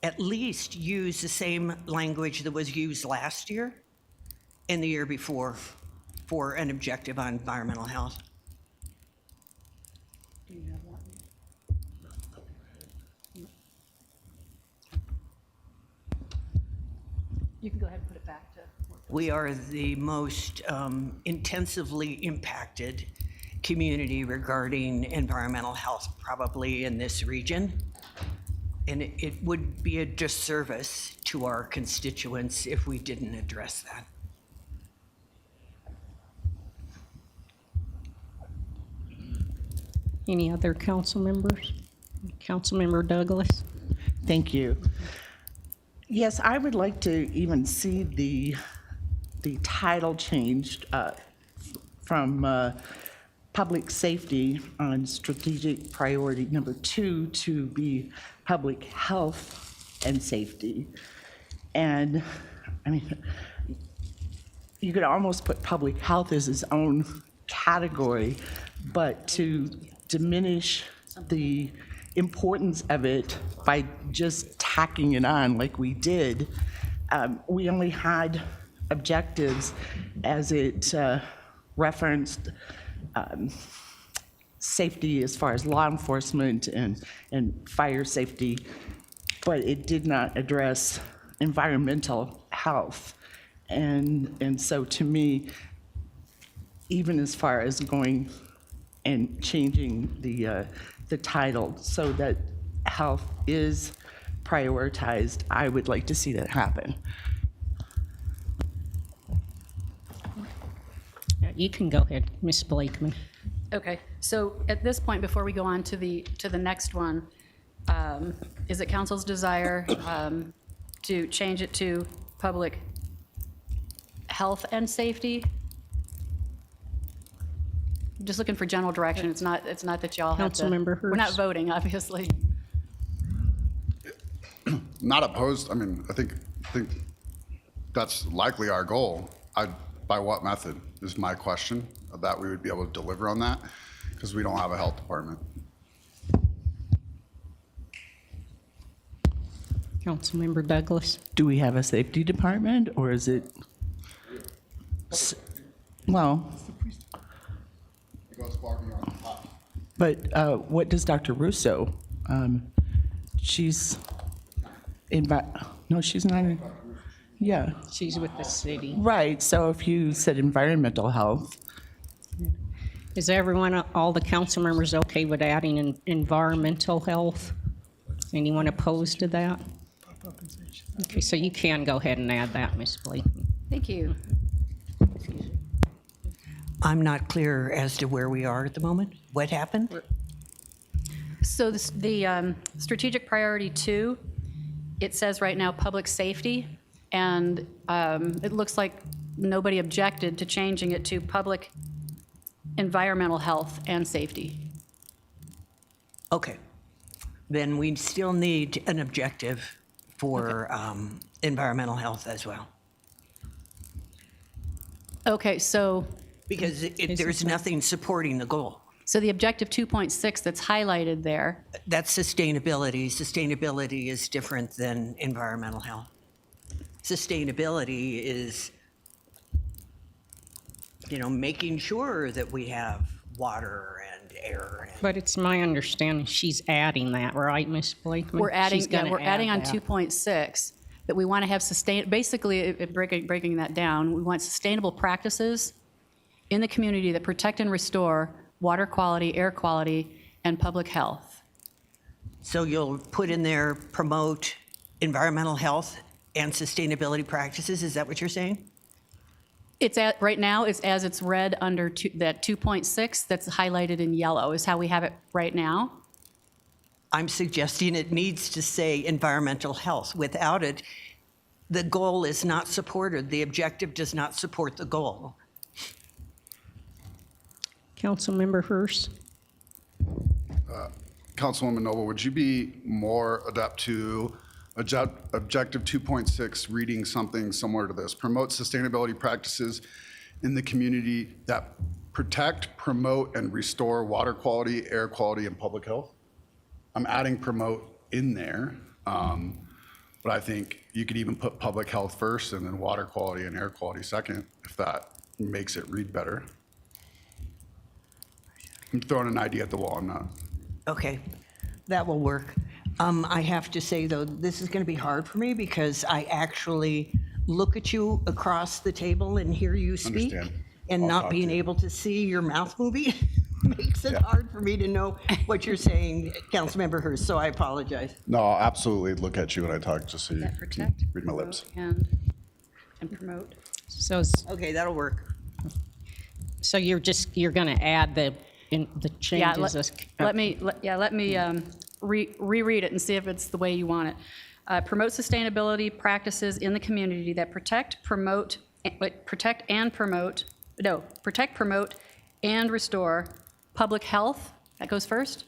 at least use the same language that was used last year and the year before for an objective on environmental health. Do you have that? You can go ahead and put it back to work. We are the most intensively impacted community regarding environmental health probably in this region. And it would be a disservice to our constituents if we didn't address that. Any other council members? Councilmember Douglas? Thank you. Yes, I would like to even see the title changed from public safety on strategic priority number 2 to be public health and safety. And I mean, you could almost put public health as its own category, but to diminish the importance of it by just tacking it on like we did, we only had objectives as it referenced safety as far as law enforcement and fire safety, but it did not address environmental health. And so to me, even as far as going and changing the title so that health is prioritized, I would like to see that happen. You can go ahead, Ms. Blakeman. Okay, so at this point, before we go on to the next one, is it council's desire to change it to public health and safety? I'm just looking for general direction. It's not that y'all have to. Councilmember We're not Hurst. voting, obviously. Not opposed. I mean, I think that's likely our goal. By what method is my question, that we would be able to deliver on that, because we don't have a health department. Councilmember Douglas. Do we have a safety department, or is it? Well, It goes far beyond the top. but what does Dr. Russo? She's no, she's not. Yeah, She's with the city. right. So if you said environmental health, Is everyone, all the council members okay with adding environmental health? Anyone opposed to that? Okay, so you can go ahead and add that, Ms. Blakeman. Thank you. I'm not clear as to where we are at the moment. What happened? So the strategic priority 2, it says right now public safety, and it looks like nobody objected to changing it to public environmental health and safety. Okay. Then we still need an objective for environmental health as well. Okay, so Because there's nothing supporting the goal. the objective 2.6 that's highlighted there, That's sustainability. Sustainability is different than environmental health. Sustainability is, making sure that we have water and air. But it's my understanding she's adding that, right, Ms. Blakeman? we're adding, She's gonna we're adding on add that. 2.6 that we want to have basically, breaking that down, we want sustainable practices in the community that protect and restore water quality, air quality, and public health. So you'll put in there, promote environmental health and sustainability practices. Is that what you're saying? It's right now, it's as it's read under that 2.6 that's highlighted in yellow is how we have it right now. I'm suggesting it needs to say environmental health. Without it, the goal is not supported. The objective does not support the goal. Councilmember Hurst? Councilwoman Noble, would you be more adept to objective 2.6 reading something similar to this? Promote sustainability practices in the community that protect, promote, and restore water quality, air quality, and public health. I'm adding promote in there. But I think you could even put public health first and then water quality and air quality second, if that makes it read better. I'm throwing an idea at the wall, I'm not. Okay, that will work. I have to say, though, this is going to be hard for me because I actually look at you across the table and hear you speak. Understand. And I'll not talk being to you. able to see your mouth moving makes it hard for me to know what you're saying, Councilmember Hurst, so I apologize. No, I'll absolutely look at you when I talk, just so you That protect, read my lips. promote, and promote. So, Okay, that'll work. so you're going to add the Yeah, changes? let me reread it and see if it's the way you want it. Promote sustainability practices in the community that protect, promote, and restore public health, that goes first,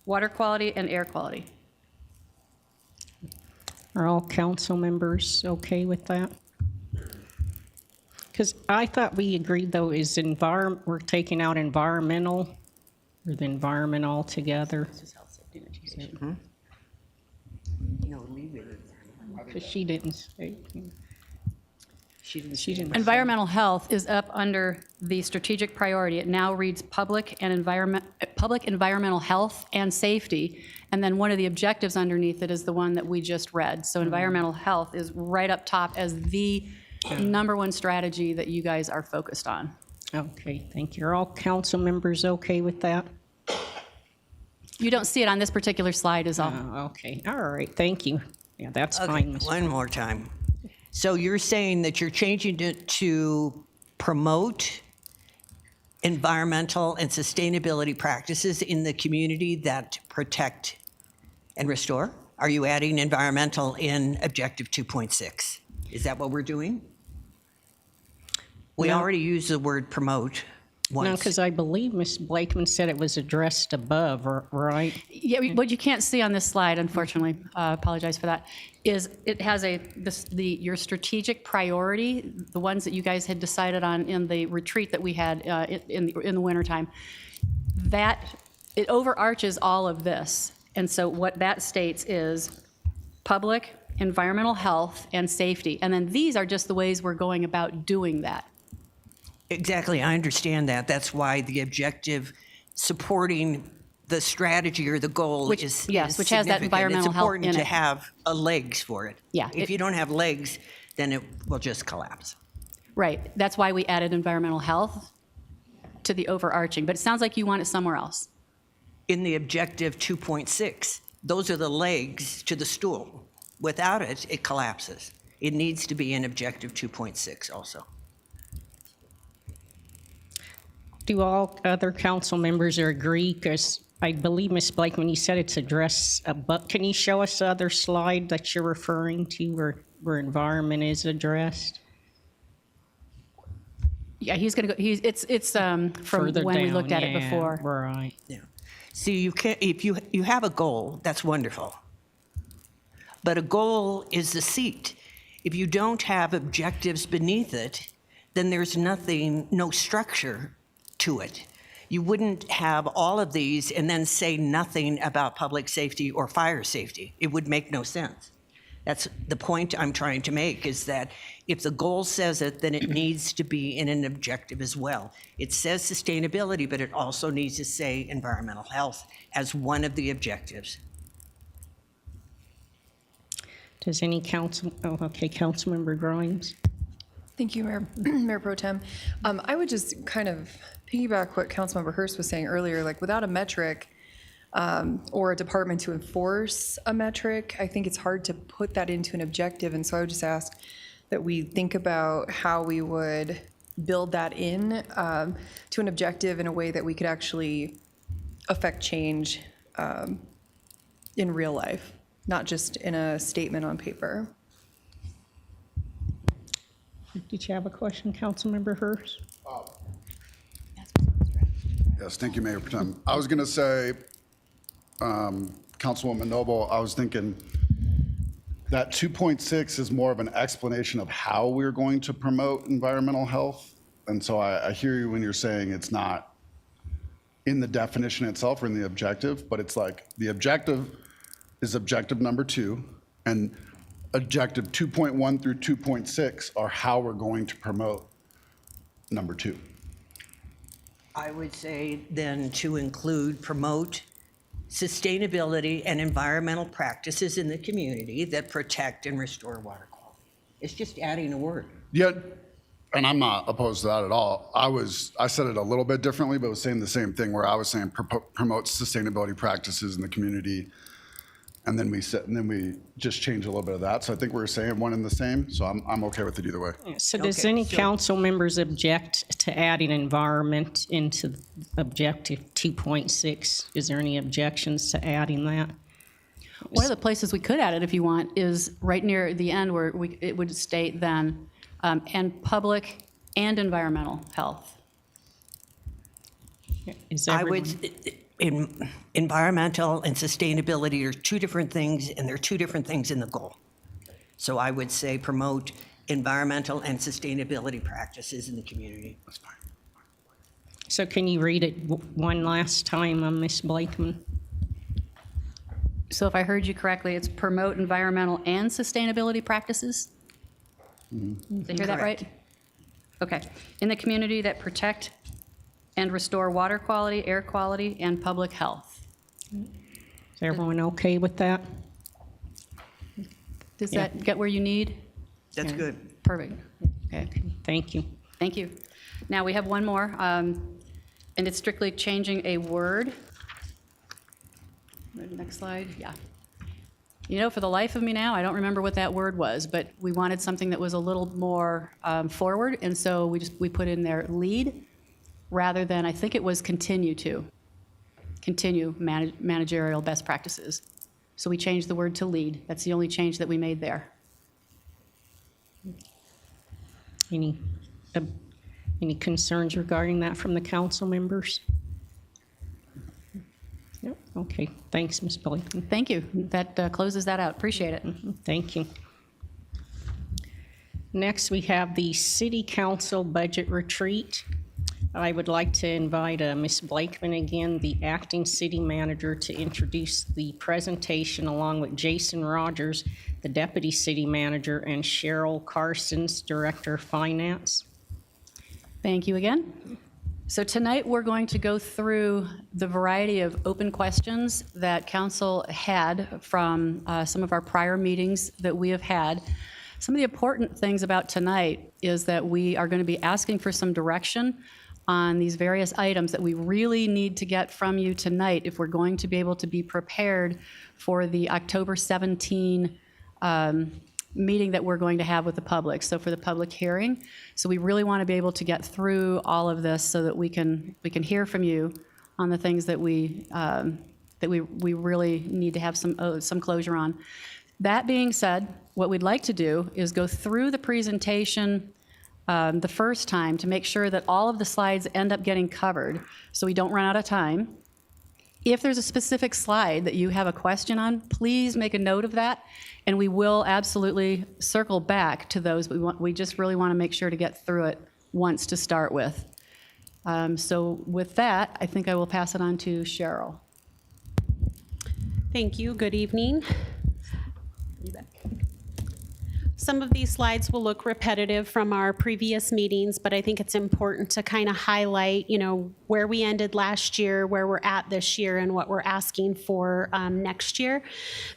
water quality, and air quality. Are all council members okay with that? Because I thought we agreed, though, is we're taking out environmental, or the environment altogether. No, leave it. Because she didn't say. She didn't. Environmental health is up under the strategic priority. It now reads public environmental health and safety. And then one of the objectives underneath it is the one that we just read. So environmental health is right up top as the number one strategy that you guys are focused on. Okay, thank you. Are all council members okay with that? You don't see it on this particular slide is all. Okay, all right, thank you. Yeah, that's Okay, fine, Mr. one more time. So you're saying that you're changing it to promote environmental and sustainability practices in the community that protect and restore? Are you adding environmental in objective 2.6? Is that what we're doing? We No. already used the word promote No, once. because I believe Ms. Blakeman said it was addressed above, right? Yeah, what you can't see on this slide, unfortunately, apologize for that, is it has your strategic priority, the ones that you guys had decided on in the retreat that we had in the wintertime. It overarches all of this. And so what that states is public, environmental health, and safety. And then these are just the ways we're going about doing that. Exactly, I understand that. That's why the objective supporting the strategy or the goal Which- is yes, is which has that significant. environmental health It's important in to it. have legs for it. Yeah, If it- you don't have legs, then it will just collapse. Right, that's why we added environmental health to the overarching, but it sounds like you want it somewhere else. In the objective 2.6, those are the legs to the stool. Without it, it collapses. It needs to be in objective 2.6 also. Do all other council members agree? Because I believe, Ms. Blakeman, you said it's addressed, but can you show us the other slide that you're referring to where environment is addressed? Yeah, he's going to go, it's from Further when we down, looked at it yeah, before. Right. Yeah. See, you can't, if you have a goal, that's wonderful. But a goal is the seat. If you don't have objectives beneath it, then there's no structure to it. You wouldn't have all of these and then say nothing about public safety or fire safety. It would make no sense. That's the point I'm trying to make, is that if the goal says it, then it needs to be in an objective as well. It says sustainability, but it also needs to say environmental health as one of the objectives. Does any Councilmember Grimes? Thank you, Mayor, Mayor Pro Tem. I would just kind of piggyback what Councilmember Hurst was saying earlier, like without a metric or a department to enforce a metric, I think it's hard to put that into an objective. And so I would just ask that we think about how we would build that in to an objective in a way that we could actually affect change in real life, not just in a statement on paper. Did you have a question, Councilmember Hurst? Yes, thank you, Mayor Protem. I was going to say, Councilwoman Noble, I was thinking that 2.6 is more of an explanation of how we're going to promote environmental health. And so I hear you when you're saying it's not in the definition itself or in the objective, but it's like the objective is objective number 2. And objective 2.1 through 2.6 are how we're going to promote number 2. I would say then to include, promote sustainability and environmental practices in the community that protect and restore water quality. It's just adding a word. Yeah, and I'm not opposed to that at all. I said it a little bit differently, but was saying the same thing where I was saying promote sustainability practices in the community. And then we just changed a little bit of that. So I think we're saying one and the same. So I'm okay with it either way. So does Okay, any so- council members object to adding environment into objective 2.6? Is there any objections to adding that? One of the places we could add it, if you want, is right near the end where it would state then, and public and environmental health. Is I everyone- would, environmental and sustainability are two different things, and they're two different things in the goal. So I would say promote environmental and sustainability practices in the community. That's fine. So can you read it one last time, Ms. Blakeman? So if I heard you correctly, it's promote environmental and sustainability practices? Did I hear that right? Okay. In the community that protect and restore water quality, air quality, and public health. Is everyone okay with that? Does Yeah. that get where you need? That's good. Perfect. Okay. Thank you. Thank you. Now we have one more, and it's strictly changing a word. Next slide, yeah. You know, for the life of me now, I don't remember what that word was, but we wanted something that was a little more forward, and so we put in there lead, rather than, I think it was continue managerial best practices. So we changed the word to lead. That's the only change that we made there. Any concerns regarding that from the council members? Yep. Okay, thanks, Ms. Blakeman. Thank you. That closes that out. Appreciate it. Thank you. Next, we have the City Council Budget Retreat. I would like to invite Ms. Blakeman again, the acting city manager, to introduce the presentation along with Jason Rogers, the deputy city manager, and Cheryl Carsons, director of finance. Thank you again. So tonight, we're going to go through the variety of open questions that council had from some of our prior meetings that we have had. Some of the important things about tonight is that we are going to be asking for some direction on these various items that we really need to get from you tonight if we're going to be able to be prepared for the October 17 meeting that we're going to have with the public, so for the public hearing. So we really want to be able to get through all of this so that we can hear from you on the things that we really need to have some closure on. That being said, what we'd like to do is go through the presentation the first time to make sure that all of the slides end up getting covered so we don't run out of time. If there's a specific slide that you have a question on, please make a note of that, and we will absolutely circle back to those. We just really want to make sure to get through it once to start with. So with that, I think I will pass it on to Cheryl. Thank you. Good evening. Some of these slides will look repetitive from our previous meetings, but I think it's important to kind of highlight, where we ended last year, where we're at this year, and what we're asking for next year.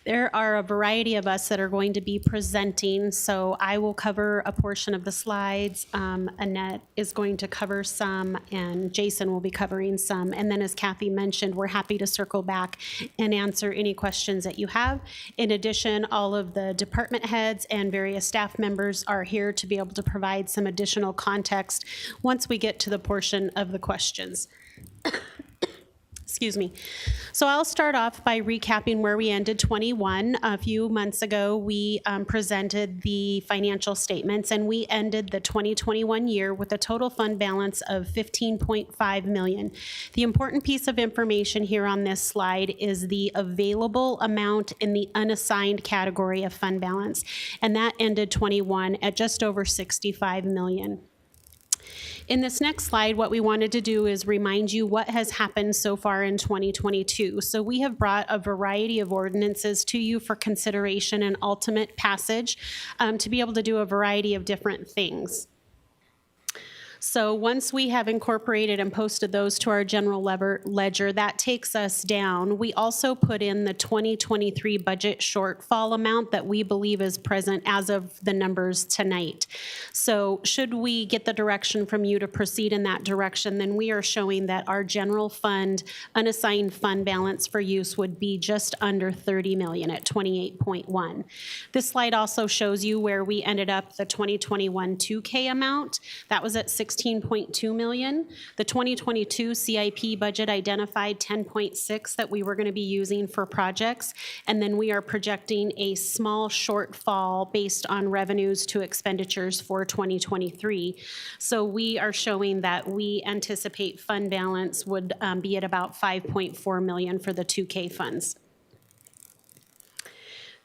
There are a variety of us that are going to be presenting, so I will cover a portion of the slides. Annette is going to cover some, and Jason will be covering some. And then, as Kathy mentioned, we're happy to circle back and answer any questions that you have. In addition, all of the department heads and various staff members are here to be able to provide some additional context once we get to the portion of the questions. Excuse me. So I'll start off by recapping where we ended 21. A few months ago, we presented the financial statements, and we ended the 2021 year with a total fund balance of $15.5 million. The important piece of information here on this slide is the available amount in the unassigned category of fund balance, and that ended 21 at just over $65 million. In this next slide, what we wanted to do is remind you what has happened so far in 2022. So we have brought a variety of ordinances to you for consideration and ultimate passage to be able to do a variety of different things. So once we have incorporated and posted those to our general ledger, that takes us down. We also put in the 2023 budget shortfall amount that we believe is present as of the numbers tonight. So should we get the direction from you to proceed in that direction, then we are showing that our general fund unassigned fund balance for use would be just under 30 million at 28.1. This slide also shows you where we ended up the 2021 2K amount. That was at 16.2 million. The 2022 CIP budget identified 10.6 that we were going to be using for projects, and then we are projecting a small shortfall based on revenues to expenditures for 2023. So we are showing that we anticipate fund balance would be at about 5.4 million for the 2K funds.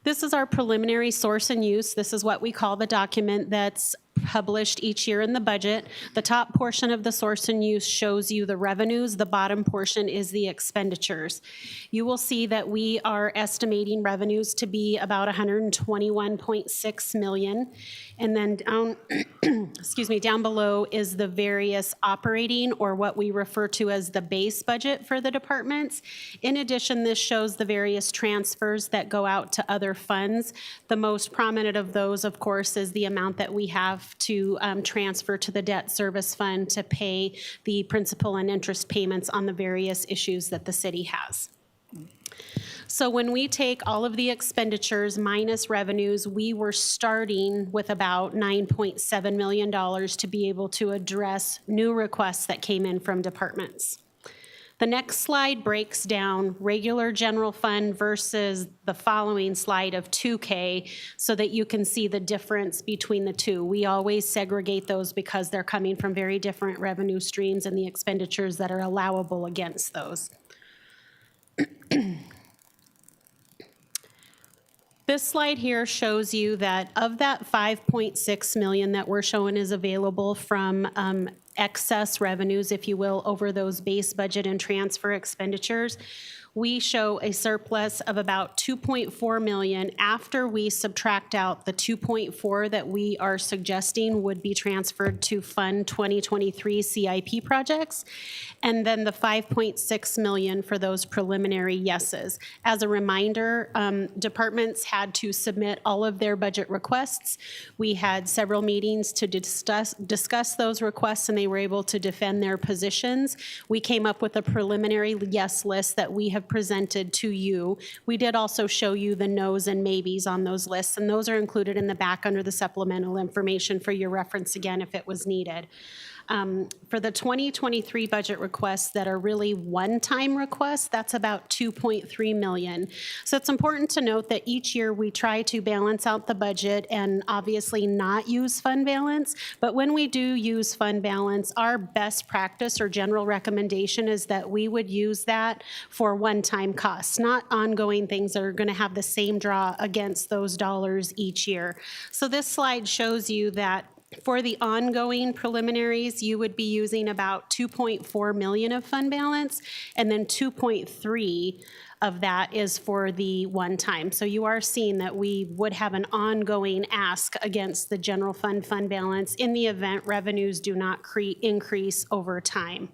This is our preliminary source and use. This is what we call the document that's published each year in the budget. The top portion of the source and use shows you the revenues. The bottom portion is the expenditures. You will see that we are estimating revenues to be about 121.6 million. And then down, excuse me, down below is the various operating, or what we refer to as the base budget for the departments. In addition, this shows the various transfers that go out to other funds. The most prominent of those, of course, is the amount that we have to transfer to the debt service fund to pay the principal and interest payments on the various issues that the city has. So when we take all of the expenditures minus revenues, we were starting with about $9.7 million to be able to address new requests that came in from departments. The next slide breaks down regular general fund versus the following slide of 2K so that you can see the difference between the two. We always segregate those because they're coming from very different revenue streams and the expenditures that are allowable against those. This slide here shows you that of that 5.6 million that we're showing is available from excess revenues, if you will, over those base budget and transfer expenditures, we show a surplus of about 2.4 million after we subtract out the 2.4 that we are suggesting would be transferred to fund 2023 CIP projects, and then the 5.6 million for those preliminary yeses. As a reminder, departments had to submit all of their budget requests. We had several meetings to discuss those requests, and they were able to defend their positions. We came up with a preliminary yes list that we have presented to you. We did also show you the no's and maybes on those lists, and those are included in the back under the supplemental information for your reference again if it was needed. For the 2023 budget requests that are really one-time requests, that's about 2.3 million. So it's important to note that each year we try to balance out the budget and obviously not use fund balance, but when we do use fund balance, our best practice or general recommendation is that we would use that for one-time costs, not ongoing things that are going to have the same draw against those dollars each year. So this slide shows you that for the ongoing preliminaries, you would be using about 2.4 million of fund balance, and then 2.3 of that is for the one time. So you are seeing that we would have an ongoing ask against the general fund balance in the event revenues do not increase over time.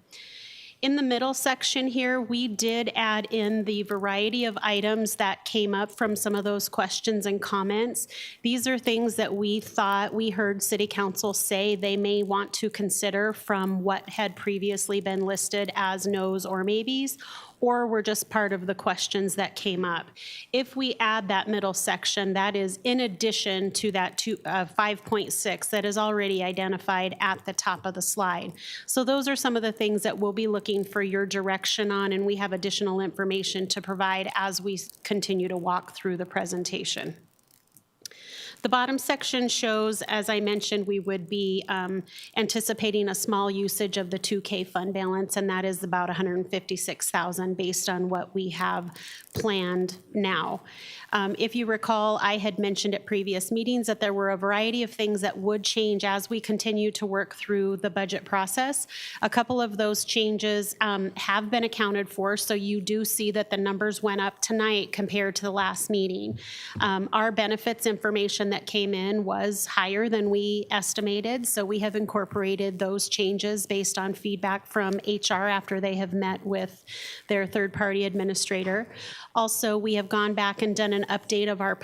In the middle section here, we did add in the variety of items that came up from some of those questions and comments. These are things that we thought we heard City Council say they may want to consider from what had previously been listed as no's or maybes, or were just part of the questions that came up. If we add that middle section, that is in addition to that 5.6 that is already identified at the top of the slide. So those are some of the things that we'll be looking for your direction on, and we have additional information to provide as we continue to walk through the presentation. The bottom section shows, as I mentioned, we would be anticipating a small usage of the 2K fund balance, and that is about $156,000 based on what we have planned now. If you recall, I had mentioned at previous meetings that there were a variety of things that would change as we continue to work through the budget process. A couple of those changes have been accounted for, so you do see that the numbers went up tonight compared to the last meeting. Our benefits information that came in was higher than we estimated, so we have incorporated those changes based on feedback from HR after they have met with their third-party administrator. Also, we have gone back and done an update of our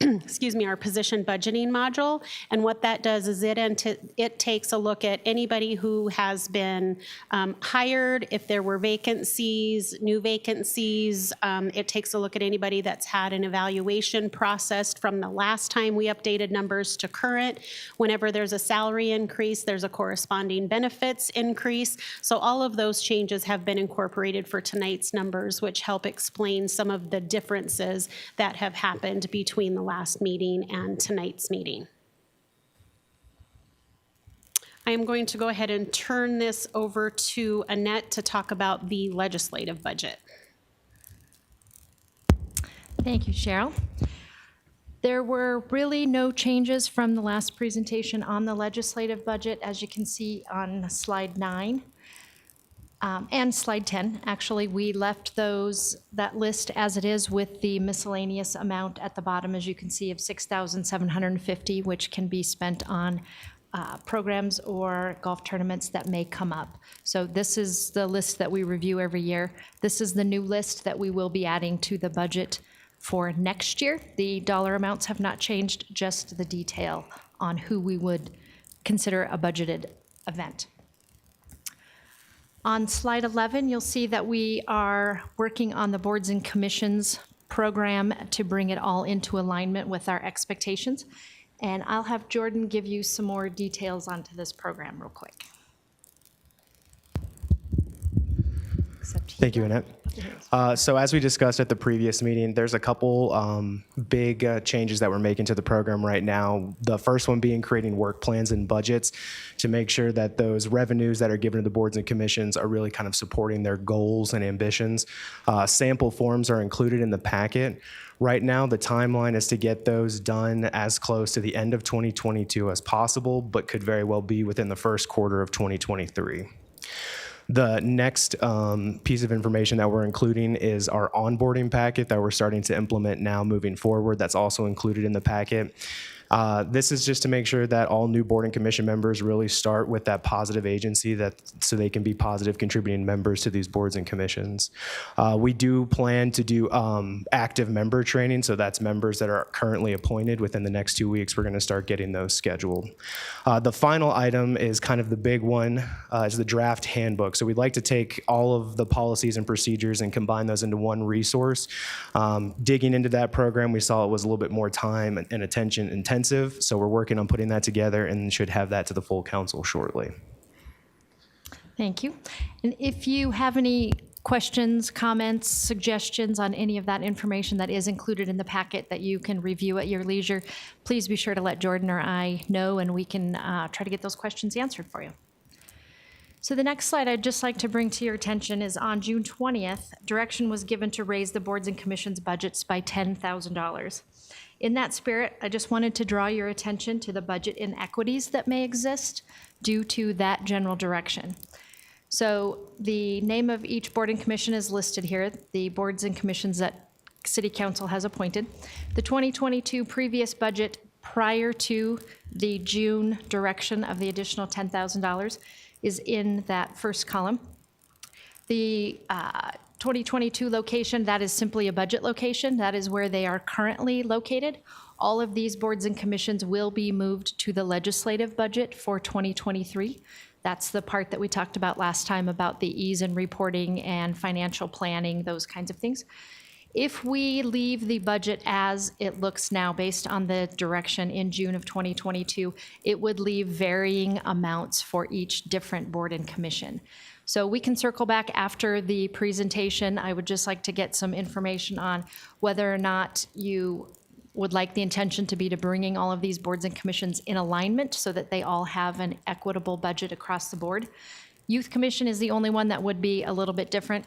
our position budgeting module. And what that does is it takes a look at anybody who has been hired, if there were vacancies, new vacancies. It takes a look at anybody that's had an evaluation processed from the last time we updated numbers to current. Whenever there's a salary increase, there's a corresponding benefits increase. So all of those changes have been incorporated for tonight's numbers, which help explain some of the differences that have happened between the last meeting and tonight's meeting. I am going to go ahead and turn this over to Annette to talk about the legislative budget. Thank you, Cheryl. There were really no changes from the last presentation on the legislative budget, as you can see on slide 9. And slide 10, actually, we left that list as it is with the miscellaneous amount at the bottom, as you can see, of $6,750, which can be spent on programs or golf tournaments that may come up. So this is the list that we review every year. This is the new list that we will be adding to the budget for next year. The dollar amounts have not changed, just the detail on who we would consider a budgeted event. On slide 11, you'll see that we are working on the boards and commissions program to bring it all into alignment with our expectations. And I'll have Jordan give you some more details onto this program real quick. Thank you, Annette. So as we discussed at the previous meeting, there's a couple big changes that we're making to the program right now. The first one being creating work plans and budgets to make sure that those revenues that are given to the boards and commissions are really kind of supporting their goals and ambitions. Sample forms are included in the packet. Right now, the timeline is to get those done as close to the end of 2022 as possible, but could very well be within the first quarter of 2023. The next piece of information that we're including is our onboarding packet that we're starting to implement now moving forward. That's also included in the packet. This is just to make sure that all new board and commission members really start with that positive agency so they can be positive contributing members to these boards and commissions. We do plan to do active member training, so that's members that are currently appointed. Within the next 2 weeks, we're going to start getting those scheduled. The final item is kind of the big one, is the draft handbook. So we'd like to take all of the policies and procedures and combine those into one resource. Digging into that program, we saw it was a little bit more time and attention intensive. So we're working on putting that together and should have that to the full council shortly. Thank you. And if you have any questions, comments, suggestions on any of that information that is included in the packet that you can review at your leisure, please be sure to let Jordan or I know, and we can try to get those questions answered for you. So the next slide I'd just like to bring to your attention is on June 20th, direction was given to raise the boards and commissions budgets by $10,000. In that spirit, I just wanted to draw your attention to the budget inequities that may exist due to that general direction. So the name of each board and commission is listed here, the boards and commissions that City Council has appointed. The 2022 previous budget prior to the June direction of the additional $10,000 is in that first column. The 2022 location, that is simply a budget location. That is where they are currently located. All of these boards and commissions will be moved to the legislative budget for 2023. That's the part that we talked about last time about the ease in reporting and financial planning, those kinds of things. If we leave the budget as it looks now based on the direction in June of 2022, it would leave varying amounts for each different board and commission. So we can circle back after the presentation. I would just like to get some information on whether or not you would like the intention to be to bringing all of these boards and commissions in alignment so that they all have an equitable budget across the board. Youth Commission is the only one that would be a little bit different.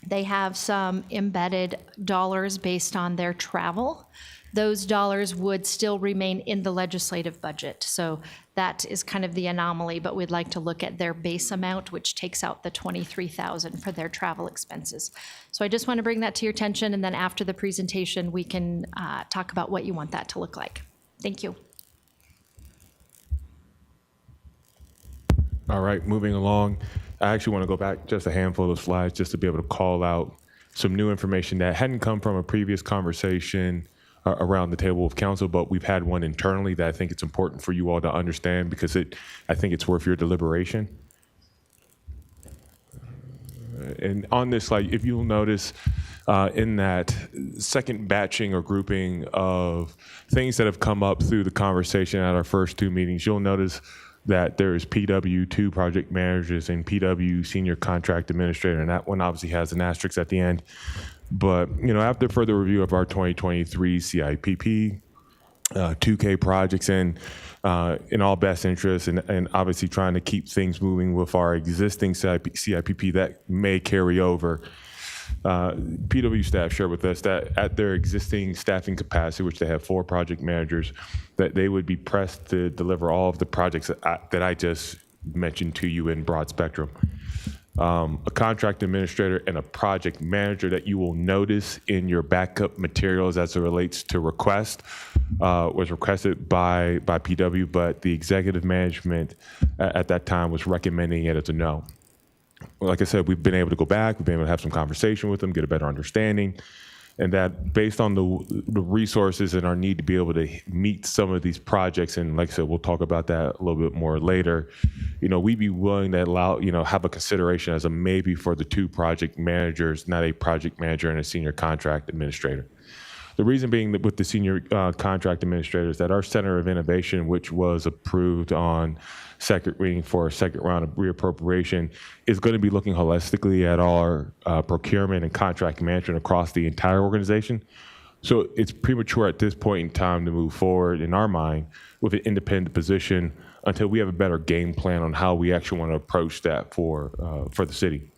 They have some embedded dollars based on their travel. Those dollars would still remain in the legislative budget. So that is kind of the anomaly, but we'd like to look at their base amount, which takes out the $23,000 for their travel expenses. So I just want to bring that to your attention, and then after the presentation, we can talk about what you want that to look like. Thank you. All right, moving along. I actually want to go back just a handful of slides just to be able to call out some new information that hadn't come from a previous conversation around the table of council, but we've had one internally that I think it's important for you all to understand because I think it's worth your deliberation. And on this slide, if you'll notice in that second batching or grouping of things that have come up through the conversation at our first two meetings, you'll notice that there is PW2 project managers and PW senior contract administrator, and that one obviously has an asterisk at the end. But after further review of our 2023 CIPP, 2K projects, and in all best interests, and obviously trying to keep things moving with our existing CIPP that may carry over. PW staff shared with us that at their existing staffing capacity, which they have 4 project managers, that they would be pressed to deliver all of the projects that I just mentioned to you in broad spectrum. A contract administrator and a project manager that you will notice in your backup materials as it relates to request was requested by PW, but the executive management at that time was recommending it as a no. Like I said, we've been able to go back, we've been able to have some conversation with them, get a better understanding, and that based on the resources and our need to be able to meet some of these projects, and like I said, we'll talk about that a little bit more later, we'd be willing to allow, have a consideration as a maybe for the 2 project managers, not a project manager and a senior contract administrator. The reason being that with the senior contract administrators, that our Center of Innovation, which was approved on second reading for a second round of reappropriation, is going to be looking holistically at our procurement and contract management across the entire organization. So it's premature at this point in time to move forward, in our mind, with an independent position until we have a better game plan on how we actually want to approach that for the city.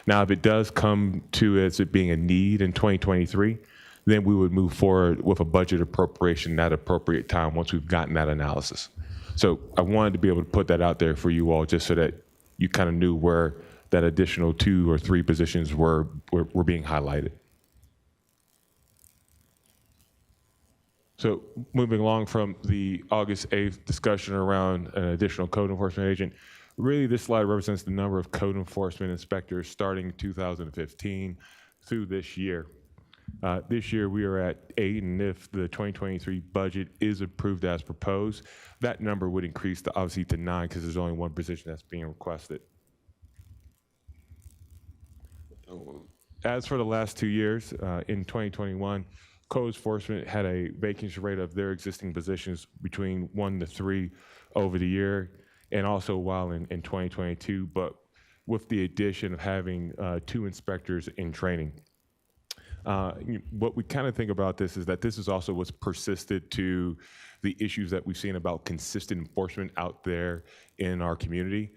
Now, if it does come to it being a need in 2023, then we would move forward with a budget appropriation at appropriate time once we've gotten that analysis. So I wanted to be able to put that out there for you all just so that you kind of knew where that additional 2 or 3 positions were being highlighted. So moving along from the August 8th discussion around an additional code enforcement agent, really this slide represents the number of code enforcement inspectors starting in 2015 through this year. This year we are at 8, and if the 2023 budget is approved as proposed, that number would increase to obviously to 9 because there's only 1 position that's being requested. As for the last 2 years, in 2021, code enforcement had a vacancy rate of their existing positions between 1 to 3 over the year, and also while in 2022, but with the addition of having 2 inspectors in training. What we kind of think about this is that this is also what's persisted to the issues that we've seen about consistent enforcement out there in our community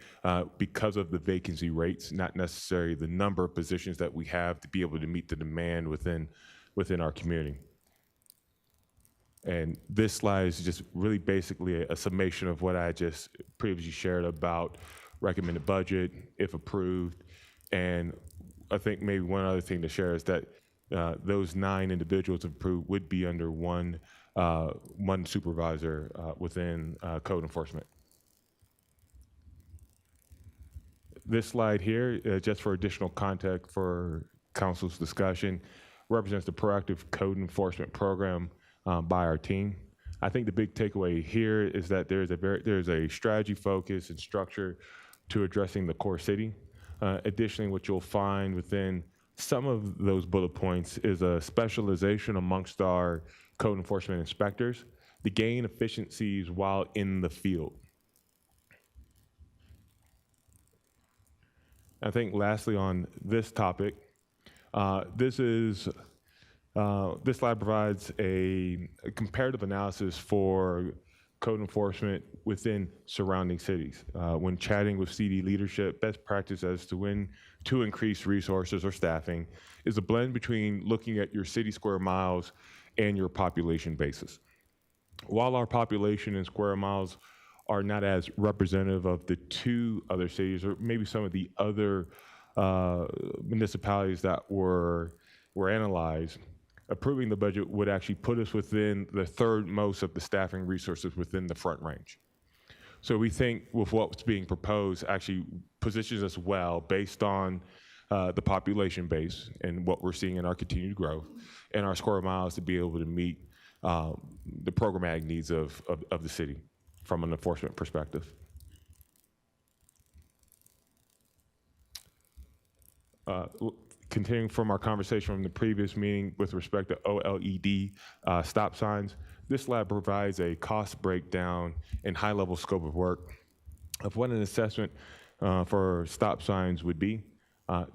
because of the vacancy rates, not necessarily the number of positions that we have to be able to meet the demand within our community. And this slide is just really basically a summation of what I just previously shared about recommended budget, if approved. And I think maybe one other thing to share is that those 9 individuals approved would be under one supervisor within code enforcement. This slide here, just for additional context for council's discussion, represents the proactive code enforcement program by our team. I think the big takeaway here is that there's a strategy, focus, and structure to addressing the core city. Additionally, what you'll find within some of those bullet points is a specialization amongst our code enforcement inspectors to gain efficiencies while in the field. I think lastly on this topic, this is This slide provides a comparative analysis for code enforcement within surrounding cities. When chatting with CD leadership, best practice as to when to increase resources or staffing is a blend between looking at your city square miles and your population basis. While our population and square miles are not as representative of the two other cities or maybe some of the other municipalities that were analyzed, approving the budget would actually put us within the third most of the staffing resources within the front range. So we think with what's being proposed actually positions us well based on the population base and what we're seeing in our continued growth and our square miles to be able to meet the programmatic needs of the city from an enforcement perspective. Continuing from our conversation from the previous meeting with respect to OLED stop signs, this slide provides a cost breakdown and high-level scope of work of what an assessment for stop signs would be.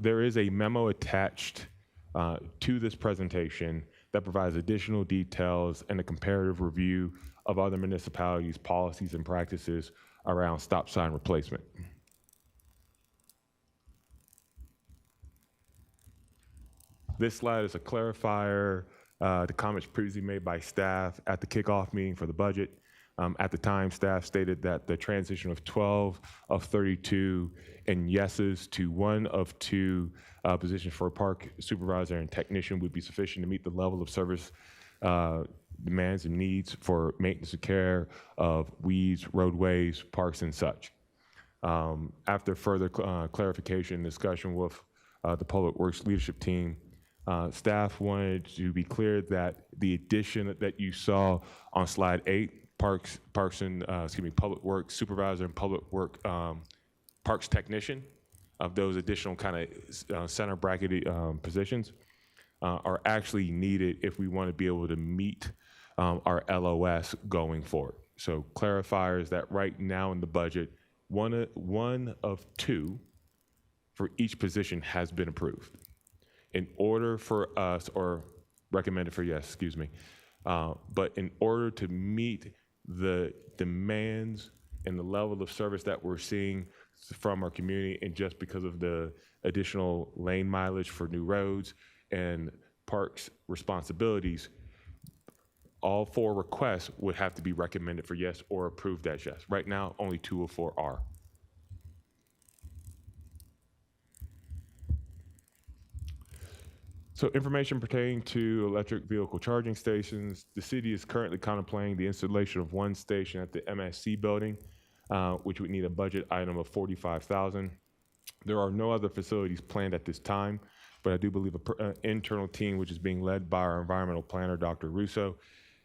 There is a memo attached to this presentation that provides additional details and a comparative review of other municipalities' policies and practices around stop sign replacement. This slide is a clarifier to comments previously made by staff at the kickoff meeting for the budget. At the time, staff stated that the transition of 12 of 32 and yeses to 1 of 2 positions for a park supervisor and technician would be sufficient to meet the level of service demands and needs for maintenance and care of weeds, roadways, parks, and such. After further clarification and discussion with the Public Works leadership team, staff wanted to be clear that the addition that you saw on slide 8, Public Works supervisor and Public Work Parks technician, of those additional kind of center bracketed positions, are actually needed if we want to be able to meet our LOS going forward. So clarifiers that right now in the budget, one of 2 for each position has been approved. In order for us, or recommended for yes, excuse me, but in order to meet the demands and the level of service that we're seeing from our community, and just because of the additional lane mileage for new roads and parks responsibilities, all 4 requests would have to be recommended for yes or approved as yes. Right now, only 2 of 4 are. So information pertaining to electric vehicle charging stations, the city is currently contemplating the installation of 1 station at the MSC building, which would need a budget item of $45,000. There are no other facilities planned at this time, but I do believe an internal team, which is being led by our environmental planner, Dr. Russo,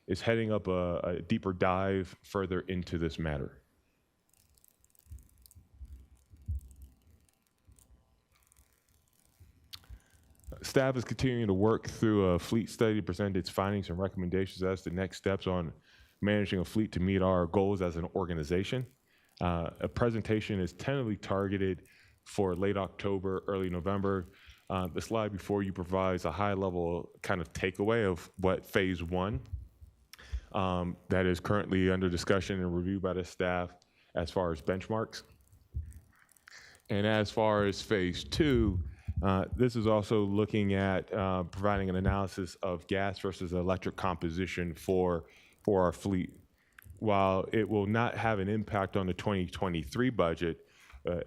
is heading up a deeper dive further into this matter. Staff is continuing to work through a fleet study to present its findings and recommendations as the next steps on managing a fleet to meet our goals as an organization. A presentation is tentatively targeted for late October, early November. The slide before you provides a high-level kind of takeaway of what phase 1 that is currently under discussion and review by the staff as far as benchmarks. And as far as phase 2, this is also looking at providing an analysis of gas versus electric composition for our fleet. While it will not have an impact on the 2023 budget,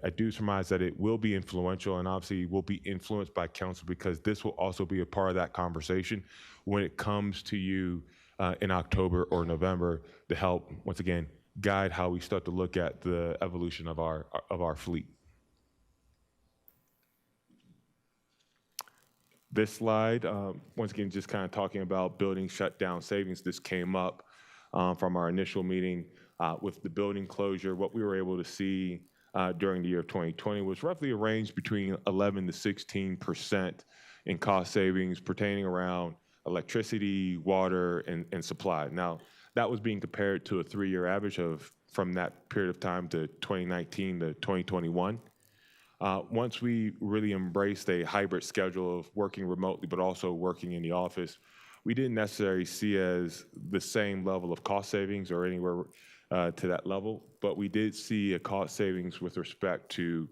I do surmise that it will be influential and obviously will be influenced by council, because this will also be a part of that conversation when it comes to you in October or November to help, once again, guide how we start to look at the evolution of our fleet. This slide, once again, just kind of talking about building shutdown savings. This came up from our initial meeting with the building closure. What we were able to see during the year of 2020 was roughly a range between 11 to 16% in cost savings pertaining around electricity, water, and supply. Now, that was being compared to a 3-year average of from that period of time to 2019 to 2021. Once we really embraced a hybrid schedule of working remotely, but also working in the office, we didn't necessarily see as the same level of cost savings or anywhere to that level, but we did see a cost savings with respect to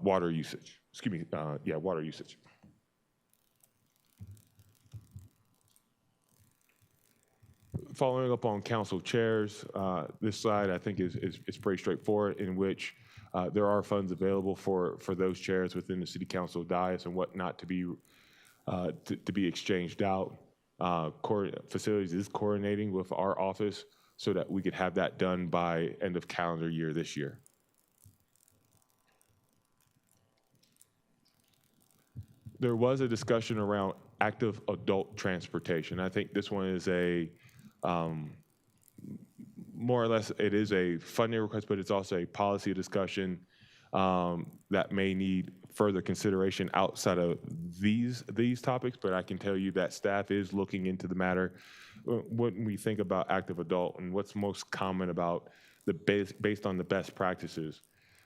water usage. Water usage. Following up on council chairs, this slide I think is pretty straightforward, in which there are funds available for those chairs within the city council dais and whatnot to be exchanged out. Facilities is coordinating with our office so that we could have that done by end of calendar year this year. There was a discussion around active adult transportation. I think this one is a more or less, it is a funding request, but it's also a policy discussion that may need further consideration outside of these topics, but I can tell you that staff is looking into the matter. When we think about active adult and what's most common about based on the best practices,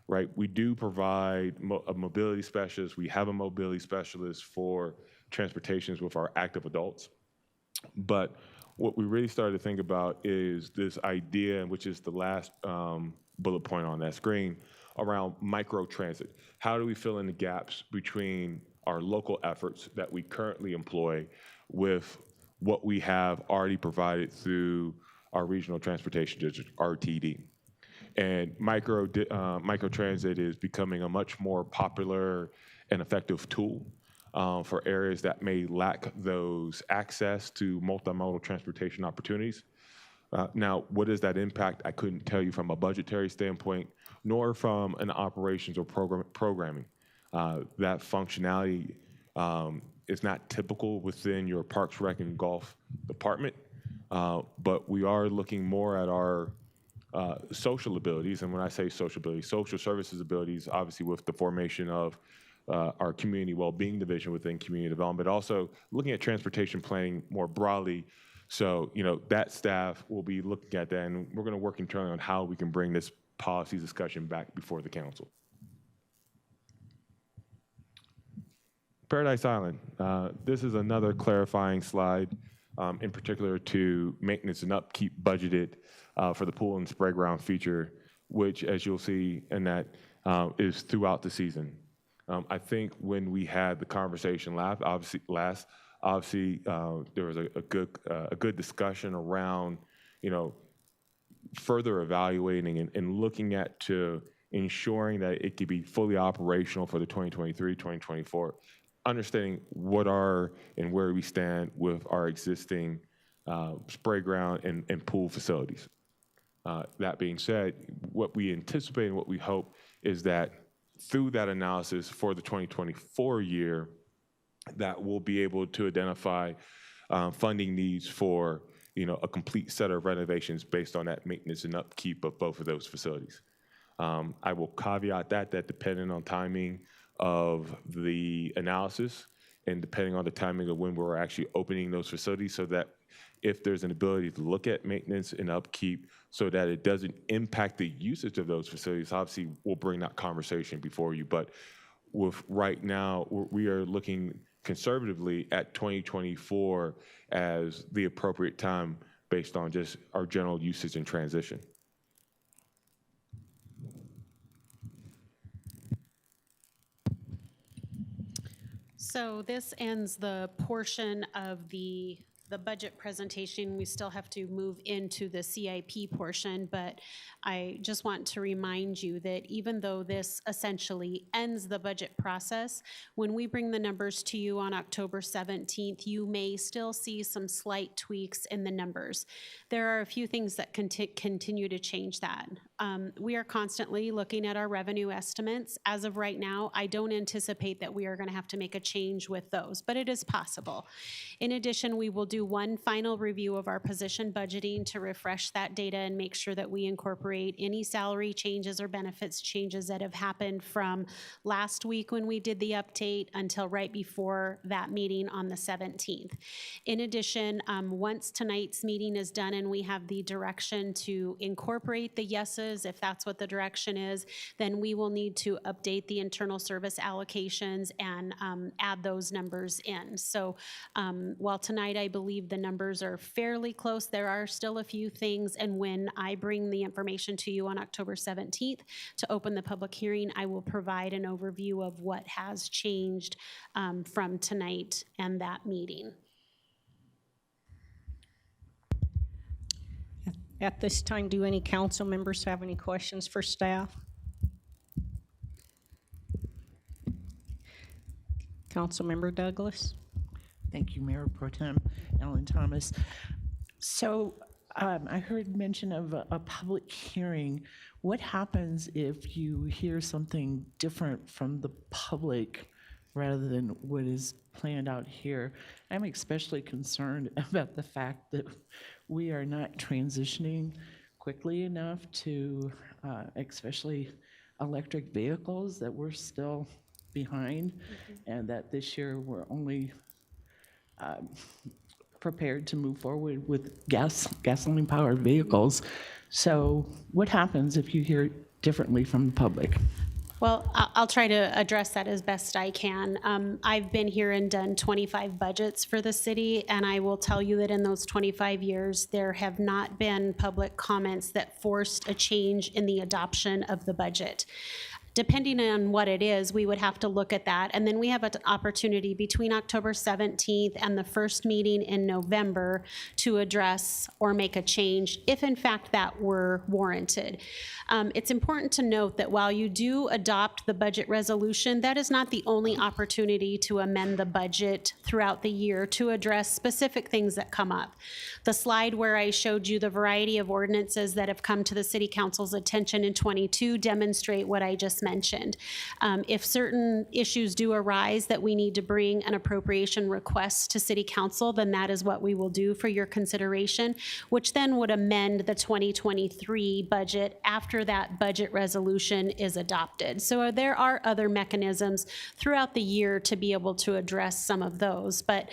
right? We do provide a mobility specialist. We have a mobility specialist for transportations with our active adults. But what we really started to think about is this idea, which is the last bullet point on that screen, around micro-transit. How do we fill in the gaps between our local efforts that we currently employ with what we have already provided through our regional transportation district, RTD? And micro-transit is becoming a much more popular and effective tool for areas that may lack those access to multimodal transportation opportunities. Now, what is that impact? I couldn't tell you from a budgetary standpoint, nor from an operations or programming. That functionality is not typical within your Parks, Rec, and Golf department, but we are looking more at our social abilities. And when I say social abilities, social services abilities, obviously with the formation of our community well-being division within community development, but also looking at transportation planning more broadly. So, that staff will be looking at that, and we're going to work internally on how we can bring this policy discussion back before the council. Paradise Island. This is another clarifying slide, in particular to maintenance and upkeep budgeted for the pool and spray ground feature, which, as you'll see in that, is throughout the season. I think when we had the conversation last, obviously there was a good discussion around, further evaluating and looking at to ensuring that it could be fully operational for the 2023-2024, understanding what are and where we stand with our existing spray ground and pool facilities. That being said, what we anticipate and what we hope is that through that analysis for the 2024 year, that we'll be able to identify funding needs for a complete set of renovations based on that maintenance and upkeep of both of those facilities. I will caveat that depending on timing of the analysis and depending on the timing of when we're actually opening those facilities, so that if there's an ability to look at maintenance and upkeep so that it doesn't impact the usage of those facilities, obviously we'll bring that conversation before you. But with right now, we are looking conservatively at 2024 as the appropriate time based on just our general usage and transition. So this ends the portion of the budget presentation. We still have to move into the CIP portion, but I just want to remind you that even though this essentially ends the budget process, when we bring the numbers to you on October 17th, you may still see some slight tweaks in the numbers. There are a few things that continue to change that. We are constantly looking at our revenue estimates. As of right now, I don't anticipate that we are going to have to make a change with those, but it is possible. In addition, we will do one final review of our position budgeting to refresh that data and make sure that we incorporate any salary changes or benefits changes that have happened from last week when we did the update until right before that meeting on the 17th. In addition, once tonight's meeting is done and we have the direction to incorporate the yeses services, if that's what the direction is, then we will need to update the internal service allocations and add those numbers in. So while tonight I believe the numbers are fairly close, there are still a few things, and when I bring the information to you on October 17th to open the public hearing, I will provide an overview of what has changed from tonight and that meeting. At this time, do any council members have any questions for staff? Councilmember Douglas? Thank you, Mayor Pro Tem Ellen Thomas. So I heard mention of a public hearing. What happens if you hear something different from the public rather than what is planned out here? I'm especially concerned about the fact that we are not transitioning quickly enough to, especially electric vehicles, that we're still behind, and that this year we're only prepared to move forward with gasoline-powered vehicles. So what happens if you hear differently from the public? Well, I'll try to address that as best I can. I've been here and done 25 budgets for the city, and I will tell you that in those 25 years, there have not been public comments that forced a change in the adoption of the budget. Depending on what it is, we would have to look at that. And then we have an opportunity between October 17th and the first meeting in November to address or make a change if in fact that were warranted. It's important to note that while you do adopt the budget resolution, that is not the only opportunity to amend the budget throughout the year to address specific things that come up. The slide where I showed you the variety of ordinances that have come to the City Council's attention in '22 demonstrate what I just mentioned. If certain issues do arise that we need to bring an appropriation request to City Council, then that is what we will do for your consideration, which then would amend the 2023 budget after that budget resolution is adopted. So there are other mechanisms throughout the year to be able to address some of those, but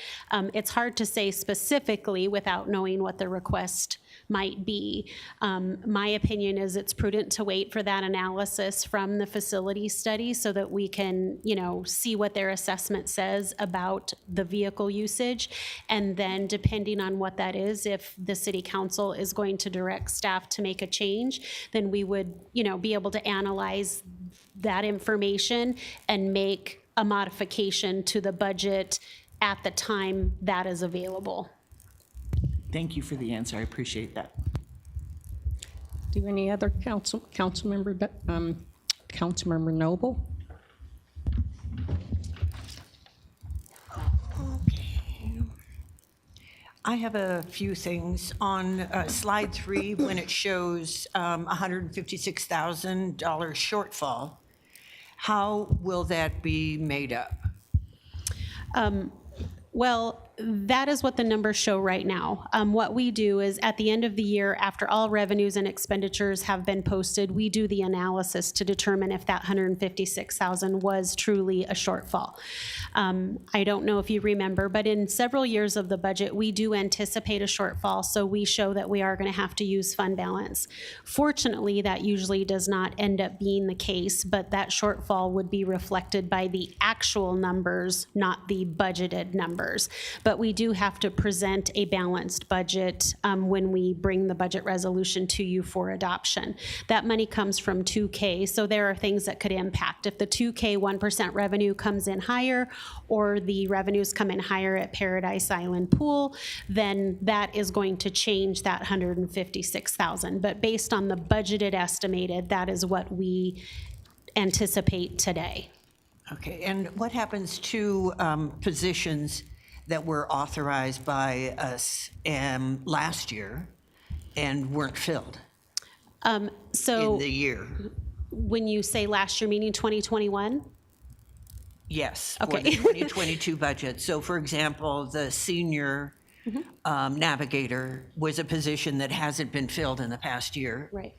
it's hard to say specifically without knowing what the request might be. My opinion is it's prudent to wait for that analysis from the facility study so that we can, see what their assessment says about the vehicle usage. And then depending on what that is, if the City Council is going to direct staff to make a change, then we would, be able to analyze that information and make a modification to the budget at the time that is available. Thank you for the answer. I appreciate that. Do any other Councilmember Noble? Okay. I have a few things. On slide 3, when it shows $156,000 shortfall, how will that be made up? Well, that is what the numbers show right now. What we do is at the end of the year, after all revenues and expenditures have been posted, we do the analysis to determine if that $156,000 was truly a shortfall. I don't know if you remember, but in several years of the budget, we do anticipate a shortfall, so we show that we are going to have to use fund balance. Fortunately, that usually does not end up being the case, but that shortfall would be reflected by the actual numbers, not the budgeted numbers. But we do have to present a balanced budget when we bring the budget resolution to you for adoption. That money comes from 2K, so there are things that could impact. If the 2K 1% revenue comes in higher, or the revenues come in higher at Paradise Island Pool, then that is going to change that $156,000. But based on the budgeted estimated, that is what we anticipate today. Okay, and what happens to positions that were authorized by us last year and weren't filled So in the year? when you say last year, meaning 2021? Yes, for Okay. the 2022 budget. So for example, the senior navigator was a position that hasn't been filled in the past year. Right.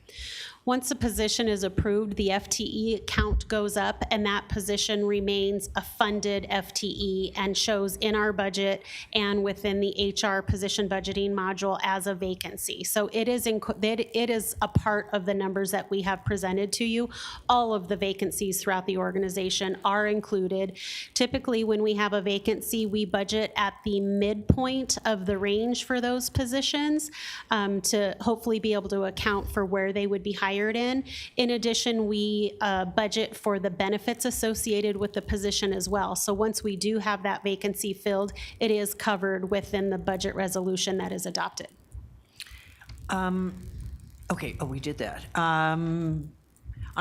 Once a position is approved, the FTE count goes up, and that position remains a funded FTE and shows in our budget and within the HR position budgeting module as a vacancy. So it is a part of the numbers that we have presented to you. All of the vacancies throughout the organization are included. Typically, when we have a vacancy, we budget at the midpoint of the range for those positions to hopefully be able to account for where they would be hired in. In addition, we budget for the benefits associated with the position as well. So once we do have that vacancy filled, it is covered within the budget resolution that is adopted. Okay, oh, we did that. On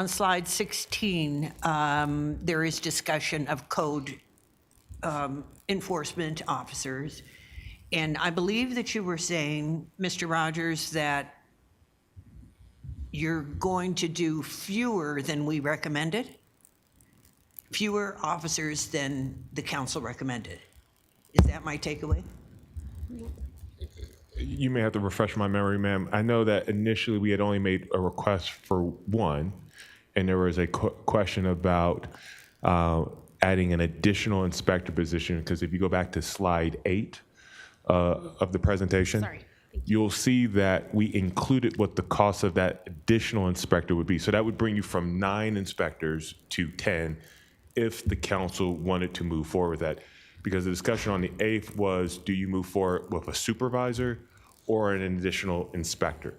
slide 16, there is discussion of code enforcement officers. And I believe that you were saying, Mr. Rogers, that you're going to do fewer than we recommended? Fewer officers than the council recommended? Is that my takeaway? You may have to refresh my memory, ma'am. I know that initially we had only made a request for one, and there was a question about adding an additional inspector position, because if you go back to slide 8 of the presentation, you'll see that we included what the cost of that additional inspector would be. So that would bring you from 9 inspectors to 10 if the council wanted to move forward with that. Because the discussion on the 8th was, do you move forward with a supervisor or an additional inspector?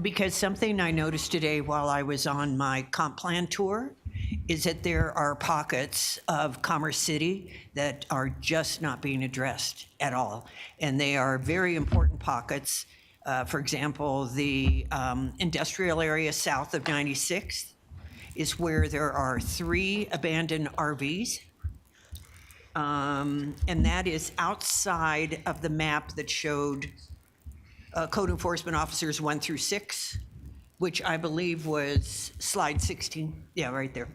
Because something I noticed today while I was on my comp plan tour is that there are pockets of Commerce City that are just not being addressed at all. And they are very important pockets. For example, the industrial area south of 96th is where there are 3 abandoned RVs. And that is outside of the map that showed code enforcement officers 1 through 6, which I believe was slide 16. Yeah, right there.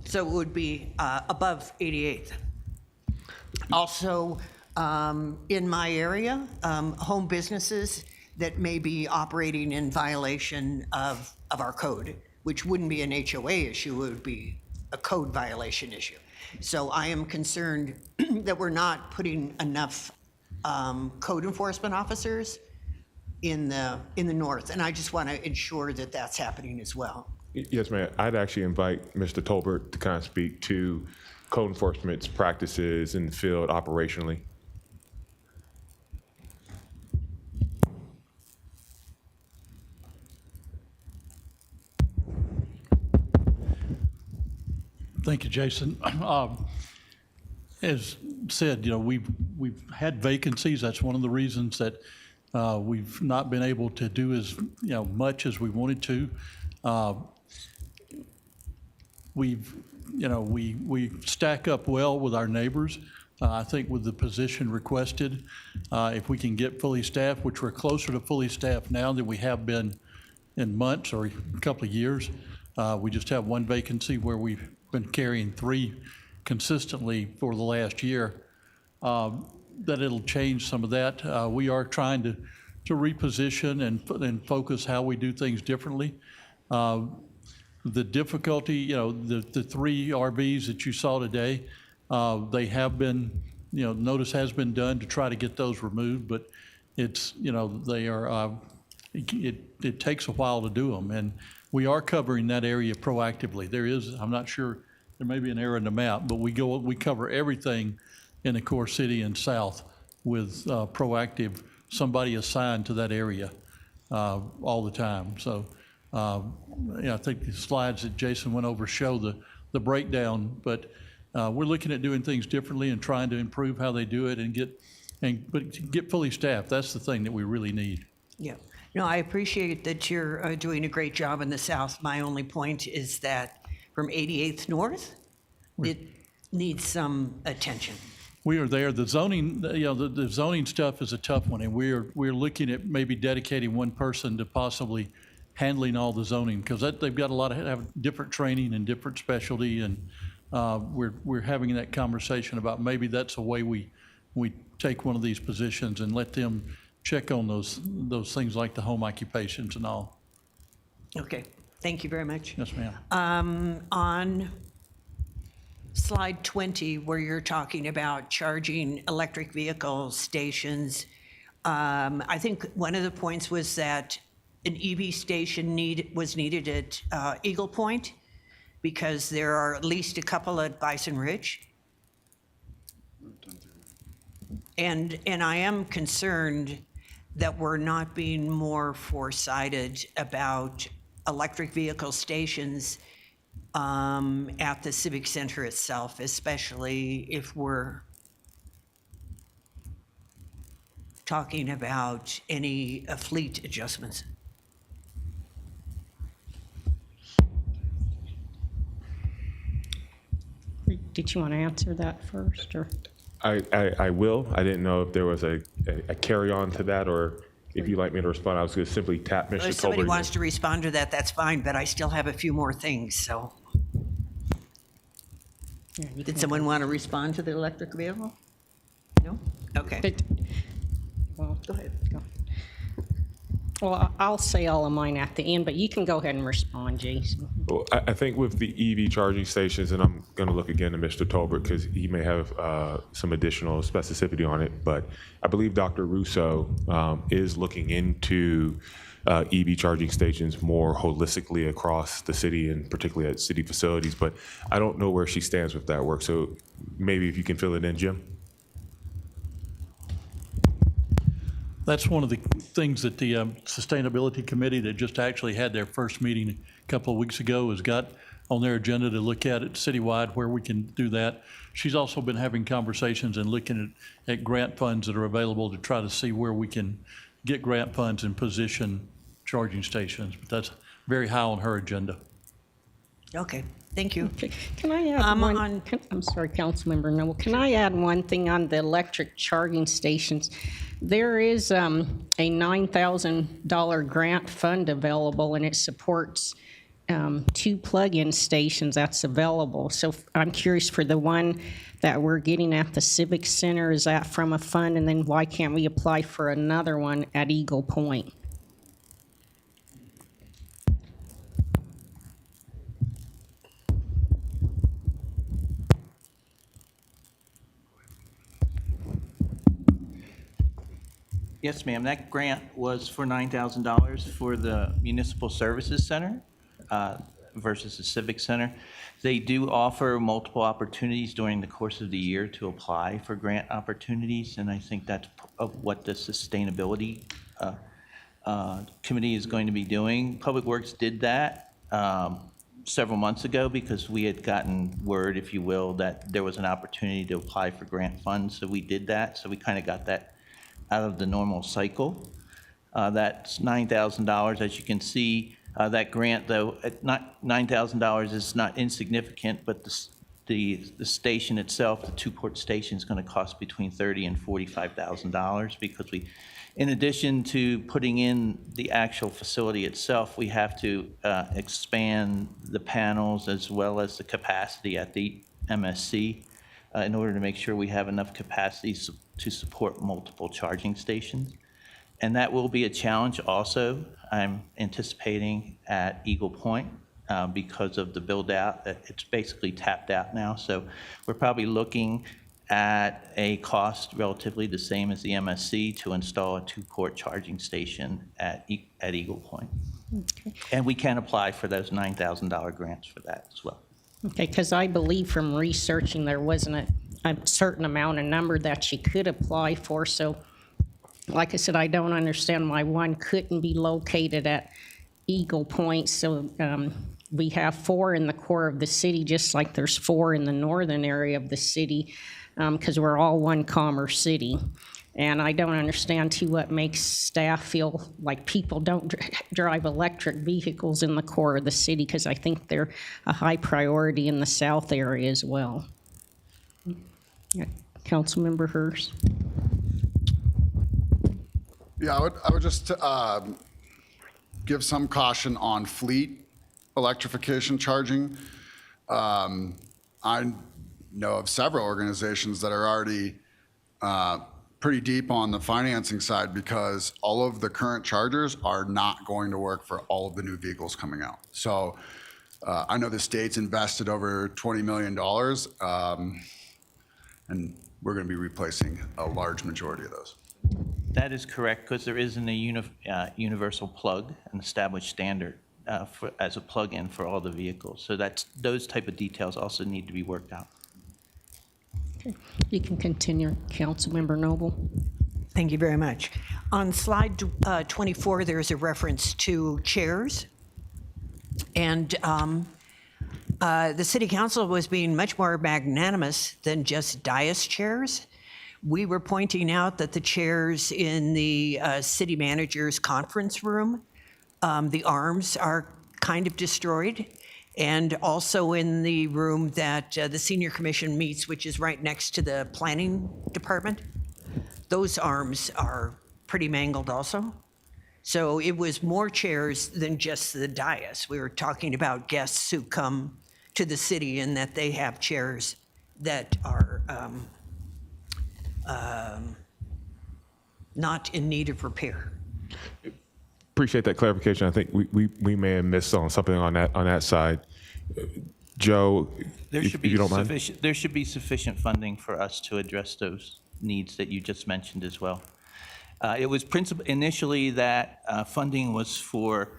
So it would be above 88th. Also, in my area, home businesses that may be operating in violation of our code, which wouldn't be an HOA issue, it would be a code violation issue. So I am concerned that we're not putting enough code enforcement officers in the north, and I just want to ensure that that's happening as well. Yes, ma'am. I'd actually invite Mr. Tolbert to kind of speak to code enforcement's practices in the field operationally. Thank you, Jason. As said, we've had vacancies. That's one of the reasons that we've not been able to do as much as we wanted to. We stack up well with our neighbors. I think with the position requested, if we can get fully staffed, which we're closer to fully staffed now than we have been in months or a couple of years. We just have one vacancy where we've been carrying 3 consistently for the last year. That it'll change some of that. We are trying to reposition and focus how we do things differently. The difficulty, the 3 RVs that you saw today, they have been, notice has been done to try to get those removed, but it's, they are, it takes a while to do them. And we are covering that area proactively. There is, I'm not sure, there may be an error in the map, but we cover everything in the core city and south with proactive, somebody assigned to that area all the time. So I think the slides that Jason went over show the breakdown, but we're looking at doing things differently and trying to improve how they do it and get fully staffed. That's the thing that we really need. Yeah. No, I appreciate that you're doing a great job in the south. My only point is that from 88th North, it needs some attention. We are there. The zoning, the zoning stuff is a tough one, and we're looking at maybe dedicating one person to possibly handling all the zoning, because they've got a lot of have different training and different specialty, and we're having that conversation about maybe that's a way we take one of these positions and let them check on those things like the home occupations and all. Okay, thank you very much. Yes, ma'am. On slide 20, where you're talking about charging electric vehicle stations, I think one of the points was that an EV station was needed at Eagle Point because there are at least a couple at Bison Ridge. And I am concerned that we're not being more foresighted about electric vehicle stations at the Civic Center itself, especially if we're talking about any fleet adjustments. Did you want to answer that first, or? I will. I didn't know if there was a carry-on to that, or if you'd like me to respond. I was going to simply tap Mr. If somebody Tolbert. wants to respond to that, that's fine, but I still have a few more things, so. Yeah, you Did can- someone want to respond to the electric vehicle? No? Okay. But- well, Go ahead. go. Well, I'll say all of mine at the end, but you can go ahead and respond, Jason. Well, I think with the EV charging stations, and I'm going to look again to Mr. Tolbert because he may have some additional specificity on it, but I believe Dr. Russo is looking into EV charging stations more holistically across the city and particularly at city facilities, but I don't know where she stands with that work. So maybe if you can fill it in, Jim. That's one of the things that the Sustainability Committee that just actually had their first meeting a couple of weeks ago has got on their agenda to look at it citywide where we can do that. She's also been having conversations and looking at grant funds that are available to try to see where we can get grant funds and position charging stations. But that's very high on her agenda. Okay, thank you. Okay, can I add one? on- I'm sorry, Councilmember Noble. Can I add one thing on the electric charging stations? There is a $9,000 grant fund available, and it supports 2 plug-in stations that's available. So I'm curious for the one that we're getting at the Civic Center, is that from a fund? And then why can't we apply for another one at Eagle Point? Yes, ma'am. That grant was for $9,000 for the Municipal Services Center versus the Civic Center. They do offer multiple opportunities during the course of the year to apply for grant opportunities, and I think that's what the Sustainability Committee is going to be doing. Public Works did that several months ago because we had gotten word, if you will, that there was an opportunity to apply for grant funds, so we did that. So we kind of got that out of the normal cycle. That's $9,000. As you can see, that grant, though, not $9,000 is not insignificant, but the station itself, the two-port station, is going to cost between $30,000 and $45,000 because we, in addition to putting in the actual facility itself, we have to expand the panels as well as the capacity at the MSC in order to make sure we have enough capacity to support multiple charging stations. And that will be a challenge also, I'm anticipating, at Eagle Point because of the build out. It's basically tapped out now. So we're probably looking at a cost relatively the same as the MSC to install a 2-port charging station at Eagle Point. Okay. And we can apply for those $9,000 grants for that as well. Okay, because I believe from researching, there wasn't a certain amount, a number that you could apply for. So like I said, I don't understand why one couldn't be located at Eagle Point. So we have 4 in the core of the city, just like there's 4 in the northern area of the city, because we're all one commerce city. And I don't understand, too, what makes staff feel like people don't drive electric vehicles in the core of the city, because I think they're a high priority in the south area as well. Yeah. Councilmember Hurst. Yeah, I would just give some caution on fleet electrification charging. I know of several organizations that are already pretty deep on the financing side because all of the current chargers are not going to work for all of the new vehicles coming out. So I know the state's invested over $20 million, and we're going to be replacing a large majority of those. That is correct, because there isn't a universal plug, an established standard as a plug-in for all the vehicles. So those type of details also need to be worked out. You can continue, Councilmember Noble. Thank you very much. On slide 24, there's a reference to chairs. And the city council was being much more magnanimous than just dais chairs. We were pointing out that the chairs in the city manager's conference room, the arms are kind of destroyed. And also in the room that the senior commission meets, which is right next to the planning department, those arms are pretty mangled also. So it was more chairs than just the dais. We were talking about guests who come to the city and that they have chairs that are not in need of repair. Appreciate that clarification. I think we may have missed on something on that side. Joe, if you don't mind. There should be sufficient funding for us to address those needs that you just mentioned as well. It was initially that funding was for,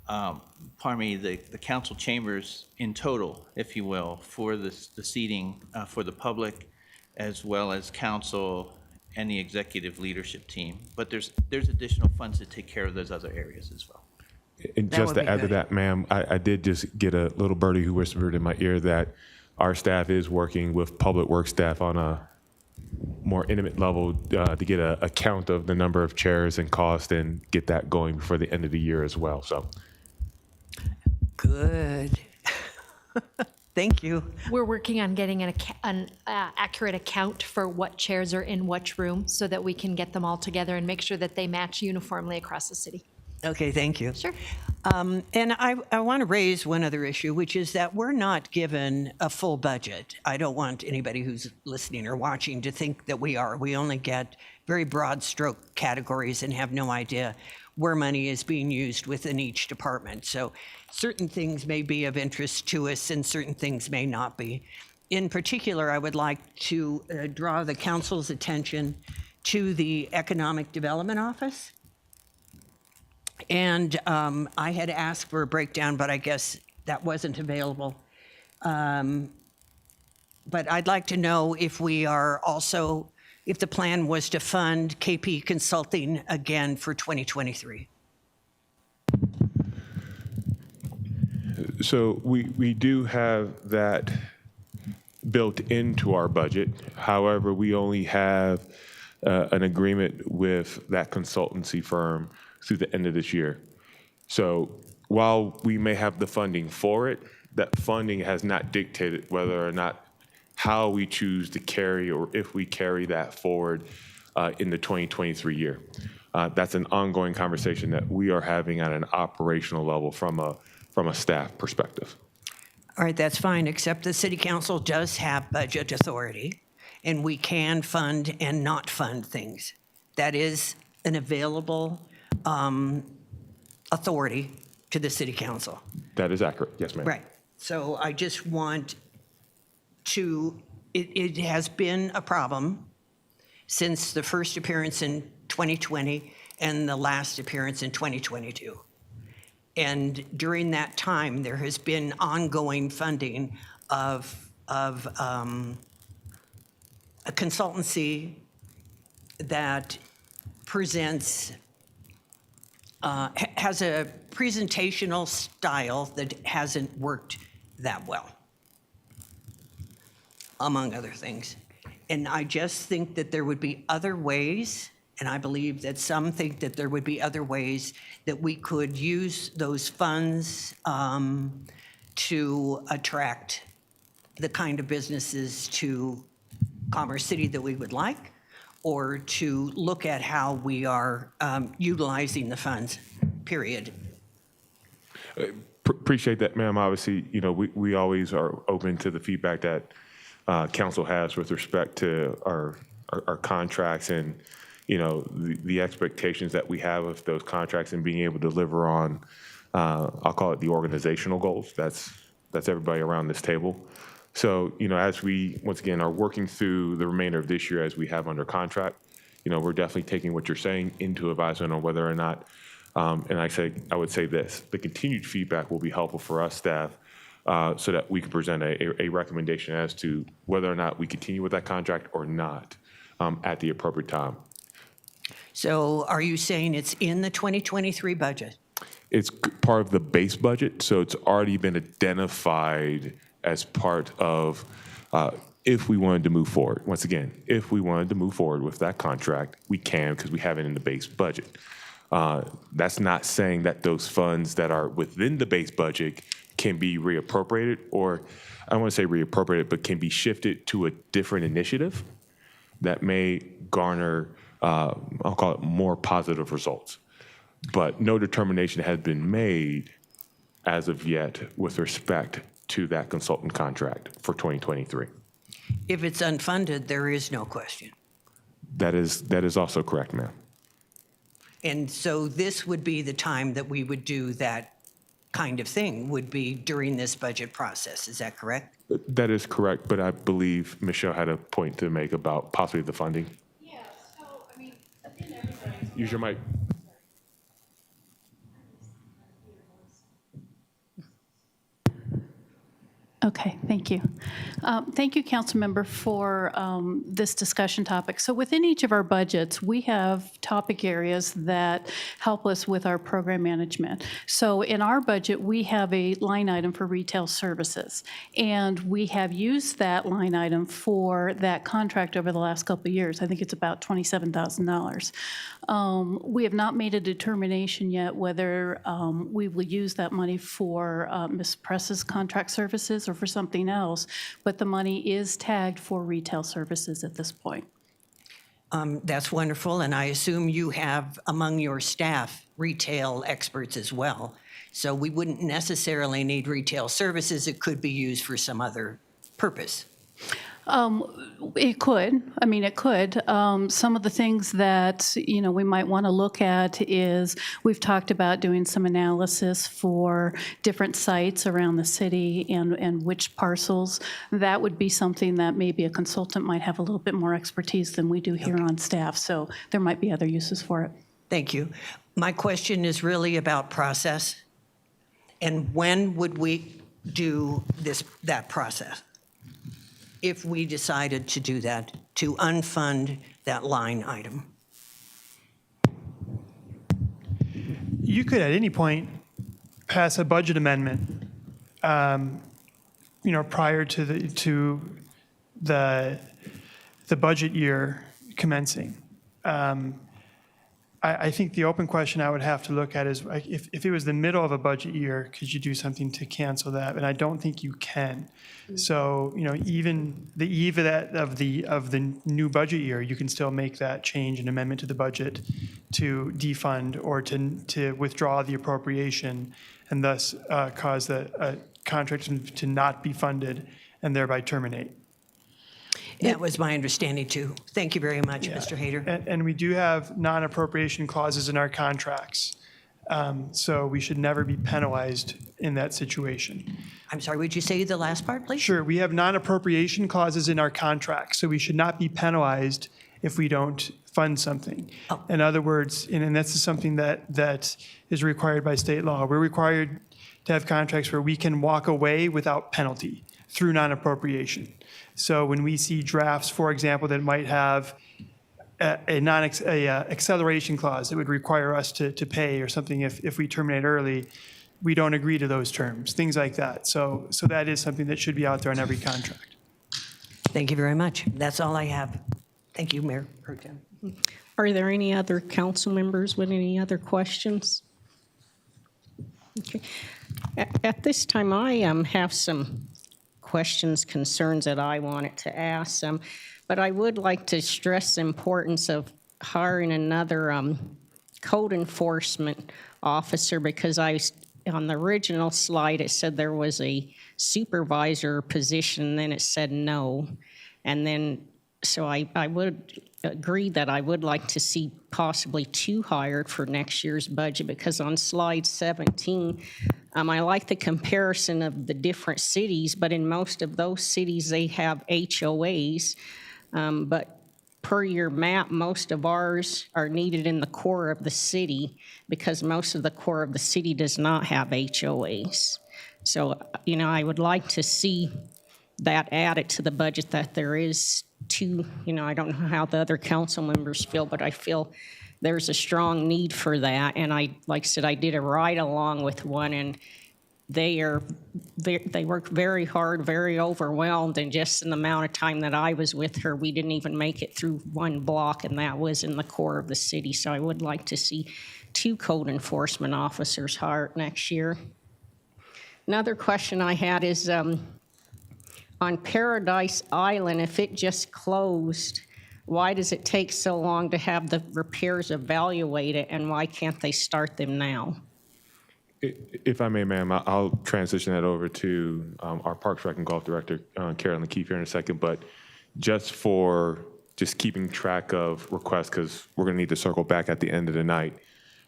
the council chambers in total, if you will, for the seating for the public, as well as council and the executive leadership team. But there's additional funds to take care of those other areas as well. And That just would to be add to good. that, ma'am, I did just get a little birdie who whispered in my ear that our staff is working with public works staff on a more intimate level to get a count of the number of chairs and cost and get that going before the end of the year as well. So Good. Thank you. We're working on getting an accurate account for what chairs are in which room so that we can get them all together and make sure that they match uniformly across the city. Okay, thank you. Sure. And I want to raise one other issue, which is that we're not given a full budget. I don't want anybody who's listening or watching to think that we are. We only get very broad stroke categories and have no idea where money is being used within each department. So certain things may be of interest to us and certain things may not be. In particular, I would like to draw the council's attention to the Economic Development Office. And I had asked for a breakdown, but I guess that wasn't available. But I'd like to know if we are also, if the plan was to fund KP Consulting again for 2023. So we do have that built into our budget. However, we only have an agreement with that consultancy firm through the end of this year. So while we may have the funding for it, that funding has not dictated whether or not how we choose to carry or if we carry that forward in the 2023 year. That's an ongoing conversation that we are having at an operational level from a staff perspective. All right, that's fine, except the city council does have budget authority, and we can fund and not fund things. That is an available authority to the city council. That is accurate, yes, ma'am. Right. So I just want to, it has been a problem since the first appearance in 2020 and the last appearance in 2022. And during that time, there has been ongoing funding of a consultancy that presents, has a presentational style that hasn't worked that well, among other things. And I just think that there would be other ways, and I believe that some think that there would be other ways that we could use those funds to attract the kind of businesses to Commerce City that we would like, or to look at how we are utilizing the funds, period. Appreciate that, ma'am. Obviously, you know, we always are open to the feedback that council has with respect to our our contracts and, you know, the expectations that we have of those contracts and being able to deliver on, I'll call it the organizational goals. That's everybody around this table. So, you know, as we, once again, are working through the remainder of this year as we have under contract, you know, we're definitely taking what you're saying into advisement on whether or not, and I would say this, the continued feedback will be helpful for us staff so that we can present a recommendation as to whether or not we continue with that contract or not at the appropriate time. So are you saying it's in the 2023 budget? It's part of the base budget, so it's already been identified as part of if we wanted to move forward. Once again, if we wanted to move forward with that contract, we can because we have it in the base budget. That's not saying that those funds that are within the base budget can be reappropriated, or I don't want to say reappropriated, but can be shifted to a different initiative that may garner, I'll call it more positive results. But no determination has been made as of yet with respect to that consultant contract for 2023. If it's unfunded, there is no question. That is also correct, ma'am. And so this would be the time that we would do that kind of thing, would be during this budget process. Is that correct? That is correct, but I believe Michelle had a point to make about possibly the funding. Yeah, so, I mean, again, everybody's. Use your mic. Okay, thank you. Thank you, Councilmember, for this discussion topic. So within each of our budgets, we have topic areas that help us with our program management. So in our budget, we have a line item for retail services, and we have used that line item for that contract over the last couple of years. I think it's about $27,000. We have not made a determination yet whether we will use that money for Ms. Press's contract services or for something else, but the money is tagged for retail services at this point. That's wonderful, and I assume you have among your staff retail experts as well. So we wouldn't necessarily need retail services. It could be used for some other purpose. It could. I mean, it could. Some of the things that, you know, we might want to look at is we've talked about doing some analysis for different sites around the city and which parcels. That would be something that maybe a consultant might have a little bit more expertise than we do here on staff. So there might be other uses for it. Thank you. My question is really about process. And when would we do that process? If we decided to do that, to unfund that line item? You could at any point pass a budget amendment, you know, prior to the budget year commencing. I think the open question I would have to look at is if it was the middle of a budget year, could you do something to cancel that? And I don't think you can. So, you know, even the eve of the new budget year, you can still make that change, an amendment to the budget to defund or to withdraw the appropriation and thus cause the contract to not be funded and thereby terminate. That was my understanding too. Thank you very much, Mr. Hayter. And we do have non-appropriation clauses in our contracts. So we should never be penalized in that situation. I'm sorry, would you say the last part, please? Sure, we have non-appropriation clauses in our contracts, so we should not be penalized if we don't fund something. Oh. In other words, and this is something that is required by state law. We're required to have contracts where we can walk away without penalty through non-appropriation. So when we see drafts, for example, that might have a acceleration clause that would require us to pay or something if we terminate early, we don't agree to those terms, things like that. So that is something that should be out there on every contract. Thank you very much. That's all I have. Thank you, Mayor Pro Tem. Are there any other council members with any other questions? Okay. At this time, I have some questions, concerns that I wanted to ask them, but I would like to stress the importance of hiring another code enforcement officer, because on the original slide, it said there was a supervisor position, then it said no. And then So I would agree that I would like to see possibly 2 hired for next year's budget, because on slide 17, I like the comparison of the different cities, but in most of those cities, they have HOAs. But per your map, most of ours are needed in the core of the city, because most of the core of the city does not have HOAs. So, I would like to see that added to the budget, that there is 2, I don't know how the other council members feel, but I feel there's a strong need for that. And like I said, I did a ride along with one, and they work very hard, very overwhelmed, and just in the amount of time that I was with her, we didn't even make it through 1 block, and that was in the core of the city. So I would like to see 2 code enforcement officers hired next year. Another question I had is, on Paradise Island, if it just closed, why does it take so long to have the repairs evaluated, and why can't they start them now? If I may, ma'am, I'll transition that over to our Parks Rec and Golf Director, Carolyn Keefe, here in a second. But just keeping track of requests, because we're going to need to circle back at the end of the night.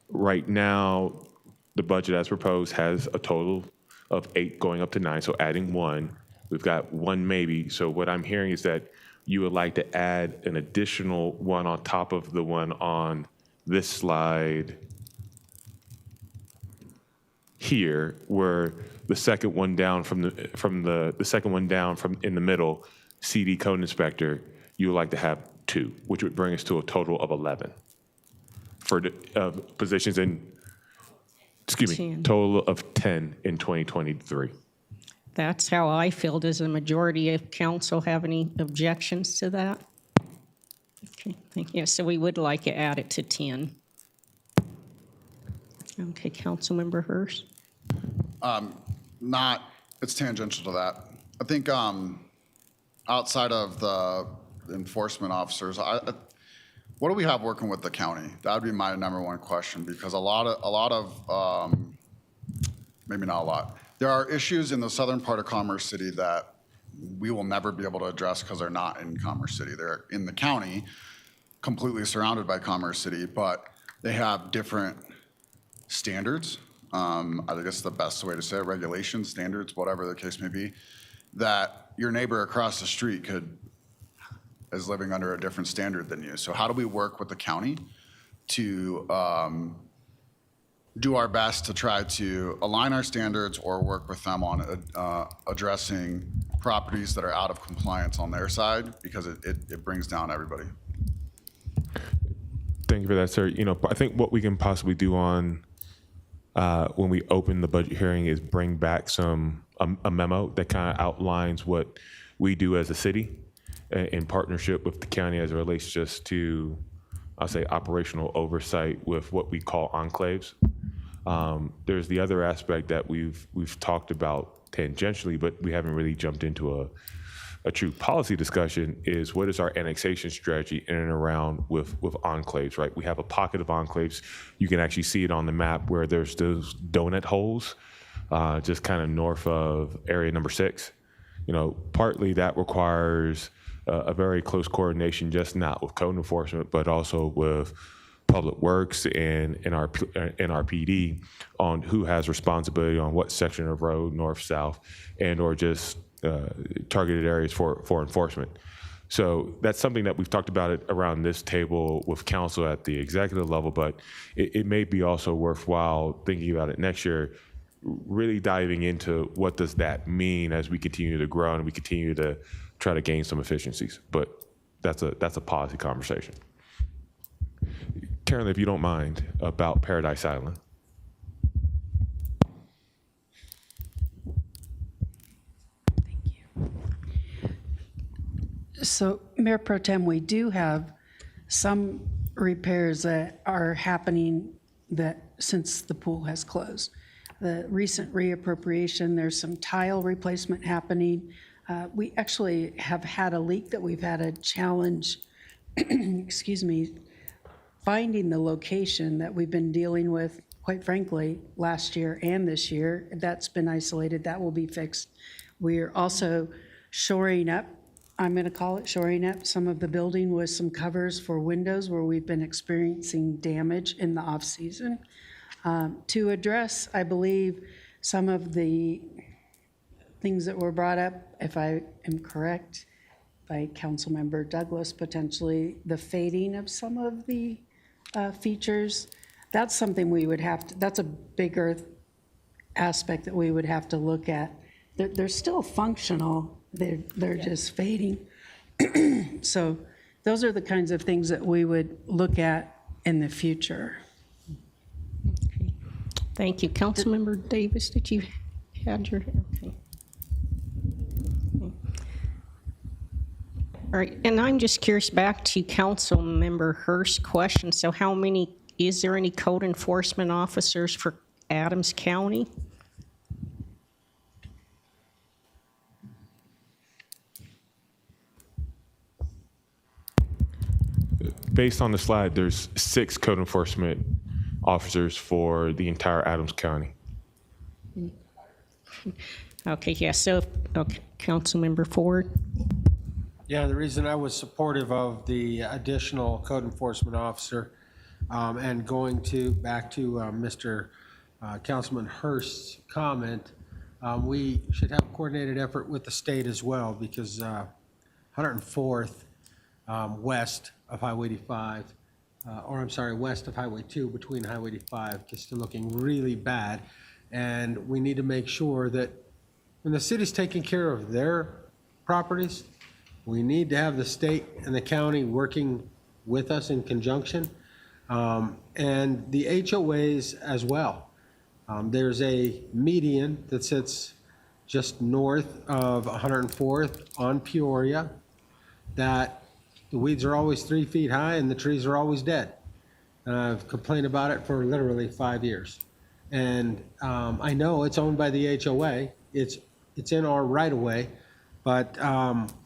Right now, the budget as proposed has a total of 8 going up to 9, so adding 1. We've got 1 maybe. So what I'm hearing is that you would like to add an additional 1 on top of the one on this slide here, where the second one down from the second one down from in the middle, CD code inspector, you would like to have 2, which would bring us to a total of 11 for the positions in, 10. Total of 10 in 2023. That's how I feel. Does the majority of council have any objections to that? Okay, thank you. So we would like to add it to 10. Okay, Councilmember Hurst. It's tangential to that. I think outside of the enforcement officers, what do we have working with the county? That would be my #1 question, because a lot of maybe not a lot. There are issues in the southern part of Commerce City that we will never be able to address because they're not in Commerce City. They're in the county, completely surrounded by Commerce City, but they have different standards. I guess the best way to say it, regulations, standards, whatever the case may be, that your neighbor across the street is living under a different standard than you. So how do we work with the county to do our best to try to align our standards or work with them on addressing properties that are out of compliance on their side, because it brings down everybody. Thank you for that, sir. I think what we can possibly do on when we open the budget hearing is bring back a memo that kind of outlines what we do as a city in partnership with the county as it relates just to, I'll say, operational oversight with what we call enclaves. There's the other aspect that we've talked about tangentially, but we haven't really jumped into a true policy discussion, is what is our annexation strategy in and around with enclaves, right? We have a pocket of enclaves. You can actually see it on the map where there's those donut holes just kind of north of area number 6. Partly that requires a very close coordination, just not with code enforcement, but also with Public Works and our PD on who has responsibility on what section of road, north, south, and or just targeted areas for enforcement. So that's something that we've talked about it around this table with council at the executive level, but it may be also worthwhile thinking about it next year, really diving into what does that mean as we continue to grow and we continue to try to gain some efficiencies. But that's a policy conversation. Carolyn, if you don't mind, about Paradise Island. So, Mayor Pro Tem, we do have some repairs that are happening since the pool has closed. The recent reappropriation, there's some tile replacement happening. We actually have had a leak that we've had a challenge, excuse me, finding the location that we've been dealing with, quite frankly, last year and this year. That's been isolated. That will be fixed. We're also shoring up I'm going to call it shoring up some of the building with some covers for windows where we've been experiencing damage in the off-season. To address, I believe, some of the things that were brought up, if I am correct, by Councilmember Douglas, potentially the fading of some of the features. That's something we would have to, that's a bigger aspect that we would have to look at. They're still functional, they're just fading. So those are the kinds of things that we would look at in the future. Thank you. Councilmember Davis, did you had your, okay. All right, and I'm just curious, back to Councilmember Hurst's question. So how many, is there any code enforcement officers for Adams County? Based on the slide, there's 6 code enforcement officers for the entire Adams County. Okay, yeah, so, okay, Councilmember Ford. Yeah, the reason I was supportive of the additional code enforcement officer and going back to Mr. Councilman Hurst's comment, we should have a coordinated effort with the state as well, because 104th west of Highway 85, or I'm sorry, west of Highway 2 between Highway 85, just looking really bad. And we need to make sure that when the city's taking care of their properties, we need to have the state and the county working with us in conjunction, and the HOAs as well. There's a median that sits just north of 104th on Peoria that the weeds are always 3 feet high and the trees are always dead. And I've complained about it for literally 5 years. And I know it's owned by the HOA. It's in our right of way, but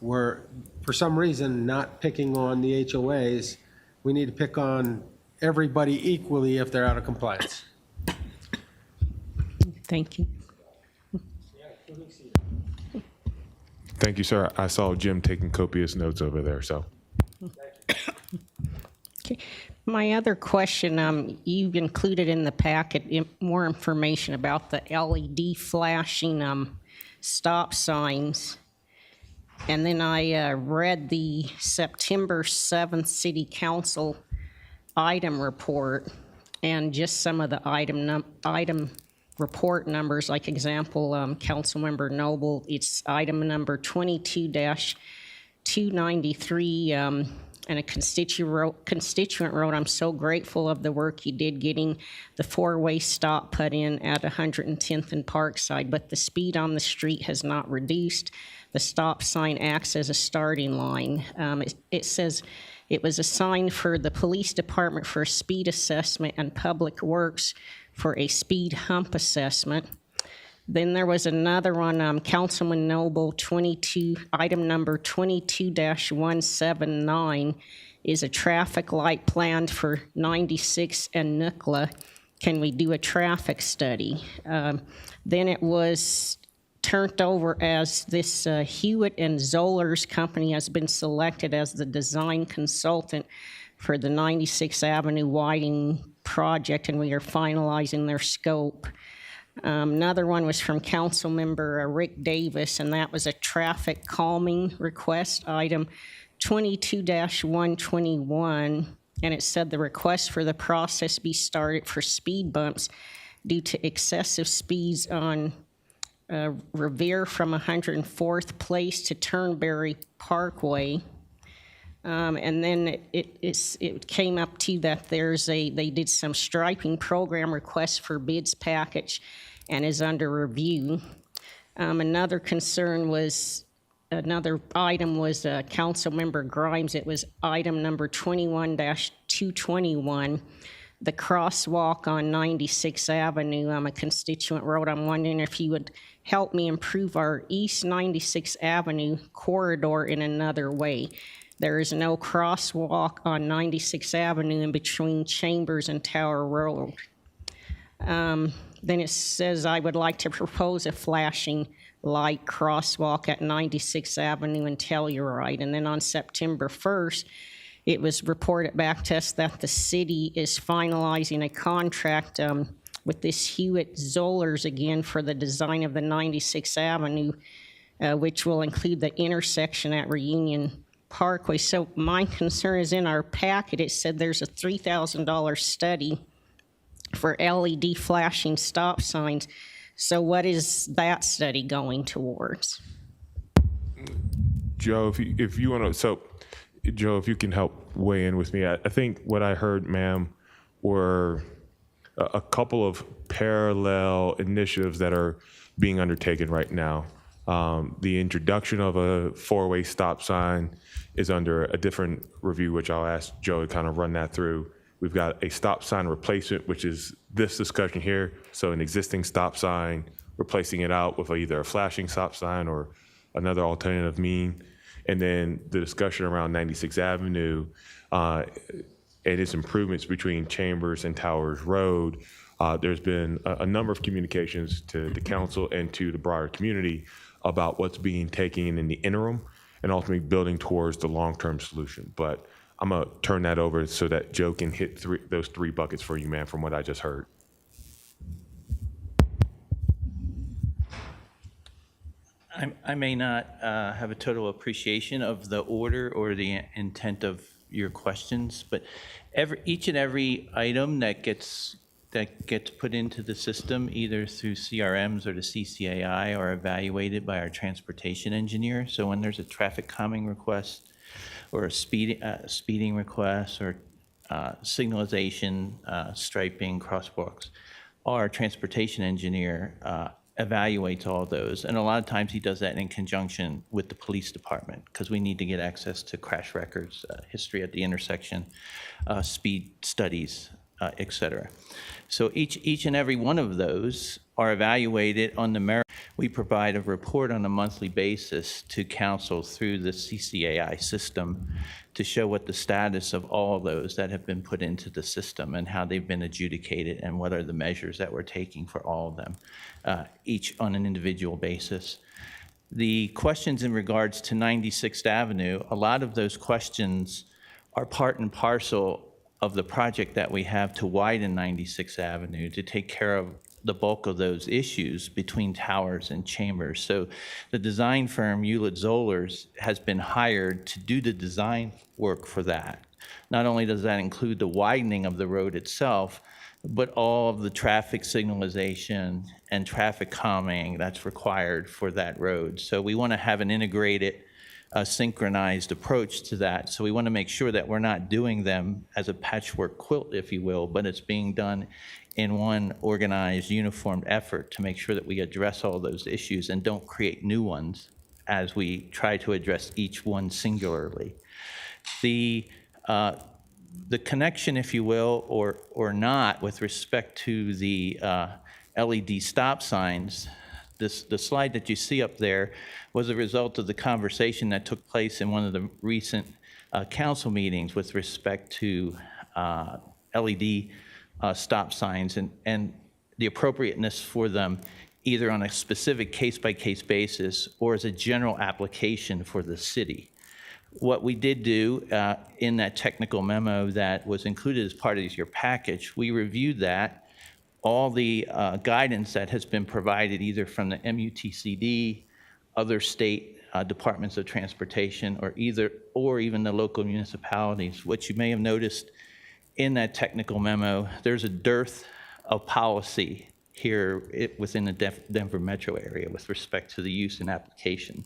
we're, for some reason, not picking on the HOAs. We need to pick on everybody equally if they're out of compliance. Thank you. Thank you, sir. I saw Jim taking copious notes over there, so. Okay. My other question, you've included in the packet more information about the LED flashing stop signs. And then I read the September 7th City Council item report and just some of the item report numbers, like example, Councilmember Noble, it's item number 22-293, and a constituent wrote, I'm so grateful of the work you did getting the 4-way stop put in at 110th and Parkside, but the speed on the street has not reduced. The stop sign acts as a starting line. It says it was assigned for the police department for a speed assessment and public works for a speed hump assessment. Then there was another one, Councilman Noble, item number 22-179 is a traffic light planned for 96 and Nucla. Can we do a traffic study? Then it was turned over as this Hewitt and Zollers company has been selected as the design consultant for the 96th Avenue widening project, and we are finalizing their scope. Another one was from Councilmember Rick Davis, and that was a traffic calming request, item 22-121, and it said the request for the process be started for speed bumps due to excessive speeds on Revere from 104th Place to Turnberry Parkway. And then it came up to that they did some striping program requests for bids package and is under review. Another item was Councilmember Grimes. It was item number 21-221, the crosswalk on 96th Avenue. A constituent wrote, I'm wondering if you would help me improve our East 96th Avenue corridor in another way. There is no crosswalk on 96th Avenue in between Chambers and Tower Road. then it says, I would like to propose a flashing light crosswalk at 96th Avenue and Telluride. And then on September 1st, it was reported back to us that the city is finalizing a contract with this Hewitt Zollers again for the design of the 96th Avenue, which will include the intersection at Reunion Parkway. So my concern is in our packet, it said there's a $3,000 study for LED flashing stop signs. So what is that study going towards? Joe, if you want to, so Joe, if you can help weigh in with me, I think what I heard, ma'am, were a couple of parallel initiatives that are being undertaken right now. The introduction of a four-way stop sign is under a different review, which I'll ask Joe to kind of run that through. We've got a stop sign replacement, which is this discussion here. So an existing stop sign, replacing it out with either a flashing stop sign or another alternative mean. And then the discussion around 96th Avenue and its improvements between Chambers and Towers Road. There's been a number of communications to the council and to the broader community about what's being taken in the interim and ultimately building towards the long-term solution. But I'm gonna turn that over so that Joe can hit those three buckets for you, man, from what I just heard. I may not have a total appreciation of the order or the intent of your questions, but each and every item that gets put into the system, either through CRMs or the CCAI, are evaluated by our transportation engineer. So when there's a traffic calming request or a speeding request or signalization, striping, crosswalks, our transportation engineer evaluates all those. And a lot of times he does that in conjunction with the police department because we need to get access to crash records, history at the intersection, speed studies, et cetera. So each and every one of those are evaluated on the merit. We provide a report on a monthly basis to council through the CCAI system to show what the status of all those that have been put into the system and how they've been adjudicated and what are the measures that we're taking for all of them, each on an individual basis. The questions in regards to 96th Avenue, a lot of those questions are part and parcel of the project that we have to widen 96th Avenue to take care of the bulk of those issues between Towers and Chambers. So the design firm, Hewlett Zollers, has been hired to do the design work for that. Not only does that include the widening of the road itself, but all of the traffic signalization and traffic calming that's required for that road. So we want to have an integrated, synchronized approach to that. So we want to make sure that we're not doing them as a patchwork quilt, if you will, but it's being done in one organized, uniformed effort to make sure that we address all those issues and don't create new ones as we try to address each one singularly. The connection, if you will, or not, with respect to the LED stop signs, the slide that you see up there was a result of the conversation that took place in one of the recent council meetings with respect to LED stop signs and the appropriateness for them either on a specific case-by-case basis or as a general application for the city. What we did do in that technical memo that was included as part of your package, we reviewed that, all the guidance that has been provided either from the MUTCD, other state departments of transportation, or even the local municipalities. What you may have noticed in that technical memo, there's a dearth of policy here within the Denver metro area with respect to the use and application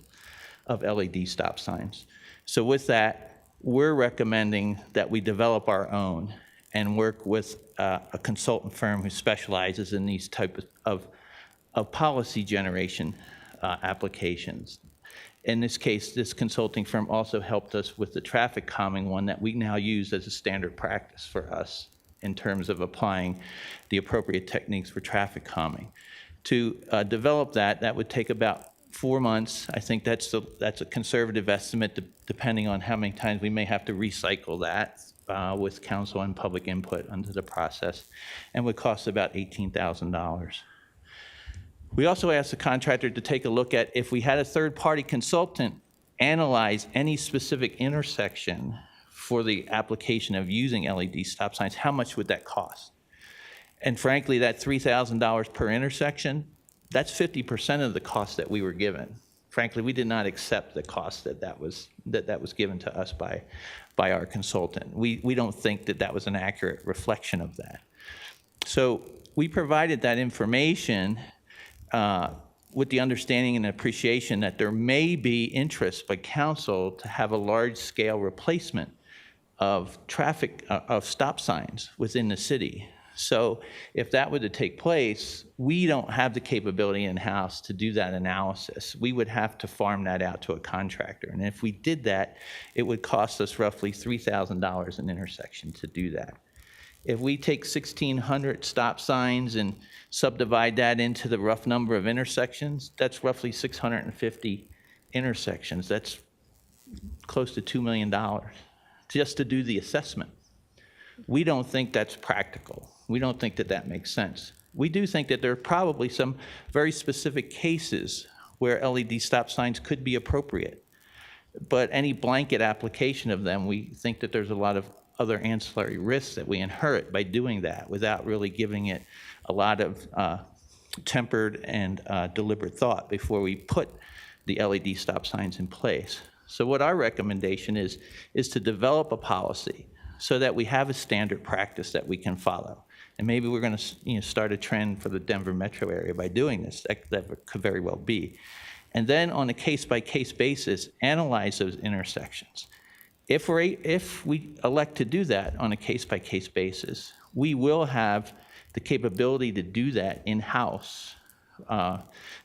of LED stop signs. So with that, we're recommending that we develop our own and work with a consultant firm who specializes in these types of policy generation applications. In this case, this consulting firm also helped us with the traffic calming one that we now use as a standard practice for us in terms of applying the appropriate techniques for traffic calming. To develop that would take about 4 months. I think that's a conservative estimate, depending on how many times we may have to recycle that with council and public input into the process, and would cost about $18,000. We also asked the contractor to take a look at if we had a third-party consultant analyze any specific intersection for the application of using LED stop signs, how much would that cost? And frankly, that $3,000 per intersection, that's 50% of the cost that we were given. Frankly, we did not accept the cost that was given to us by our consultant. We don't think that was an accurate reflection of that. So we provided that information with the understanding and appreciation that there may be interest by council to have a large-scale replacement of of stop signs within the city. So if that were to take place, we don't have the capability in-house to do that analysis. We would have to farm that out to a contractor. And if we did that, it would cost us roughly $3,000 an intersection to do that. If we take 1,600 stop signs and subdivide that into the rough number of intersections, that's roughly 650 intersections. That's close to $2 million just to do the assessment. We don't think that's practical. We don't think that makes sense. We do think that there are probably some very specific cases where LED stop signs could be appropriate. But any blanket application of them, we think that there's a lot of other ancillary risks that we inherit by doing that without really giving it a lot of tempered and deliberate thought before we put the LED stop signs in place. So what our recommendation is to develop a policy so that we have a standard practice that we can follow. And maybe we're going to start a trend for the Denver metro area by doing this. That could very well be. And then on a case-by-case basis, analyze those intersections. If we elect to do that on a case-by-case basis, we will have the capability to do that in-house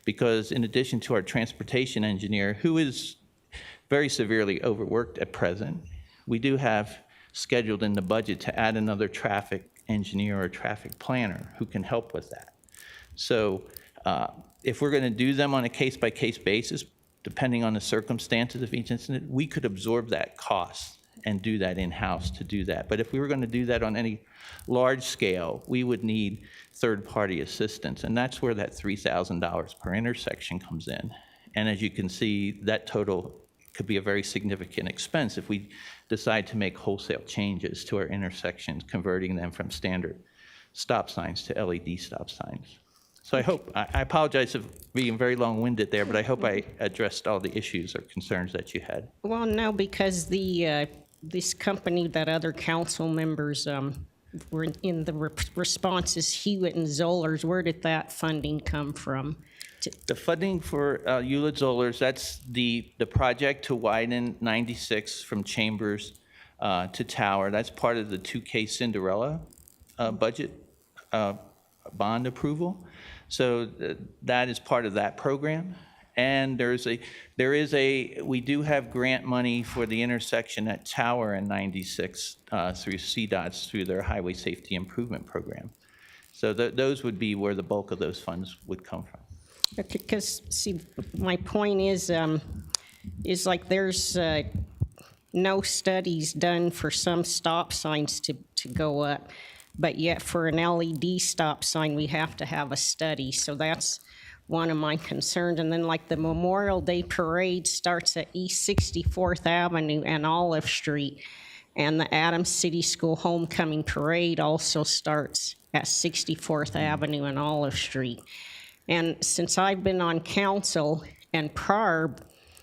because in addition to our transportation engineer, who is very severely overworked at present, we do have scheduled in the budget to add another traffic engineer or traffic planner who can help with that. So if we're going to do them on a case-by-case basis, depending on the circumstances of each incident, we could absorb that cost and do that in-house to do that. But if we were going to do that on any large scale, we would need third-party assistance, and that's where that $3,000 per intersection comes in. And as you can see, that total could be a very significant expense if we decide to make wholesale changes to our intersections, converting them from standard stop signs to LED stop signs. So I apologize for being very long-winded there, but I hope I addressed all the issues or concerns that you had. Well, no, because this company that other council members were in the responses, Hewitt and Zollers, where did that funding come from? The funding for Hewlett-Zollers, that's the project to widen 96 from Chambers to Tower. That's part of the 2K Cinderella budget bond approval. So that is part of that program. And we do have grant money for the intersection at Tower and 96 through CDOT's through their Highway Safety Improvement Program. So those would be where the bulk of those funds would come from. Because, see, my point is like there's no studies done for some stop signs to go up, but yet for an LED stop sign, we have to have a study. So that's one of my concerns. And then like the Memorial Day Parade starts at East 64th Avenue and Olive Street, and the Adams City School Homecoming Parade also starts at 64th Avenue and Olive Street. And since I've been on council and prior,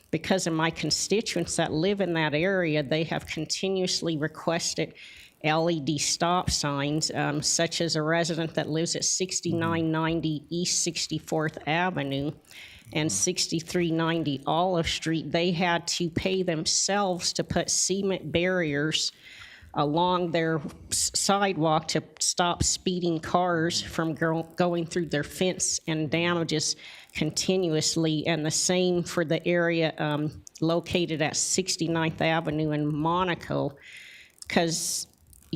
because of my constituents that live in that area, they have continuously requested LED stop signs, such as a resident that lives at 6990 East 64th Avenue and 6390 Olive Street. They had to pay themselves to put cement barriers along their sidewalk to stop speeding cars from going through their fence and damages continuously. And the same for the area located at 69th Avenue in Monaco, because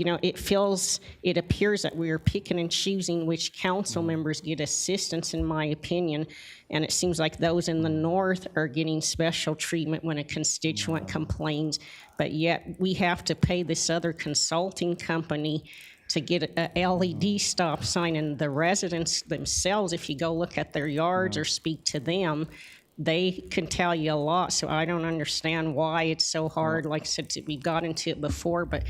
it appears that we are picking and choosing which council members get assistance, in my opinion. And it seems like those in the north are getting special treatment when a constituent complains, but yet we have to pay this other consulting company to get a LED stop sign, and the residents themselves, if you go look at their yards or speak to them, they can tell you a lot. So I don't understand why it's so hard. Like I said, we got into it before, but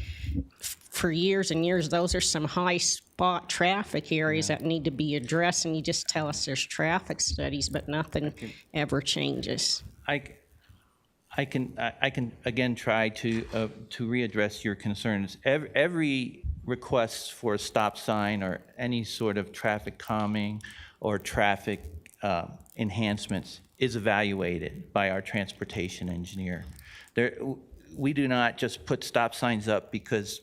for years and years, those are some high spot traffic areas that need to be addressed, and you just tell us there's traffic studies, but nothing ever changes. I can again try to readdress your concerns. Every request for a stop sign or any sort of traffic calming or traffic enhancements is evaluated by our transportation engineer. We do not just put stop signs up because,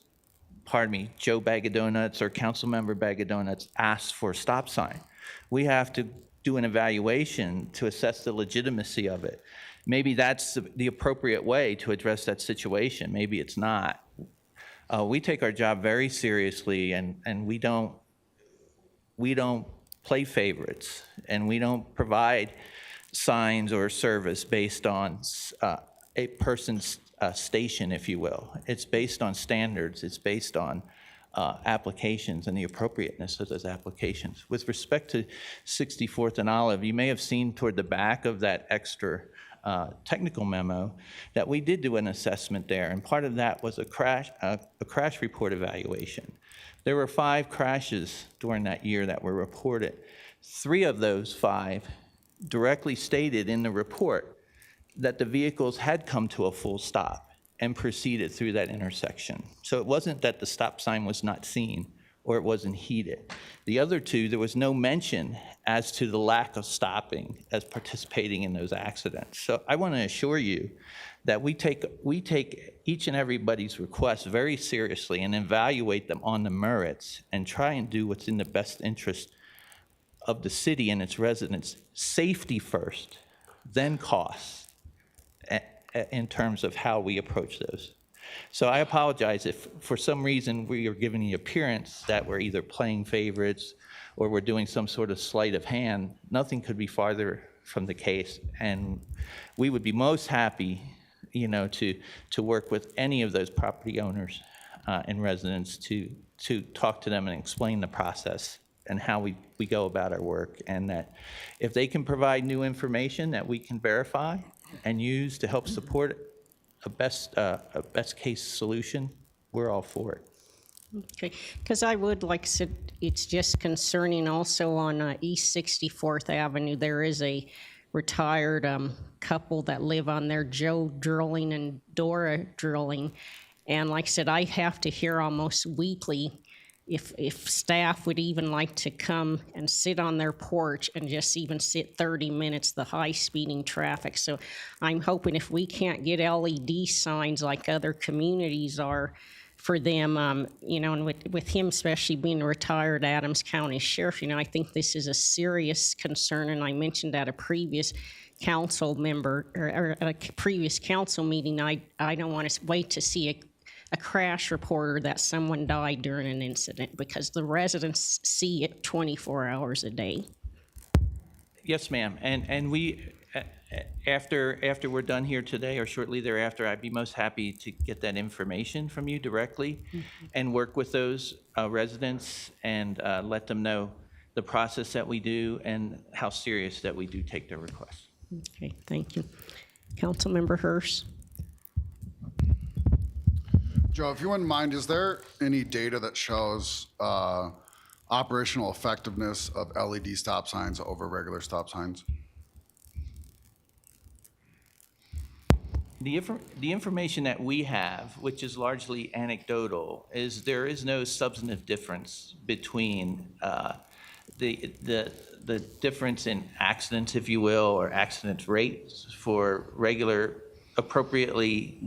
pardon me, Joe Bag of Donuts or Councilmember Bag of Donuts asks for a stop sign. We have to do an evaluation to assess the legitimacy of it. Maybe that's the appropriate way to address that situation. Maybe it's not. We take our job very seriously, and we don't play favorites, and we don't provide signs or service based on a person's station, if you will. It's based on standards. It's based on applications and the appropriateness of those applications. With respect to 64th and Olive, you may have seen toward the back of that extra technical memo that we did do an assessment there, and part of that was a crash report evaluation. There were 5 crashes during that year that were reported. 3 of those 5 directly stated in the report that the vehicles had come to a full stop and proceeded through that intersection. So it wasn't that the stop sign was not seen or it wasn't heeded. The other 2, there was no mention as to the lack of stopping as participating in those accidents. So I want to assure you that we take each and everybody's requests very seriously and evaluate them on the merits and try and do what's in the best interest of the city and its residents. Safety first, then costs in terms of how we approach those. So I apologize if for some reason we are giving the appearance that we're either playing favorites or we're doing some sort of sleight of hand. Nothing could be farther from the case, and we would be most happy, to work with any of those property owners and residents to talk to them and explain the process and how we go about our work, and that if they can provide new information that we can verify and use to help support a best case solution, we're all for it. Okay, because I would, like I said, it's just concerning also on East 64th Avenue, there is a retired couple that live on there, Joe Drilling and Dora Drilling. And like I said, I have to hear almost weekly if staff would even like to come and sit on their porch and just even sit 30 minutes, the high speeding traffic. So I'm hoping if we can't get LED signs like other communities are for them, and with him especially being a retired Adams County Sheriff, I think this is a serious concern. And I mentioned at a previous council member or a previous council meeting, I don't want to wait to see a crash report or that someone died during an incident, because the residents see it 24 hours a day. Yes, ma'am. And we, after we're done here today or shortly thereafter, I'd be most happy to get that information from you directly and work with those residents and let them know the process that we do and how serious that we do take their requests. Okay, thank you. Councilmember Hurst. Joe, if you wouldn't mind, is there any data that shows operational effectiveness of LED stop signs over regular stop signs? The information that we have, which is largely anecdotal, is there is no substantive difference between the difference in accidents, if you will, or accident rates for regular, appropriately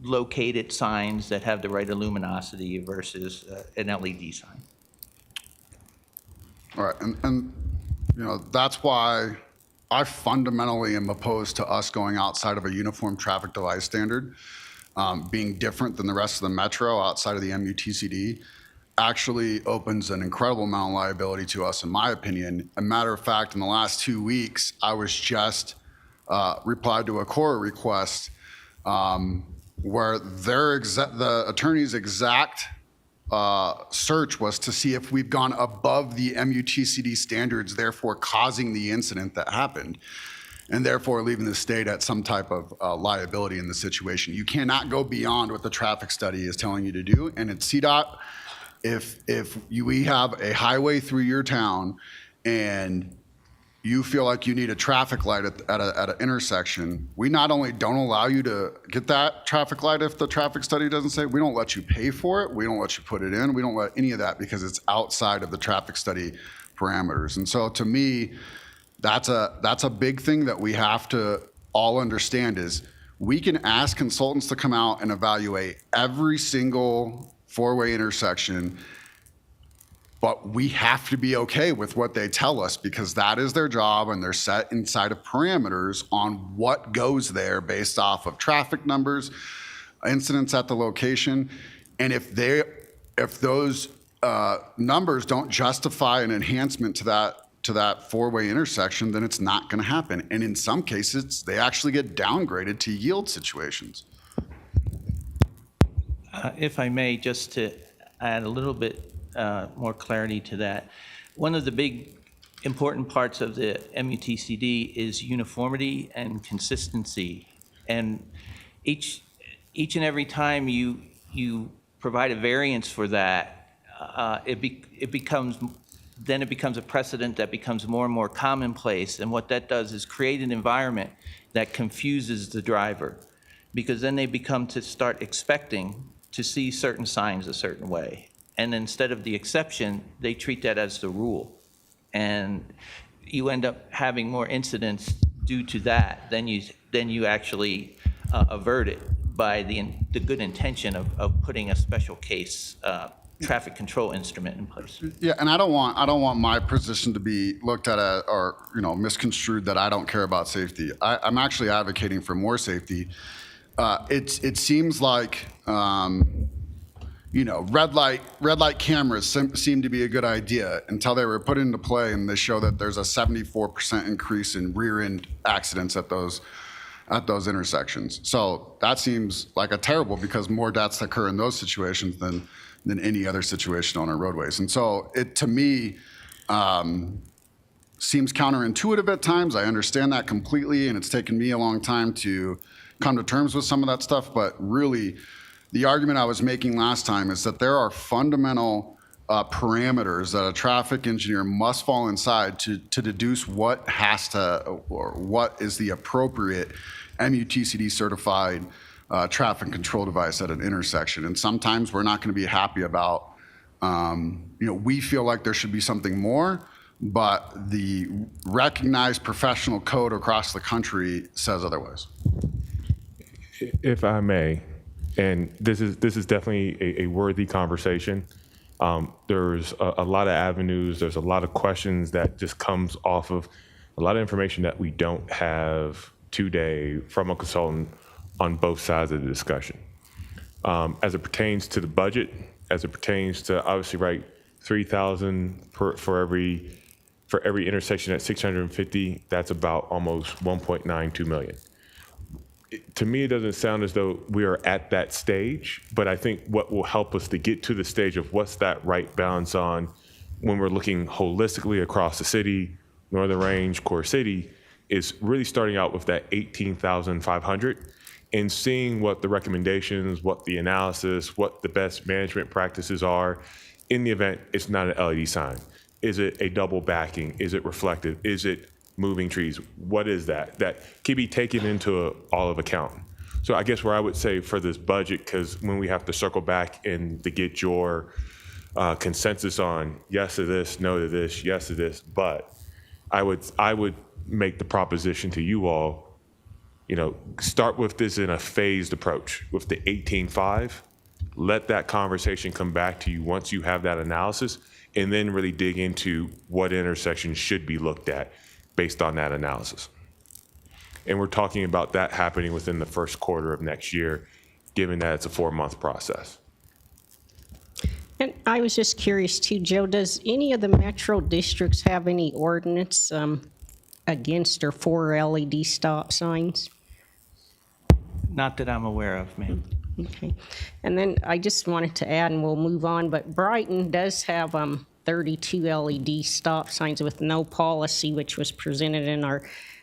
located signs that have the right luminosity versus an LED sign. All right, and that's why I fundamentally am opposed to us going outside of a uniform traffic device standard. being different than the rest of the metro outside of the MUTCD actually opens an incredible amount of liability to us, in my opinion. A matter of fact, in the last 2 weeks, I was just replied to a core request where the attorney's exact search was to see if we've gone above the MUTCD standards, therefore causing the incident that happened, and therefore leaving the state at some type of liability in the situation. You cannot go beyond what the traffic study is telling you to do. And at CDOT, we have a highway through your town and you feel like you need a traffic light at an intersection, we not only don't allow you to get that traffic light if the traffic study doesn't say, we don't let you pay for it, we don't let you put it in, we don't let any of that because it's outside of the traffic study parameters. And so to me, that's a big thing that we have to all understand is we can ask consultants to come out and evaluate every single four-way intersection, but we have to be okay with what they tell us because that is their job and they're set inside of parameters on what goes there based off of traffic numbers, incidents at the location. And if those numbers don't justify an enhancement to that four-way intersection, then it's not going to happen. And in some cases, they actually get downgraded to yield situations. If I may, just to add a little bit more clarity to that, one of the big important parts of the MUTCD is uniformity and consistency. And each and every time you provide a variance for that, it becomes a precedent that becomes more and more commonplace. And what that does is create an environment that confuses the driver, because then they become to start expecting to see certain signs a certain way. And instead of the exception, they treat that as the rule. And you end up having more incidents due to that than you actually avert it by the good intention of putting a special case traffic control instrument in place. Yeah, and I don't want my position to be looked at or misconstrued that I don't care about safety. I'm actually advocating for more safety. It seems like red light cameras seem to be a good idea until they were put into play and they show that there's a 74% increase in rear end accidents at those intersections. So that seems like a terrible, because more deaths occur in those situations than any other situation on our roadways. And so it, to me, seems counterintuitive at times. I understand that completely, and it's taken me a long time to come to terms with some of that stuff. But really, the argument I was making last time is that there are fundamental parameters that a traffic engineer must fall inside to deduce what has to, or what is the appropriate MUTCD certified traffic control device at an intersection. And sometimes we're not going to be happy about, we feel like there should be something more, but the recognized professional code across the country says otherwise. If I may, and this is definitely a worthy conversation. There's a lot of avenues. There's a lot of questions that just comes off of a lot of information that we don't have today from a consultant on both sides of the discussion. As it pertains to the budget, as it pertains to obviously, right, 3,000 for every intersection at 650, that's about almost 1.92 million. To me, it doesn't sound as though we are at that stage, but I think what will help us to get to the stage of what's that right balance on when we're looking holistically across the city, Northern Range, Core City, is really starting out with that 18,500 and seeing what the recommendations, what the analysis, what the best management practices are in the event it's not an LED sign. Is it a double backing? Is it reflective? Is it moving trees? What is that? That can be taken into all of account. So I guess where I would say for this budget, because when we have to circle back and to get your consensus on yes to this, no to this, yes to this, but I would make the proposition to you all, start with this in a phased approach with the 18.5. Let that conversation come back to you once you have that analysis, and then really dig into what intersections should be looked at based on that analysis. And we're talking about that happening within the first quarter of next year given that it's a 4-month process. And I was just curious too, Joe, does any of the metro districts have any ordinance against or for LED stop signs? Not that I'm aware of, ma'am. Okay. And then I just wanted to add, and we'll move on, but Brighton does have 32 LED stop signs with no policy, which was presented in our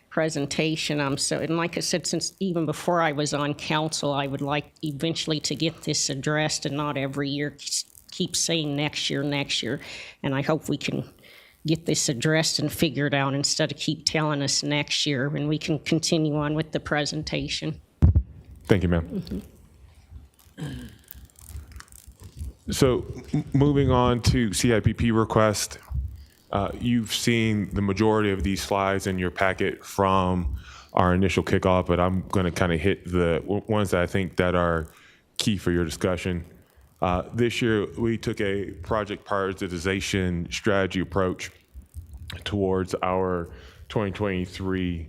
presentation. So, and like I said, since even before I was on council, I would like eventually to get this addressed and not every year keep saying next year. And I hope we can get this addressed and figured out instead of keep telling us next year, and we can continue on with the presentation. Thank you, ma'am. So moving on to CIPP request, you've seen the majority of these slides in your packet from our initial kickoff, but I'm going to kind of hit the ones that I think that are key for your discussion. This year, we took a project prioritization strategy approach towards our 2023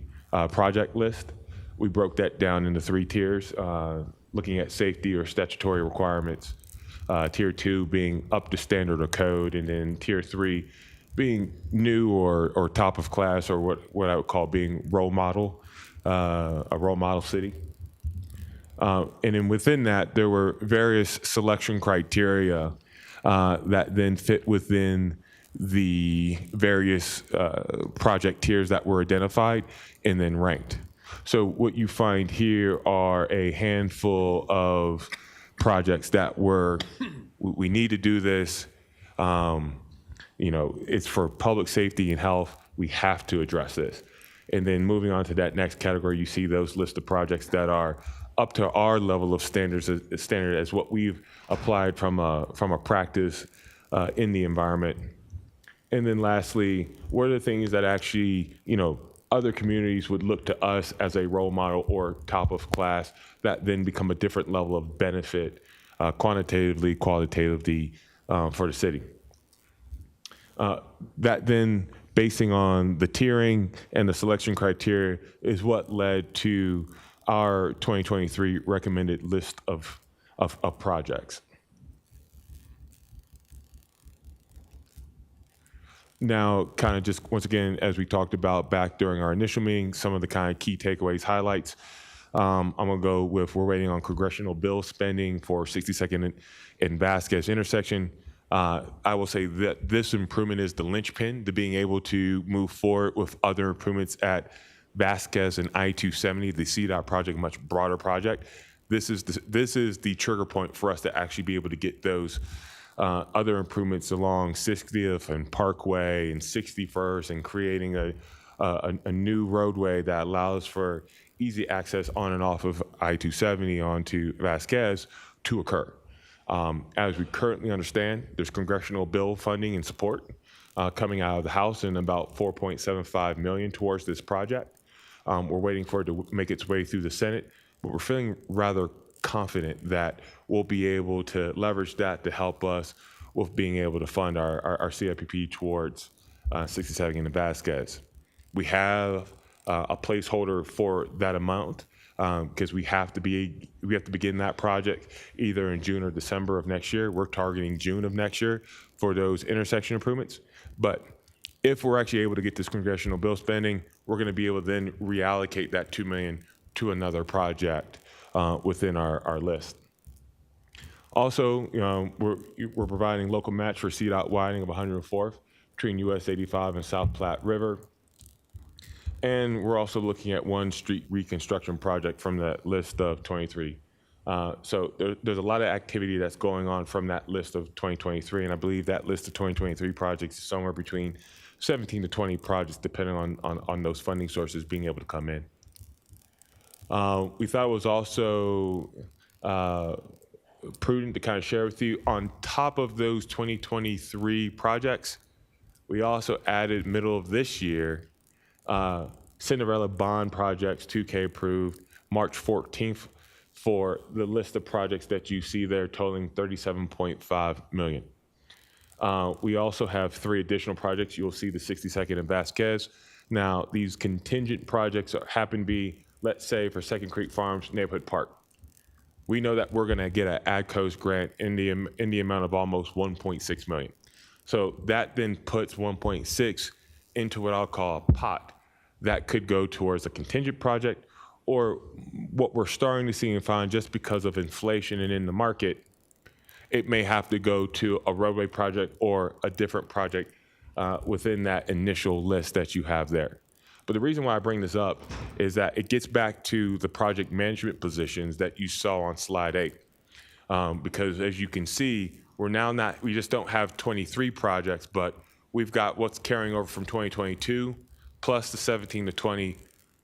project list. We broke that down into 3 tiers, looking at safety or statutory requirements. Tier 2 being up to standard or code, and then Tier 3 being new or top of class, or what I would call being role model, a role model city. And then within that, there were various selection criteria that then fit within the various project tiers that were identified and then ranked. So what you find here are a handful of projects that were, we need to do this. It's for public safety and health. We have to address this. And then moving on to that next category, you see those list of projects that are up to our level of standard as what we've applied from a practice in the environment. And then lastly, what are the things that actually, other communities would look to us as a role model or top of class that then become a different level of benefit quantitatively, qualitatively for the city. That then, basing on the tiering and the selection criteria, is what led to our 2023 recommended list of projects. Now, kind of just once again, as we talked about back during our initial meeting, some of the kind of key takeaways, highlights. I'm gonna go with, we're waiting on congressional bill spending for 62nd and Vasquez intersection. I will say that this improvement is the linchpin to being able to move forward with other improvements at Vasquez and I-270, the CDOT project, a much broader project. This is the trigger point for us to actually be able to get those other improvements along 60th and Parkway and 61st, and creating a new roadway that allows for easy access on and off of I-270 onto Vasquez to occur. As we currently understand, there's congressional bill funding and support coming out of the House, and about $4.75 million towards this project. We're waiting for it to make its way through the Senate, but we're feeling rather confident that we'll be able to leverage that to help us with being able to fund our CIPP towards 67 and Vasquez. We have a placeholder for that amount because we have to begin that project either in June or December of next year. We're targeting June of next year for those intersection improvements. But if we're actually able to get this congressional bill spending, we're going to be able to then reallocate that $2 million to another project within our list. Also, we're providing local match for CDOT widening of 104th between US 85 and South Platte River. And we're also looking at one street reconstruction project from that list of 23. So there's a lot of activity that's going on from that list of 2023, and I believe that list of 2023 projects is somewhere between 17 to 20 projects, depending on those funding sources being able to come in. We thought it was also prudent to kind of share with you, on top of those 2023 projects, we also added middle of this year, Cinderella bond projects, 2K approved, March 14th, for the list of projects that you see there totaling $37.5 million. We also have 3 additional projects. You'll see the 62nd and Vasquez. Now, these contingent projects happen to be, let's say, for Second Creek Farms Neighborhood Park. we know that we're going to get an AdCoast grant in the amount of almost 1.6 million. So that then puts 1.6 into what I'll call a pot that could go towards a contingent project, or what we're starting to see and find, just because of inflation and in the market, it may have to go to a roadway project or a different project within that initial list that you have there. But the reason why I bring this up is that it gets back to the project management positions that you saw on slide 8. Because as you can see, we just don't have 23 projects, but we've got what's carrying over from 2022, plus the 17 to 20,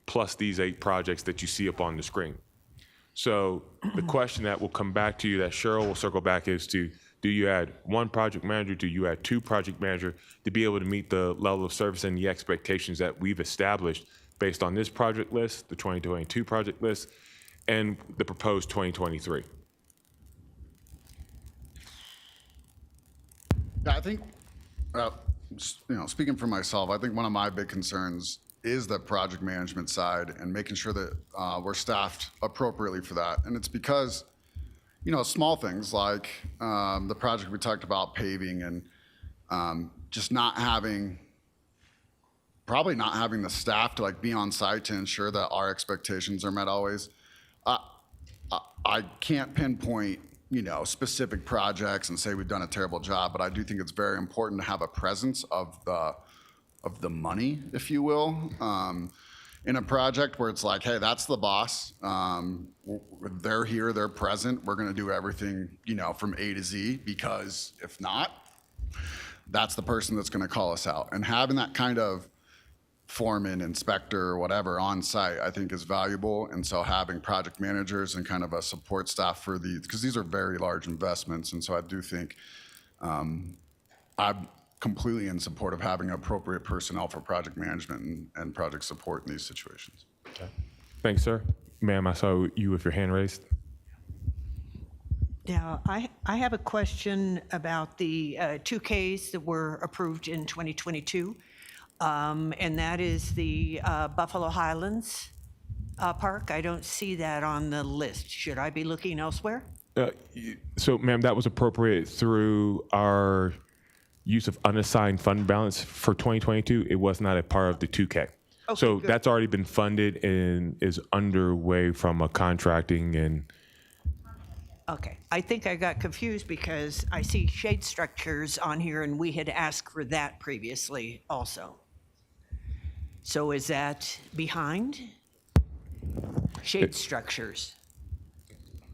plus these 8 projects that you see up on the screen. So the question that will come back to you, that Cheryl will circle back, is do you add 1 project manager? Do you add 2 project manager to be able to meet the level of service and the expectations that we've established based on this project list, the 2022 project list, and the proposed 2023? Yeah, I think, speaking for myself, I think one of my big concerns is the project management side and making sure that we're staffed appropriately for that. And it's because, small things like the project we talked about, paving, and just probably not having the staff to like be on site to ensure that our expectations are met always. I can't pinpoint, specific projects and say we've done a terrible job, but I do think it's very important to have a presence of the money, if you will, in a project where it's like, hey, that's the boss. They're here, they're present. We're going to do everything, from A to Z, because if not, that's the person that's going to call us out. And having that kind of foreman, inspector, or whatever on site, I think is valuable. And so having project managers and kind of a support staff for because these are very large investments. And so I do think I'm completely in support of having appropriate personnel for project management and project support in these situations. Okay. Thanks, sir. Ma'am, I saw you with your hand raised. Now, I have a question about the 2Ks that were approved in 2022, and that is the Buffalo Highlands Park. I don't see that on the list. Should I be looking elsewhere? So, ma'am, that was appropriate through our use of unassigned fund balance for 2022. It was not a part of the 2K. Okay, so good. That's already been funded and is underway from a contracting and. Okay, I think I got confused because I see shade structures on here and we had asked for that previously also. So is that behind? Shade structures.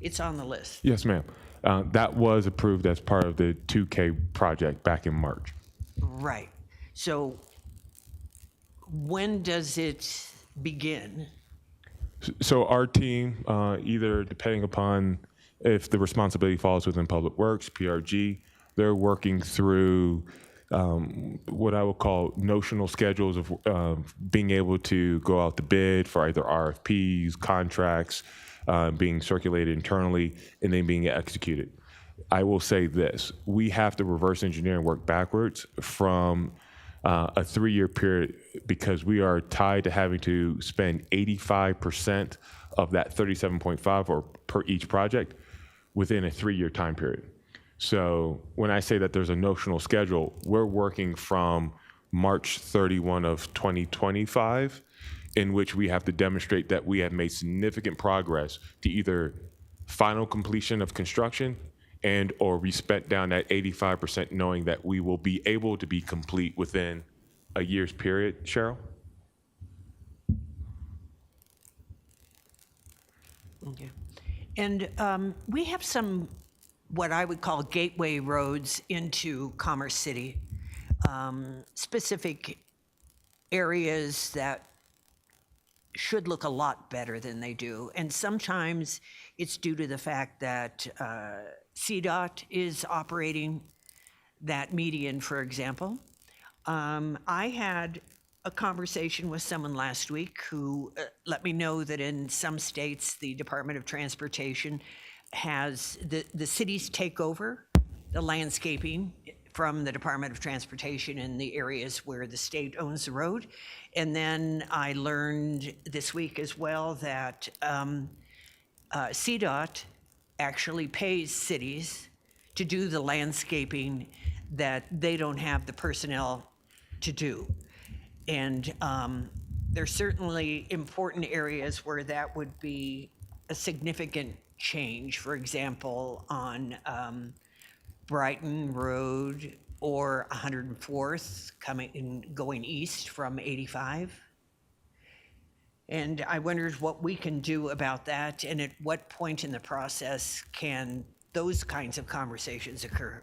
It's on the list. Yes, ma'am. That was approved as part of the 2K project back in March. Right. So when does it begin? So our team, either depending upon if the responsibility falls within Public Works, PRG, they're working through what I would call notional schedules of being able to go out to bid for either RFPs, contracts, being circulated internally, and then being executed. I will say this, we have to reverse engineer and work backwards from a 3-year period because we are tied to having to spend 85% of that 37.5 or per each project within a 3-year time period. So when I say that there's a notional schedule, we're working from March 31 of 2025, in which we have to demonstrate that we have made significant progress to either final completion of construction and or we spent down that 85% knowing that we will be able to be complete within a year's period. Cheryl? Okay. And we have some, what I would call gateway roads into Commerce City, specific areas that should look a lot better than they do. And sometimes it's due to the fact that CDOT is operating that median, for example. I had a conversation with someone last week who let me know that in some states, the Department of Transportation has, the cities take over the landscaping from the Department of Transportation in the areas where the state owns the road. And then I learned this week as well that CDOT actually pays cities to do the landscaping that they don't have the personnel to do. And there's certainly important areas where that would be a significant change. For example, on Brighton Road or 104th going east from 85. And I wondered what we can do about that, and at what point in the process can those kinds of conversations occur?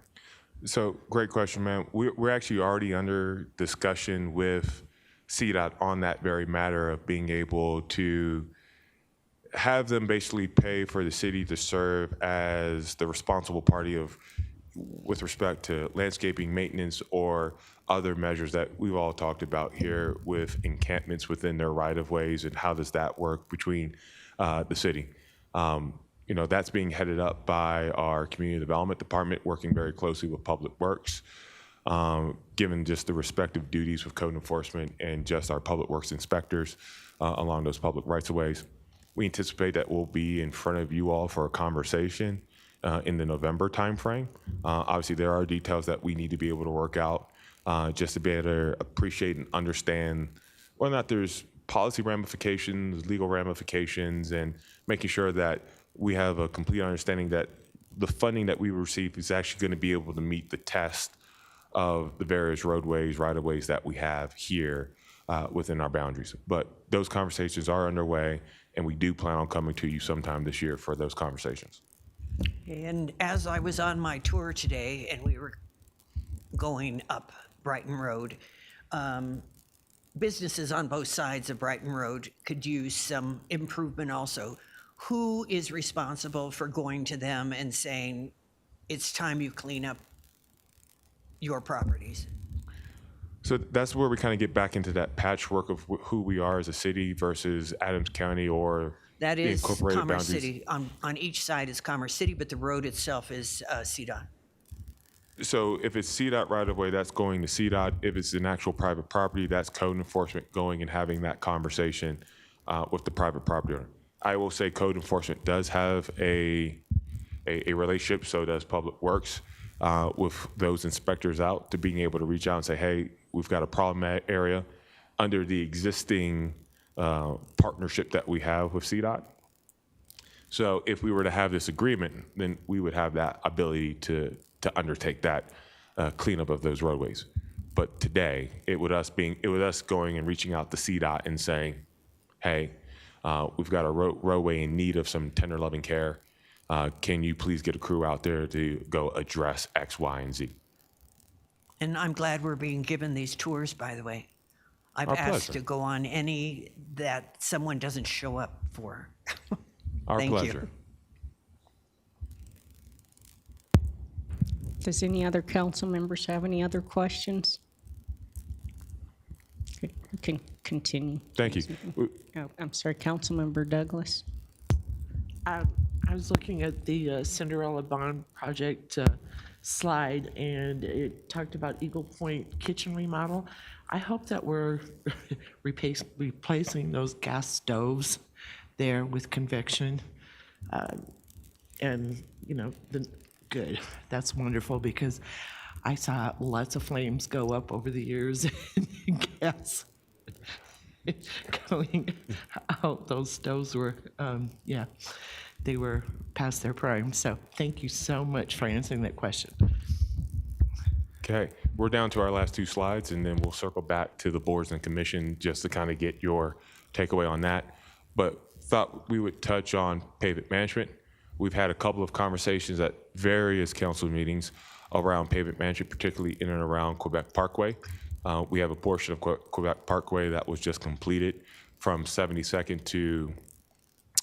So, great question, ma'am. We're actually already under discussion with CDOT on that very matter of being able to have them basically pay for the city to serve as the responsible party with respect to landscaping, maintenance, or other measures that we've all talked about here with encampments within their right-of-ways, and how does that work between the city. That's being headed up by our community development department, working very closely with Public Works, given just the respective duties of code enforcement and just our Public Works inspectors along those public rights-of-ways. We anticipate that we'll be in front of you all for a conversation in the November timeframe. Obviously, there are details that we need to be able to work out just to be able to appreciate and understand whether or not there's policy ramifications, legal ramifications, and making sure that we have a complete understanding that the funding that we receive is actually going to be able to meet the test of the various roadways, right-of-ways that we have here within our boundaries. But those conversations are underway, and we do plan on coming to you sometime this year for those conversations. And as I was on my tour today and we were going up Brighton Road, businesses on both sides of Brighton Road could use some improvement also. Who is responsible for going to them and saying, it's time you clean up your properties? So that's where we kind of get back into that patchwork of who we are as a city versus Adams County or That the is incorporated Commerce boundaries. City. On each side is Commerce City, but the road itself is CDOT. So if it's CDOT right of way, that's going to CDOT. If it's an actual private property, that's code enforcement going and having that conversation with the private property owner. I will say code enforcement does have a relationship, so does Public Works, with those inspectors out to being able to reach out and say, hey, we've got a problem area under the existing partnership that we have with CDOT. So if we were to have this agreement, then we would have that ability to undertake that cleanup of those roadways. But today, it was us going and reaching out to CDOT and saying, hey, we've got a roadway in need of some tender loving care. Can you please get a crew out there to go address X, Y, and Z? And I'm glad we're being given these tours, by the way. I've Our asked pleasure. to go on any that someone doesn't show up for. Our Thank you. pleasure. Does any other council members have any other questions? Okay, we can continue. Thank you. Oh, I'm sorry, Councilmember Douglas. I was looking at the Cinderella bond project slide, and it talked about Eagle Point kitchen remodel. I hope that we're replacing those gas stoves there with convection. And, good. That's wonderful, because I saw lots of flames go up over the years and gas going out. Those stoves were, they were past their prime. So thank you so much for answering that question. Okay, we're down to our last two slides, and then we'll circle back to the boards and commission just to kind of get your takeaway on that. But thought we would touch on pavement management. We've had a couple of conversations at various council meetings around pavement management, particularly in and around Quebec Parkway. We have a portion of Quebec Parkway that was just completed from 72nd to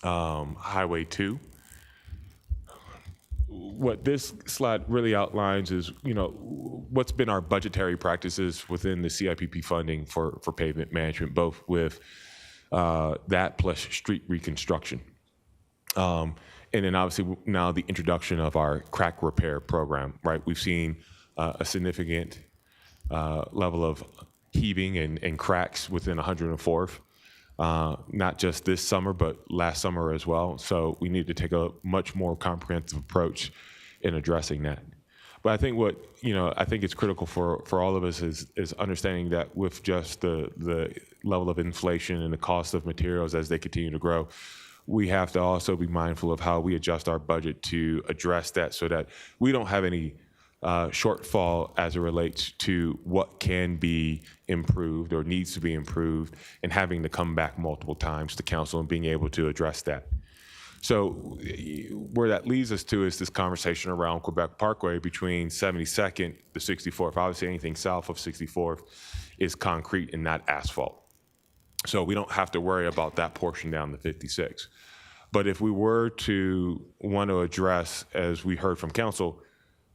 Highway 2. What this slide really outlines is, what's been our budgetary practices within the CIPP funding for pavement management, both with that plus street reconstruction. And then obviously now the introduction of our crack repair program, right? We've seen a significant level of heaving and cracks within 104th. not just this summer, but last summer as well. So we need to take a much more comprehensive approach in addressing that. But I think I think it's critical for all of us is understanding that with just the level of inflation and the cost of materials as they continue to grow, we have to also be mindful of how we adjust our budget to address that so that we don't have any shortfall as it relates to what can be improved or needs to be improved and having to come back multiple times to council and being able to address that. So where that leads us to is this conversation around Quebec Parkway between 72nd to 64th. Obviously, anything south of 64th is concrete and not asphalt. So we don't have to worry about that portion down to 56. But if we were to want to address, as we heard from council,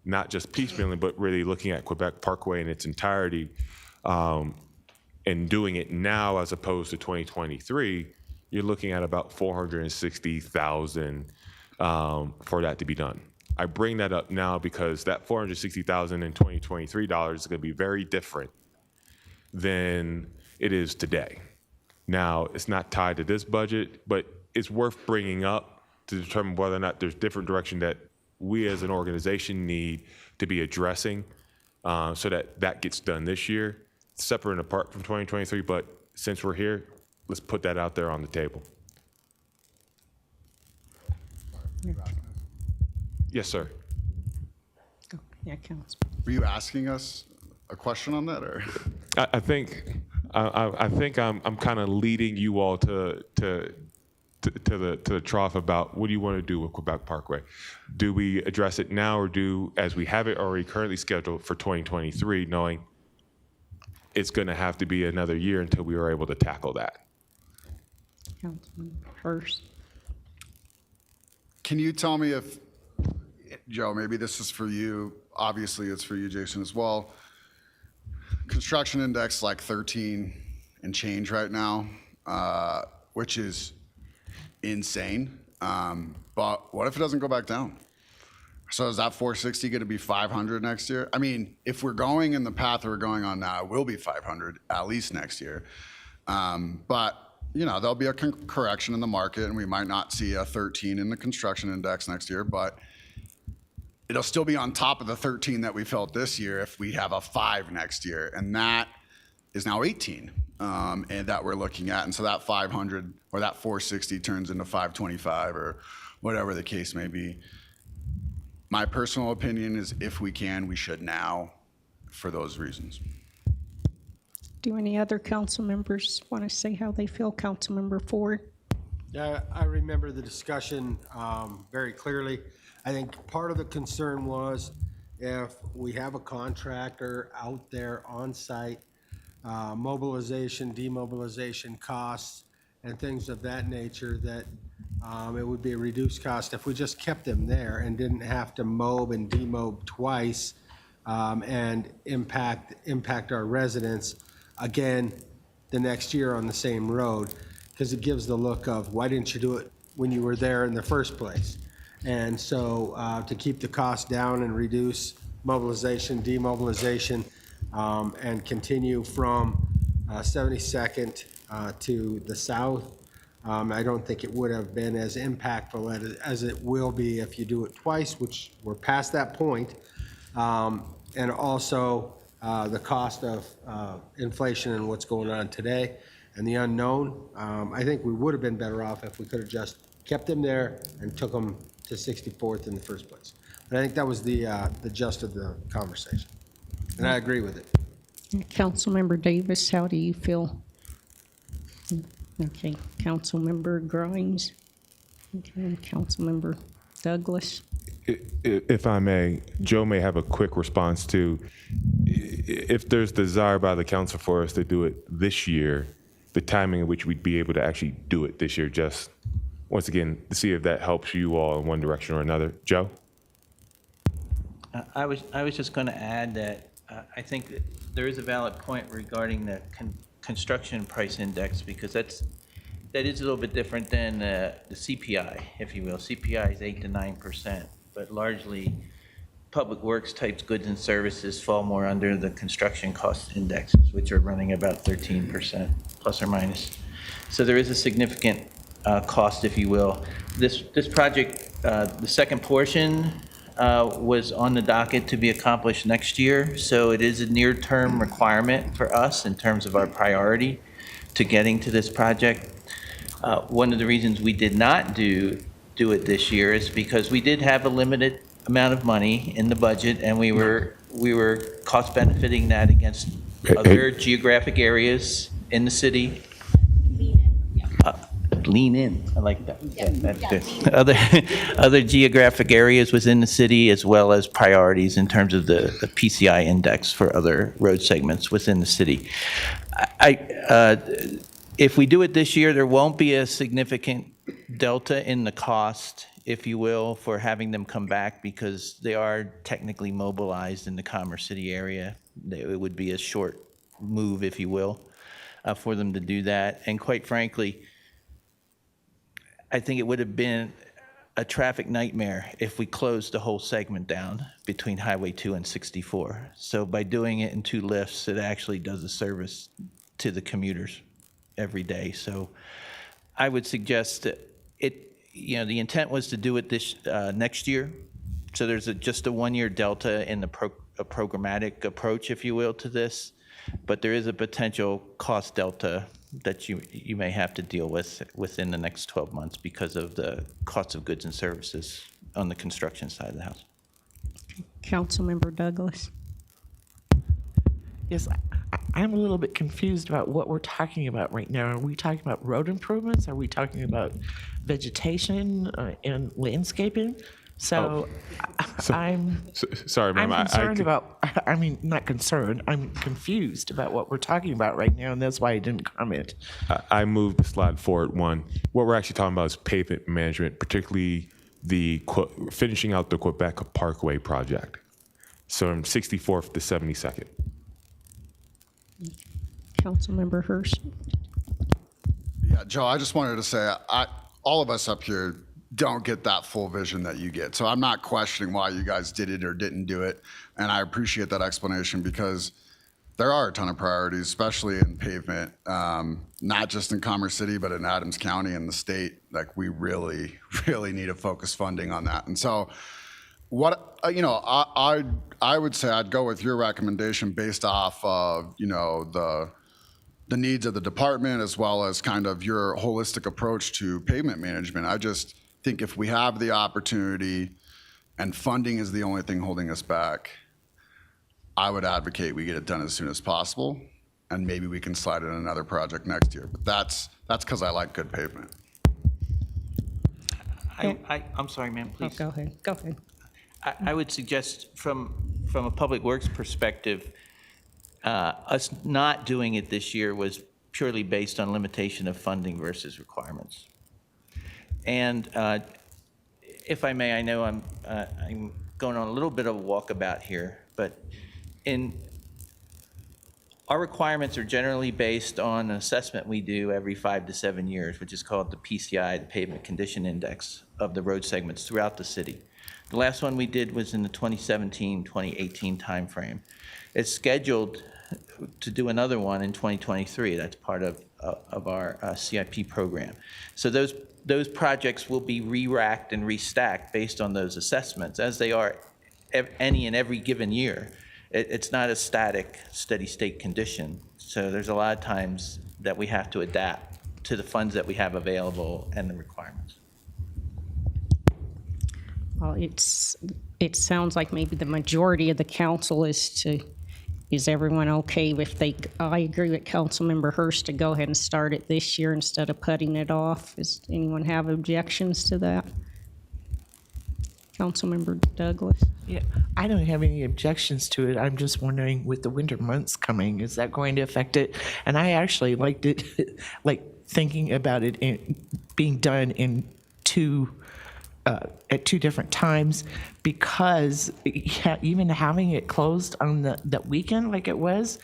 not just piecemealing, but really looking at Quebec Parkway in its entirety and doing it now as opposed to 2023, you're looking at about $460,000 for that to be done. I bring that up now because that $460,000 in 2023 dollars is going to be very different than it is today. Now, it's not tied to this budget, but it's worth bringing up to determine whether or not there's different direction that we as an organization need to be addressing so that gets done this year, separate and apart from 2023. But since we're here, let's put that out there on the table. Yes, sir. Yeah, Councilman. Were you asking us a question on that, or? I think I'm kind of leading you all to the trough about what do you want to do with Quebec Parkway? Do we address it now, or do as we have it already currently scheduled for 2023, knowing it's going to have to be another year until we are able to tackle that? Councilman Hurst. Can you tell me if, Joe, maybe this is for you, obviously it's for you, Jason, as well. Construction index like 13 and change right now, which is insane. But what if it doesn't go back down? So is that 460 going to be 500 next year? I mean, if we're going in the path we're going on now, it will be 500 at least next year. But you know, there'll be a correction in the market, and we might not see a 13 in the construction index next year, but it'll still be on top of the 13 that we felt this year if we have a 5 next year, and that is now 18, and that we're looking at. And so that 500 or that 460 turns into 525 or whatever the case may be. My personal opinion is if we can, we should now for those reasons. Do any other council members want to say how they feel? Councilmember Ford? Yeah, I remember the discussion very clearly. I think part of the concern was if we have a contractor out there on site, mobilization, demobilization costs, and things of that nature, that it would be a reduced cost if we just kept them there and didn't have to mob and demob twice and impact our residents again the next year on the same road, because it gives the look of, why didn't you do it when you were there in the first place? And so to keep the cost down and reduce mobilization, demobilization, and continue from 72nd to the south, I don't think it would have been as impactful as it will be if you do it twice, which we're past that point. And also the cost of inflation and what's going on today and the unknown. I think we would have been better off if we could have just kept them there and took them to 64th in the first place. But I think that was the gist of the conversation, and I agree with it. Councilmember Davis, how do you feel? Okay, Councilmember Grimes. Okay, Councilmember Douglas. If I may, Joe may have a quick response to if there's desire by the council for us to do it this year, the timing in which we'd be able to actually do it this year, just once again, to see if that helps you all in one direction or another. Joe? I was just going to add that I think that there is a valid point regarding the construction price index, because that is a little bit different than the CPI, if you will. CPI is 8 to 9%, but largely public works types goods and services fall more under the construction cost indexes, which are running about 13% plus or minus. So there is a significant cost, if you will. This project, the second portion was on the docket to be accomplished next year. So it is a near-term requirement for us in terms of our priority to getting to this project. One of the reasons we did not do it this year is because we did have a limited amount of money in the budget, and we were cost benefiting that against other geographic areas in the city. Lean in, I like that. Yeah, that's good. Other geographic areas within the city, as well as priorities in terms of the PCI index for other road segments within the city. If we do it this year, there won't be a significant delta in the cost, if you will, for having them come back, because they are technically mobilized in the Commerce City area. It would be a short move, if you will, for them to do that. And quite frankly, I think it would have been a traffic nightmare if we closed the whole segment down between Highway 2 and 64. So by doing it in 2 lifts, it actually does a service to the commuters every day. So I would suggest that the intent was to do it this next year. So there's just a 1-year delta in the programmatic approach, if you will, to this. But there is a potential cost delta that you may have to deal with within the next 12 months because of the cost of goods and services on the construction side of the house. Councilmember Douglas. Yes, I'm a little bit confused about what we're talking about right now. Are we talking about road improvements? Are we talking about vegetation and landscaping? So I'm sorry, ma'am. I'm concerned not concerned. I'm confused about what we're talking about right now, and that's why I didn't comment. I moved the slide forward one. What we're actually talking about is pavement management, particularly finishing out the Quebec Parkway project. So from 64th to 72nd. Councilmember Hurst. Yeah, Joe, I just wanted to say, all of us up here don't get that full vision that you get. So I'm not questioning why you guys did it or didn't do it. And I appreciate that explanation, because there are a ton of priorities, especially in pavement, not just in Commerce City, but in Adams County and the state. Like, we really, really need to focus funding on that. And so I would say I'd go with your recommendation based off of, the needs of the department, as well as kind of your holistic approach to pavement management. I just think if we have the opportunity and funding is the only thing holding us back, I would advocate we get it done as soon as possible, and maybe we can slide in another project next year. But that's because I like good pavement. I'm sorry, ma'am, please. Oh, go ahead. I would suggest from a Public Works perspective, us not doing it this year was purely based on limitation of funding versus requirements. And if I may, I know I'm going on a little bit of a walkabout here, but our requirements are generally based on an assessment we do every 5 to 7 years, which is called the PCI, the Pavement Condition Index of the road segments throughout the city. The last one we did was in the 2017-2018 timeframe. It's scheduled to do another one in 2023. That's part of our CIP program. So those projects will be re-racked and restacked based on those assessments, as they are any and every given year. It's not a static, steady state condition. So there's a lot of times that we have to adapt to the funds that we have available and the requirements. Well, it sounds like maybe the majority of the council is everyone okay if I agree with Councilmember Hurst to go ahead and start it this year instead of putting it off. Does anyone have objections to that? Councilmember Douglas? Yeah, I don't have any objections to it. I'm just wondering, with the winter months coming, is that going to affect it? And I actually liked it, like thinking about it being done in at 2 different times, because even having it closed on that weekend like it was,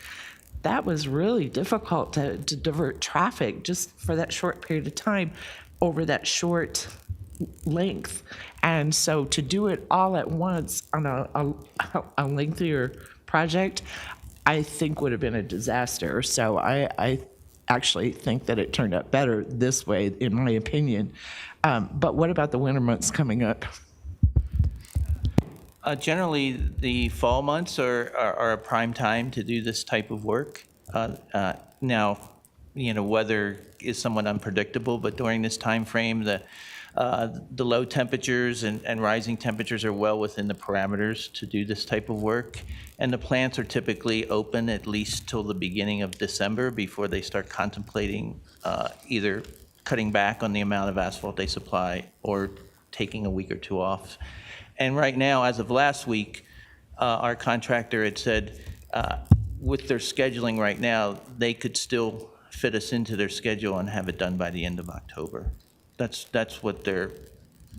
that was really difficult to divert traffic just for that short period of time over that short length. And so to do it all at once on a lengthier project, I think would have been a disaster. So I actually think that it turned out better this way, in my opinion. But what about the winter months coming up? Generally, the fall months are a prime time to do this type of work. Now, weather is somewhat unpredictable, but during this time frame, the low temperatures and rising temperatures are well within the parameters to do this type of work. And the plants are typically open at least till the beginning of December before they start contemplating either cutting back on the amount of asphalt they supply or taking a week or two off. And right now, as of last week, our contractor had said with their scheduling right now, they could still fit us into their schedule and have it done by the end of October. That's what their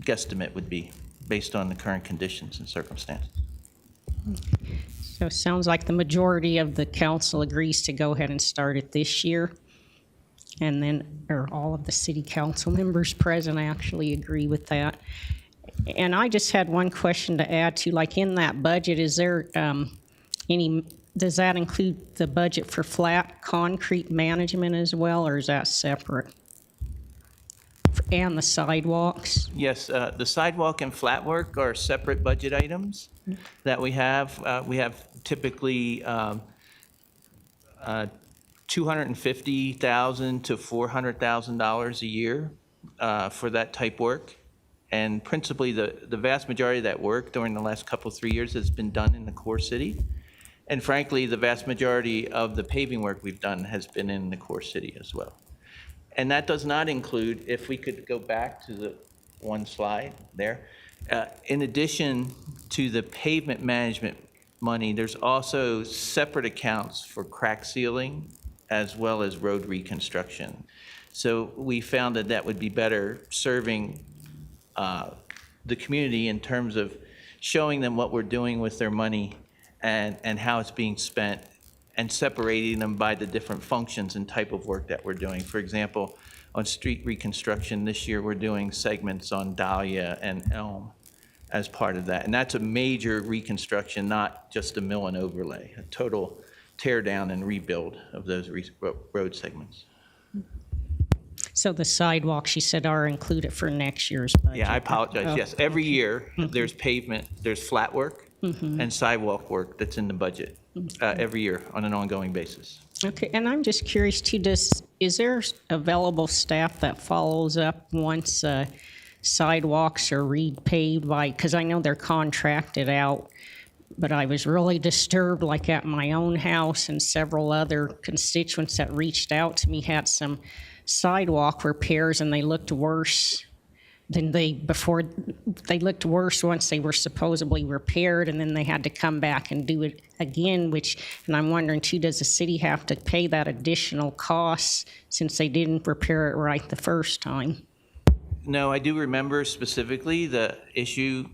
guesstimate would be based on the current conditions and circumstances. So it sounds like the majority of the council agrees to go ahead and start it this year. And then, or all of the city council members present actually agree with that. And I just had one question to add to, like in that budget, is there does that include the budget for flat concrete management as well, or is that separate? And the sidewalks? Yes, the sidewalk and flat work are separate budget items that we have. We have typically $250,000 to $400,000 a year for that type work. And principally, the vast majority of that work during the last couple, 3 years has been done in the core city. And frankly, the vast majority of the paving work we've done has been in the core city as well. And that does not include, if we could go back to the one slide there, in addition to the pavement management money, there's also separate accounts for crack sealing as well as road reconstruction. So we found that that would be better serving the community in terms of showing them what we're doing with their money and how it's being spent, and separating them by the different functions and type of work that we're doing. For example, on street reconstruction this year, we're doing segments on Dahlia and Elm as part of that. And that's a major reconstruction, not just a mill and overlay, a total tear down and rebuild of those road segments. So the sidewalks, you said, are included for next year's budget? Yeah, I apologize. Oh, Yes, every okay. year there's pavement, there's flat work and sidewalk work that's in the budget every year on an ongoing basis. Okay, and I'm just curious too, is there available staff that follows up once sidewalks are repaved by, because I know they're contracted out, but I was really disturbed, like at my own house, and several other constituents that reached out to me had some sidewalk repairs, and they looked worse than before. They looked worse once they were supposedly repaired, and then they had to come back and do it again, and I'm wondering too, does the city have to pay that additional cost since they didn't repair it right the first time? No, I do remember specifically the issue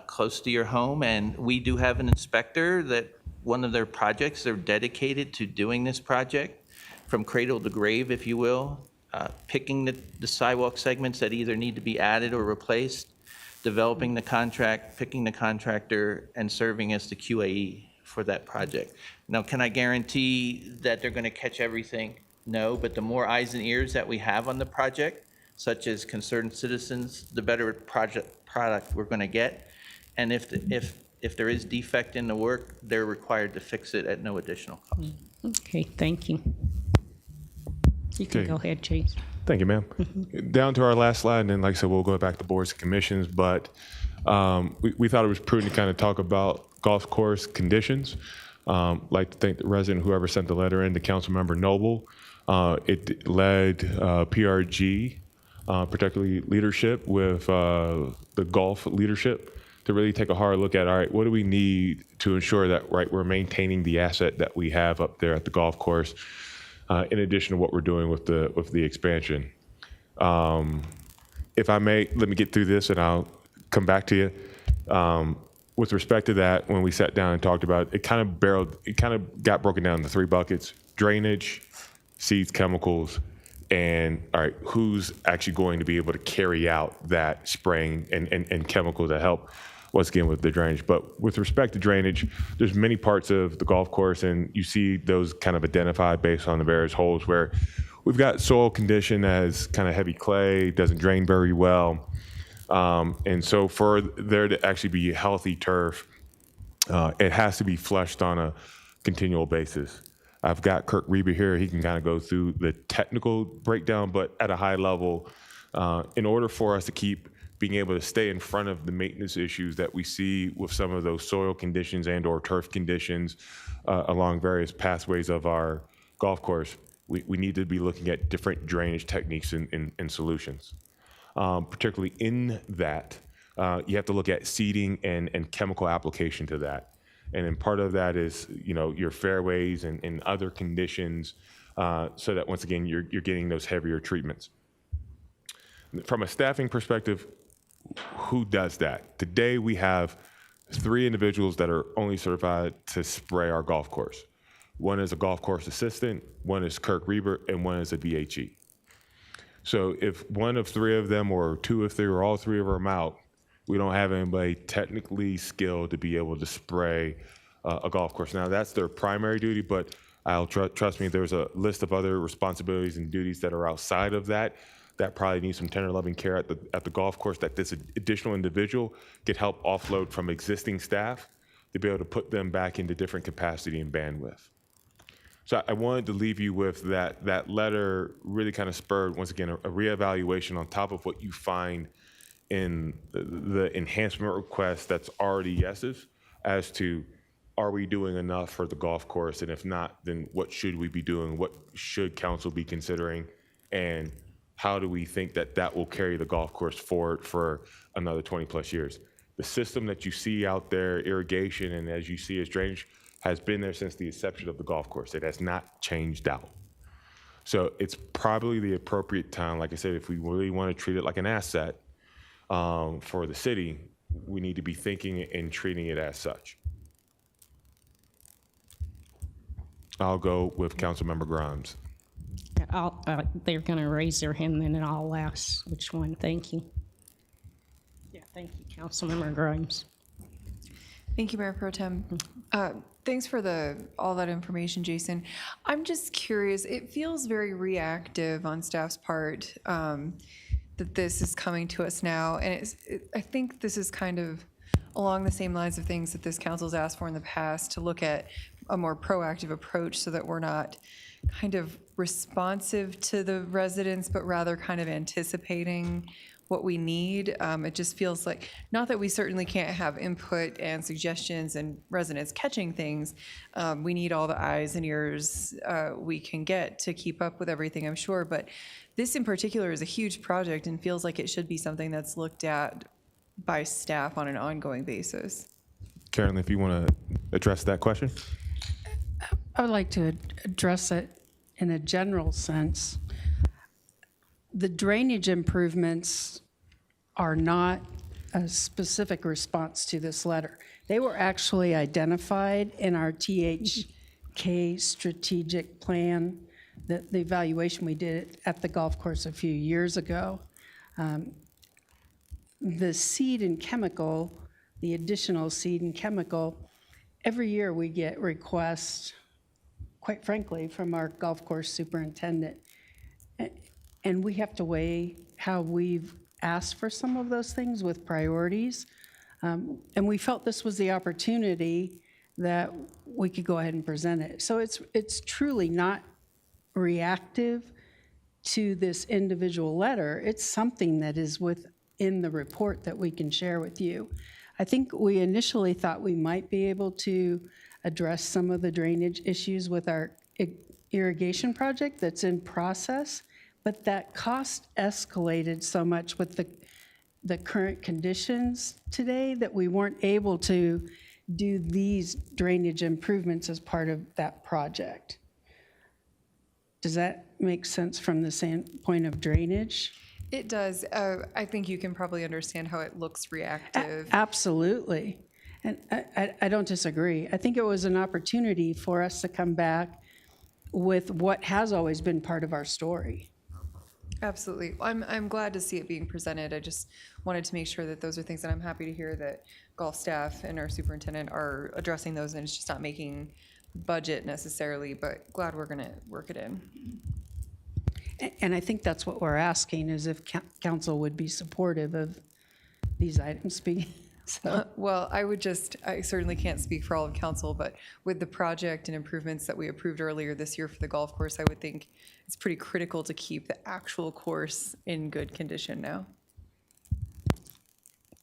close to your home, and we do have an inspector that one of their projects, they're dedicated to doing this project from cradle to grave, if you will, picking the sidewalk segments that either need to be added or replaced, developing the contract, picking the contractor, and serving as the QAE for that project. Now, can I guarantee that they're going to catch everything? No, but the more eyes and ears that we have on the project, such as concerned citizens, the better product we're going to get. And if there is defect in the work, they're required to fix it at no additional cost. Okay, thank you. You can Okay. go ahead, Chase. Thank you, ma'am. Down to our last slide, and then, like I said, we'll go back to boards and commissions, but we thought it was prudent to kind of talk about golf course conditions. Like to thank the resident, whoever sent the letter in, to Councilmember Noble. It led PRG, particularly leadership with the golf leadership, to really take a hard look at, all right, what do we need to ensure that, right, we're maintaining the asset that we have up there at the golf course, in addition to what we're doing with the expansion. If I may, let me get through this and I'll come back to you. With respect to that, when we sat down and talked about it, it kind of got broken down into 3 buckets: drainage, seeds, chemicals, and all right, who's actually going to be able to carry out that spraying and chemicals that help once again with the drainage. But with respect to drainage, there's many parts of the golf course, and you see those kind of identified based on the various holes where we've got soil condition as kind of heavy clay, doesn't drain very well. And so for there to actually be healthy turf, it has to be flushed on a continual basis. I've got Kirk Reber here. He can kind of go through the technical breakdown, but at a high level, in order for us to keep being able to stay in front of the maintenance issues that we see with some of those soil conditions and or turf conditions along various pathways of our golf course, we need to be looking at different drainage techniques and solutions. Particularly in that, you have to look at seeding and chemical application to that. And then part of that is, your fairways and other conditions so that once again, you're getting those heavier treatments. From a staffing perspective, who does that? Today we have 3 individuals that are only certified to spray our golf course. One is a golf course assistant, one is Kirk Reber, and one is a DHE. So if one of 3 of them or 2 of 3 or all 3 of them out, we don't have anybody technically skilled to be able to spray a golf course. Now that's their primary duty, but trust me, there's a list of other responsibilities and duties that are outside of that probably needs some tender loving care at the golf course that this additional individual could help offload from existing staff to be able to put them back into different capacity and bandwidth. So I wanted to leave you with that letter really kind of spurred, once again, a reevaluation on top of what you find in the enhancement request that's already yeses as to, are we doing enough for the golf course? And if not, then what should we be doing? What should council be considering? And how do we think that will carry the golf course forward for another 20 plus years? The system that you see out there, irrigation, and as you see as drainage, has been there since the inception of the golf course. It has not changed out. So it's probably the appropriate time, like I said, if we really want to treat it like an asset for the city, we need to be thinking and treating it as such. I'll go with Councilmember Grimes. They're going to raise their hand, then I'll ask which one. Thank you. Yeah, thank you, Councilmember Grimes. Thank you, Mayor Pro Tem. Thanks for all that information, Jason. I'm just curious, it feels very reactive on staff's part that this is coming to us now. And I think this is kind of along the same lines of things that this council's asked for in the past, to look at a more proactive approach so that we're not kind of responsive to the residents, but rather kind of anticipating what we need. It just feels like, not that we certainly can't have input and suggestions and residents catching things. We need all the eyes and ears we can get to keep up with everything, I'm sure. But this in particular is a huge project and feels like it should be something that's looked at by staff on an ongoing basis. Carolyn, if you want to address that question. I would like to address it in a general sense. The drainage improvements are not a specific response to this letter. They were actually identified in our THK strategic plan, the evaluation we did at the golf course a few years ago. The seed and chemical, the additional seed and chemical, every year we get requests, quite frankly, from our golf course superintendent. And we have to weigh how we've asked for some of those things with priorities. And we felt this was the opportunity that we could go ahead and present it. So it's truly not reactive to this individual letter. It's something that is within the report that we can share with you. I think we initially thought we might be able to address some of the drainage issues with our irrigation project that's in process, but that cost escalated so much with the current conditions today that we weren't able to do these drainage improvements as part of that project. Does that make sense from the standpoint of drainage? It does. I think you can probably understand how it looks reactive. Absolutely. And I don't disagree. I think it was an opportunity for us to come back with what has always been part of our story. Absolutely. I'm glad to see it being presented. I just wanted to make sure that those are things that I'm happy to hear that golf staff and our superintendent are addressing those, and it's just not making budget necessarily, but glad we're going to work it in. And I think that's what we're asking, is if council would be supportive of these items being, so. Well, I certainly can't speak for all of council, but with the project and improvements that we approved earlier this year for the golf course, I would think it's pretty critical to keep the actual course in good condition now.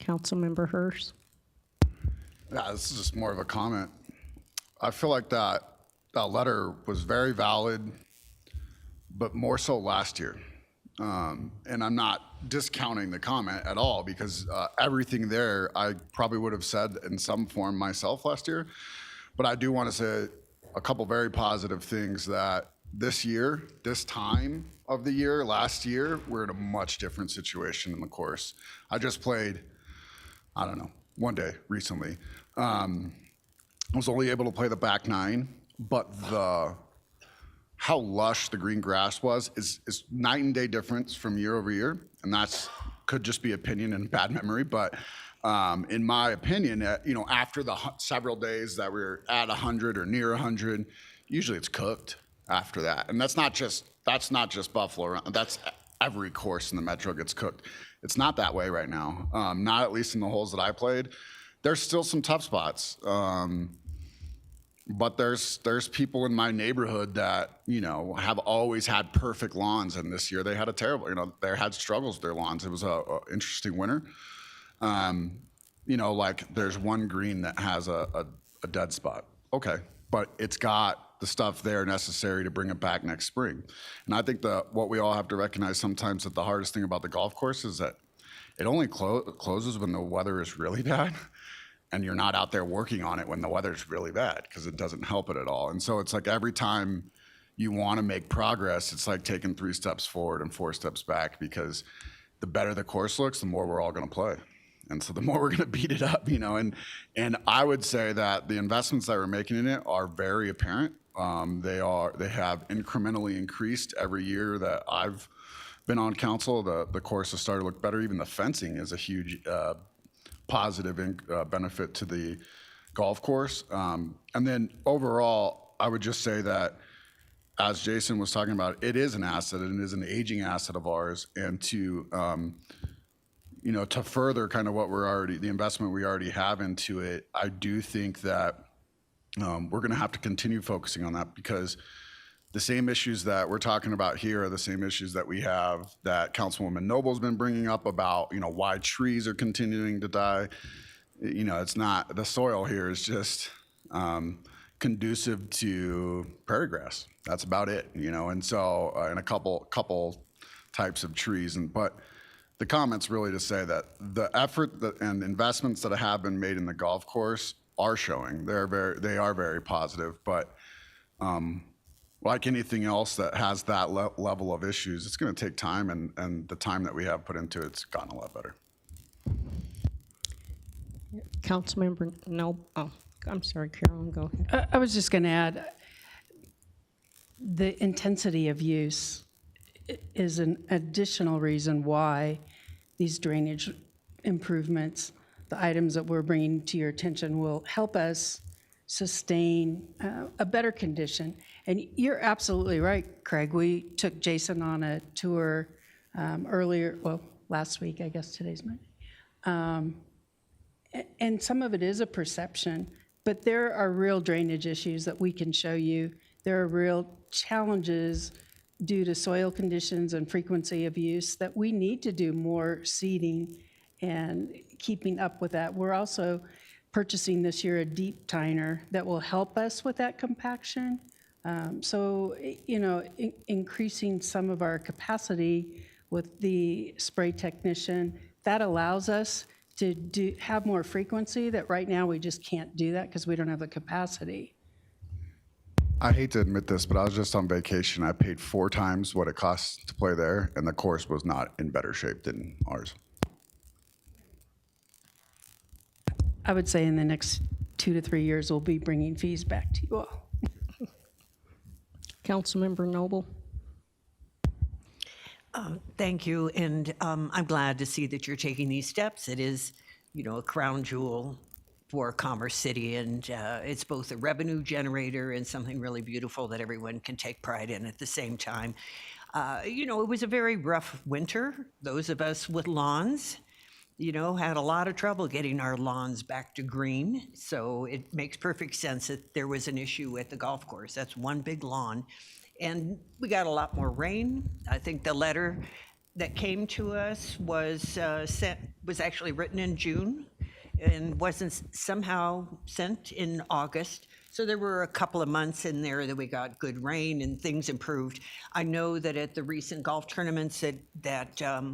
Councilmember Hurst. Yeah, this is just more of a comment. I feel like that letter was very valid, but more so last year. And I'm not discounting the comment at all, because everything there I probably would have said in some form myself last year. But I do want to say a couple very positive things, that this year, this time of the year, last year, we're in a much different situation in the course. I just played, I don't know, one day recently. I was only able to play the back nine, but how lush the green grass was is night and day difference from year over year. And that's could just be opinion and bad memory. But in my opinion, after the several days that we're at 100 or near 100, usually it's cooked after that. And that's not just Buffalo. That's every course in the Metro gets cooked. It's not that way right now. Not at least in the holes that I played. There's still some tough spots. But there's people in my neighborhood that, have always had perfect lawns, and this year they had a terrible, they had struggles with their lawns. It was a interesting winter. Like there's one green that has a dead spot. Okay, but it's got the stuff there necessary to bring it back next spring. And I think what we all have to recognize sometimes, that the hardest thing about the golf course is that it only closes when the weather is really bad. And you're not out there working on it when the weather's really bad, because it doesn't help it at all. And so it's like every time you want to make progress, it's like taking 3 steps forward and 4 steps back, because the better the course looks, the more we're all going to play. And so the more we're going to beat it up, and I would say that the investments that we're making in it are very apparent. They have incrementally increased every year that I've been on council. The course has started to look better. Even the fencing is a huge positive benefit to the golf course. And then overall, I would just say that, as Jason was talking about, it is an asset, and it is an aging asset of ours. And to further kind of the investment we already have into it, I do think that we're going to have to continue focusing on that, because the same issues that we're talking about here are the same issues that we have, that Councilwoman Noble's been bringing up about, why trees are continuing to die. It's not, the soil here is just conducive to prairie grass. That's about it, and so, and a couple types of trees. But the comment's really to say that the effort and investments that have been made in the golf course are showing. They are very positive, but like anything else that has that level of issues, it's going to take time, and the time that we have put into it's gotten a lot better. Councilmember, no, oh, I'm sorry, Carolyn, go ahead. I was just going to add, the intensity of use is an additional reason why these drainage improvements, the items that we're bringing to your attention, will help us sustain a better condition. And you're absolutely right, Craig. We took Jason on a tour last week, I guess today's Monday. And some of it is a perception, but there are real drainage issues that we can show you. There are real challenges due to soil conditions and frequency of use that we need to do more seeding and keeping up with that. We're also purchasing this year a deep tiner that will help us with that compaction. Increasing some of our capacity with the spray technician, that allows us to have more frequency that right now we just can't do that because we don't have the capacity. I hate to admit this, but I was just on vacation. I paid 4 times what it costs to play there, and the course was not in better shape than ours. I would say in the next 2 to 3 years, we'll be bringing fees back to you all. Councilmember Noble. Thank you, and I'm glad to see that you're taking these steps. It is, a crown jewel for Commerce City, and it's both a revenue generator and something really beautiful that everyone can take pride in at the same time. It was a very rough winter. Those of us with lawns, had a lot of trouble getting our lawns back to green. So it makes perfect sense that there was an issue at the golf course. That's one big lawn. And we got a lot more rain. I think the letter that came to us was actually written in June and wasn't somehow sent in August. So there were a couple of months in there that we got good rain and things improved. I know that at the recent golf tournaments that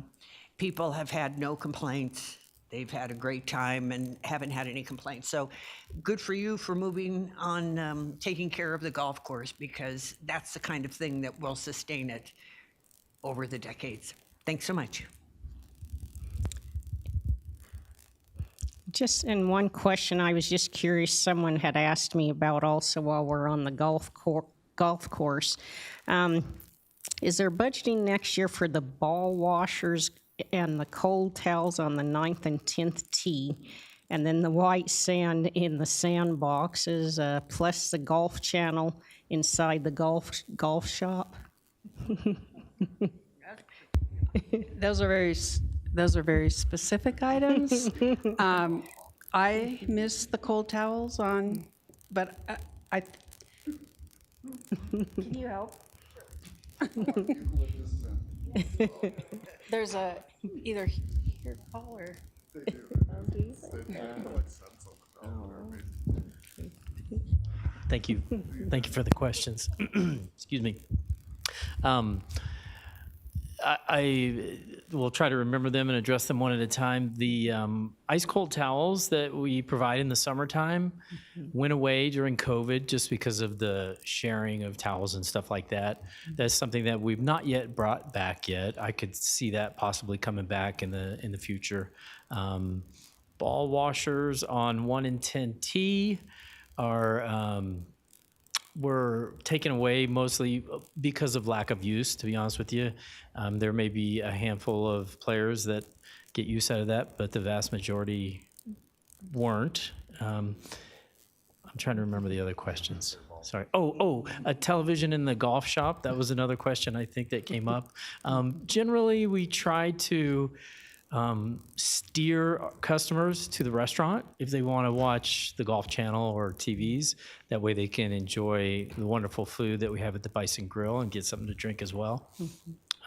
people have had no complaints. They've had a great time and haven't had any complaints. So good for you for moving on, taking care of the golf course, because that's the kind of thing that will sustain it over the decades. Thanks so much. Just in one question, I was just curious, someone had asked me about also while we're on the golf course. Is there budgeting next year for the ball washers and the cold towels on the 9th and 10th tee, and then the white sand in the sandboxes, plus the golf channel inside the golf shop? Those are very specific items. I miss the cold towels on, but I can you help? There's either here, Paul, or. Thank you. Thank you for the questions. Excuse me. I will try to remember them and address them one at a time. The ice cold towels that we provide in the summertime went away during COVID just because of the sharing of towels and stuff like that. That's something that we've not yet brought back yet. I could see that possibly coming back in the future. Ball washers on 1 and 10T were taken away mostly because of lack of use, to be honest with you. There may be a handful of players that get use out of that, but the vast majority weren't. I'm trying to remember the other questions. Sorry. A television in the golf shop. That was another question I think that came up. Generally, we try to steer customers to the restaurant if they want to watch the Golf Channel or TVs. That way they can enjoy the wonderful food that we have at the Bison Grill and get something to drink as well.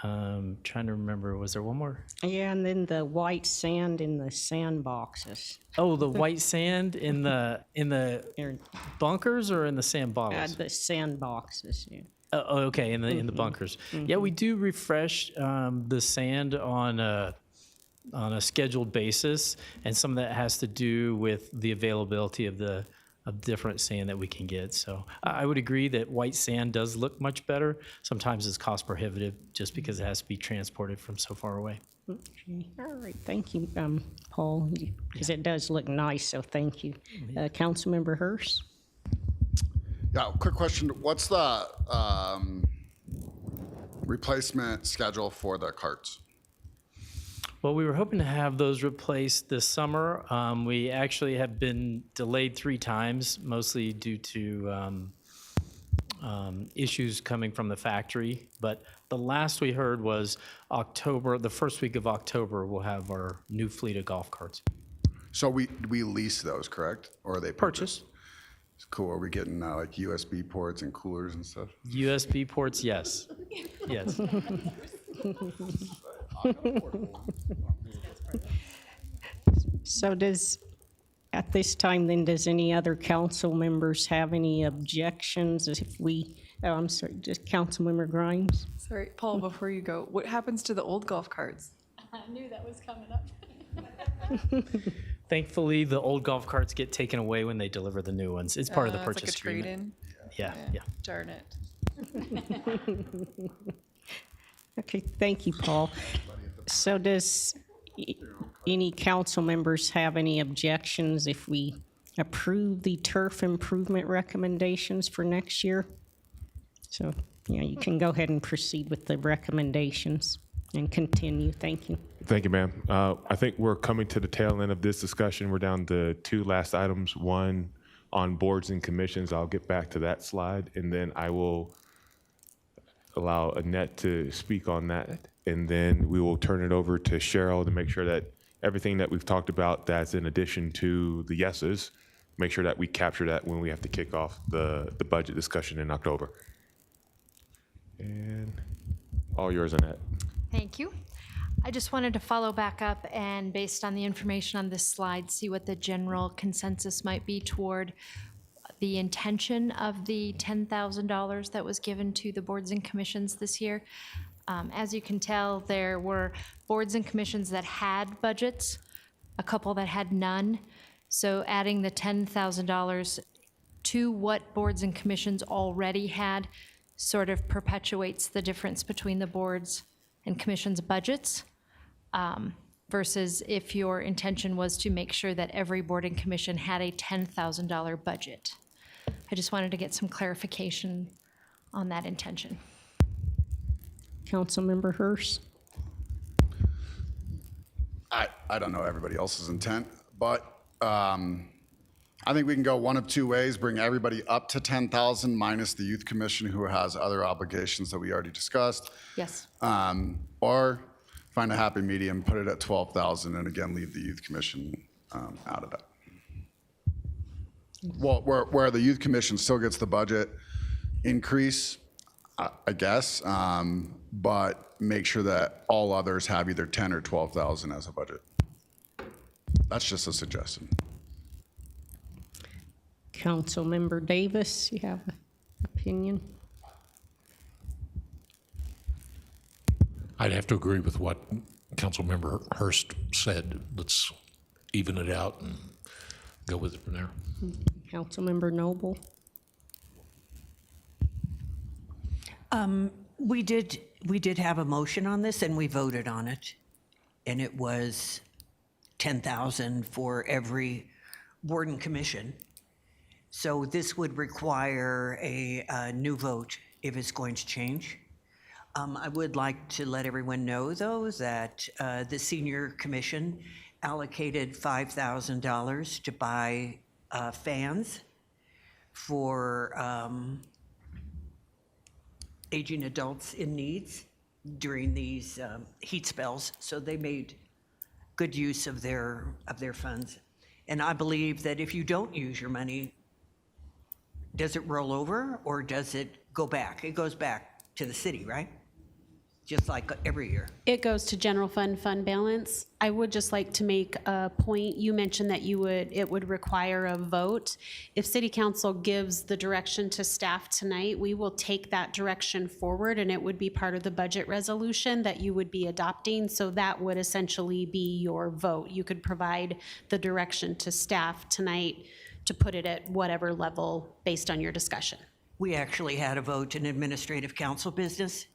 Trying to remember, was there one more? Yeah, and then the white sand in the sandboxes. Oh, the white sand in the bunkers or in the sand bottles? The sandboxes, yeah. Oh, okay, in the bunkers. Yeah, we do refresh the sand on a scheduled basis, and some of that has to do with the availability of different sand that we can get. So I would agree that white sand does look much better. Sometimes it's cost prohibitive just because it has to be transported from so far away. Okay. All right, thank you, Paul, because it does look nice, so thank you. Councilmember Hurst? Yeah, quick question. What's the replacement schedule for the carts? Well, we were hoping to have those replaced this summer. We actually have been delayed 3 times, mostly due to issues coming from the factory. But the last we heard was October, the first week of October, we'll have our new fleet of golf carts. So we lease those, correct? Or are they purchased? Cool. Are we getting like USB ports and coolers and stuff? USB ports, yes. Yes. So at this time then, does any other council members have any objections I'm sorry, just Councilmember Grimes? Sorry, Paul, before you go, what happens to the old golf carts? I knew that was coming up. Thankfully, the old golf carts get taken away when they deliver the new ones. It's part of the purchase it's like a agreement. trade-in? Yeah. Darn it. Okay, thank you, Paul. So does any council members have any objections if we approve the turf improvement recommendations for next year? So, you can go ahead and proceed with the recommendations and continue. Thank you. Thank you, ma'am. I think we're coming to the tail end of this discussion. We're down to 2 last items. One on boards and commissions. I'll get back to that slide, and then I will allow Annette to speak on that, and then we will turn it over to Cheryl to make sure that everything that we've talked about that's in addition to the yeses, make sure that we capture that when we have to kick off the budget discussion in October. And all yours, Annette. Thank you. I just wanted to follow back up and, based on the information on this slide, see what the general consensus might be toward the intention of the $10,000 that was given to the boards and commissions this year. As you can tell, there were boards and commissions that had budgets, a couple that had none. So adding the $10,000 to what boards and commissions already had sort of perpetuates the difference between the boards and commissions' budgets, versus if your intention was to make sure that every board and commission had a $10,000 budget. I just wanted to get some clarification on that intention. Councilmember Hurst. I don't know everybody else's intent, but I think we can go one of two ways: bring everybody up to 10,000 minus the youth commission who has other obligations that we already discussed. Yes. Or find a happy medium, put it at 12,000, and again leave the youth commission out of that. Well, where the youth commission still gets the budget increase, I guess, but make sure that all others have either 10 or 12,000 as a budget. That's just a suggestion. Councilmember Davis, you have an opinion? I'd have to agree with what Councilmember Hurst said. Let's even it out and go with it from there. Councilmember Noble. We did have a motion on this, and we voted on it, and it was 10,000 for every board and commission. So this would require a new vote if it's going to change. I would like to let everyone know, though, that the senior commission allocated $5,000 to buy fans for aging adults in needs during these heat spells. So they made good use of their funds. And I believe that if you don't use your money, does it roll over or does it go back? It goes back to the city, right? Just like every year. It goes to general fund balance. I would just like to make a point. You mentioned that it would require a vote. If city council gives the direction to staff tonight, we will take that direction forward, and it would be part of the budget resolution that you would be adopting. So that would essentially be your vote. You could provide the direction to staff tonight to put it at whatever level based on your discussion. We actually had a vote in administrative council business,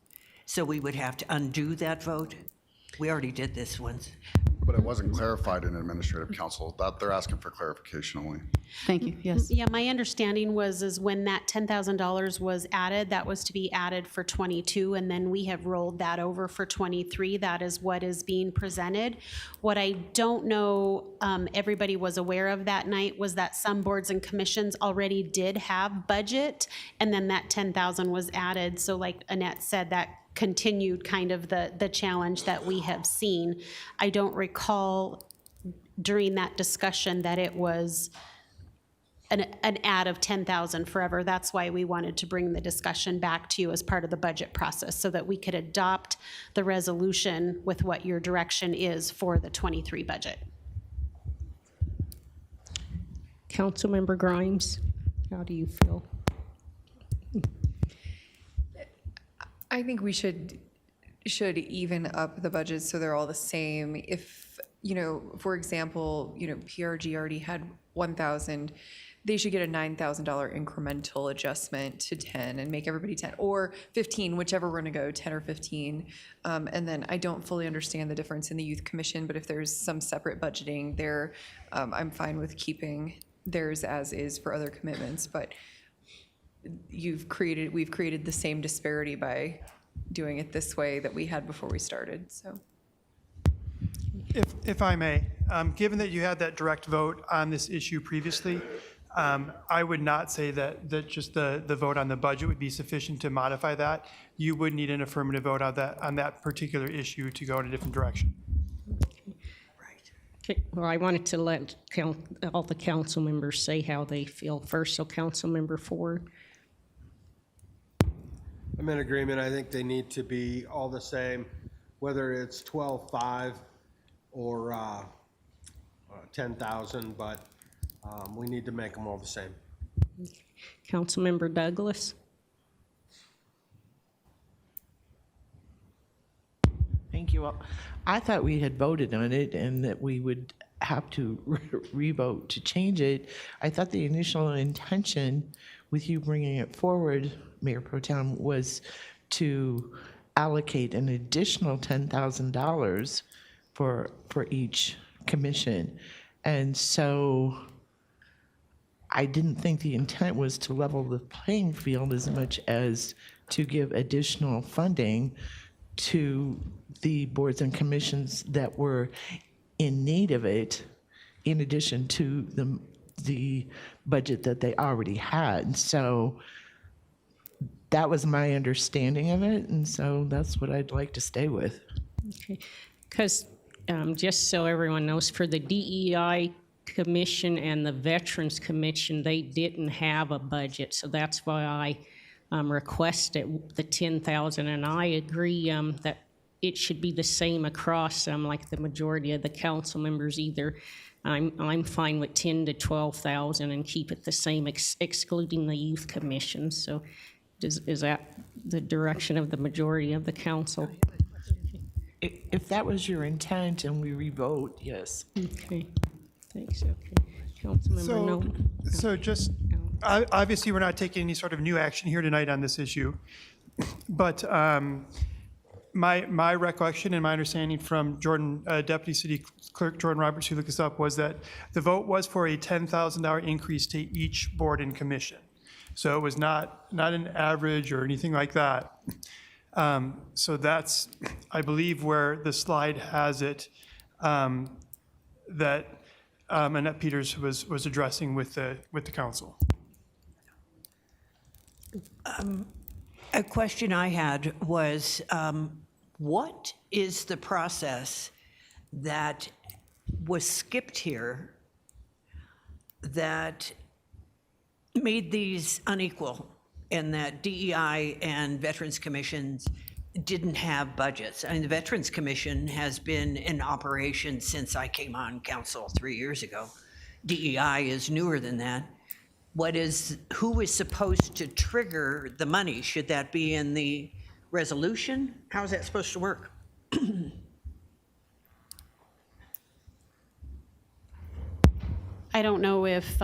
so we would have to undo that vote. We already did this once. But it wasn't clarified in administrative council. That they're asking for clarification only. Thank you, yes. Yeah, my understanding is when that $10,000 was added, that was to be added for 22, and then we have rolled that over for 23. That is what is being presented. What I don't know everybody was aware of that night was that some boards and commissions already did have budget, and then that 10,000 was added. So like Annette said, that continued kind of the challenge that we have seen. I don't recall during that discussion that it was an add of 10,000 forever. That's why we wanted to bring the discussion back to you as part of the budget process so that we could adopt the resolution with what your direction is for the 23 budget. Councilmember Grimes, how do you feel? I think we should even up the budgets so they're all the same. If, for example, PRG already had 1,000, they should get a $9,000 incremental adjustment to 10 and make everybody 10 or 15, whichever we're going to go, 10 or 15. And then I don't fully understand the difference in the youth commission, but if there's some separate budgeting there, I'm fine with keeping theirs as is for other commitments. But we've created the same disparity by doing it this way that we had before we started, so. If I may, given that you had that direct vote on this issue previously, I would not say that just the vote on the budget would be sufficient to modify that. You would need an affirmative vote on that particular issue to go in a different direction. Okay, well, I wanted to let all the council members say how they feel first. So Council Member Ford. I'm in agreement. I think they need to be all the same, whether it's 12.5 or 10,000, but we need to make them all the same. Councilmember Douglas. Thank you. Well, I thought we had voted on it and that we would have to re-vote to change it. I thought the initial intention with you bringing it forward, Mayor Pro Tem, was to allocate an additional $10,000 for each commission. And so I didn't think the intent was to level the playing field as much as to give additional funding to the boards and commissions that were in need of it, in addition to the budget that they already had. So that was my understanding of it, and so that's what I'd like to stay with. Okay, because just so everyone knows, for the DEI Commission and the Veterans Commission, they didn't have a budget, so that's why I requested the 10,000, and I agree that it should be the same across, like the majority of the council members either. I'm fine with 10 to 12,000 and keep it the same, excluding the youth commission. So is that the direction of the majority of the council? If that was your intent and we re-vote, yes. Okay, thanks. Okay, Councilmember Nolan. So just, obviously, we're not taking any sort of new action here tonight on this issue, but my recollection and my understanding from Jordan, Deputy City Clerk Jordan Roberts, who looked this up, was that the vote was for a $10,000 increase to each board and commission. So it was not an average or anything like that. So that's, I believe, where the slide has it, that Annette Peters was addressing with the council. A question I had was, what is the process that was skipped here that made these unequal and that DEI and Veterans Commissions didn't have budgets? I mean, the Veterans Commission has been in operation since I came on council 3 years ago. DEI is newer than that. Who is supposed to trigger the money? Should that be in the resolution? How is that supposed to work? I don't know if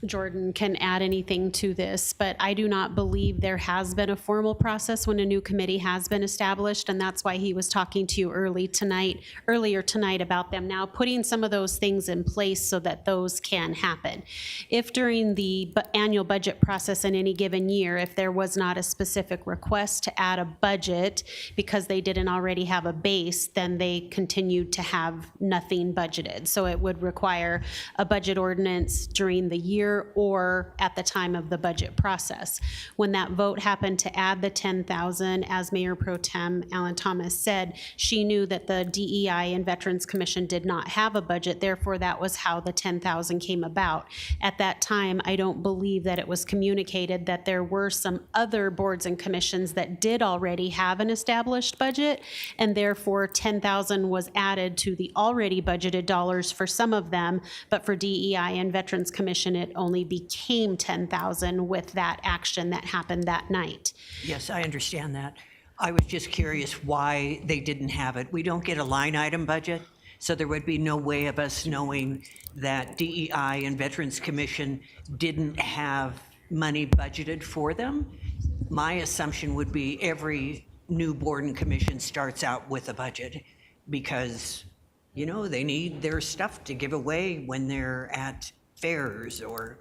Jordan can add anything to this, but I do not believe there has been a formal process when a new committee has been established, and that's why he was talking to you earlier tonight about them now putting some of those things in place so that those can happen. If during the annual budget process in any given year, if there was not a specific request to add a budget because they didn't already have a base, then they continued to have nothing budgeted. So it would require a budget ordinance during the year or at the time of the budget process. When that vote happened to add the 10,000, as Mayor Pro Tem Alan Thomas said, she knew that the DEI and Veterans Commission did not have a budget, therefore that was how the 10,000 came about. At that time, I don't believe that it was communicated that there were some other boards and commissions that did already have an established budget, and therefore 10,000 was added to the already budgeted dollars for some of them, but for DEI and Veterans Commission, it only became 10,000 with that action that happened that night. Yes, I understand that. I was just curious why they didn't have it. We don't get a line item budget, so there would be no way of us knowing that DEI and Veterans Commission didn't have money budgeted for them. My assumption would be every new board and commission starts out with a budget because, you know, they need their stuff to give away when they're at fairs or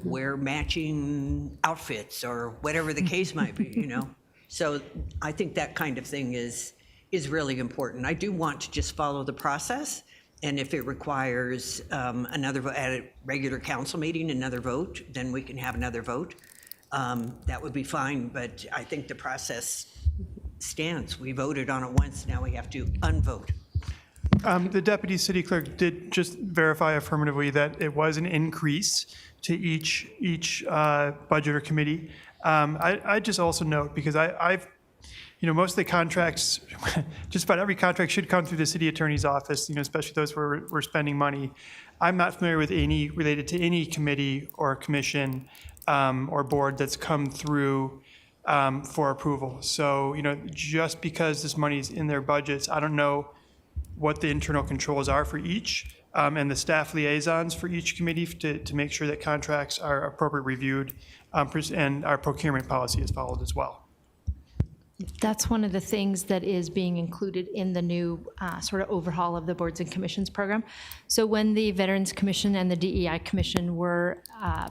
wear matching outfits or whatever the case might be, you know? So I think that kind of thing is really important. I do want to just follow the process And if it requires another vote at a regular council meeting, another vote, then we can have another vote. That would be fine, but I think the process stands. We voted on it once, now we have to unvote. The deputy city clerk did just verify affirmatively that it was an increase to each budget or committee. I just also note, because I've, most of the contracts, just about every contract should come through the city attorney's office, especially those where we're spending money. I'm not familiar with any related to any committee or commission or board that's come through for approval. So, just because this money is in their budgets, I don't know what the internal controls are for each, and the staff liaisons for each committee to make sure that contracts are appropriately reviewed, and our procurement policy is followed as well. That's one of the things that is being included in the new sort of overhaul of the boards and commissions program. So when the Veterans Commission and the DEI Commission were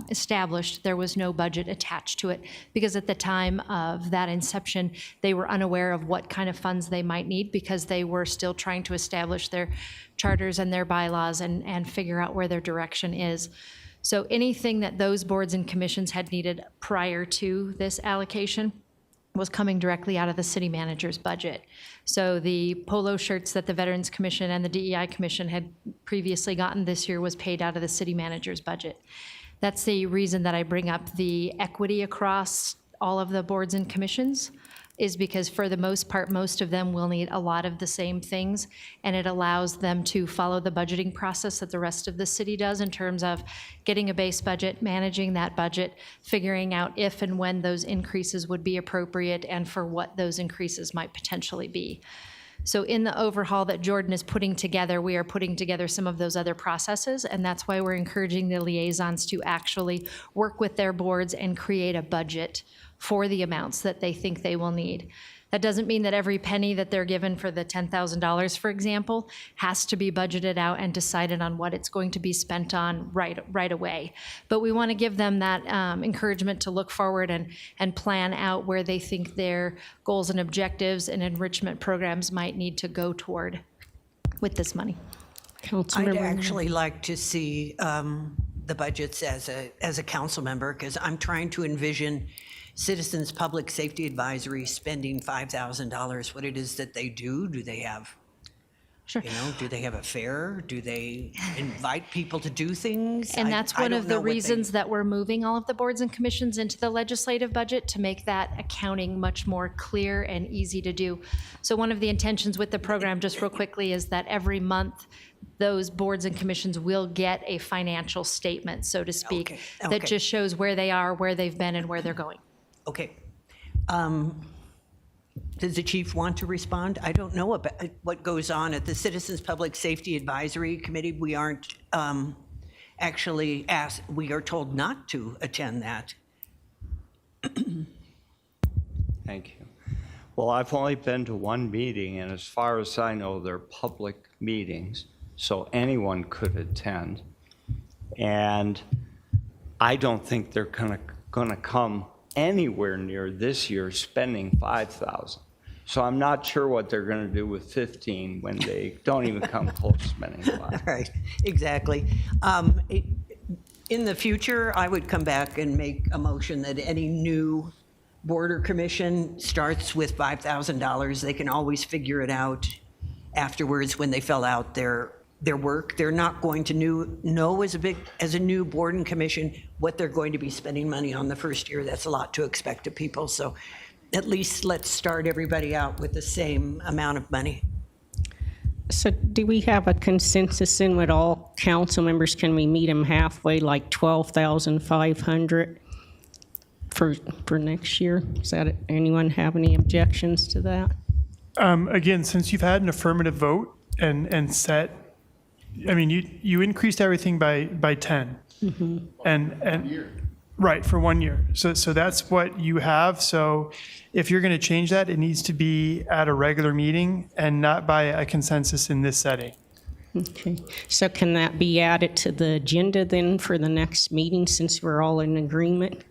established, there was no budget attached to it, because at the time of that inception, they were unaware of what kind of funds they might need, because they were still trying to establish their charters and their bylaws and figure out where their direction is. So anything that those boards and commissions had needed prior to this allocation was coming directly out of the city manager's budget. So the polo shirts that the Veterans Commission and the DEI Commission had previously gotten this year was paid out of the city manager's budget. That's the reason that I bring up the equity across all of the boards and commissions, is because for the most part, most of them will need a lot of the same things, and it allows them to follow the budgeting process that the rest of the city does in terms of getting a base budget, managing that budget, figuring out if and when those increases would be appropriate and for what those increases might potentially be. So in the overhaul that Jordan is putting together, we are putting together some of those other processes, and that's why we're encouraging the liaisons to actually work with their boards and create a budget for the amounts that they think they will need. That doesn't mean that every penny that they're given for the $10,000, for example, has to be budgeted out and decided on what it's going to be spent on right away. But we want to give them that encouragement to look forward and plan out where they think their goals and objectives and enrichment programs might need to go toward with this money. I'd actually like to see the budgets as a council member, because I'm trying to envision Citizens Public Safety Advisory spending $5,000, what it is that they do. Do they have, do they have a fair? Do they invite people to do things? And that's one of the reasons that we're moving all of the boards and commissions into the legislative budget, to make that accounting much more clear and easy to do. So one of the intentions with the program, just real quickly, is that every month those boards and commissions will get a financial statement, so to speak, that just shows where they are, where they've been, and where they're going. Okay. Does the chief want to respond? I don't know about what goes on at the Citizens Public Safety Advisory Committee. We aren't actually asked, we are told not to attend that. Thank you. Well, I've only been to one meeting, and as far as I know, they're public meetings, so anyone could attend. And I don't think they're gonna come anywhere near this year spending $5,000. So I'm not sure what they're going to do with 15 when they don't even come close to spending $5,000. Right, exactly. In the future, I would come back and make a motion that any new board or commission starts with $5,000. They can always figure it out afterwards when they fill out their work. They're not going to know as a new board and commission what they're going to be spending money on the first year. That's a lot to expect of people. So at least let's start everybody out with the same amount of money. So do we have a consensus in with all council members? Can we meet them halfway, like $12,500 for next year? Does that, anyone have any objections to that? Again, since you've had an affirmative vote and set, I mean, you increased everything by 10. Mm-hmm. And year. Right, for 1 year. So that's what you have. So if you're going to change that, it needs to be at a regular meeting and not by a consensus in this setting. Okay. So can that be added to the agenda then for the next meeting, since we're all in agreement?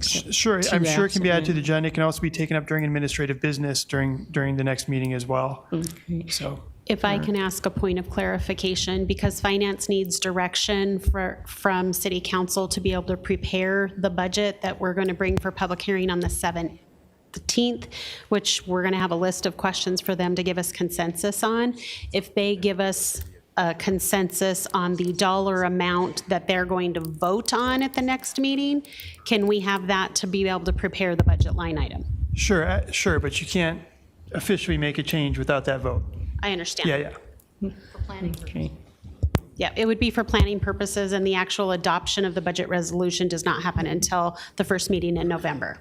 Sure, I'm sure it can be added to the agenda. It can also be taken up during administrative business during the next meeting as well. Okay. So. If I can ask a point of clarification, because finance needs direction from city council to be able to prepare the budget that we're going to bring for public hearing on the 17th, which we're going to have a list of questions for them to give us consensus on. If they give us a consensus on the dollar amount that they're going to vote on at the next meeting, can we have that to be able to prepare the budget line item? Sure, but you can't officially make a change without that vote. I understand. Yeah. For planning purposes. Yeah, it would be for planning purposes, and the actual adoption of the budget resolution does not happen until the first meeting in November.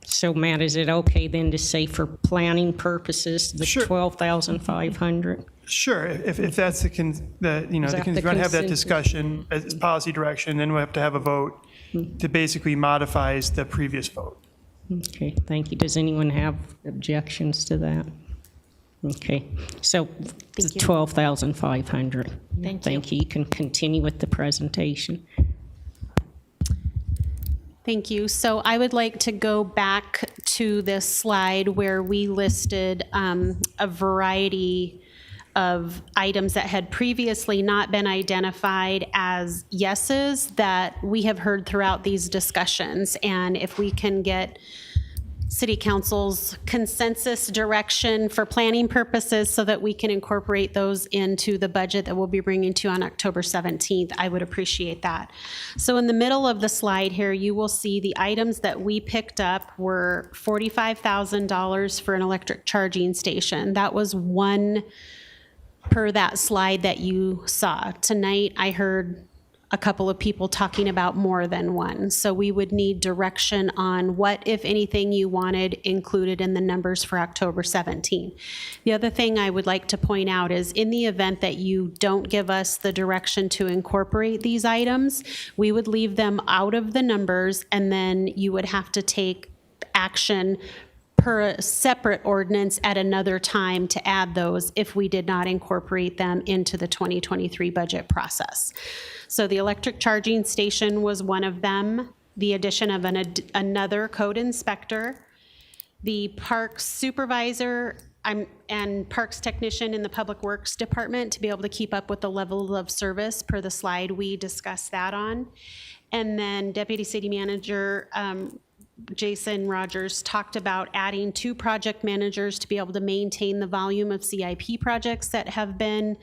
So Matt, is it okay then to say for planning purposes, the 12,500? Sure, if that's the, we're going to have that discussion as policy direction, then we'll have to have a vote to basically modifies the previous vote. Okay, thank you. Does anyone have objections to that? Okay, so it's 12,500. Thank you. You can continue with the presentation. Thank you. So I would like to go back to this slide where we listed a variety of items that had previously not been identified as yeses that we have heard throughout these discussions. And if we can get City Council's consensus direction for planning purposes so that we can incorporate those into the budget that we'll be bringing to you on October 17th, I would appreciate that. So in the middle of the slide here, you will see the items that we picked up were $45,000 for an electric charging station. That was one per that slide that you saw. Tonight, I heard a couple of people talking about more than one. So we would need direction on what, if anything, you wanted included in the numbers for October 17. The other thing I would like to point out is in the event that you don't give us the direction to incorporate these items, we would leave them out of the numbers, and then you would have to take action per a separate ordinance at another time to add those if we did not incorporate them into the 2023 budget process. So the electric charging station was one of them, the addition of another code inspector, the parks supervisor and parks technician in the Public Works Department to be able to keep up with the level of service per the slide we discussed that on. And then Deputy City Manager Jason Rogers talked about adding 2 project managers to be able to maintain the volume of CIP projects that have been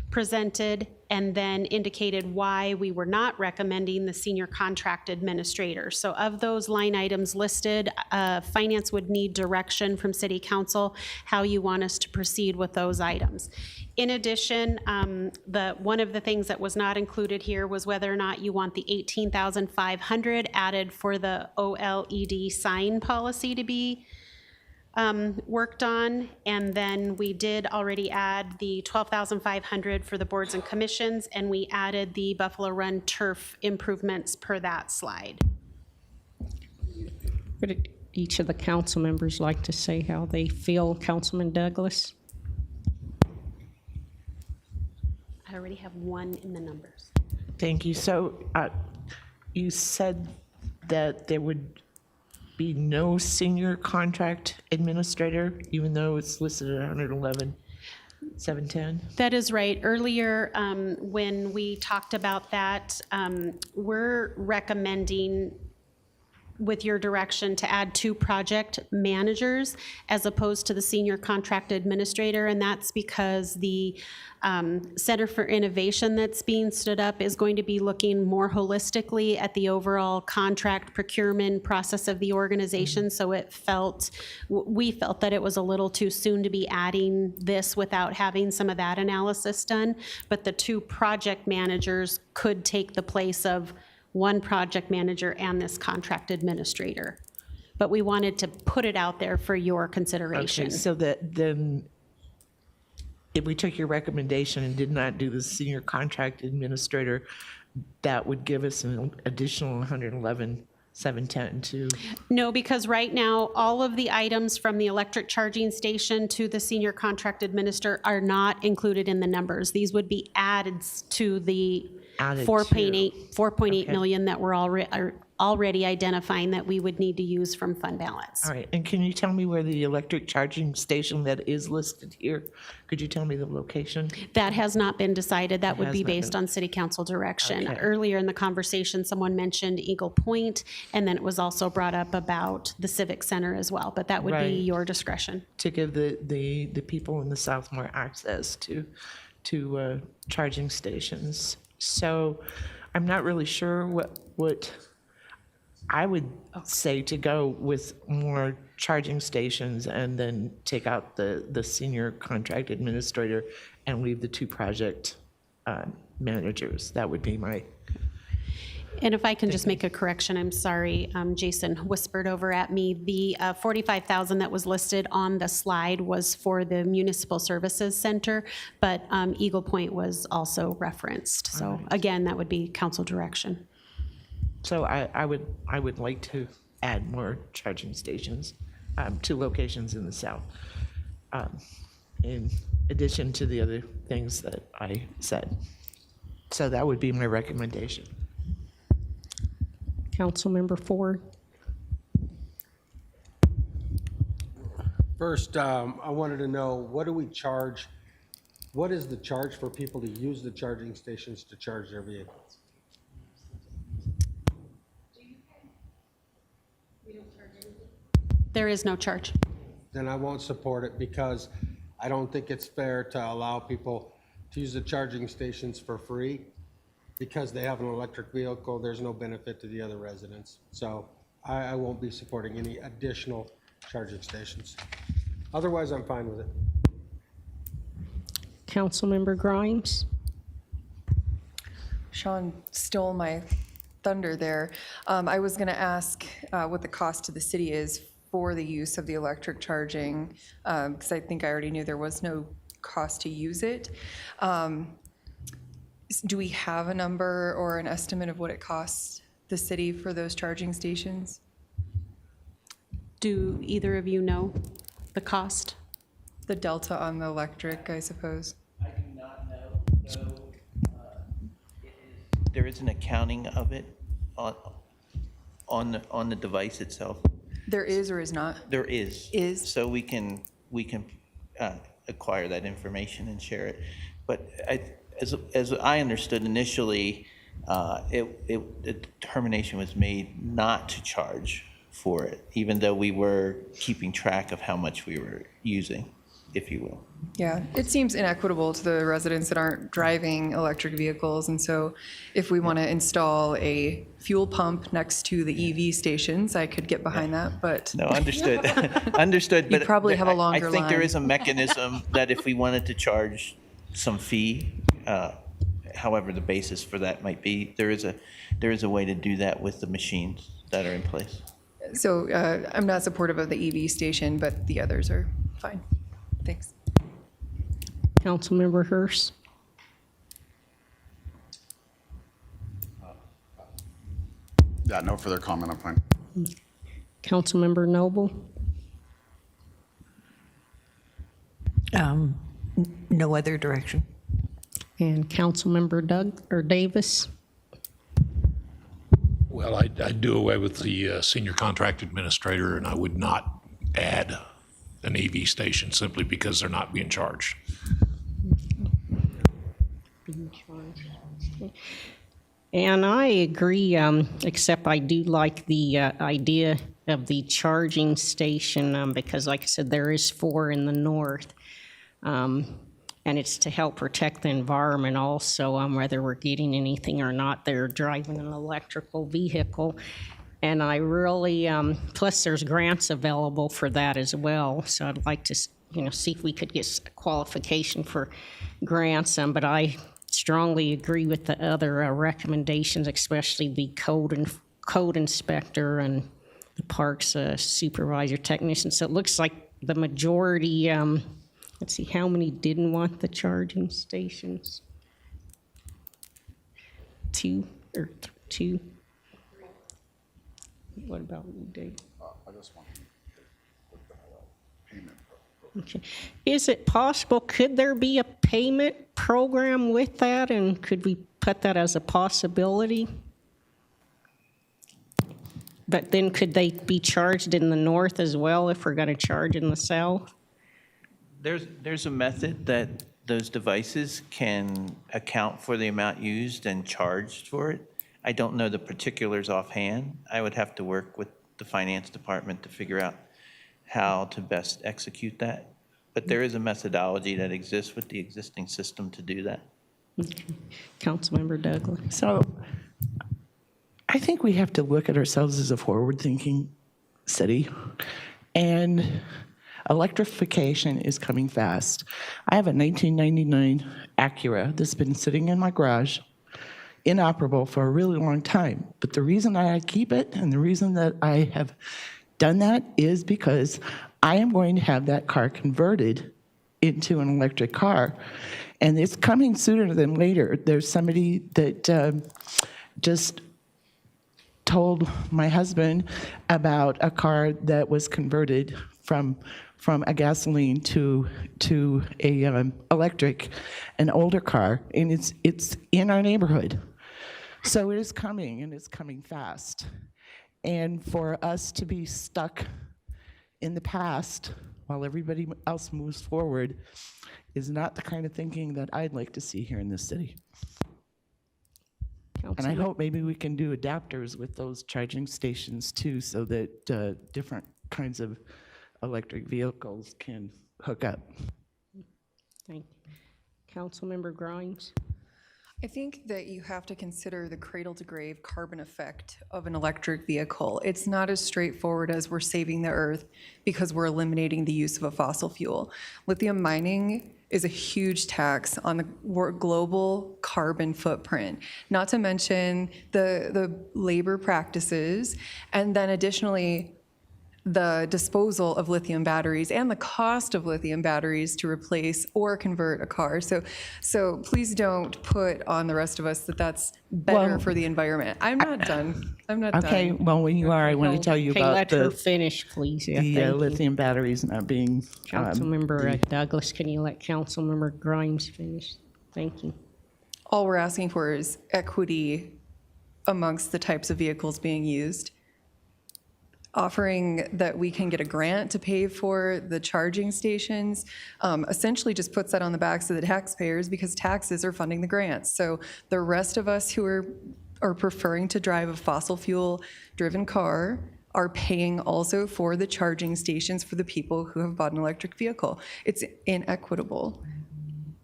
presented, and then indicated why we were not recommending the senior contract administrator. So of those line items listed, finance would need direction from City Council how you want us to proceed with those items. In addition, one of the things that was not included here was whether or not you want the $18,500 added for the OLED sign policy to be worked on. And then we did already add the $12,500 for the boards and commissions, and we added the Buffalo Run turf improvements per that slide. Would each of the council members like to say how they feel? Councilman Douglas? I already have one in the numbers. Thank you. So you said that there would be no senior contract administrator, even though it's listed at 111,710? That is right. Earlier, when we talked about that, we're recommending, with your direction, to add 2 project managers as opposed to the senior contract administrator, and that's because the Center for Innovation that's being stood up is going to be looking more holistically at the overall contract procurement process of the organization. So we felt that it was a little too soon to be adding this without having some of that analysis done. But the 2 project managers could take the place of one project manager and this contract administrator. But we wanted to put it out there for your consideration. Okay, so that then if we took your recommendation and did not do the senior contract administrator, that would give us an additional 111,710 to. No, because right now, all of the items from the electric charging station to the senior contract administrator are not included in the numbers. These would be added to the 4.8 million that were already, already identifying that we would need to use from fund balance. All right, and can you tell me where the electric charging station that is listed here, could you tell me the location? That has not been decided. That would has be not based been- on city council direction. Okay. Earlier in the conversation, someone mentioned Eagle Point, and then it was also brought up about the Civic Center as well, but that would Right. be your discretion. To give the people in the South more access to charging stations. So I'm not really sure what I would say to go with more charging stations and then take out the senior contract administrator and leave the 2 project managers. That would be my. And if I can just make a correction, I'm sorry, Jason whispered over at me. The $45,000 that was listed on the slide was for the Municipal Services Center, but Eagle Point was also referenced. So again, that would be council direction. So I would like to add more charging stations to locations in the south, in addition to the other things that I said. So that would be my recommendation. Councilmember Ford. First, I wanted to know, what do we charge? What is the charge for people to use the charging stations to charge their vehicles? There is no charge. Then I won't support it because I don't think it's fair to allow people to use the charging stations for free. Because they have an electric vehicle, there's no benefit to the other residents. So I won't be supporting any additional charging stations. Otherwise, I'm fine with it. Councilmember Grimes. Sean stole my thunder there. I was going to ask what the cost to the city is for the use of the electric charging, because I think I already knew there was no cost to use it. Do we have a number or an estimate of what it costs the city for those charging stations? Do either of you know the cost? The delta on the electric, I suppose. I do not know, though. There is an accounting of it on the device itself. There is or is not? There is. Is. So we can acquire that information and share it. But as I understood initially, the determination was made not to charge for it, even though we were keeping track of how much we were using, if you will. Yeah, it seems inequitable to the residents that aren't driving electric vehicles. And so if we want to install a fuel pump next to the EV stations, I could get behind that, but. No, understood. Understood. You But probably have a longer I think there line. is a mechanism that if we wanted to charge some fee, however the basis for that might be, there is a way to do that with the machines that are in place. So I'm not supportive of the EV station, but the others are fine. Thanks. Councilmember Hurst. Yeah, no further comment, I'm fine. Councilmember Noble. No other direction. And Councilmember Davis. Well, I'd do away with the senior contract administrator, and I would not add an EV station simply because they're not being charged. And I agree, except I do like the idea of the charging station because, like I said, there is 4 in the north. And it's to help protect the environment also, whether we're getting anything or not, they're driving an electrical vehicle. And I really, plus there's grants available for that as well. So I'd like to, see if we could get qualification for grants. But I strongly agree with the other recommendations, especially the code inspector and the parks supervisor technician. So it looks like the majority, let's see, how many didn't want the charging stations? 2 or 2? What about you, Dave? I just want payment. Okay. Is it possible, could there be a payment program with that, and could we put that as a possibility? But then could they be charged in the north as well if we're going to charge in the south? There's a method that those devices can account for the amount used and charged for it. I don't know the particulars offhand. I would have to work with the finance department to figure out how to best execute that. But there is a methodology that exists with the existing system to do that. Okay. Councilmember Douglas. So I think we have to look at ourselves as a forward-thinking city, and electrification is coming fast. I have a 1999 Acura that's been sitting in my garage, inoperable for a really long time. But the reason I keep it and the reason that I have done that is because I am going to have that car converted into an electric car. And it's coming sooner than later. There's somebody that just told my husband about a car that was converted from a gasoline to a electric, an older car, and it's in our neighborhood. So it is coming, and it's coming fast. And for us to be stuck in the past while everybody else moves forward is not the kind of thinking that I'd like to see here in this city. And I hope maybe we can do adapters with those charging stations too, so that different kinds of electric vehicles can hook up. Thank you. Councilmember Grimes. I think that you have to consider the cradle-to-grave carbon effect of an electric vehicle. It's not as straightforward as we're saving the earth because we're eliminating the use of a fossil fuel. Lithium mining is a huge tax on the global carbon footprint, not to mention the labor practices, and then additionally, the disposal of lithium batteries and the cost of lithium batteries to replace or convert a car. So please don't put on the rest of us that that's better for the environment. I'm not done. I'm not done. Okay, well, when you are, I want to tell you about let her finish, please. Yeah, the thank you. lithium batteries not being. Councilmember Douglas, can you let Councilmember Grimes finish? Thank you. All we're asking for is equity amongst the types of vehicles being used. Offering that we can get a grant to pay for the charging stations essentially just puts that on the backs of the taxpayers because taxes are funding the grants. So the rest of us who are preferring to drive a fossil fuel driven car are paying also for the charging stations for the people who have bought an electric vehicle. It's inequitable.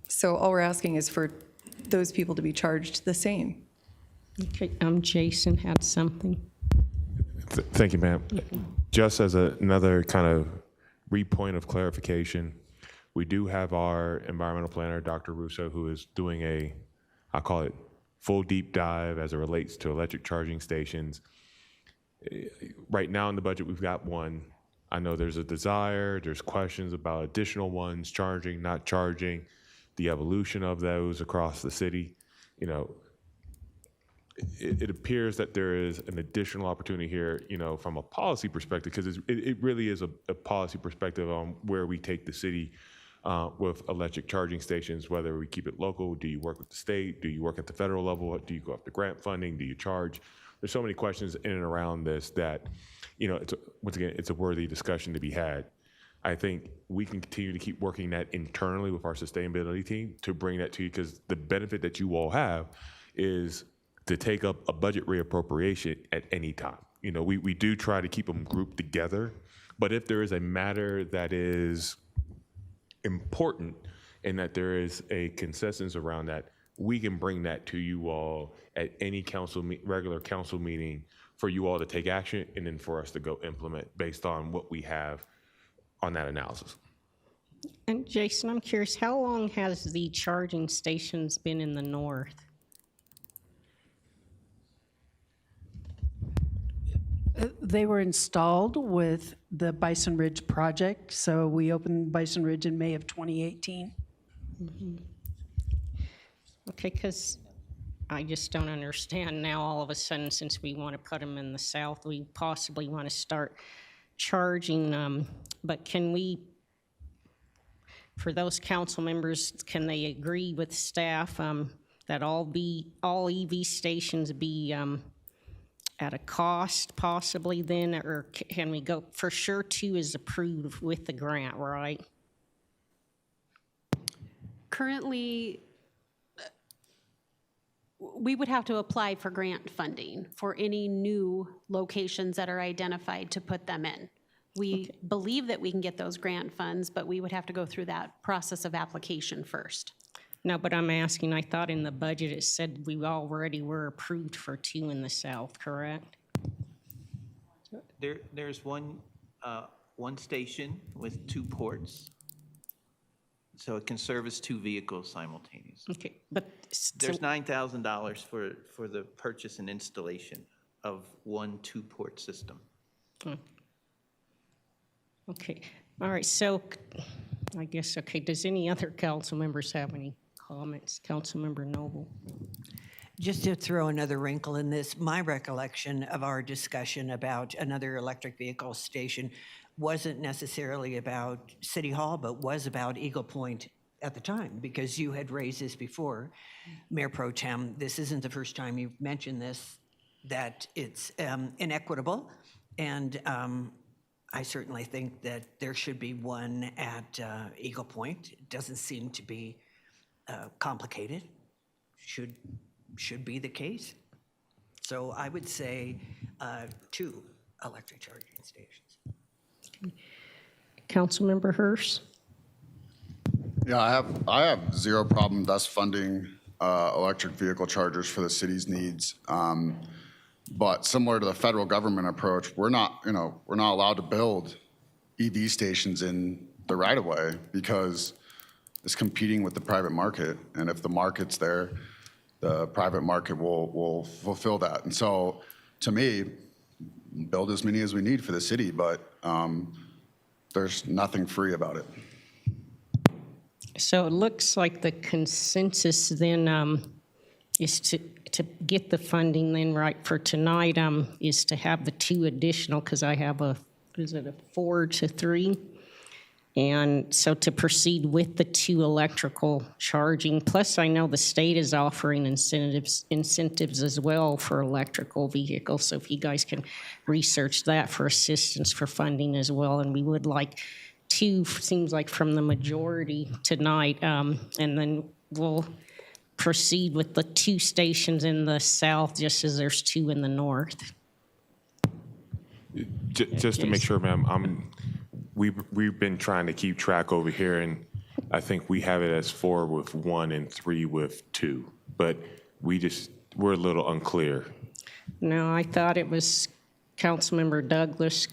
So all we're asking is for those people to be charged the same. Okay, Jason had something. Thank you, ma'am. Just as another kind of point of clarification, we do have our environmental planner, Dr. Russo, who is doing I'll call it full deep dive as it relates to electric charging stations. Right now in the budget, we've got one. I know there's a desire, there's questions about additional ones, charging, not charging, the evolution of those across the city. You know, it appears that there is an additional opportunity here, you know, from a policy perspective, because it really is a policy perspective on where we take the city with electric charging stations, whether we keep it local, do you work with the state, do you work at the federal level, do you go after grant funding, do you charge? There's so many questions in and around this that, you know, once again, it's a worthy discussion to be had. I think we can continue to keep working that internally with our sustainability team to bring that to you, because the benefit that you all have is to take up a budget reappropriation at any time. You know, we do try to keep them grouped together, but if there is a matter that is important and that there is a consensus around that, we can bring that to you all at any regular council meeting for you all to take action and then for us to go implement based on what we have on that analysis. And Jason, I'm curious, how long has the charging stations been in the north? They were installed with the Bison Ridge project, so we opened Bison Ridge in May of 2018. Mm-hmm. Okay, because I just don't understand now all of a sudden, since we want to put them in the south, we possibly want to start charging, but can we, for those council members, can they agree with staff that all EV stations be at a cost possibly then, or can we go, for sure 2 is approved with the grant, right? Currently, we would have to apply for grant funding for any new locations that are identified to put them in. We believe that we can get those grant funds, but we would have to go through that process of application first. No, but I'm asking, I thought in the budget it said we already were approved for 2 in the south, correct? There's one station with 2 ports, so it can service 2 vehicles simultaneously. Okay, but There's $9,000 for the purchase and installation of one 2-port system. Okay, all right, so I guess, okay, does any other council members have any comments? Councilmember Noble. Just to throw another wrinkle in this, my recollection of our discussion about another electric vehicle station wasn't necessarily about City Hall, but was about Eagle Point at the time, because you had raised this before, Mayor Pro Tem. This isn't the first time you've mentioned this, that it's inequitable, and I certainly think that there should be one at Eagle Point. It doesn't seem to be complicated. Should be the case. So I would say 2 electric charging stations. Okay. Councilmember Hurst. Yeah, I have zero problem thus funding electric vehicle chargers for the city's needs. But similar to the federal government approach, we're not allowed to build EV stations in the right of way because it's competing with the private market. And if the market's there, the private market will fulfill that. And so, to me, build as many as we need for the city, but there's nothing free about it. So it looks like the consensus then is to get the funding then right for tonight is to have the 2 additional, because I have a 4 to 3? And so to proceed with the 2 electrical charging, plus I know the state is offering incentives as well for electrical vehicles. So if you guys can research that for assistance for funding as well. And we would like 2, seems like from the majority tonight. And then we'll proceed with the 2 stations in the south, just as there's 2 in the north. Just to make sure, ma'am, we've been trying to keep track over here, and I think we have it as 4 with 1 and 3 with 2, but we're a little unclear. No, I thought it was Councilmember Douglas,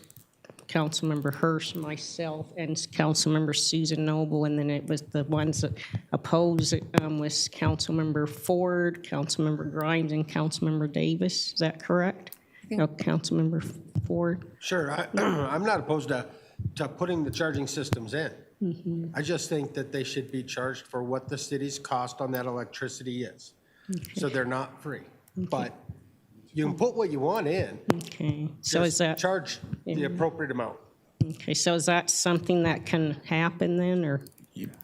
Councilmember Hurst, myself, and Councilmember Susan Noble, and then it was the ones that opposed was Councilmember Ford, Councilmember Grimes, and Councilmember Davis. Is that correct? No, Councilmember Ford. Sure, I'm not opposed to putting the charging systems in. Mm-hmm. I just think that they should be charged for what the city's cost on that electricity is. Okay. So they're not free. But you can put what you want in. Okay, so Just is that? charge the appropriate amount. Okay, so is that something that can happen then, or?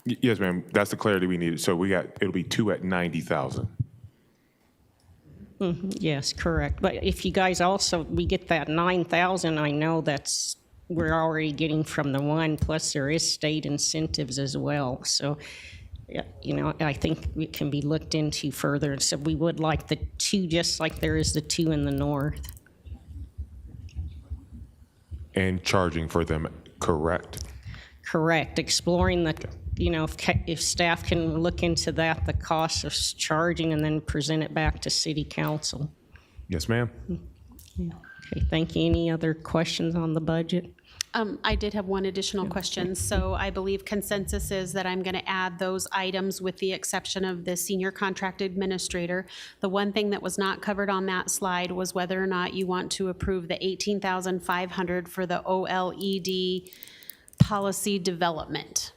Yes, ma'am, that's the clarity we needed. So it'll be 2 at 90,000. Yes, correct. But if you guys also, we get that 9,000, I know we're already getting from the 1, plus there is state incentives as well. So, yeah, I think it can be looked into further. So we would like the 2, just like there is the 2 in the north. And charging for them, correct? Correct. Exploring the, if staff can look into that, the cost of charging, and then present it back to city council. Yes, ma'am. Yeah. Okay, thank you. Any other questions on the budget? I did have one additional question. So I believe consensus is that I'm going to add those items with the exception of the senior contract administrator. The one thing that was not covered on that slide was whether or not you want to approve the $18,500 for the OLED policy development.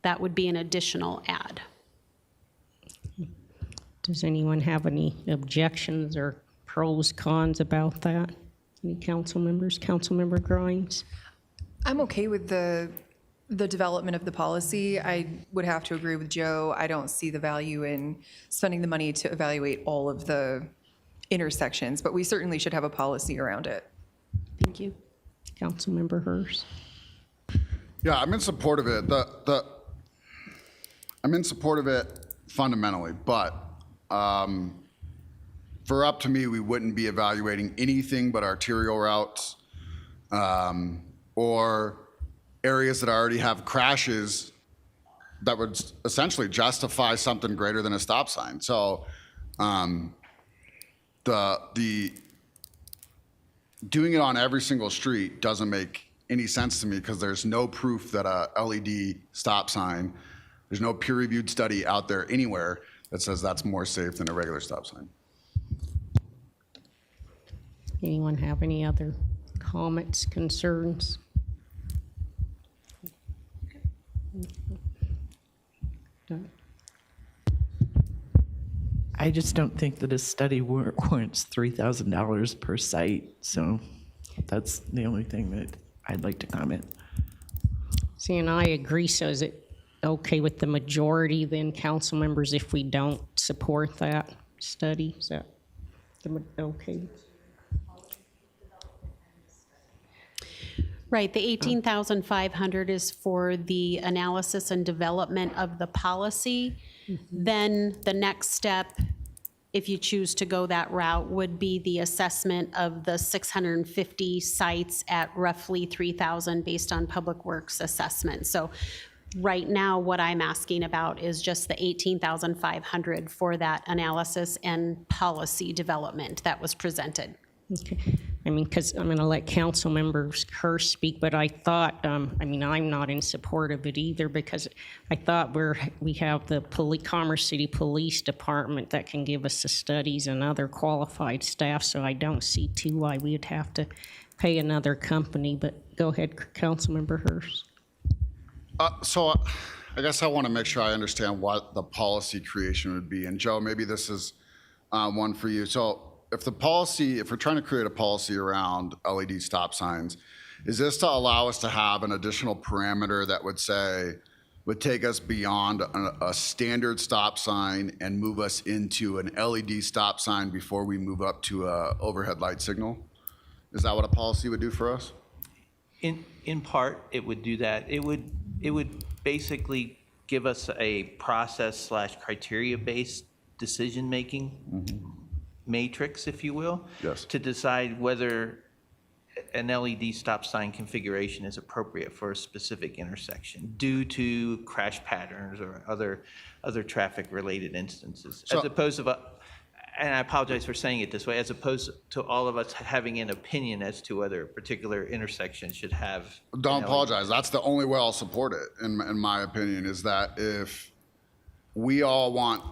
That would be an additional add. Does anyone have any objections or pros, cons about that? Any council members? Councilmember Grimes? I'm okay with the development of the policy. I would have to agree with Joe. I don't see the value in spending the money to evaluate all of the intersections, but we certainly should have a policy around it. Thank you. Councilmember Hurst. Yeah, I'm in support of it. I'm in support of it fundamentally, but for up to me, we wouldn't be evaluating anything but arterial routes or areas that already have crashes that would essentially justify something greater than a stop sign. So the doing it on every single street doesn't make any sense to me because there's no proof that a LED stop sign, there's no peer-reviewed study out there anywhere that says that's more safe than a regular stop sign. Anyone have any other comments, concerns? I just don't think that a study warrants $3,000 per site. So that's the only thing that I'd like to comment. See, and I agree. So is it okay with the majority then, council members, if we don't support that study? Is that okay? Right, the 18,500 is for the analysis and development of the policy. Then the next step, if you choose to go that route, would be the assessment of the 650 sites at roughly 3,000 based on Public Works assessment. So right now, what I'm asking about is just the 18,500 for that analysis and policy development that was presented. Okay. I mean, because I'm going to let council members Hurst speak, but I thought, I mean, I'm not in support of it either because I thought we have the Commerce City Police Department that can give us the studies and other qualified staff, so I don't see too why we'd have to pay another company. But go ahead, Councilmember Hurst. So I guess I want to make sure I understand what the policy creation would be. And Joe, maybe this is one for you. So if we're trying to create a policy around LED stop signs, is this to allow us to have an additional parameter that would take us beyond a standard stop sign and move us into an LED stop sign before we move up to a overhead light signal? Is that what a policy would do for us? In part, it would do that. It would basically give us a process / criteria-based decision-making matrix, if you will, yes, to decide whether an LED stop sign configuration is appropriate for a specific intersection due to crash patterns or other traffic-related instances, as opposed to, and I apologize for saying it this way, as opposed to all of us having an opinion as to whether a particular intersection should have. Don't apologize. That's the only way I'll support it, in my opinion, is that if we all want,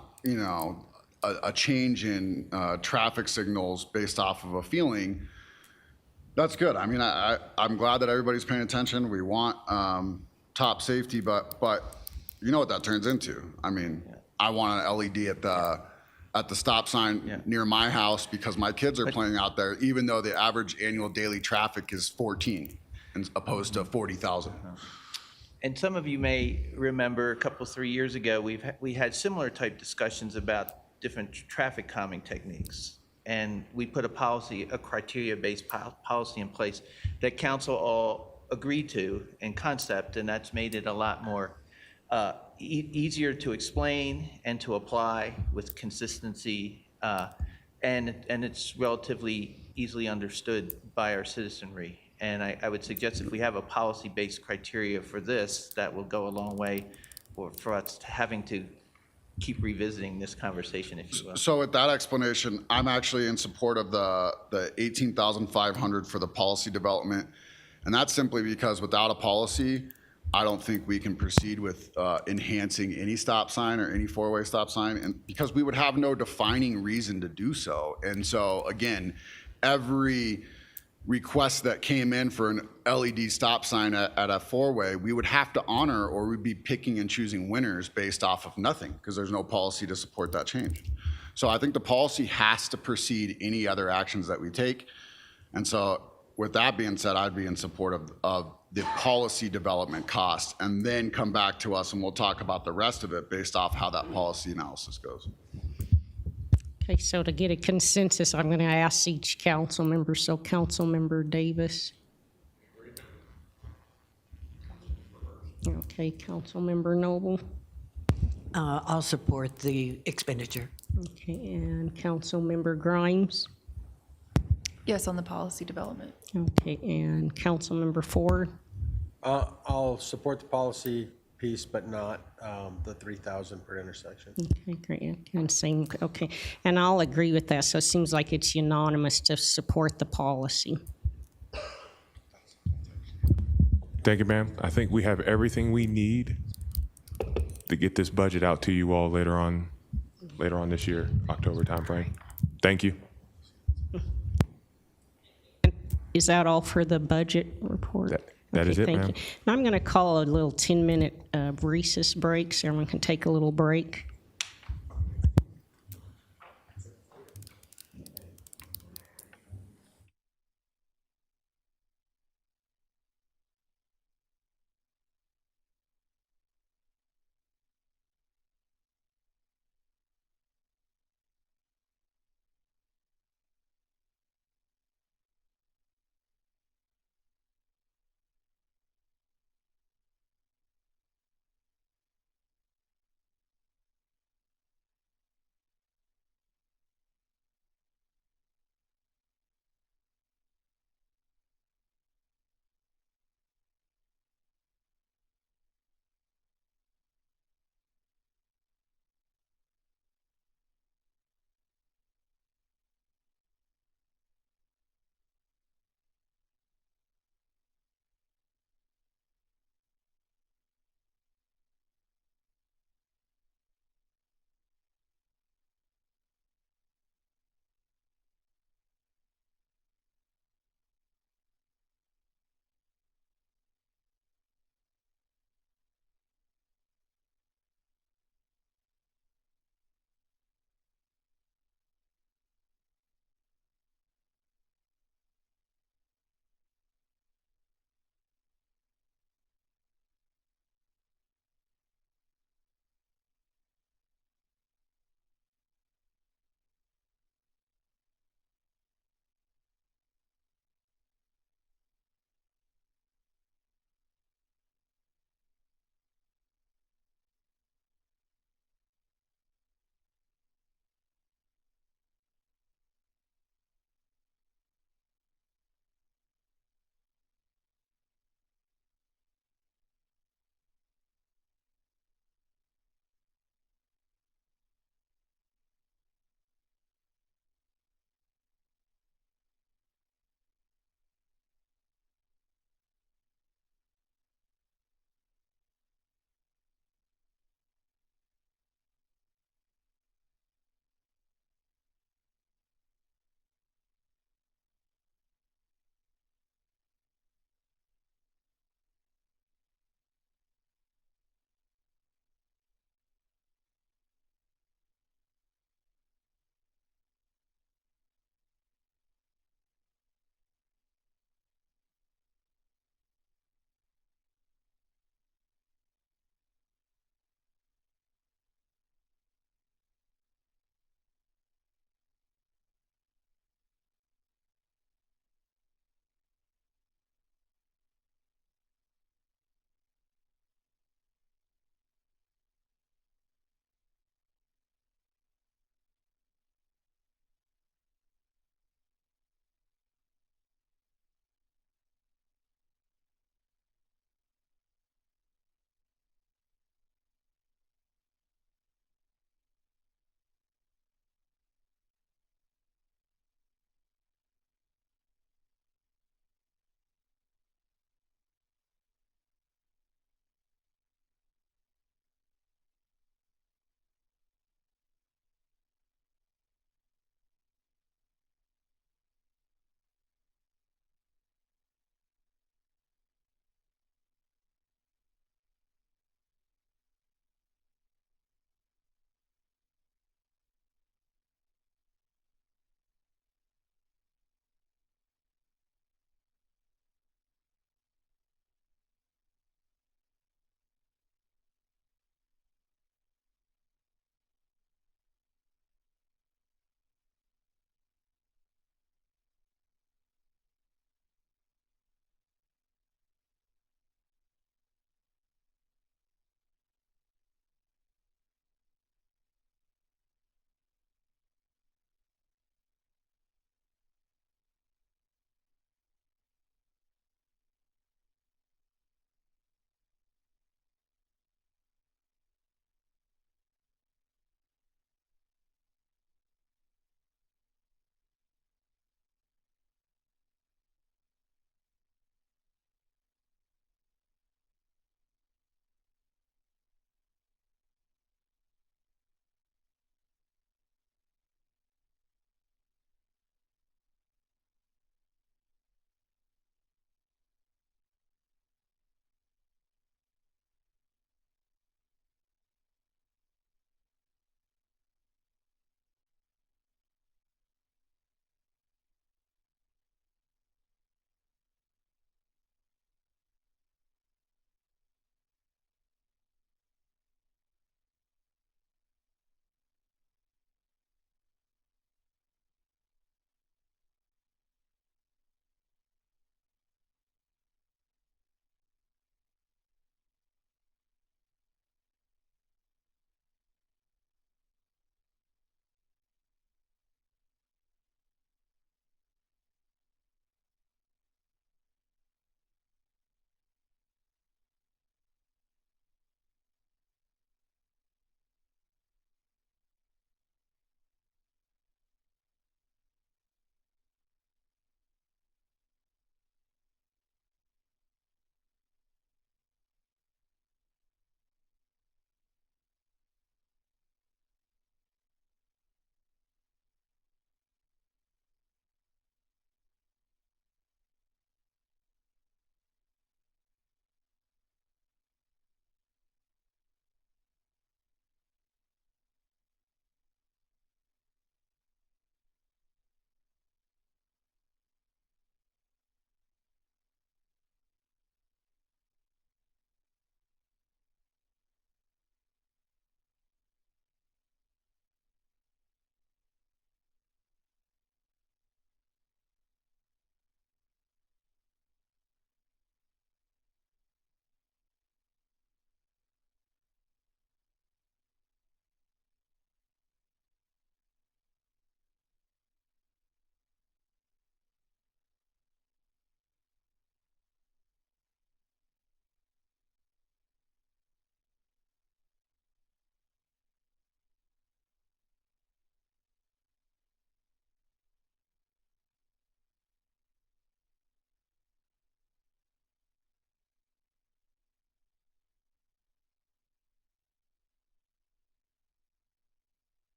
a change in traffic signals based off of a feeling, that's good. I mean, I'm glad that everybody's paying attention. We want top safety, but you know what that turns into. I mean, I want an LED at the stop sign near my house because my kids are playing out there, even though the average annual daily traffic is 14 as opposed to 40,000. And some of you may remember 3 years ago, we had similar type discussions about different traffic calming techniques. And we put a criteria-based policy in place that council all agreed to in concept, and that's made it a lot more easier to explain and to apply with consistency, and it's relatively easily understood by our citizenry. And I would suggest if we have a policy-based criteria for this, that will go a long way for us having to keep revisiting this conversation, if you will. So with that explanation, I'm actually in support of the 18,500 for the policy development. And that's simply because without a policy, I don't think we can proceed with enhancing any stop sign or any four-way stop sign, and because we would have no defining reason to do so. And so again, every request that came in for an LED stop sign at a four-way, we would have to honor, or we'd be picking and choosing winners based off of nothing because there's no policy to support that change. So I think the policy has to precede any other actions that we take. And so with that being said, I'd be in support of the policy development cost, and then come back to us and we'll talk about the rest of it based off how that policy analysis goes. Okay, so to get a consensus, I'm going to ask each council member. So Councilmember Davis. Okay, Councilmember Noble. I'll support the expenditure. Okay, and Councilmember Grimes. Yes, on the policy development. Okay, and Councilmember Ford. I'll support the policy piece, but not the 3,000 per intersection. Okay, great. And same, okay. And I'll agree with that. So it seems like it's unanimous to support the policy. Thank you, ma'am. I think we have everything we need to get this budget out to you all later on this year, October timeframe. Thank you. Is that all for the budget report? That is it, thank ma'am. you. Now I'm going to call a little 10-minute recess break, so everyone can take a little break.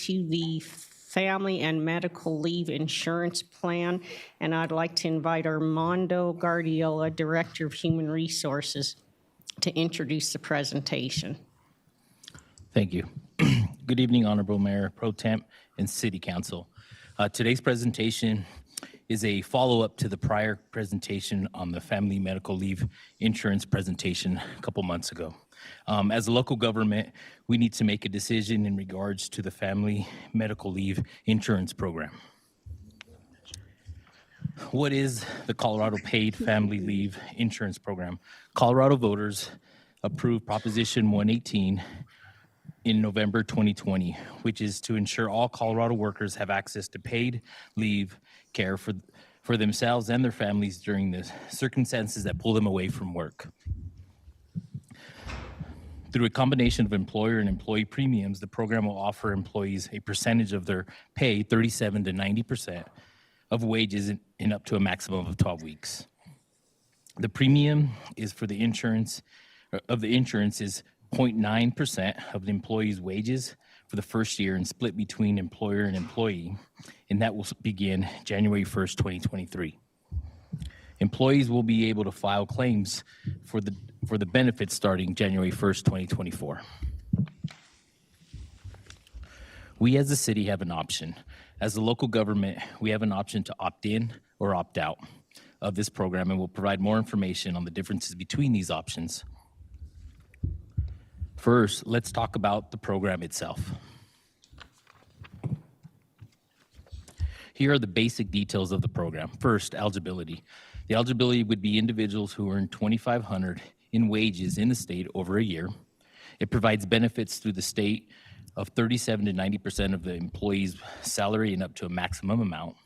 to the Family and Medical Leave Insurance Plan, and I'd like to invite Armando Guardiola, Director of Human Resources, to introduce the presentation. Thank you. Good evening, Honorable Mayor Pro Temp and City Council. Today's presentation is a follow-up to the prior presentation on the Family Medical Leave Insurance presentation a couple months ago. As a local government, we need to make a decision in regards to the Family Medical Leave Insurance Program. What is the Colorado Paid Family Leave Insurance Program? Colorado voters approved Proposition 118 in November 2020, which is to ensure all Colorado workers have access to paid leave care for themselves and their families during the circumstances that pull them away from work. Through a combination of employer and employee premiums, the program will offer employees a percentage of their pay, 37 to 90% of wages in up to a maximum of 12 weeks. The premium is for the insurance, is 0.9% of the employee's wages for the first year and split between employer and employee, and that will begin January 1st, 2023. Employees will be able to file claims for the benefits starting January 1st, 2024. We as a city have an option. As a local government, we have an option to opt in or opt out of this program, and we'll provide more information on the differences between these options. First, let's talk about the program itself. Here are the basic details of the program. First, eligibility. The eligibility would be individuals who earn $2,500 in wages in the state over a year. It provides benefits through the state of 37 to 90% of the employee's salary and up to a maximum amount.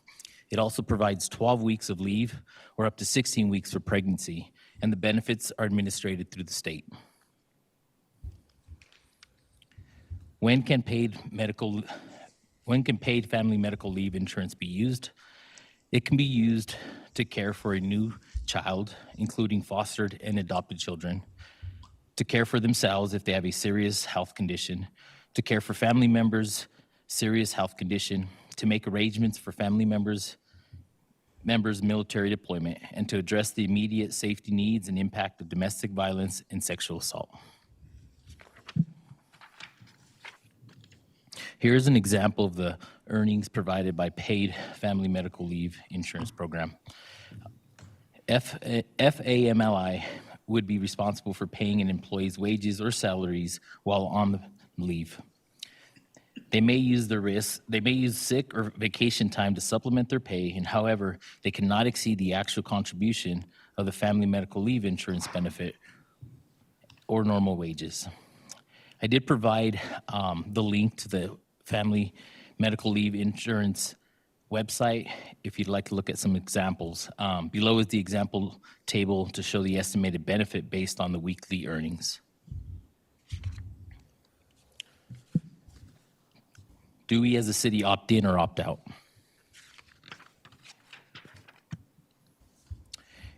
It also provides 12 weeks of leave or up to 16 weeks for pregnancy, and the benefits are administered through the state. When can paid family medical leave insurance be used? It can be used to care for a new child, including fostered and adopted children, to care for themselves if they have a serious health condition, to care for family members' serious health condition, to make arrangements for family members' military deployment, and to address the immediate safety needs and impact of domestic violence and sexual assault. Here's an example of the earnings provided by paid family medical leave insurance program. FAMLI would be responsible for paying an employee's wages or salaries while on the leave. They may use sick or vacation time to supplement their pay, and however, they cannot exceed the actual contribution of the family medical leave insurance benefit or normal wages. I did provide the link to the Family Medical Leave Insurance website if you'd like to look at some examples. Below is the example table to show the estimated benefit based on the weekly earnings. Do we as a city opt in or opt out?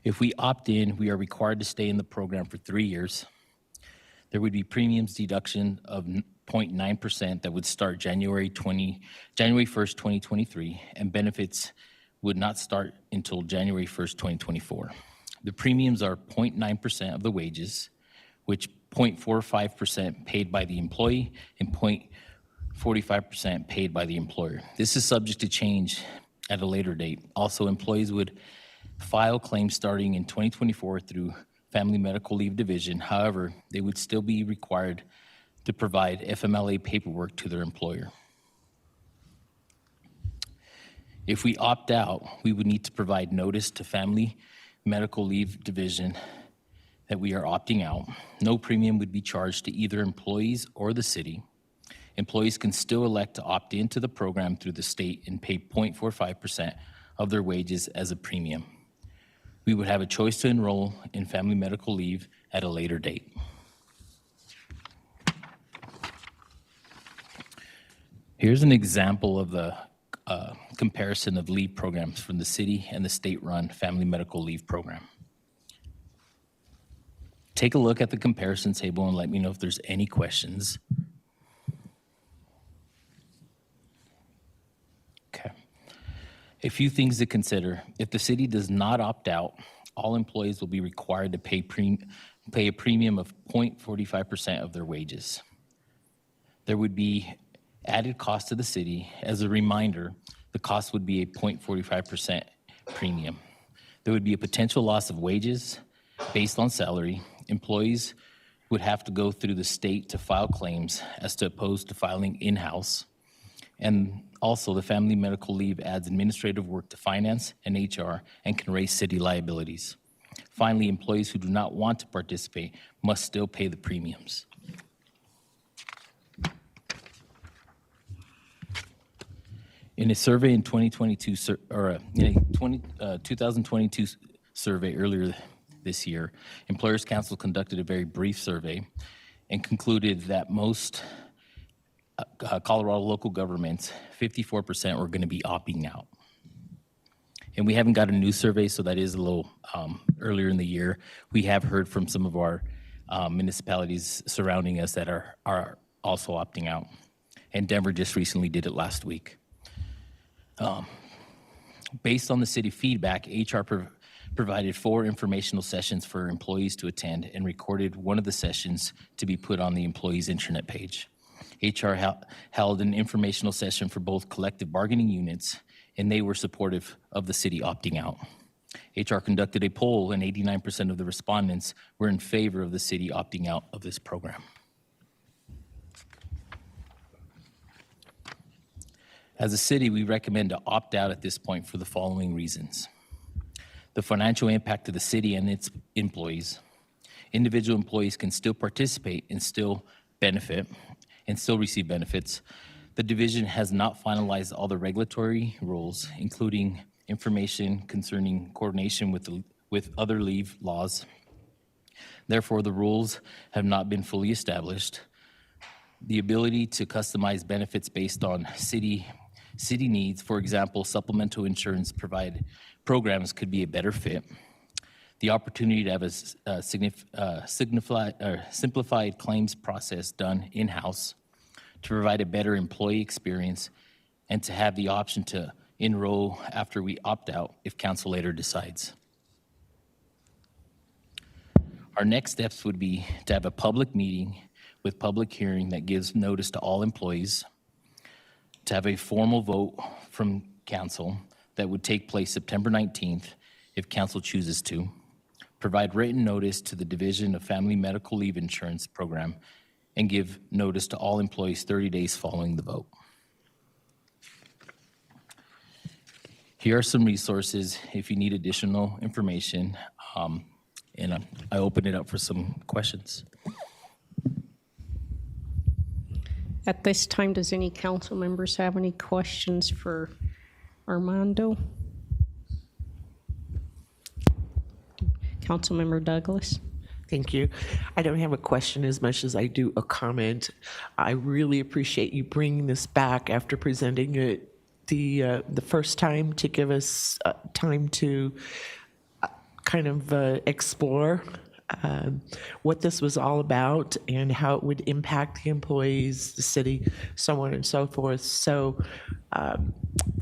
If we opt in, we are required to stay in the program for 3 years. There would be premiums deduction of 0.9% that would start January 1st, 2023, and benefits would not start until January 1st, 2024. The premiums are 0.9% of the wages, which 0.45% paid by the employee and 0.45% paid by the employer. This is subject to change at a later date. Also, employees would file claims starting in 2024 through Family Medical Leave Division. However, they would still be required to provide FMLA paperwork to their employer. If we opt out, we would need to provide notice to Family Medical Leave Division that we are opting out. No premium would be charged to either employees or the city. Employees can still elect to opt into the program through the state and pay 0.45% of their wages as a premium. We would have a choice to enroll in Family Medical Leave at a later date. Here's an example of the comparison of leave programs from the city and the state-run Family Medical Leave Program. Take a look at the comparison table and let me know if there's any questions. Okay. A few things to consider. If the city does not opt out, all employees will be required to pay a premium of 0.45% of their wages. There would be added cost to the city. As a reminder, the cost would be a 0.45% premium. There would be a potential loss of wages based on salary. Employees would have to go through the state to file claims as opposed to filing in-house. And also, the family medical leave adds administrative work to finance and HR and can raise city liabilities. Finally, employees who do not want to participate must still pay the premiums. In a survey in 2022, in a 2022 survey earlier this year, Employers Council conducted a very brief survey and concluded that most Colorado local governments, 54% were going to be opting out. And we haven't got a new survey, so that is a little earlier in the year. We have heard from some of our municipalities surrounding us that are also opting out. And Denver just recently did it last week. Based on the city feedback, HR provided 4 informational sessions for employees to attend and recorded one of the sessions to be put on the employee's intranet page. HR held an informational session for both collective bargaining units, and they were supportive of the city opting out. HR conducted a poll, and 89% of the respondents were in favor of the city opting out of this program. As a city, we recommend to opt out at this point for the following reasons. The financial impact to the city and its employees. Individual employees can still participate and still benefit and still receive benefits. The division has not finalized all the regulatory rules, including information concerning coordination with other leave laws. Therefore, the rules have not been fully established. The ability to customize benefits based on city needs, for example, supplemental insurance programs could be a better fit. The opportunity to have a simplified claims process done in-house, to provide a better employee experience, and to have the option to enroll after we opt out if council later decides. Our next steps would be to have a public meeting with public hearing that gives notice to all employees, to have a formal vote from council that would take place September 19th if council chooses to, provide written notice to the Division of Family Medical Leave Insurance Program, and give notice to all employees 30 days following the vote. Here are some resources if you need additional information, and I open it up for some questions. At this time, does any council members have any questions for Armando? Councilmember Douglas. Thank you. I don't have a question as much as I do a comment. I really appreciate you bringing this back after presenting it the first time to give us time to kind of explore what this was all about and how it would impact the employees, the city, so on and so forth. So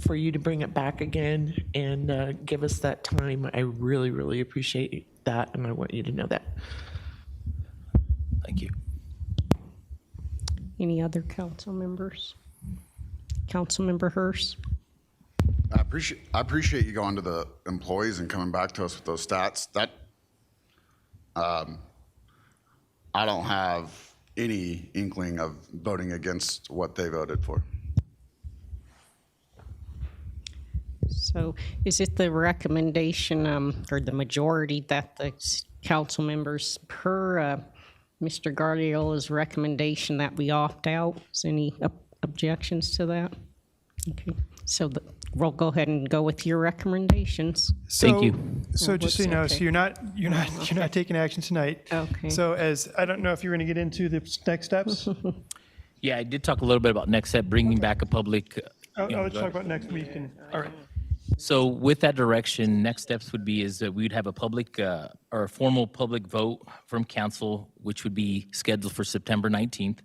for you to bring it back again and give us that time, I really, really appreciate that, and I want you to know that. Thank you. Any other council members? Councilmember Hurst. I appreciate you going to the employees and coming back to us with those stats. That I don't have any inkling of voting against what they voted for. So is it the recommendation or the majority that the council members per Mr. Guardiola's recommendation that we opt out? Is any objections to that? Okay, so we'll go ahead and go with your recommendations. Thank you. So just so you know, okay. so you're not taking action tonight. Okay. So I don't know if you're going to get into the next steps. Yeah, I did talk a little bit about next step, bringing back a public. Let's talk about next week. All right. So with that direction, next steps would be is that we'd have a public or a formal public vote from council, which would be scheduled for September 19th.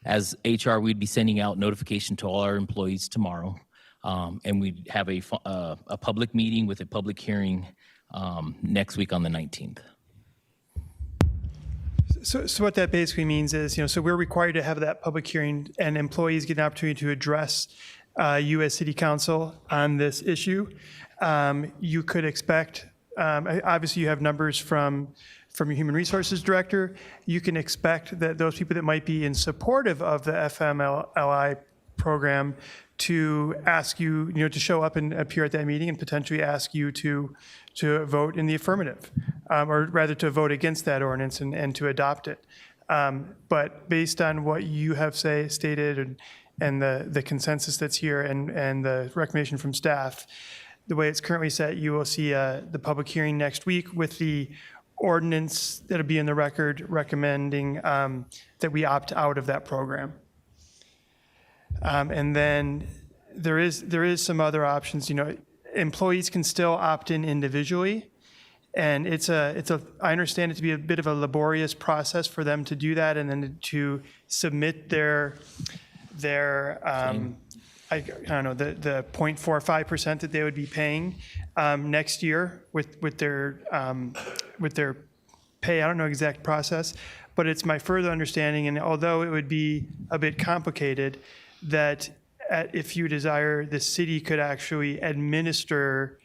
As HR, we'd be sending out notification to all our employees tomorrow. And we have a public meeting with a public hearing next week on the 19th. So what that basically means is, so we're required to have that public hearing, and employees get an opportunity to address you as City Council on this issue. You could expect, obviously you have numbers from your Human Resources Director. You can expect that those people that might be in supportive of the FMLI program to ask you, to show up and appear at that meeting and potentially ask you to vote in the affirmative, or rather to vote against that ordinance and to adopt it. But based on what you have stated and the consensus that's here and the recommendation from staff, the way it's currently set, you will see the public hearing next week with the ordinance that'll be in the record recommending that we opt out of that program. And then there is some other options. Employees can still opt in individually, and I understand it to be a bit of a laborious process for them to do that, and then to submit their I don't know, the 0.45% that they would be paying next year with their pay. I don't know exact process, but it's my further understanding, and although it would be a bit complicated, that if you desire, the city could actually administer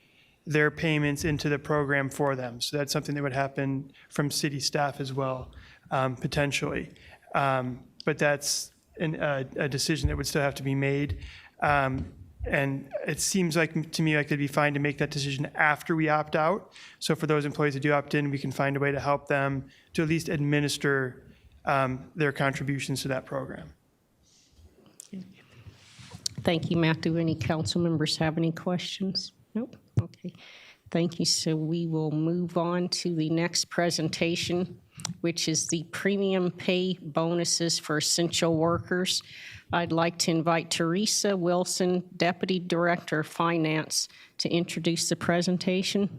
their payments into the program for them. So that's something that would happen from city staff as well, potentially. But that's a decision that would still have to be made. And it seems like to me like it'd be fine to make that decision after we opt out. So for those employees that do opt in, we can find a way to help them to at least administer their contributions to that program. Thank you, Matt. Do any council members have any questions? Nope. Okay. Thank you. So we will move on to the next presentation, which is the premium pay bonuses for essential workers. I'd like to invite Teresa Wilson, Deputy Director of Finance, to introduce the presentation.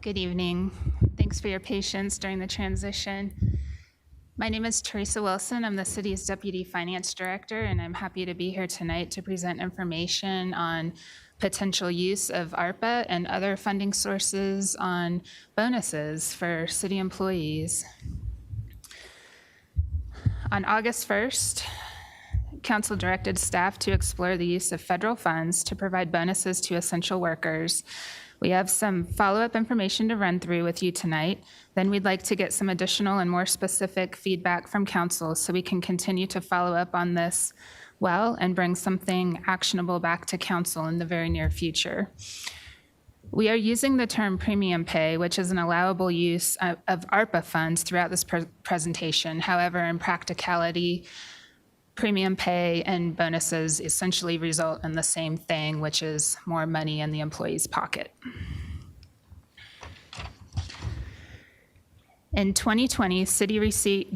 Good evening. Thanks for your patience during the transition. My name is Teresa Wilson. I'm the city's Deputy Finance Director, and I'm happy to be here tonight to present information on potential use of ARPA and other funding sources on bonuses for city employees. On August 1st, Council directed staff to explore the use of federal funds to provide bonuses to essential workers. We have some follow-up information to run through with you tonight. Then we'd like to get some additional and more specific feedback from council so we can continue to follow up on this well and bring something actionable back to council in the very near future. We are using the term premium pay, which is an allowable use of ARPA funds throughout this presentation. However, in practicality, premium pay and bonuses essentially result in the same thing, which is more money in the employee's pocket. In 2020, the city received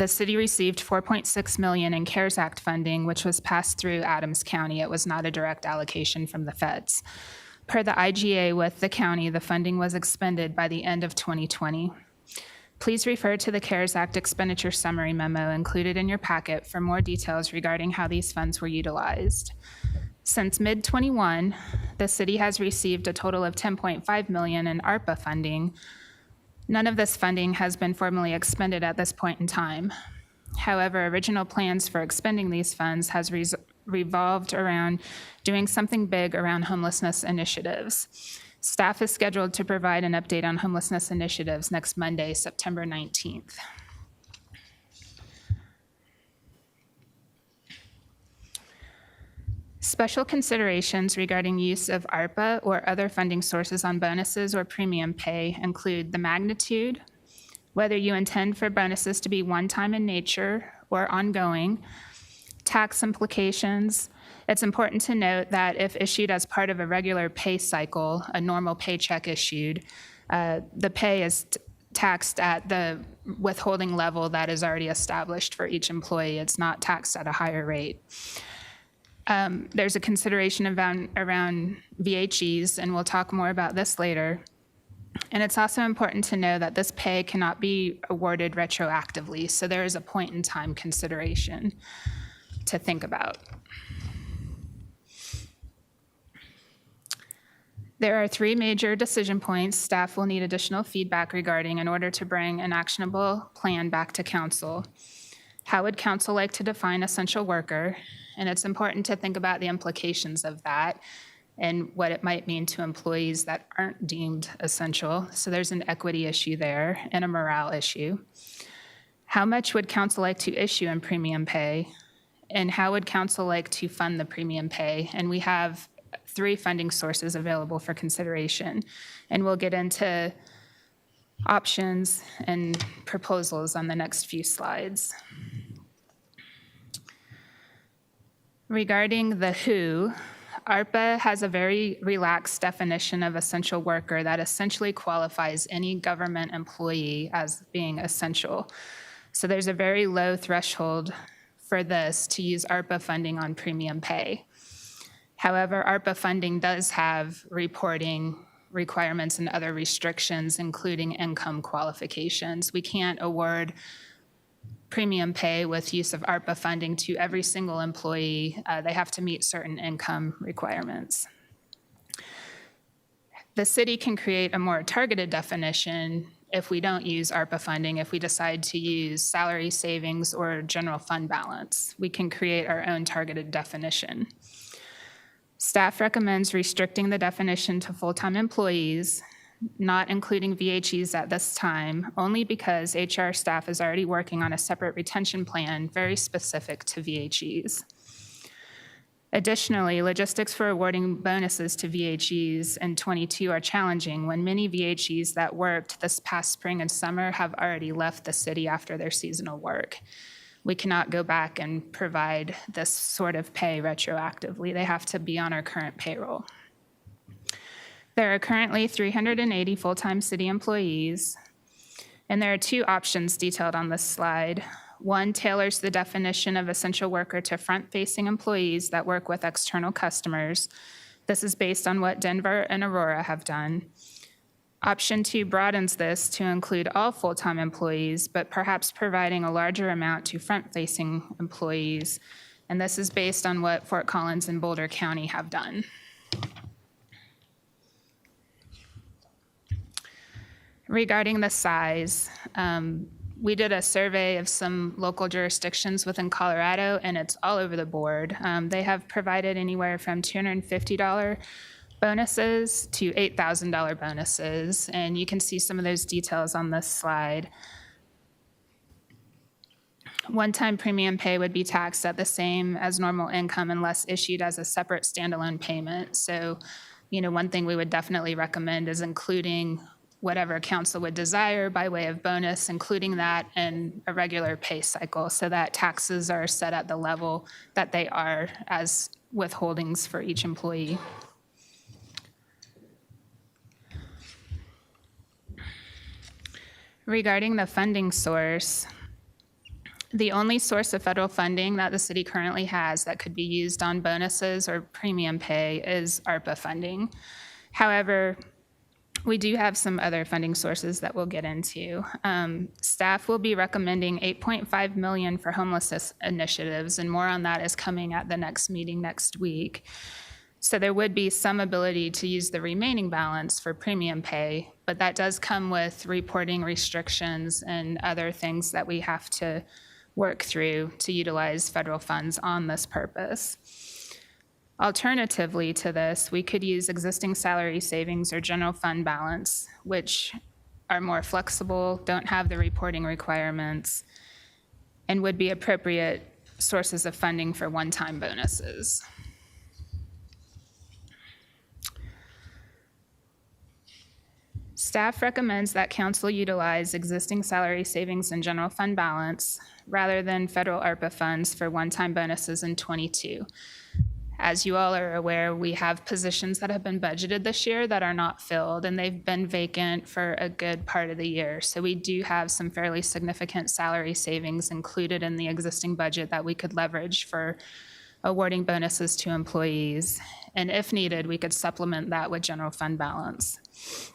$4.6 million in CARES Act funding, which was passed through Adams County. It was not a direct allocation from the feds. Per the IGA with the county, the funding was expended by the end of 2020. Please refer to the CARES Act expenditure summary memo included in your packet for more details regarding how these funds were utilized. Since mid-21, the city has received a total of $10.5 million in ARPA funding. None of this funding has been formally expended at this point in time. However, original plans for expending these funds has revolved around doing something big around homelessness initiatives. Staff is scheduled to provide an update on homelessness initiatives next Monday, September 19th. Special considerations regarding use of ARPA or other funding sources on bonuses or premium pay include the magnitude, whether you intend for bonuses to be one-time in nature or ongoing, tax implications. It's important to note that if issued as part of a regular pay cycle, a normal paycheck issued, the pay is taxed at the withholding level that is already established for each employee. It's not taxed at a higher rate. There's a consideration around VHEs, and we'll talk more about this later. And it's also important to know that this pay cannot be awarded retroactively, so there is a point in time consideration to think about. There are 3 major decision points staff will need additional feedback regarding in order to bring an actionable plan back to council. How would council like to define essential worker? And it's important to think about the implications of that and what it might mean to employees that aren't deemed essential. So there's an equity issue there and a morale issue. How much would council like to issue in premium pay? And how would council like to fund the premium pay? And we have 3 funding sources available for consideration. And we'll get into options and proposals on the next few slides. Regarding the who, ARPA has a very relaxed definition of essential worker that essentially qualifies any government employee as being essential. So there's a very low threshold for this to use ARPA funding on premium pay. However, ARPA funding does have reporting requirements and other restrictions, including income qualifications. We can't award premium pay with use of ARPA funding to every single employee. They have to meet certain income requirements. The city can create a more targeted definition if we don't use ARPA funding, if we decide to use salary savings or general fund balance. We can create our own targeted definition. Staff recommends restricting the definition to full-time employees, not including VHEs at this time, only because HR staff is already working on a separate retention plan very specific to VHEs. Additionally, logistics for awarding bonuses to VHEs in 22 are challenging when many VHEs that worked this past spring and summer have already left the city after their seasonal work. We cannot go back and provide this sort of pay retroactively. They have to be on our current payroll. There are currently 380 full-time city employees, and there are 2 options detailed on this slide. One tailors the definition of essential worker to front-facing employees that work with external customers. This is based on what Denver and Aurora have done. Option 2 broadens this to include all full-time employees, but perhaps providing a larger amount to front-facing employees. And this is based on what Fort Collins and Boulder County have done. Regarding the size, we did a survey of some local jurisdictions within Colorado, and it's all over the board. They have provided anywhere from $250 bonuses to $8,000 bonuses, and you can see some of those details on this slide. One-time premium pay would be taxed at the same as normal income unless issued as a separate standalone payment. So, one thing we would definitely recommend is including whatever council would desire by way of bonus, including that in a regular pay cycle so that taxes are set at the level that they are as withholdings for each employee. Regarding the funding source, the only source of federal funding that the city currently has that could be used on bonuses or premium pay is ARPA funding. However, we do have some other funding sources that we'll get into. Staff will be recommending $8.5 million for homelessness initiatives, and more on that is coming at the next meeting next week. So there would be some ability to use the remaining balance for premium pay, but that does come with reporting restrictions and other things that we have to work through to utilize federal funds on this purpose. Alternatively to this, we could use existing salary savings or general fund balance, which are more flexible, don't have the reporting requirements, and would be appropriate sources of funding for one-time bonuses. Staff recommends that council utilize existing salary savings and general fund balance rather than federal ARPA funds for one-time bonuses in '22. As you all are aware, we have positions that have been budgeted this year that are not filled, and they've been vacant for a good part of the year. So we do have some fairly significant salary savings included in the existing budget that we could leverage for awarding bonuses to employees. And if needed, we could supplement that with general fund balance.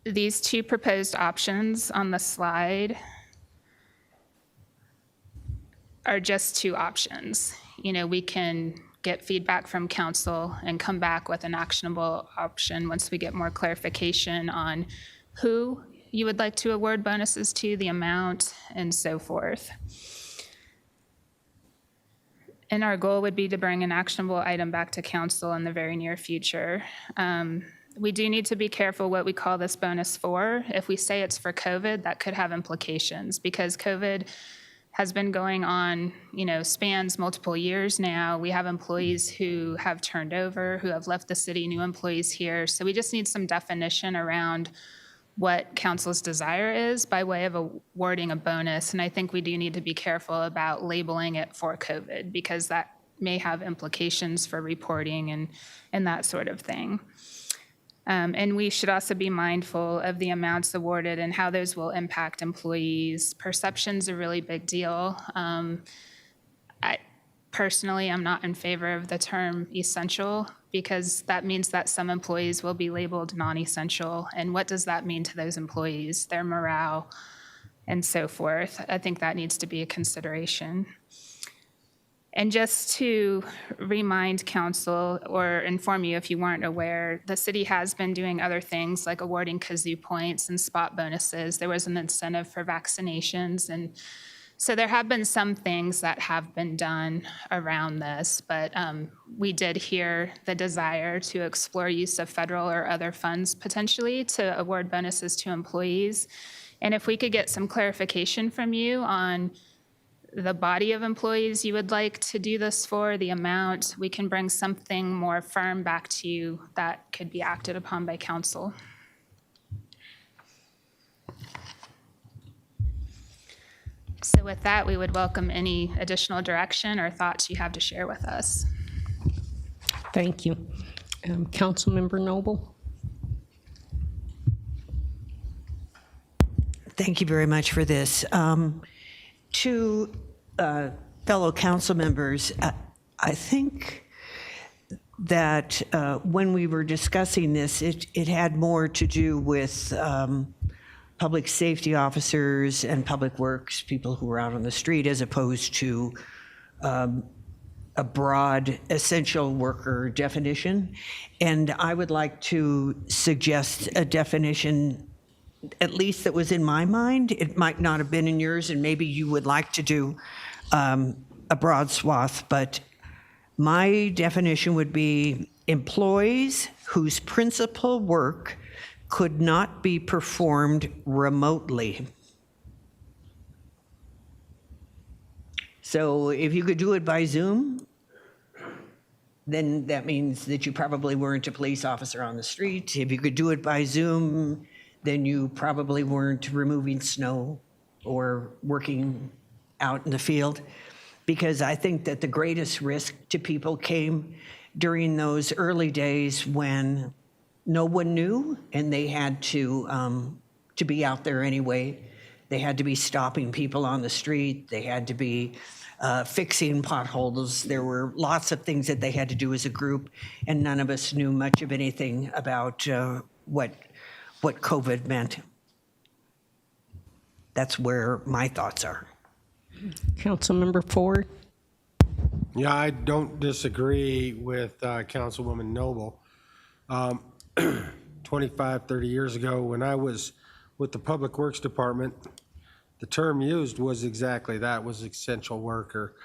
These two proposed options on the slide are just two options. You know, we can get feedback from council and come back with an actionable option once we get more clarification on who you would like to award bonuses to, the amount, and so forth. And our goal would be to bring an actionable item back to council in the very near future. We do need to be careful what we call this bonus for. If we say it's for COVID, that could have implications because COVID has been going on, spans multiple years now. We have employees who have turned over, who have left the city, new employees here. So we just need some definition around what council's desire is by way of awarding a bonus. And I think we do need to be careful about labeling it for COVID because that may have implications for reporting and that sort of thing. And we should also be mindful of the amounts awarded and how those will impact employees. Perception's a really big deal. Personally, I'm not in favor of the term essential because that means that some employees will be labeled non-essential. And what does that mean to those employees, their morale, and so forth? I think that needs to be a consideration. And just to remind council or inform you if you weren't aware, the city has been doing other things like awarding kazoo points and spot bonuses. There was an incentive for vaccinations. And so there have been some things that have been done around this, but we did hear the desire to explore use of federal or other funds potentially to award bonuses to employees. And if we could get some clarification from you on the body of employees you would like to do this for, the amount, we can bring something more firm back to you that could be acted upon by council. So with that, we would welcome any additional direction or thoughts you have to share with us. Thank you. Councilmember Noble. Thank you very much for this. To fellow council members, I think that when we were discussing this, it had more to do with public safety officers and public works, people who were out on the street, as opposed to a broad essential worker definition. And I would like to suggest a definition at least that was in my mind. It might not have been in yours, and maybe you would like to do a broad swath, but my definition would be employees whose principal work could not be performed remotely. So if you could do it by Zoom, then that means that you probably weren't a police officer on the street. If you could do it by Zoom, then you probably weren't removing snow or working out in the field. Because I think that the greatest risk to people came during those early days when no one knew and they had to be out there anyway. They had to be stopping people on the street. They had to be fixing potholes. There were lots of things that they had to do as a group, and none of us knew much of anything about what COVID meant. That's where my thoughts are. Councilmember Ford. Yeah, I don't disagree with Councilwoman Noble. 25, 30 years ago, when I was with the Public Works Department, the term used was exactly that, was essential worker.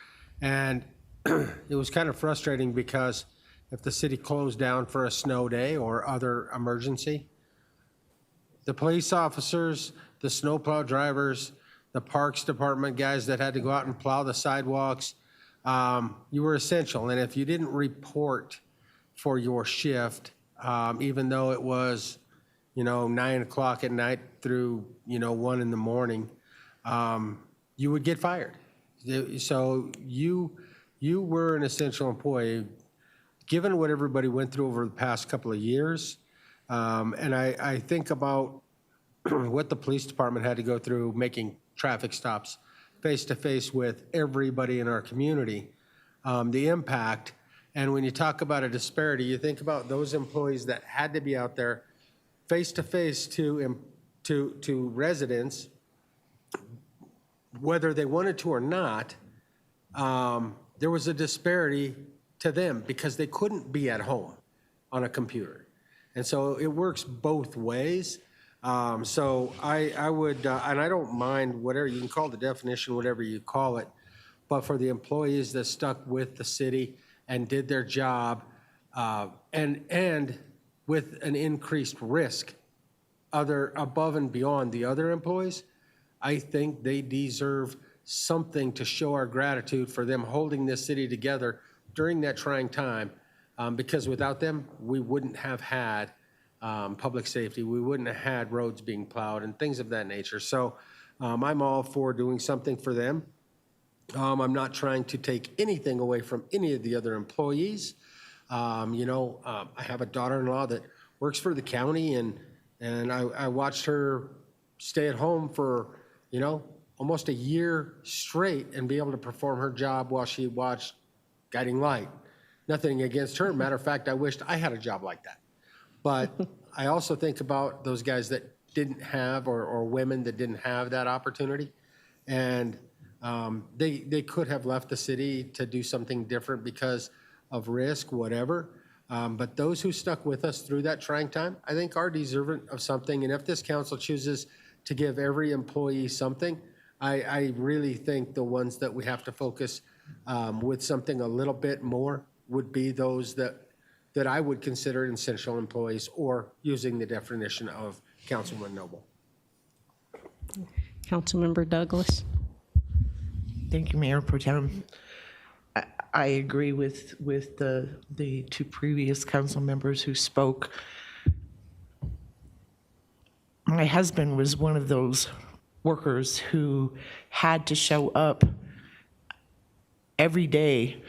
And it was kind of frustrating because if the city closed down for a snow day or other emergency, the police officers, the snowplow drivers, the parks department guys that had to go out and plow the sidewalks, you were essential. And if you didn't report for your shift, even though it was, 9 o'clock at night through, 1 in the morning, you would get fired. So you were an essential employee. Given what everybody went through over the past couple of years, and I think about what the police department had to go through making traffic stops face-to-face with everybody in our community, the impact. And when you talk about a disparity, you think about those employees that had to be out there face-to-face to residents, whether they wanted to or not. There was a disparity to them because they couldn't be at home on a computer. And so it works both ways. So I would, and I don't mind whatever, you can call the definition whatever you call it, but for the employees that stuck with the city and did their job, and with an increased risk above and beyond the other employees, I think they deserve something to show our gratitude for them holding this city together during that trying time, because without them, we wouldn't have had public safety. We wouldn't have had roads being plowed and things of that nature. So I'm all for doing something for them. I'm not trying to take anything away from any of the other employees. I have a daughter-in-law that works for the county, and I watched her stay at home for, almost a year straight and be able to perform her job while she watched Guiding Light. Nothing against her. Matter of fact, I wished I had a job like that. But I also think about those guys that didn't have, or women that didn't have that opportunity. And they could have left the city to do something different because of risk, whatever. But those who stuck with us through that trying time, I think are deserving of something. And if this council chooses to give every employee something, I really think the ones that we have to focus with something a little bit more would be those that I would consider essential employees, or using the definition of Councilman Noble. Councilmember Douglas. Thank you, Mayor Pro Tem. I agree with the two previous council members who spoke. My husband was one of those workers who had to show up every day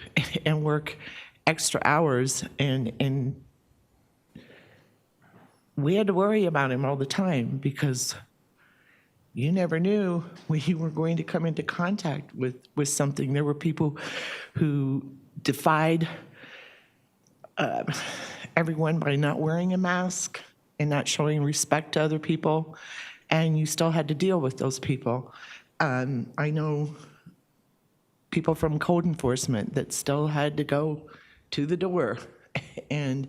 and work extra hours, and we had to worry about him all the time because you never knew when you were going to come into contact with something. There were people who defied everyone by not wearing a mask and not showing respect to other people, and you still had to deal with those people. I know people from code enforcement that still had to go to the door and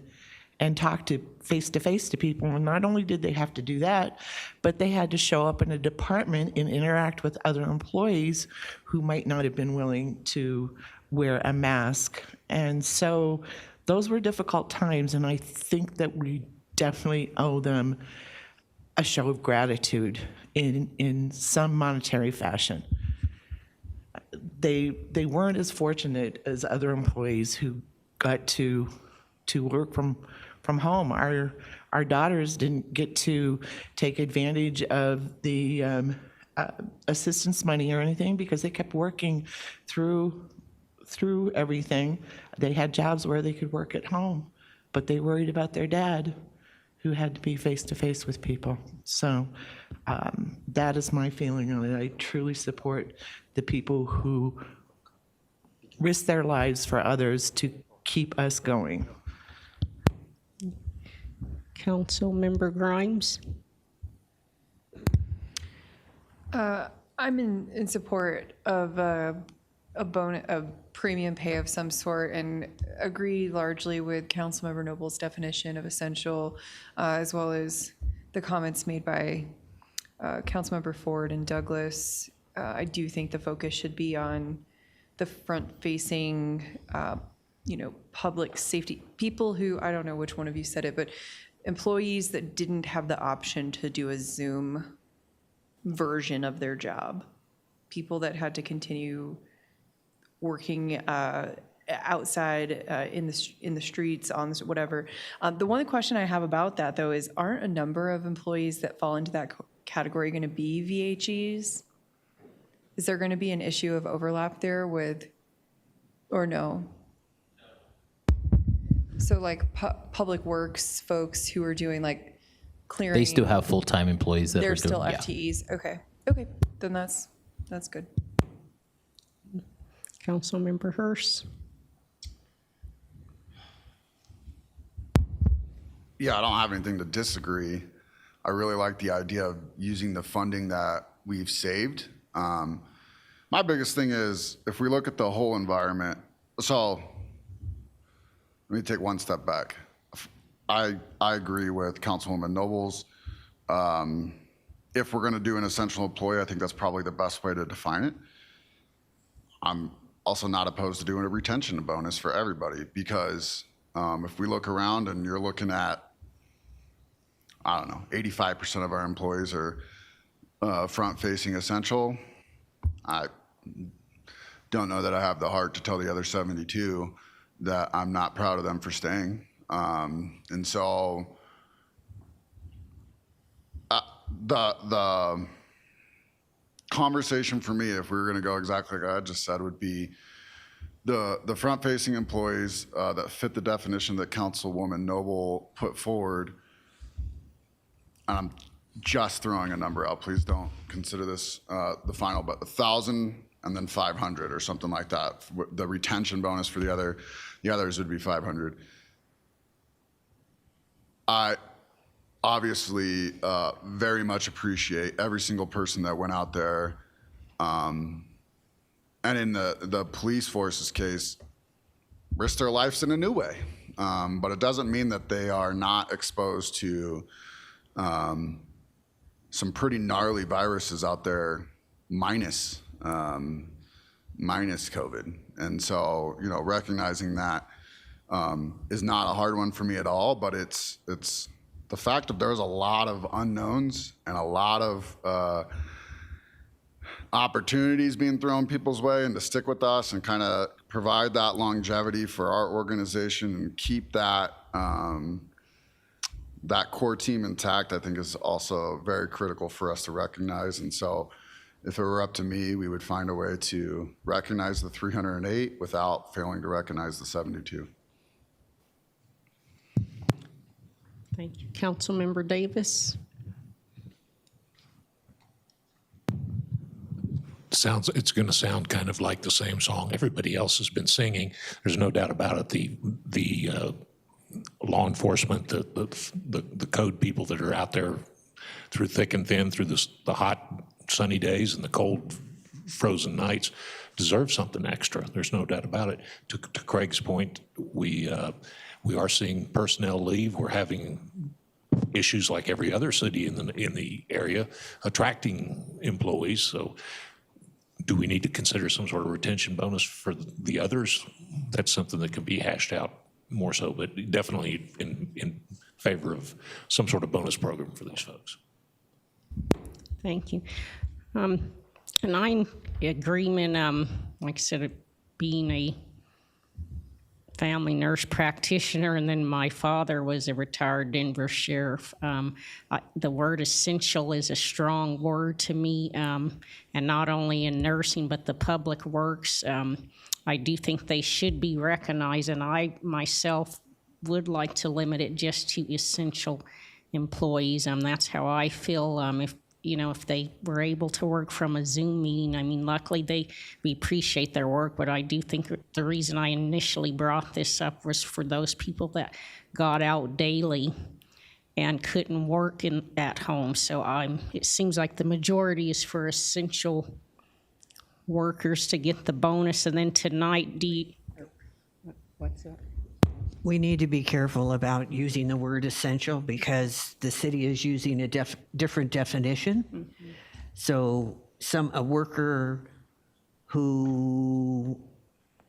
talk to face-to-face to people. And not only did they have to do that, but they had to show up in a department and interact with other employees who might not have been willing to wear a mask. And so those were difficult times, and I think that we definitely owe them a show of gratitude in some monetary fashion. They weren't as fortunate as other employees who got to work from home. Our daughters didn't get to take advantage of the assistance money or anything because they kept working through everything. They had jobs where they could work at home, but they worried about their dad, who had to be face-to-face with people. So that is my feeling on it. I truly support the people who risk their lives for others to keep us going. Councilmember Grimes. I'm in support of a premium pay of some sort, and agree largely with Councilmember Noble's definition of essential, as well as the comments made by Councilmember Ford and Douglas. I do think the focus should be on the front-facing, public safety, people who, I don't know which one of you said it, but employees that didn't have the option to do a Zoom version of their job, people that had to continue working outside in the streets, on whatever. The one question I have about that, though, is aren't a number of employees that fall into that category going to be VHEs? Is there going to be an issue of overlap there with, or no? So like public works folks who are doing like clearing. They still have full-time employees that They're are doing, still yeah. FTEs. Okay, then that's good. Councilmember Hurst. Yeah, I don't have anything to disagree. I really like the idea of using the funding that we've saved. My biggest thing is if we look at the whole environment, so let me take one step back. I agree with Councilwoman Nobles. If we're going to do an essential employee, I think that's probably the best way to define it. I'm also not opposed to doing a retention bonus for everybody because if we look around and you're looking at, I don't know, 85% of our employees are front-facing essential. I don't know that I have the heart to tell the other 72 that I'm not proud of them for staying. And so the conversation for me, if we were going to go exactly like I just said, would be the front-facing employees that fit the definition that Councilwoman Noble put forward. And I'm just throwing a number out. Please don't consider this the final, but 1,000 and then 500 or something like that. The retention bonus for the others would be 500. I obviously very much appreciate every single person that went out there. And in the police force's case, risk their lives in a new way. But it doesn't mean that they are not exposed to some pretty gnarly viruses out there minus COVID. And so, recognizing that is not a hard one for me at all, but it's the fact that there's a lot of unknowns and a lot of opportunities being thrown people's way, and to stick with us and kind of provide that longevity for our organization and keep that that core team intact, I think is also very critical for us to recognize. And so if it were up to me, we would find a way to recognize the 308 without failing to recognize the 72. Thank you. Councilmember Davis. It's going to sound kind of like the same song everybody else has been singing. There's no doubt about it. The law enforcement, the code people that are out there through thick and thin, through the hot sunny days and the cold frozen nights, deserve something extra. There's no doubt about it. To Craig's point, we are seeing personnel leave. We're having issues like every other city in the area attracting employees. So do we need to consider some sort of retention bonus for the others? That's something that could be hashed out more so, but definitely in favor of some sort of bonus program for these folks. Thank you. And I'm in agreement, like I said, being a family nurse practitioner, and then my father was a retired Denver sheriff. The word essential is a strong word to me, and not only in nursing, but the public works. I do think they should be recognized, and I myself would like to limit it just to essential employees. That's how I feel. If they were able to work from a Zoom meeting, I mean, luckily we appreciate their work, but I do think the reason I initially brought this up was for those people that got out daily and couldn't work at home. So it seems like the majority is for essential workers to get the bonus. And then tonight, what's that? We need to be careful about using the word essential because the city is using a different definition. Mm-hmm. So a worker who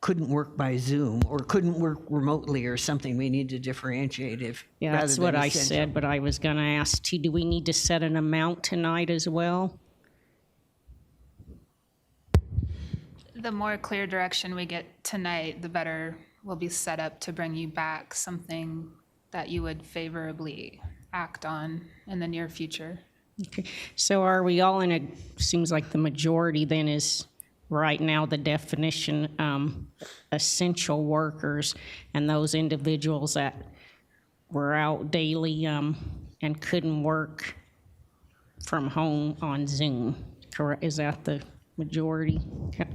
couldn't work by Zoom or couldn't work remotely or something. We need to differentiate if. Yeah, rather that's than what I essential. said, but I was going to ask, T, do we need to set an amount tonight as well? The more clear direction we get tonight, the better we'll be set up to bring you back something that you would favorably act on in the near future. Okay, so are we all in a, seems like the majority then is right now the definition, essential workers and those individuals that were out daily and couldn't work from home on Zoom, correct? Is that the majority,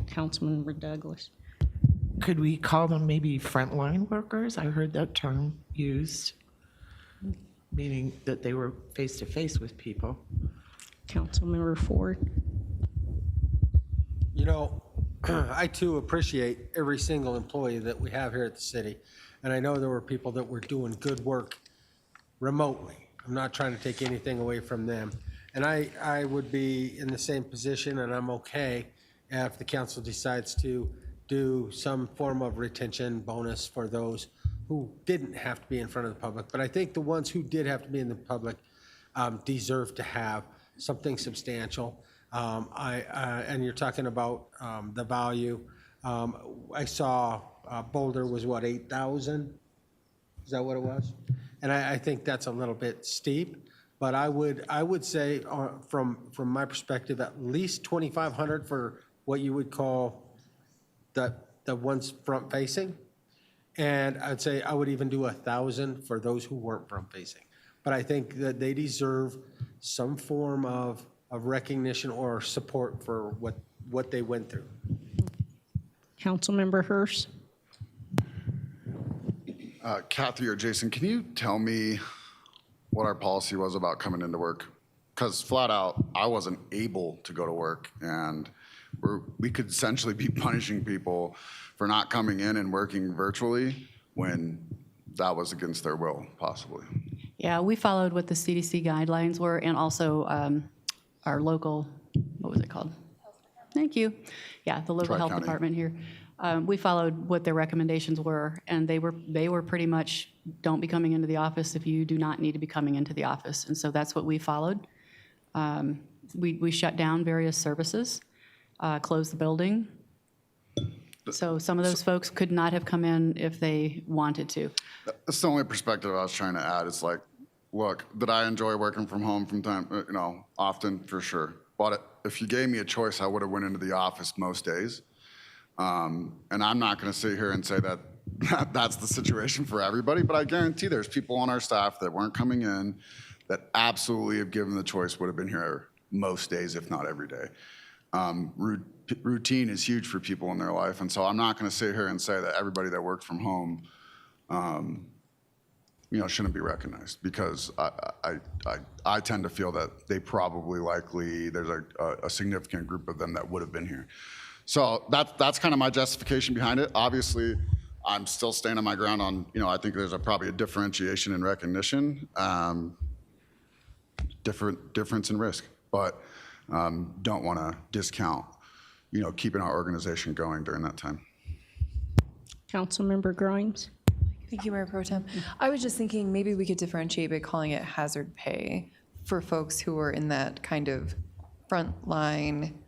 Councilmember Douglas? Could we call them maybe frontline workers? I heard that term used, meaning that they were face-to-face with people. Councilmember Ford? You know, I too appreciate every single employee that we have here at the city. And I know there were people that were doing good work remotely. I'm not trying to take anything away from them. And I would be in the same position, and I'm okay if the council decides to do some form of retention bonus for those who didn't have to be in front of the public. But I think the ones who did have to be in the public deserve to have something substantial. And you're talking about the value. I saw Boulder was what, 8,000? Is that what it was? And I think that's a little bit steep. But I would say from my perspective, at least 2,500 for what you would call the ones front facing. And I'd say I would even do 1,000 for those who weren't front facing. But I think that they deserve some form of recognition or support for what they went through. Councilmember Hurst? Kathy or Jason, can you tell me what our policy was about coming into work? Because flat out, I wasn't able to go to work, and we could essentially be punishing people for not coming in and working virtually when that was against their will, possibly. Yeah, we followed what the CDC guidelines were and also our local, what was it called? Thank you. Yeah, the local health Tri-county. department here. We followed what their recommendations were, and they were pretty much, don't be coming into the office if you do not need to be coming into the office. And so that's what we followed. We shut down various services, closed the building. So some of those folks could not have come in if they wanted to. That's the only perspective I was trying to add. It's like, look, did I enjoy working from home from often? For sure. But if you gave me a choice, I would have went into the office most days. And I'm not going to sit here and say that that's the situation for everybody, but I guarantee there's people on our staff that weren't coming in that absolutely, if given the choice, would have been here most days, if not every day. Routine is huge for people in their life, and so I'm not going to sit here and say that everybody that works from home, shouldn't be recognized, because I tend to feel that they probably likely there's a significant group of them that would have been here. So that's kind of my justification behind it. Obviously, I'm still standing my ground on, I think there's probably a differentiation in recognition, difference in risk, but don't want to discount, keeping our organization going during that time. Councilmember Grimes? Thank you, Mayor Pro Tem. I was just thinking maybe we could differentiate by calling it hazard pay for folks who are in that kind of front line,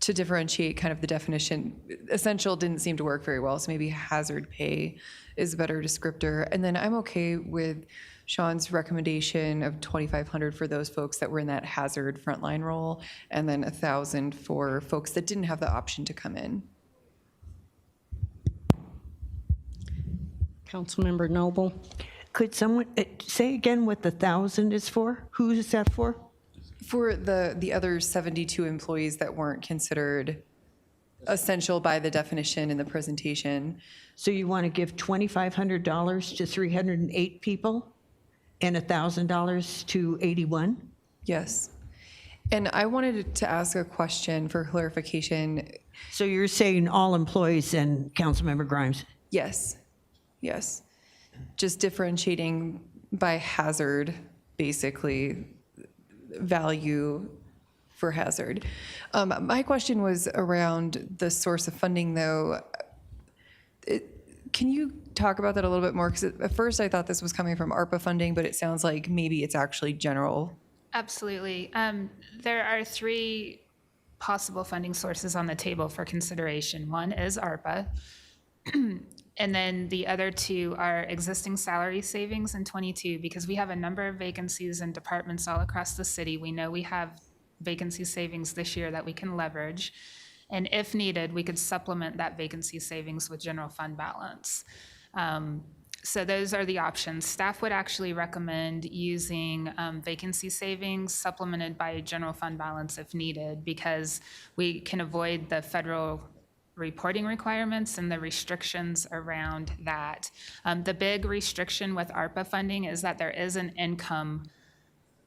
to differentiate kind of the definition. Essential didn't seem to work very well, so maybe hazard pay is a better descriptor. And then I'm okay with Sean's recommendation of 2,500 for those folks that were in that hazard frontline role, and then 1,000 for folks that didn't have the option to come in. Councilmember Noble? Could someone say again what the 1,000 is for? Who is that for? For the other 72 employees that weren't considered essential by the definition in the presentation. So you want to give $2,500 to 308 people and $1,000 to 81? Yes. And I wanted to ask a question for clarification. So you're saying all employees and Councilmember Grimes? Yes. Yes. Just differentiating by hazard, basically, value for hazard. My question was around the source of funding, though. Can you talk about that a little bit more? Because at first I thought this was coming from ARPA funding, but it sounds like maybe it's actually general. Absolutely. There are 3 possible funding sources on the table for consideration. One is ARPA, and then the other 2 are existing salary savings in 22, because we have a number of vacancies in departments all across the city. We know we have vacancy savings this year that we can leverage. And if needed, we could supplement that vacancy savings with general fund balance. So those are the options. Staff would actually recommend using vacancy savings supplemented by general fund balance if needed, because we can avoid the federal reporting requirements and the restrictions around that. The big restriction with ARPA funding is that there is an income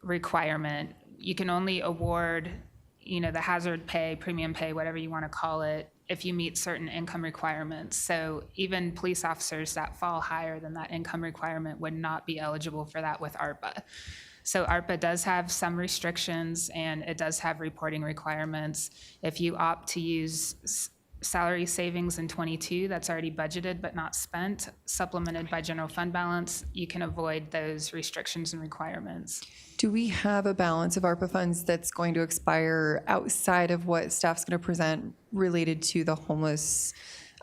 requirement. You can only award, the hazard pay, premium pay, whatever you want to call it, if you meet certain income requirements. So even police officers that fall higher than that income requirement would not be eligible for that with ARPA. So ARPA does have some restrictions, and it does have reporting requirements. If you opt to use salary savings in 22 that's already budgeted but not spent, supplemented by general fund balance, you can avoid those restrictions and requirements. Do we have a balance of ARPA funds that's going to expire outside of what staff's going to present related to the homeless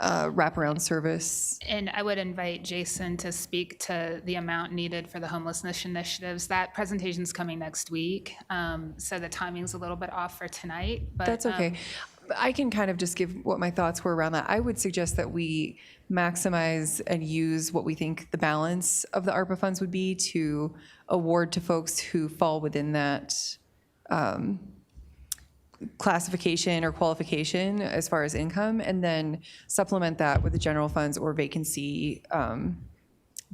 wraparound service? And I would invite Jason to speak to the amount needed for the homelessness initiatives. That presentation's coming next week, so the timing's a little bit off for tonight. But That's okay. I can kind of just give what my thoughts were around that. I would suggest that we maximize and use what we think the balance of the ARPA funds would be to award to folks who fall within that classification or qualification as far as income, and then supplement that with the general funds or vacancy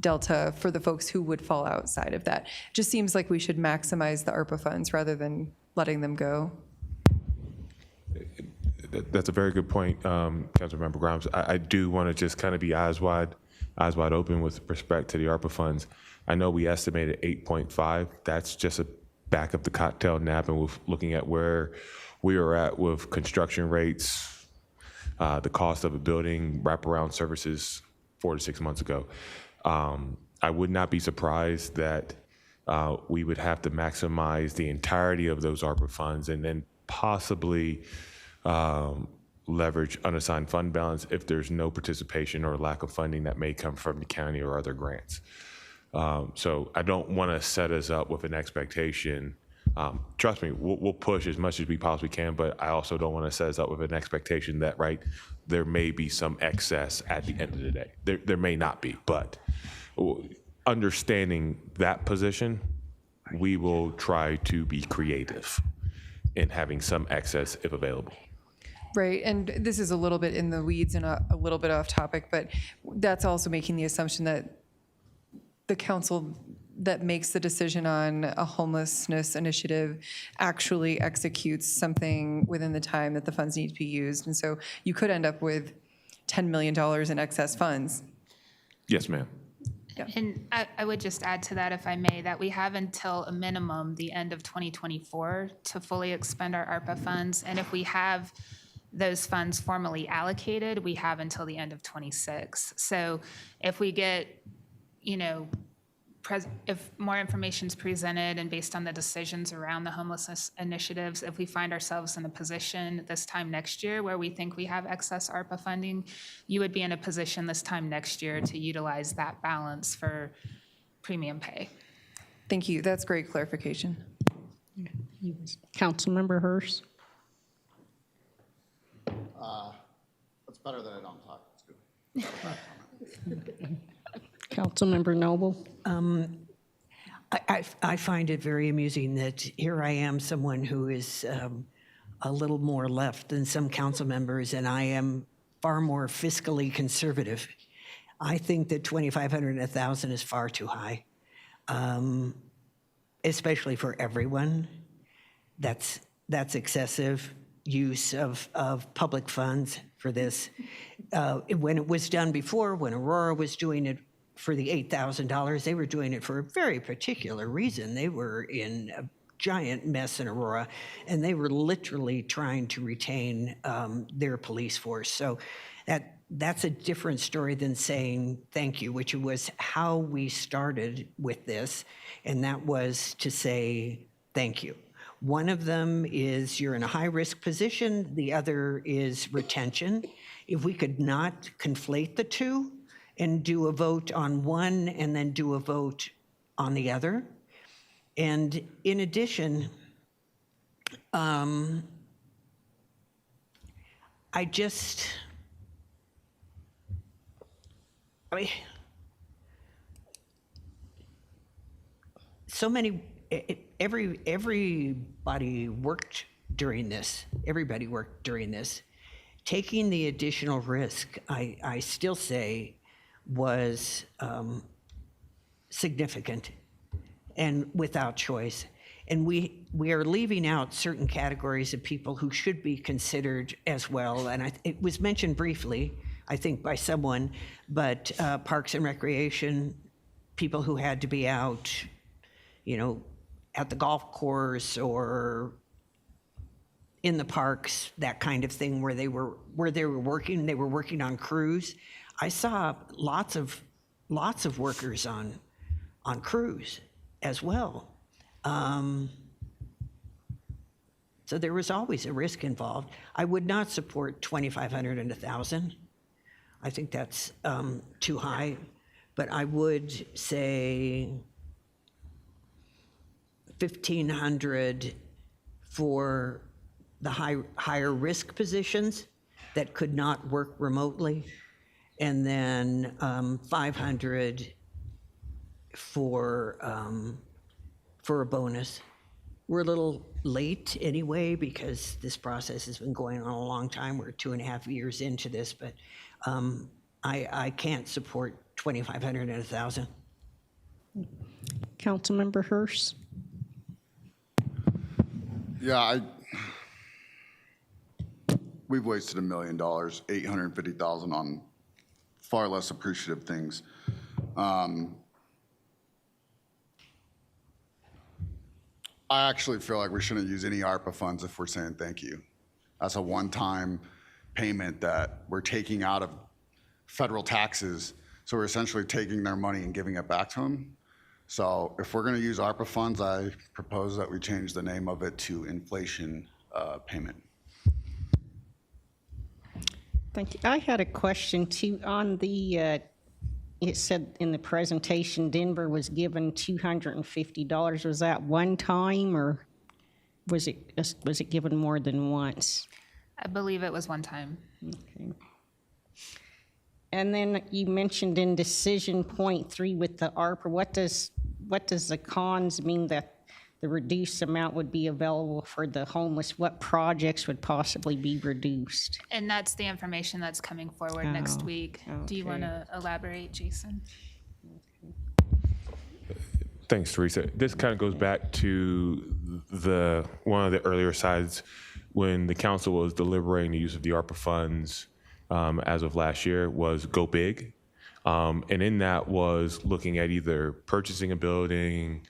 delta for the folks who would fall outside of that. Just seems like we should maximize the ARPA funds rather than letting them go. That's a very good point, Councilmember Grimes. I do want to just kind of be eyes wide open with respect to the ARPA funds. I know we estimated 8.5. That's just a back of the cocktail napkin with looking at where we are at with construction rates, the cost of a building, wraparound services 4 to 6 months ago. I would not be surprised that we would have to maximize the entirety of those ARPA funds and then possibly leverage unassigned fund balance if there's no participation or lack of funding that may come from the county or other grants. So I don't want to set us up with an expectation. Trust me, we'll push as much as we possibly can, but I also don't want to set us up with an expectation that, there may be some excess at the end of the day. There may not be, but understanding that position, we will try to be creative in having some excess if available. Right, and this is a little bit in the weeds and a little bit off topic, but that's also making the assumption that the council that makes the decision on a homelessness initiative actually executes something within the time that the funds need to be used. And so you could end up with $10 million in excess funds. Yes, ma'am. Yeah. And I would just add to that, if I may, that we have until a minimum the end of 2024 to fully expend our ARPA funds. And if we have those funds formally allocated, we have until the end of 26. So if we get, if more information is presented and based on the decisions around the homelessness initiatives, if we find ourselves in a position this time next year where we think we have excess ARPA funding, you would be in a position this time next year to utilize that balance for premium pay. Thank you. That's great clarification. Councilmember Hurst. It's better that I don't talk. It's good. Councilmember Noble. I find it very amusing that here I am, someone who is a little more left than some council members, and I am far more fiscally conservative. I think that $2,500 and $1,000 is far too high, especially for everyone. That's excessive use of public funds for this. When it was done before, when Aurora was doing it for the $8,000, they were doing it for a very particular reason. They were in giant mess in Aurora, and they were literally trying to retain their police force. So that's a different story than saying thank you, which was how we started with this, and that was to say thank you. One of them is you're in a high-risk position. The other is retention. If we could not conflate the two and do a vote on one and then do a vote on the other. And in addition, I mean, so many, everybody worked during this. Everybody worked during this. Taking the additional risk, I still say, was significant and without choice. And we are leaving out certain categories of people who should be considered as well. And it was mentioned briefly, I think, by someone, but Parks and Recreation, people who had to be out, you know, at the golf course or in the parks, that kind of thing, where they were working on crews. I saw lots of workers on crews as well. So there was always a risk involved. I would not support 2,500 and 1,000. I think that's too high, but I would say 1,500 for the higher risk positions that could not work remotely, and then 500 for a bonus. We're a little late anyway because this process has been going on a long time. We're 2.5 years into this, but I can't support 2,500 and 1,000. Councilmember Hurst. Yeah, we've wasted $1 million, $850,000 on far less appreciative things. I actually feel like we shouldn't use any ARPA funds if we're saying thank you. That's a one-time payment that we're taking out of federal taxes. So we're essentially taking their money and giving it back to them. So if we're going to use ARPA funds, I propose that we change the name of it to inflation payment. Thank you. I had a question too on the, it said in the presentation, Denver was given $250. Was that one time, or was it given more than once? I believe it was one time. Okay. And then you mentioned in decision point 3 with the ARPA, what does the cons mean that the reduced amount would be available for the homeless? What projects would possibly be reduced? And that's the information that's coming forward next week. Do you want to elaborate, Jason? Thanks, Teresa. This kind of goes back to one of the earlier slides when the council was deliberating the use of the ARPA funds as of last year was go big. And in that was looking at either purchasing a building,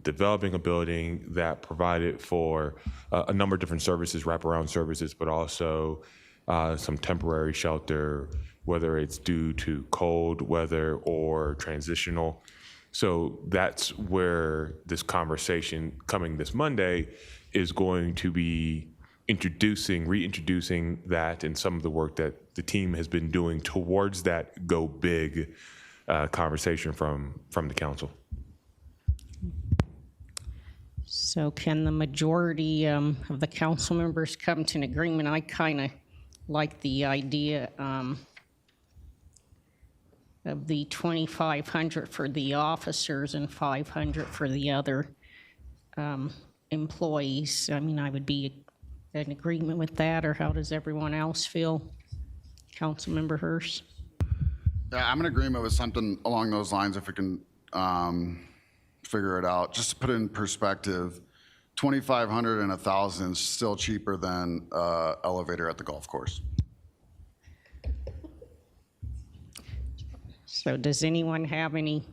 developing a building that provided for a number of different services, wraparound services, but also some temporary shelter, whether it's due to cold weather or transitional. So that's where this conversation coming this Monday is going to be reintroducing that and some of the work that the team has been doing towards that go big conversation from the council. So can the majority of the council members come to an agreement? I kind of like the idea of the 2,500 for the officers and 500 for the other employees. I mean, I would be in agreement with that, or how does everyone else feel? Councilmember Hurst? Yeah, I'm in agreement with something along those lines if we can figure it out. Just to put it in perspective, 2,500 and 1,000 is still cheaper than elevator at the golf course. So does anyone have any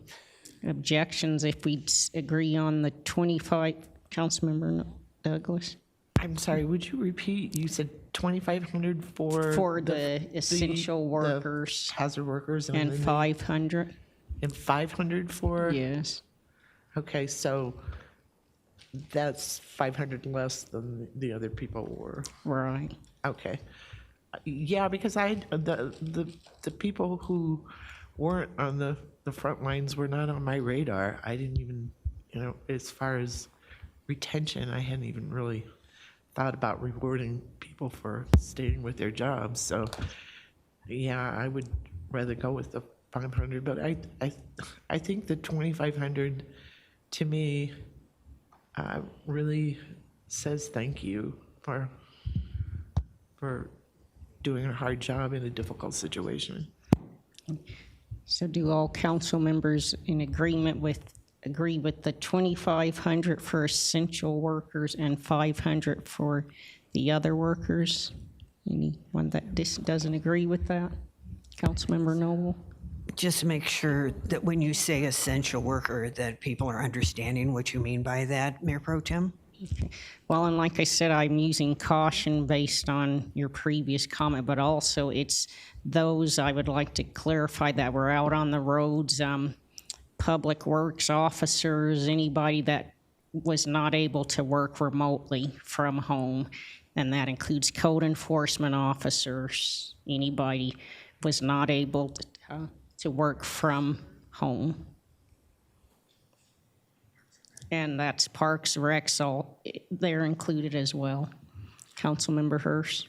objections if we agree on the 2,500 Councilmember Douglas. I'm sorry, would you repeat? You said 2,500 For the essential workers. The hazard workers. And then 500. And 500 for? Yes. Okay, so that's 500 less than the other people were. Right. Okay. Yeah, because the people who weren't on the front lines were not on my radar. I didn't even, as far as retention, I hadn't even really thought about rewarding people for staying with their jobs. So, yeah, I would rather go with the 500, but I think the 2,500 to me really says thank you for doing a hard job in a difficult situation. So do all council members in agree with the 2,500 for essential workers and 500 for the other workers? Anyone that doesn't agree with that? Councilmember Noble? Just make sure that when you say essential worker, that people are understanding what you mean by that, Mayor Pro Tem. Okay. Well, and like I said, I'm using caution based on your previous comment, but also it's those I would like to clarify that were out on the roads, public works officers, anybody that was not able to work remotely from home, and that includes code enforcement officers, anybody was not able to work from home. And that's Parks, Recs, all, they're included as well. Councilmember Hurst.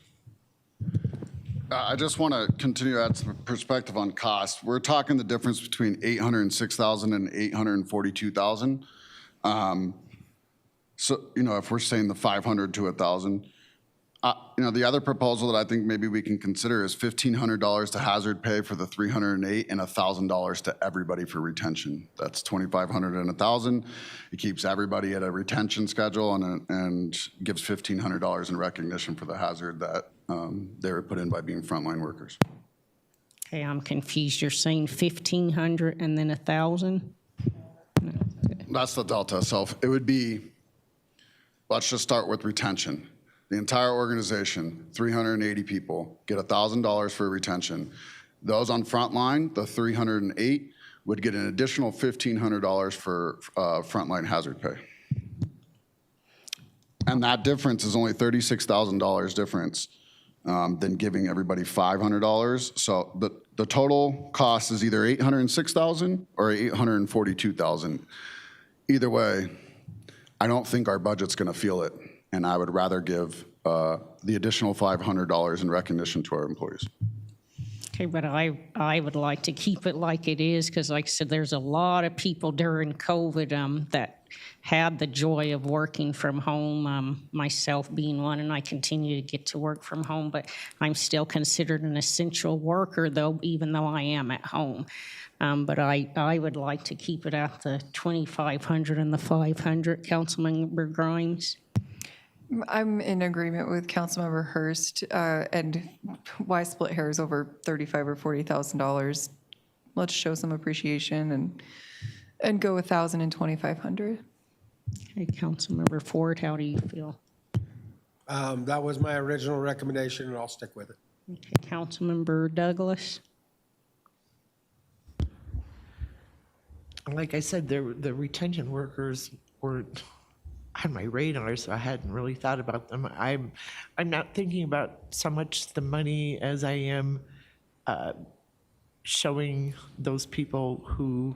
I just want to continue to add some perspective on cost. We're talking the difference between 806,000 and 842,000. So, if we're saying the 500 to 1,000, the other proposal that I think maybe we can consider is $1,500 to hazard pay for the 308 and $1,000 to everybody for retention. That's 2,500 and 1,000. It keeps everybody at a retention schedule and gives $1,500 in recognition for the hazard that they were put in by being frontline workers. Okay, I'm confused. You're saying 1,500 and then 1,000? That's the delta. So it would be, let's just start with retention. The entire organization, 380 people, get $1,000 for retention. Those on frontline, the 308, would get an additional $1,500 for frontline hazard pay. And that difference is only $36,000 difference than giving everybody $500. So the total cost is either $806,000 or $842,000. Either way, I don't think our budget's going to feel it. And I would rather give the additional $500 in recognition to our employees. Okay, but I would like to keep it like it is because, like I said, there's a lot of people during COVID that had the joy of working from home, myself being one, and I continue to get to work from home, but I'm still considered an essential worker, though, even though I am at home. But I would like to keep it at the 2,500 and the 500. Councilmember Grimes? I'm in agreement with Councilmember Hurst, and why split hairs over $35,000 or $40,000? Let's show some appreciation and go 1,000 and 2,500. Okay, Councilmember Ford, how do you feel? That was my original recommendation, and I'll stick with it. Okay, Councilmember Douglas. Like I said, the retention workers were on my radar, so I hadn't really thought about them. I'm not thinking about so much the money as I am showing those people who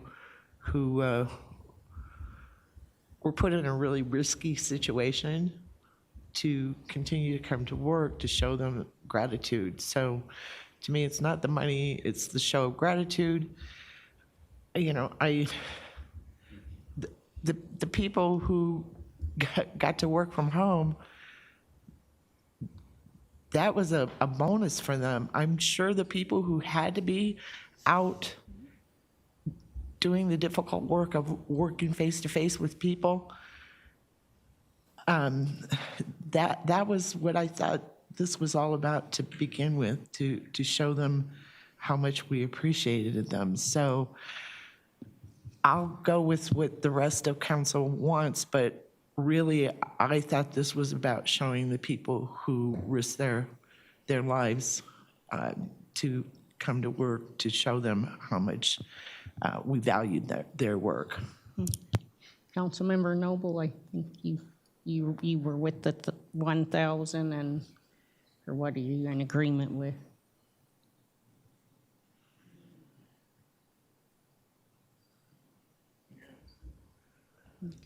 were put in a really risky situation to continue to come to work, to show them gratitude. So to me, it's not the money, it's the show of gratitude. The people who got to work from home, that was a bonus for them. I'm sure the people who had to be out doing the difficult work of working face-to-face with people, that was what I thought this was all about to begin with, to show them how much we appreciated them. So I'll go with what the rest of council wants, but really, I thought this was about showing the people who risk their lives to come to work, to show them how much we valued their work. Councilmember Noble, I think you were with the 1,000 and, or what are you in agreement with?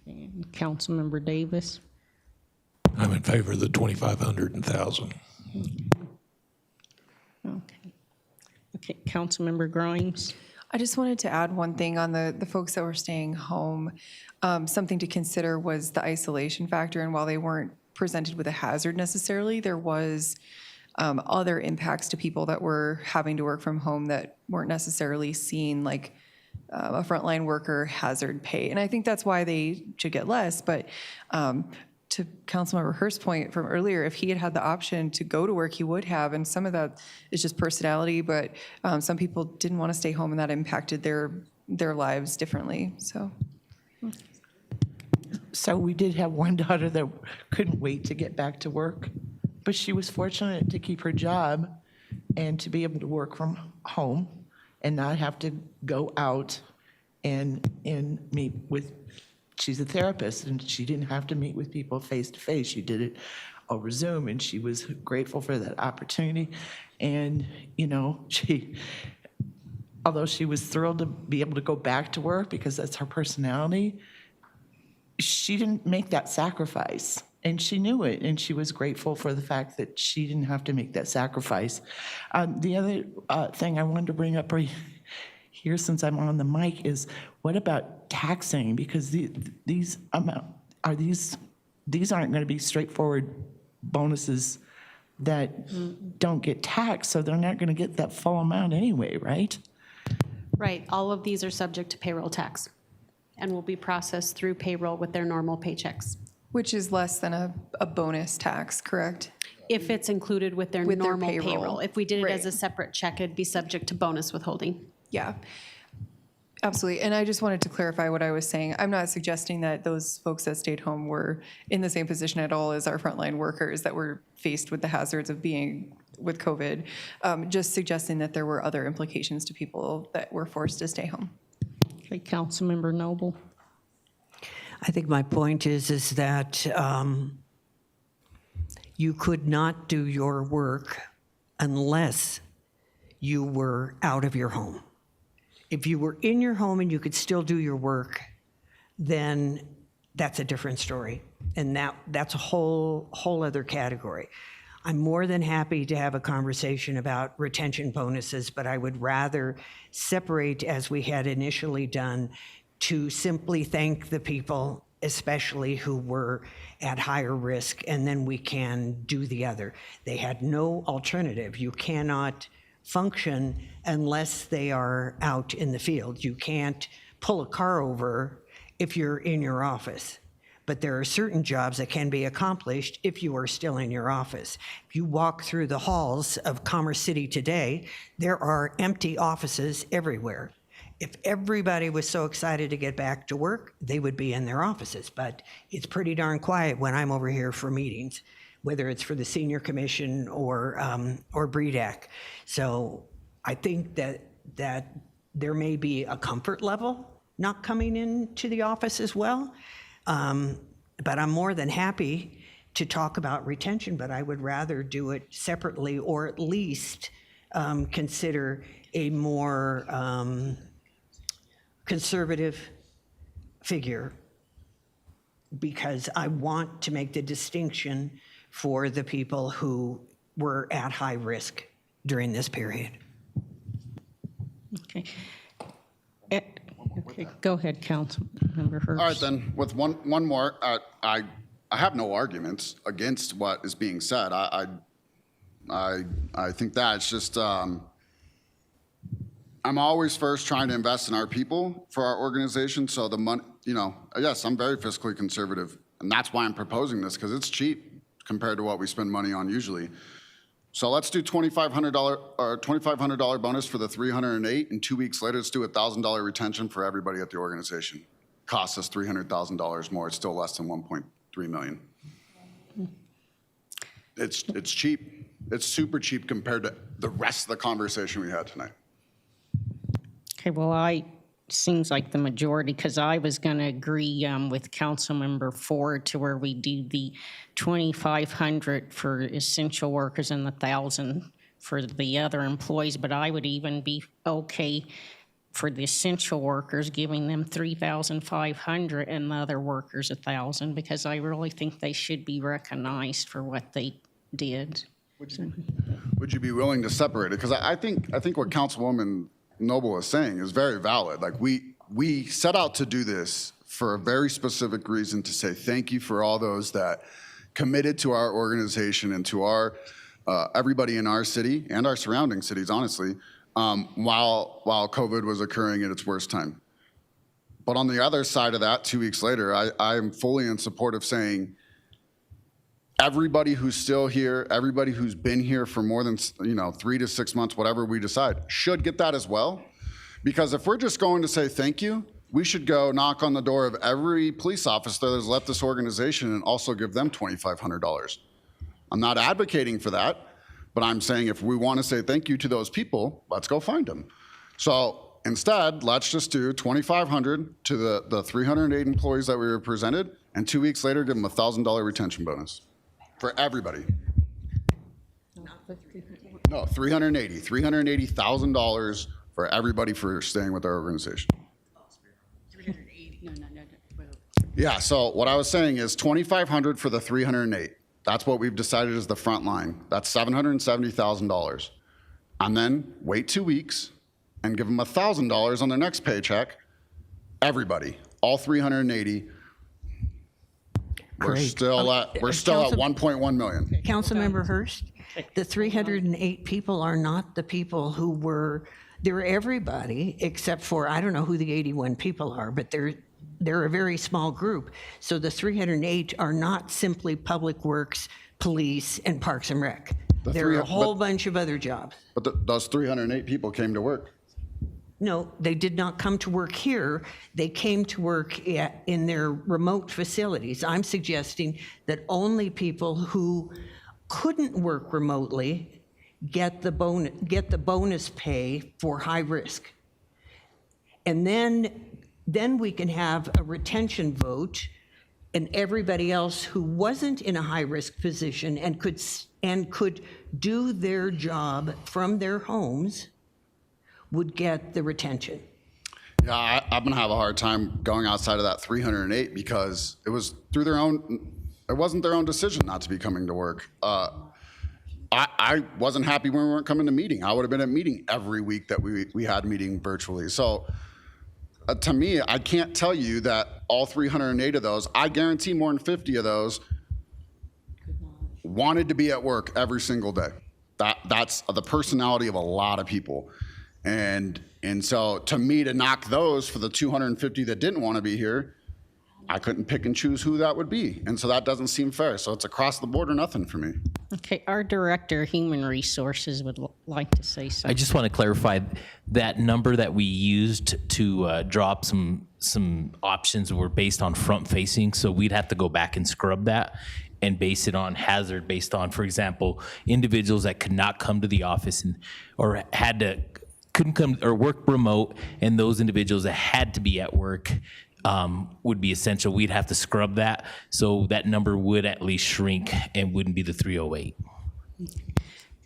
Okay, Councilmember Davis. I'm in favor of the 2,500 and 1,000. Okay. Okay, Councilmember Grimes. I just wanted to add one thing on the folks that were staying home. Something to consider was the isolation factor, and while they weren't presented with a hazard necessarily, there was other impacts to people that were having to work from home that weren't necessarily seen, like a frontline worker hazard pay. And I think that's why they should get less, but to Councilmember Hurst's point from earlier, if he had had the option to go to work, he would have, and some of that is just personality, but some people didn't want to stay home, and that impacted their lives differently, so. So we did have one daughter that couldn't wait to get back to work, but she was fortunate to keep her job and to be able to work from home and not have to go out and meet with, she's a therapist, and she didn't have to meet with people face to face. She did it over Zoom, and she was grateful for that opportunity. And, you know, although she was thrilled to be able to go back to work because that's her personality, she didn't make that sacrifice. And she knew it, and she was grateful for the fact that she didn't have to make that sacrifice. The other thing I wanted to bring up right here, since I'm on the mic, is what about taxing? Because these aren't going to be straightforward bonuses that don't get taxed, so they're not going to get that full amount anyway, right? Right, all of these are subject to payroll tax and will be processed through payroll with their normal paychecks. Which is less than a bonus tax, correct? If it's included with their With their normal payroll. payroll. If we did it as Right. a separate check, it'd be subject to bonus withholding. Yeah, absolutely. And I just wanted to clarify what I was saying. I'm not suggesting that those folks that stayed home were in the same position at all as our frontline workers that were faced with the hazards of being with COVID. Just suggesting that there were other implications to people that were forced to stay home. Okay, Councilmember Noble. I think my point is that you could not do your work unless you were out of your home. If you were in your home and you could still do your work, then that's a different story. And that's a whole other category. I'm more than happy to have a conversation about retention bonuses, but I would rather separate, as we had initially done, to simply thank the people, especially who were at higher risk, and then we can do the other. They had no alternative. You cannot function unless they are out in the field. You can't pull a car over if you're in your office. But there are certain jobs that can be accomplished if you are still in your office. If you walk through the halls of Commerce City today, there are empty offices everywhere. If everybody was so excited to get back to work, they would be in their offices. But it's pretty darn quiet when I'm over here for meetings, whether it's for the Senior Commission or BREDAC. So I think that there may be a comfort level not coming into the office as well. But I'm more than happy to talk about retention, but I would rather do it separately, or at least consider a more conservative figure, because I want to make the distinction for the people who were at high risk during this period. Okay. Okay, go ahead, Councilmember Hurst. All right, then, with one more, I have no arguments against what is being said. I think that it's just, I'm always first trying to invest in our people for our organization. So the money, yes, I'm very fiscally conservative, and that's why I'm proposing this, because it's cheap compared to what we spend money on usually. So let's do $2,500 bonus for the 308, and 2 weeks later, let's do $1,000 retention for everybody at the organization. Costs us $300,000 more. It's still less than $3 million. It's cheap. It's super cheap compared to the rest of the conversation we had tonight. Okay, well, seems like the majority, because I was going to agree with Councilmember Ford to where we do the 2,500 for essential workers and the 1,000 for the other employees, but I would even be okay for the essential workers, giving them 3,500 and the other workers 1,000, because I really think they should be recognized for what they did. Would you be willing to separate it? Because I think what Councilwoman Noble is saying is very valid. Like we set out to do this for a very specific reason, to say thank you for all those that committed to our organization and to our everybody in our city and our surrounding cities, honestly, while COVID was occurring at its worst time. But on the other side of that, 2 weeks later, I'm fully in support of saying everybody who's still here, everybody who's been here for more than 3 to 6 months, whatever we decide, should get that as well. Because if we're just going to say thank you, we should go knock on the door of every police officer that's left this organization and also give them $2,500. I'm not advocating for that, but I'm saying if we want to say thank you to those people, let's go find them. So instead, let's just do $2,500 to the 308 employees that we were presented, and 2 weeks later, give them a $1,000 retention bonus. For everybody. No, $380,000 for everybody for staying with our organization. Yeah, so what I was saying is $2,500 for the 308. That's what we've decided is the front line. That's $770,000. And then wait 2 weeks and give them $1,000 on their next paycheck. Everybody, all 380. We're still at 1.1 million. Councilmember Hurst, the 308 people are not the people who they're everybody except for, I don't know who the 81 people are, but they're a very small group. So the 308 are not simply Public Works, Police, and Parks and Rec. There are a whole bunch of other jobs. But those 308 people came to work. No, they did not come to work here. They came to work in their remote facilities. I'm suggesting that only people who couldn't work remotely get the bonus pay for high risk. And then we can have a retention vote, and everybody else who wasn't in a high risk position and could do their job from their homes would get the retention. Yeah, I'm gonna have a hard time going outside of that 308 because it wasn't their own decision not to be coming to work. I wasn't happy when we weren't coming to meeting. I would have been at meeting every week that we had meeting virtually. So to me, I can't tell you that all 308 of those, I guarantee more than 50 of those wanted to be at work every single day. That's the personality of a lot of people. And so to me, to knock those for the 250 that didn't want to be here, I couldn't pick and choose who that would be. And so that doesn't seem fair. So it's across the board or nothing for me. Okay, our Director of Human Resources would like to say something. I just want to clarify that number that we used to drop some options were based on front facing. So we'd have to go back and scrub that and base it on hazard based on, for example, individuals that could not come to the office or couldn't come or work remote, and those individuals that had to be at work would be essential. We'd have to scrub that, so that number would at least shrink and wouldn't be the 308.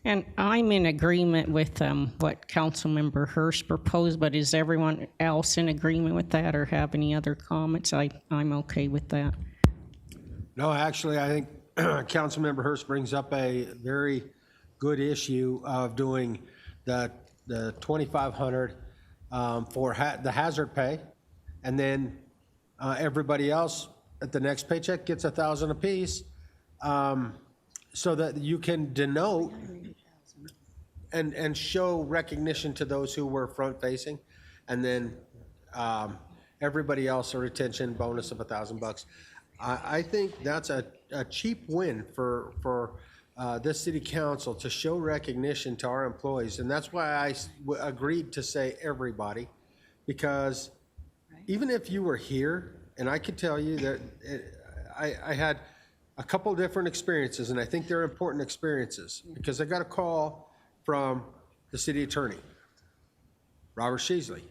And I'm in agreement with what Councilmember Hurst proposed, but is everyone else in agreement with that or have any other comments? I'm okay with that. No, actually, I think Councilmember Hurst brings up a very good issue of doing the 2,500 for the hazard pay, and then everybody else at the next paycheck gets 1,000 apiece, so that you can denote and show recognition to those who were front facing, and then everybody else a retention bonus of $1,000. I think that's a cheap win for this city council to show recognition to our employees. And that's why I agreed to say everybody, because even if you were here, and I could tell you that I had a couple different experiences, and I think they're important experiences, because I got a call from the city attorney, Robert Sheasley.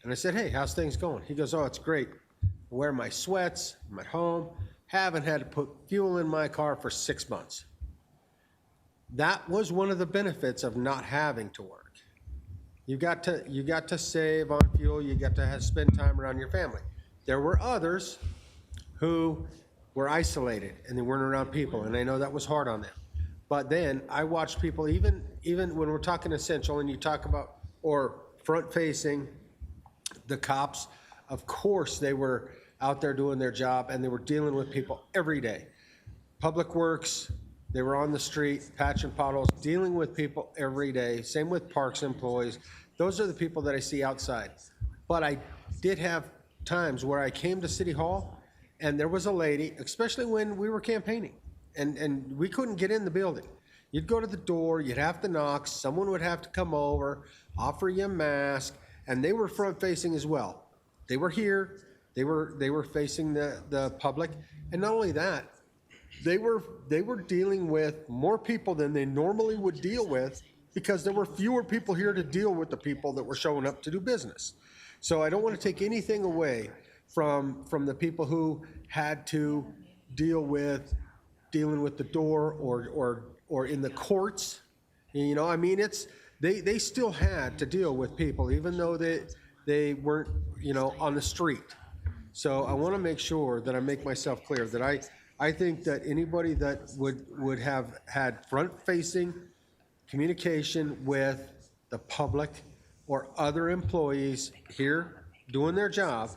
And I said, hey, how's things going? He goes, oh, it's great. I wear my sweats, I'm at home, haven't had to put fuel in my car for 6 months. That was one of the benefits of not having to work. You got to save on fuel, you got to spend time around your family. There were others who were isolated and they weren't around people, and I know that was hard on them. But then I watched people, even when we're talking essential and you talk about, or front-facing, the cops, of course they were out there doing their job and they were dealing with people every day. Public Works, they were on the street, patching potholes, dealing with people every day. Same with Parks employees. Those are the people that I see outside. But I did have times where I came to City Hall and there was a lady, especially when we were campaigning, and we couldn't get in the building. You'd go to the door, you'd have to knock, someone would have to come over, offer you a mask, and they were front-facing as well. They were here, they were facing the public, and not only that, they were dealing with more people than they normally would deal with, because there were fewer people here to deal with the people that were showing up to do business. So I don't want to take anything away from the people who had to dealing with the door or in the courts. You know, I mean, they still had to deal with people, even though they weren't, you know, on the street. So I want to make sure that I make myself clear that I think that anybody that would have had front-facing communication with the public or other employees here doing their job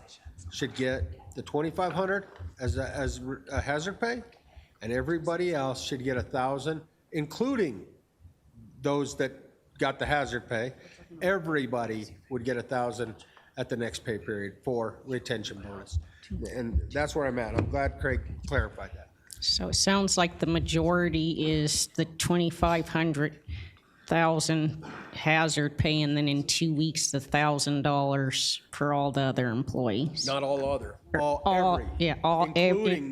should get the $2,500 as a hazard pay, and everybody else should get $1,000, including those that got the hazard pay. Everybody would get $1,000 at the next pay period for retention bonus. And that's where I'm at. I'm glad Craig clarified that. So it sounds like the majority is the 2,500,000 hazard pay, and then in 2 weeks, the $1,000 for all the other employees. Not all other,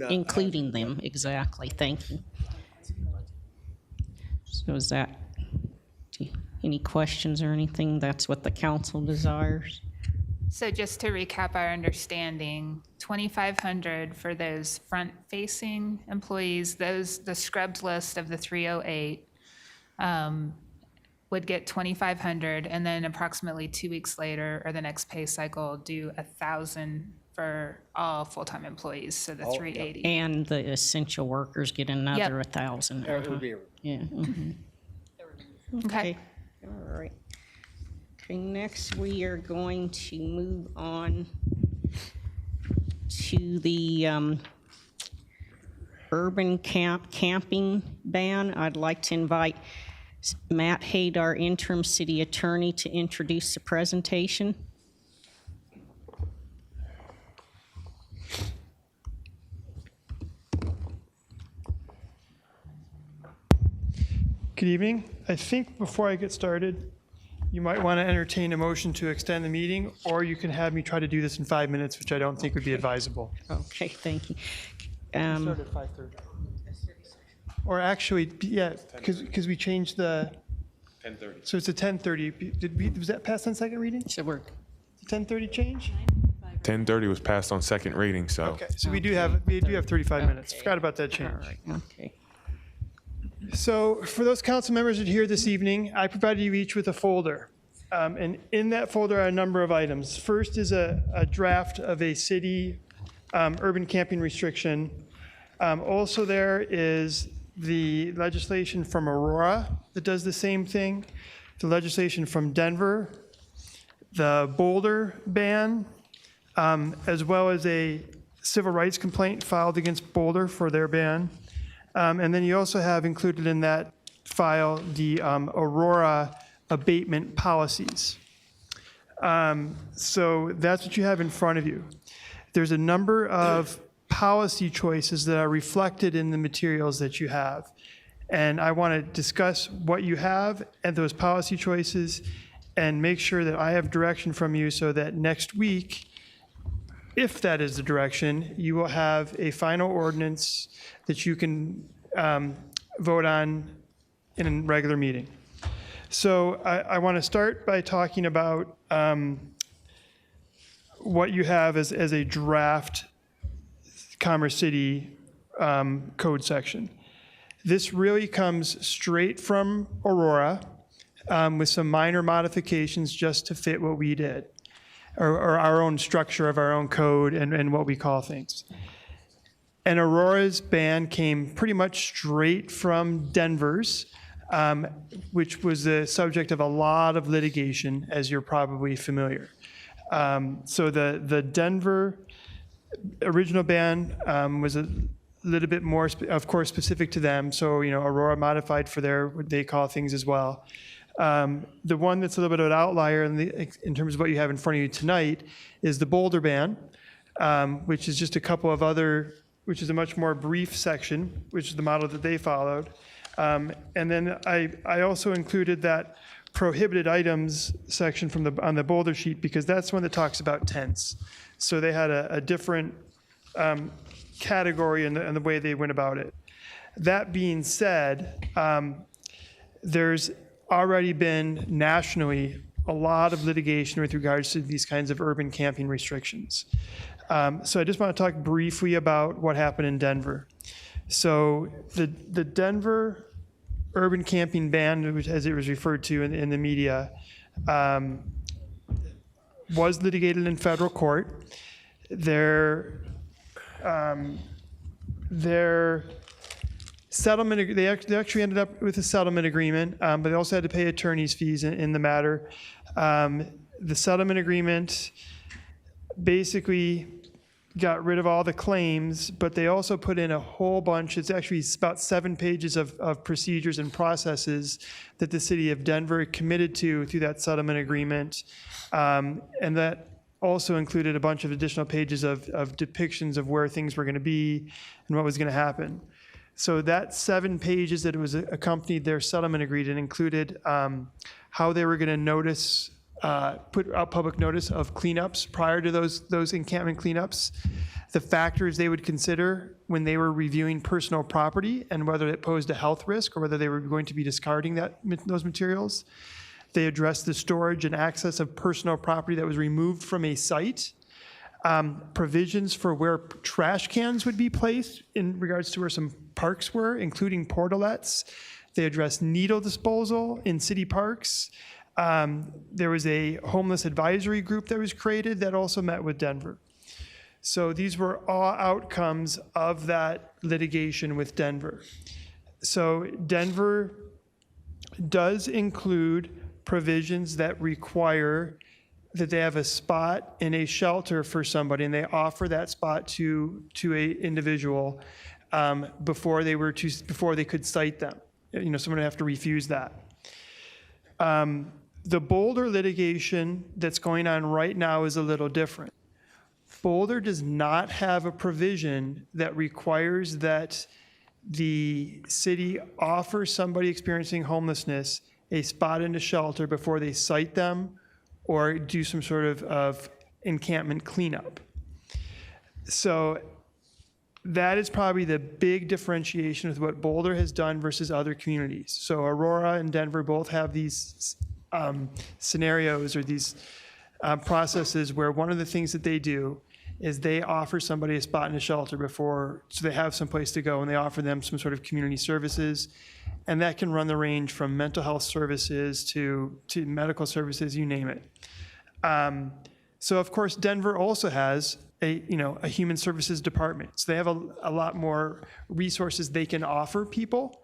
including them, exactly. Thank you. So is that, any questions or anything? That's what the council desires? So just to recap our understanding, $2,500 for those front-facing employees, the scrubbed list of the 308 would get $2,500, and then approximately 2 weeks later, or the next pay cycle, do $1,000 for all full-time employees, so the 380. And the essential workers get another 1,000. Yeah. Mm-hmm. Okay. All right. Okay, next we are going to move on to the urban camping ban. I'd like to invite Matt Haid, our interim city attorney, to introduce the presentation. Good evening. I think before I get started, you might want to entertain a motion to extend the meeting, or you can have me try to do this in 5 minutes, which I don't think would be advisable. Okay, thank you. Start at 5:30. Or actually, yeah, because we changed the. 10:30. So it's a 10:30. Was that passed on second reading? So we're. 10:30 change? 10:30 was passed on second reading, so. Okay, so we do have 35 minutes. Forgot about that change. All right, okay. So for those council members that are here this evening, I provided you each with a folder. And in that folder are a number of items. First is a draft of a city urban camping restriction. Also there is the legislation from Aurora that does the same thing, the legislation from Denver, the Boulder ban, as well as a civil rights complaint filed against Boulder for their ban. And then you also have included in that file the Aurora abatement policies. So that's what you have in front of you. There's a number of policy choices that are reflected in the materials that you have. And I want to discuss what you have and those policy choices and make sure that I have direction from you so that next week if that is the direction, you will have a final ordinance that you can vote on in a regular meeting. So I want to start by talking about what you have as a draft Commerce City code section. This really comes straight from Aurora with some minor modifications just to fit what we did, or our own structure of our own code and what we call things. And Aurora's ban came pretty much straight from Denver's, which was the subject of a lot of litigation, as you're probably familiar. So the Denver original ban was a little bit more, of course, specific to them. So, you know, Aurora modified for their, what they call things as well. The one that's a little bit of an outlier in terms of what you have in front of you tonight is the Boulder ban, which is just a couple of other, which is a much more brief section, which is the model that they followed. And then I also included that prohibited items section from on the Boulder sheet, because that's one that talks about tents. So they had a different category in the way they went about it. That being said, there's already been nationally a lot of litigation with regards to these kinds of urban camping restrictions. So I just want to talk briefly about what happened in Denver. So the Denver urban camping ban, which, as it was referred to in the media, was litigated in federal court. Their settlement, they actually ended up with a settlement agreement, but they also had to pay attorney's fees in the matter. The settlement agreement basically got rid of all the claims, but they also put in a whole bunch, it's actually about 7 pages of procedures and processes that the city of Denver committed to through that settlement agreement. And that also included a bunch of additional pages of depictions of where things were going to be and what was going to happen. So that 7 pages that was accompanied their settlement agreement included how they were going to notice, put out public notice of cleanups prior to those encampment cleanups, the factors they would consider when they were reviewing personal property and whether it posed a health risk or whether they were going to be discarding those materials. They addressed the storage and access of personal property that was removed from a site, provisions for where trash cans would be placed in regards to where some parks were, including portalets. They addressed needle disposal in city parks. There was a homeless advisory group that was created that also met with Denver. So these were all outcomes of that litigation with Denver. So Denver does include provisions that require that they have a spot in a shelter for somebody, and they offer that spot to a individual before they could cite them. You know, someone would have to refuse that. The Boulder litigation that's going on right now is a little different. Boulder does not have a provision that requires that the city offer somebody experiencing homelessness a spot in a shelter before they cite them or do some sort of encampment cleanup. So that is probably the big differentiation with what Boulder has done versus other communities. So Aurora and Denver both have these scenarios or these processes where one of the things that they do is they offer somebody a spot in a shelter before, so they have some place to go, and they offer them some sort of community services. And that can run the range from mental health services to medical services, you name it. So of course, Denver also has a human services department. So they have a lot more resources they can offer people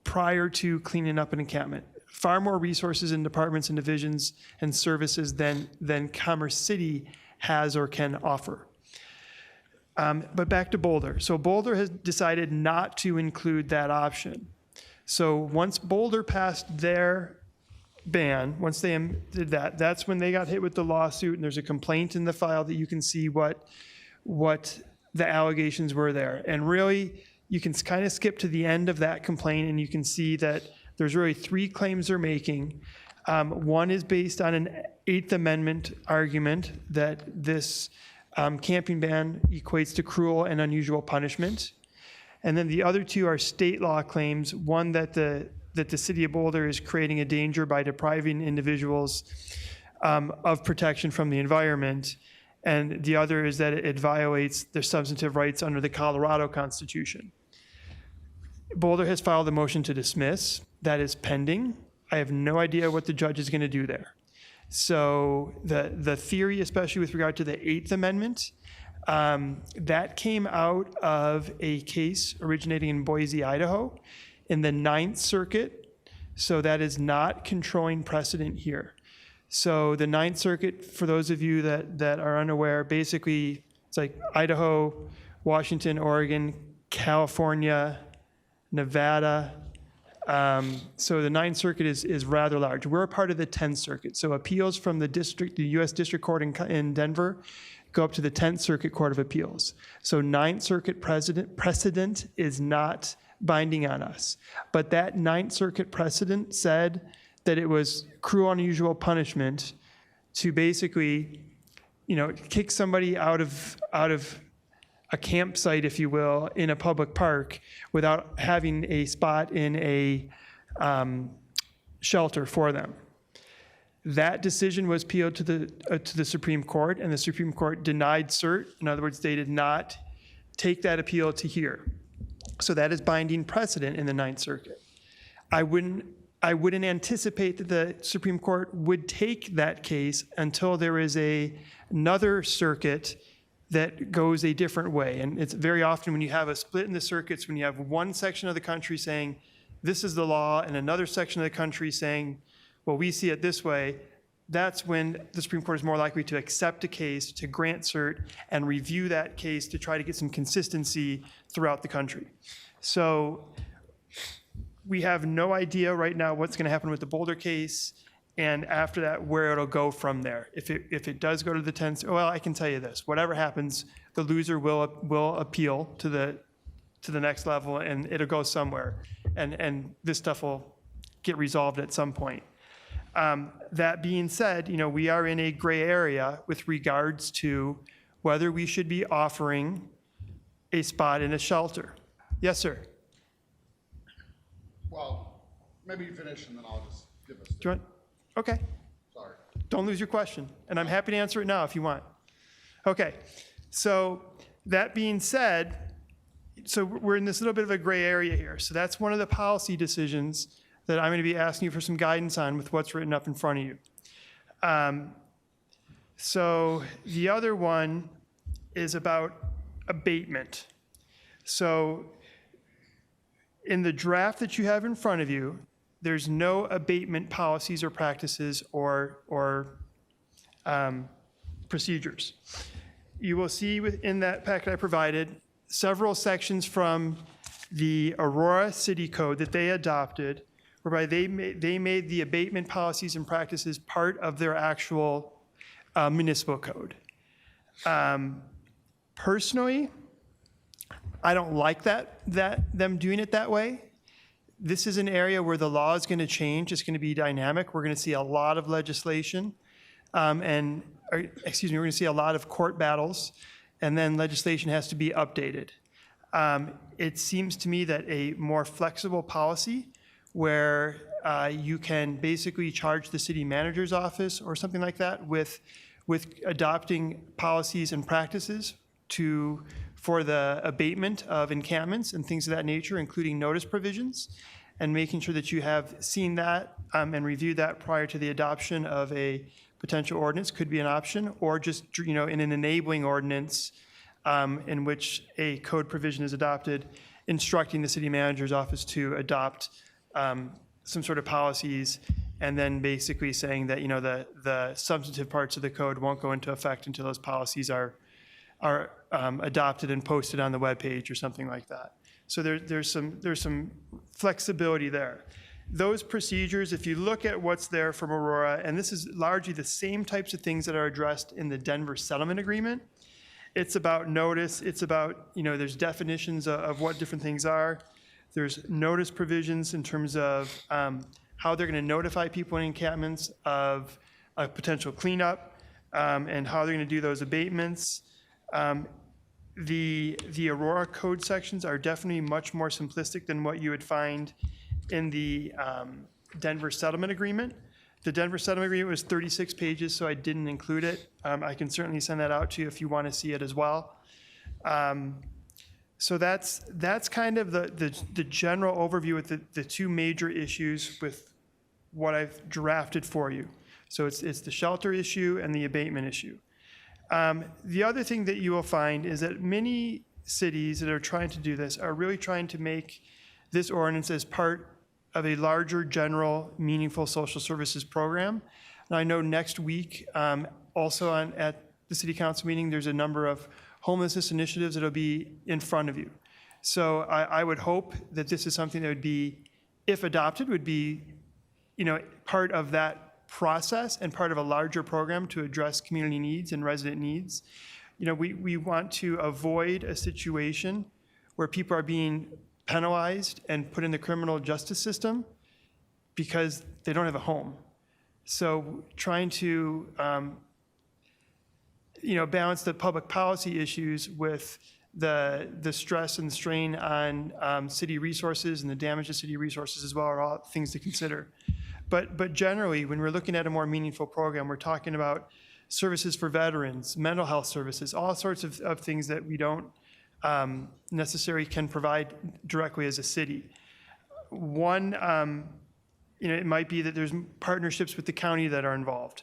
prior to cleaning up an encampment. Far more resources in departments and divisions and services than Commerce City has or can offer. But back to Boulder. So Boulder has decided not to include that option. So once Boulder passed their ban, once they did that, that's when they got hit with the lawsuit, and there's a complaint in the file that you can see what the allegations were there. And really, you can kind of skip to the end of that complaint, and you can see that there's really 3 claims they're making. One is based on an 8th Amendment argument that this Camping ban equates to cruel and unusual punishment. And then the other two are state law claims, one that the city of Boulder is creating a danger by depriving individuals of protection from the environment, and the other is that it violates their substantive rights under the Colorado Constitution. Boulder has filed a motion to dismiss. That is pending. I have no idea what the judge is going to do there. So the theory, especially with regard to the Eighth Amendment, that came out of a case originating in Boise, Idaho, in the Ninth Circuit. So that is not controlling precedent here. So the Ninth Circuit, for those of you that are unaware, basically it's like Idaho, Washington, Oregon, California, Nevada. So the Ninth Circuit is rather large. We're a part of the 10th Circuit. So appeals from the U.S. District Court in Denver go up to the 10th Circuit Court of Appeals. So Ninth Circuit precedent is not binding on us. But that Ninth Circuit precedent said that it was cruel, unusual punishment to basically, kick somebody out of a campsite, if you will, in a public park without having a spot in a shelter for them. That decision was appealed to the Supreme Court, and the Supreme Court denied cert. In other words, they did not take that appeal to here. So that is binding precedent in the Ninth Circuit. I wouldn't anticipate that the Supreme Court would take that case until there is another circuit that goes a different way. And it's very often when you have a split in the circuits, when you have one section of the country saying, this is the law, and another section of the country saying, well, we see it this way, that's when the Supreme Court is more likely to accept a case, to grant cert, and review that case to try to get some consistency throughout the country. So we have no idea right now what's going to happen with the Boulder case, and after that, where it'll go from there. If it does go to the 10th, well, I can tell you this: whatever happens, the loser will appeal to the next level, and it'll go somewhere, and this stuff will get resolved at some point. That being said, we are in a gray area with regards to whether we should be offering a spot in a shelter. Yes, sir. Well, maybe you finish and then I'll just give us. Do you want? Okay. Sorry. Don't lose your question, and I'm happy to answer it now if you want. Okay. So that being said, so we're in this little bit of a gray area here. So that's one of the policy decisions that I'm going to be asking you for some guidance on with what's written up in front of you. So the other one is about abatement. So in the draft that you have in front of you, there's no abatement policies or practices or procedures. You will see within that packet I provided several sections from the Aurora City Code that they adopted, whereby they made the abatement policies and practices part of their actual municipal code. Personally, I don't like that them doing it that way. This is an area where the law is going to change. It's going to be dynamic. We're going to see a lot of legislation, we're going to see a lot of court battles, and then legislation has to be updated. It seems to me that a more flexible policy where you can basically charge the city manager's office or something like that with adopting policies and practices for the abatement of encampments and things of that nature, including notice provisions, and making sure that you have seen that and reviewed that prior to the adoption of a potential ordinance could be an option, or just in an enabling ordinance in which a code provision is adopted, instructing the city manager's office to adopt some sort of policies, and then basically saying that the substantive parts of the code won't go into effect until those policies are adopted and posted on the webpage or something like that. So there's some flexibility there. Those procedures, if you look at what's there from Aurora, and this is largely the same types of things that are addressed in the Denver Settlement Agreement. It's about notice. It's about, there's definitions of what different things are. There's notice provisions in terms of how they're going to notify people in encampments of a potential cleanup and how they're going to do those abatements. The Aurora code sections are definitely much more simplistic than what you would find in the Denver settlement agreement. The Denver settlement agreement was 36 pages, so I didn't include it. I can certainly send that out to you if you want to see it as well. So that's kind of the general overview with the two major issues with what I've drafted for you. So it's the shelter issue and the abatement issue. The other thing that you will find is that many cities that are trying to do this are really trying to make this ordinance as part of a larger, general, meaningful social services program. And I know next week, also at the city council meeting, there's a number of homelessness initiatives that'll be in front of you. So I would hope that this is something that would be, if adopted, would be, part of that process and part of a larger program to address community needs and resident needs. We want to avoid a situation where people are being penalized and put in the criminal justice system because they don't have a home. So trying to balance the public policy issues with the stress and strain on city resources and the damage to city resources as well are all things to consider. But generally, when we're looking at a more meaningful program, we're talking about services for veterans, mental health services, all sorts of things that we don't necessarily can provide directly as a city. One, it might be that there's partnerships with the county that are involved.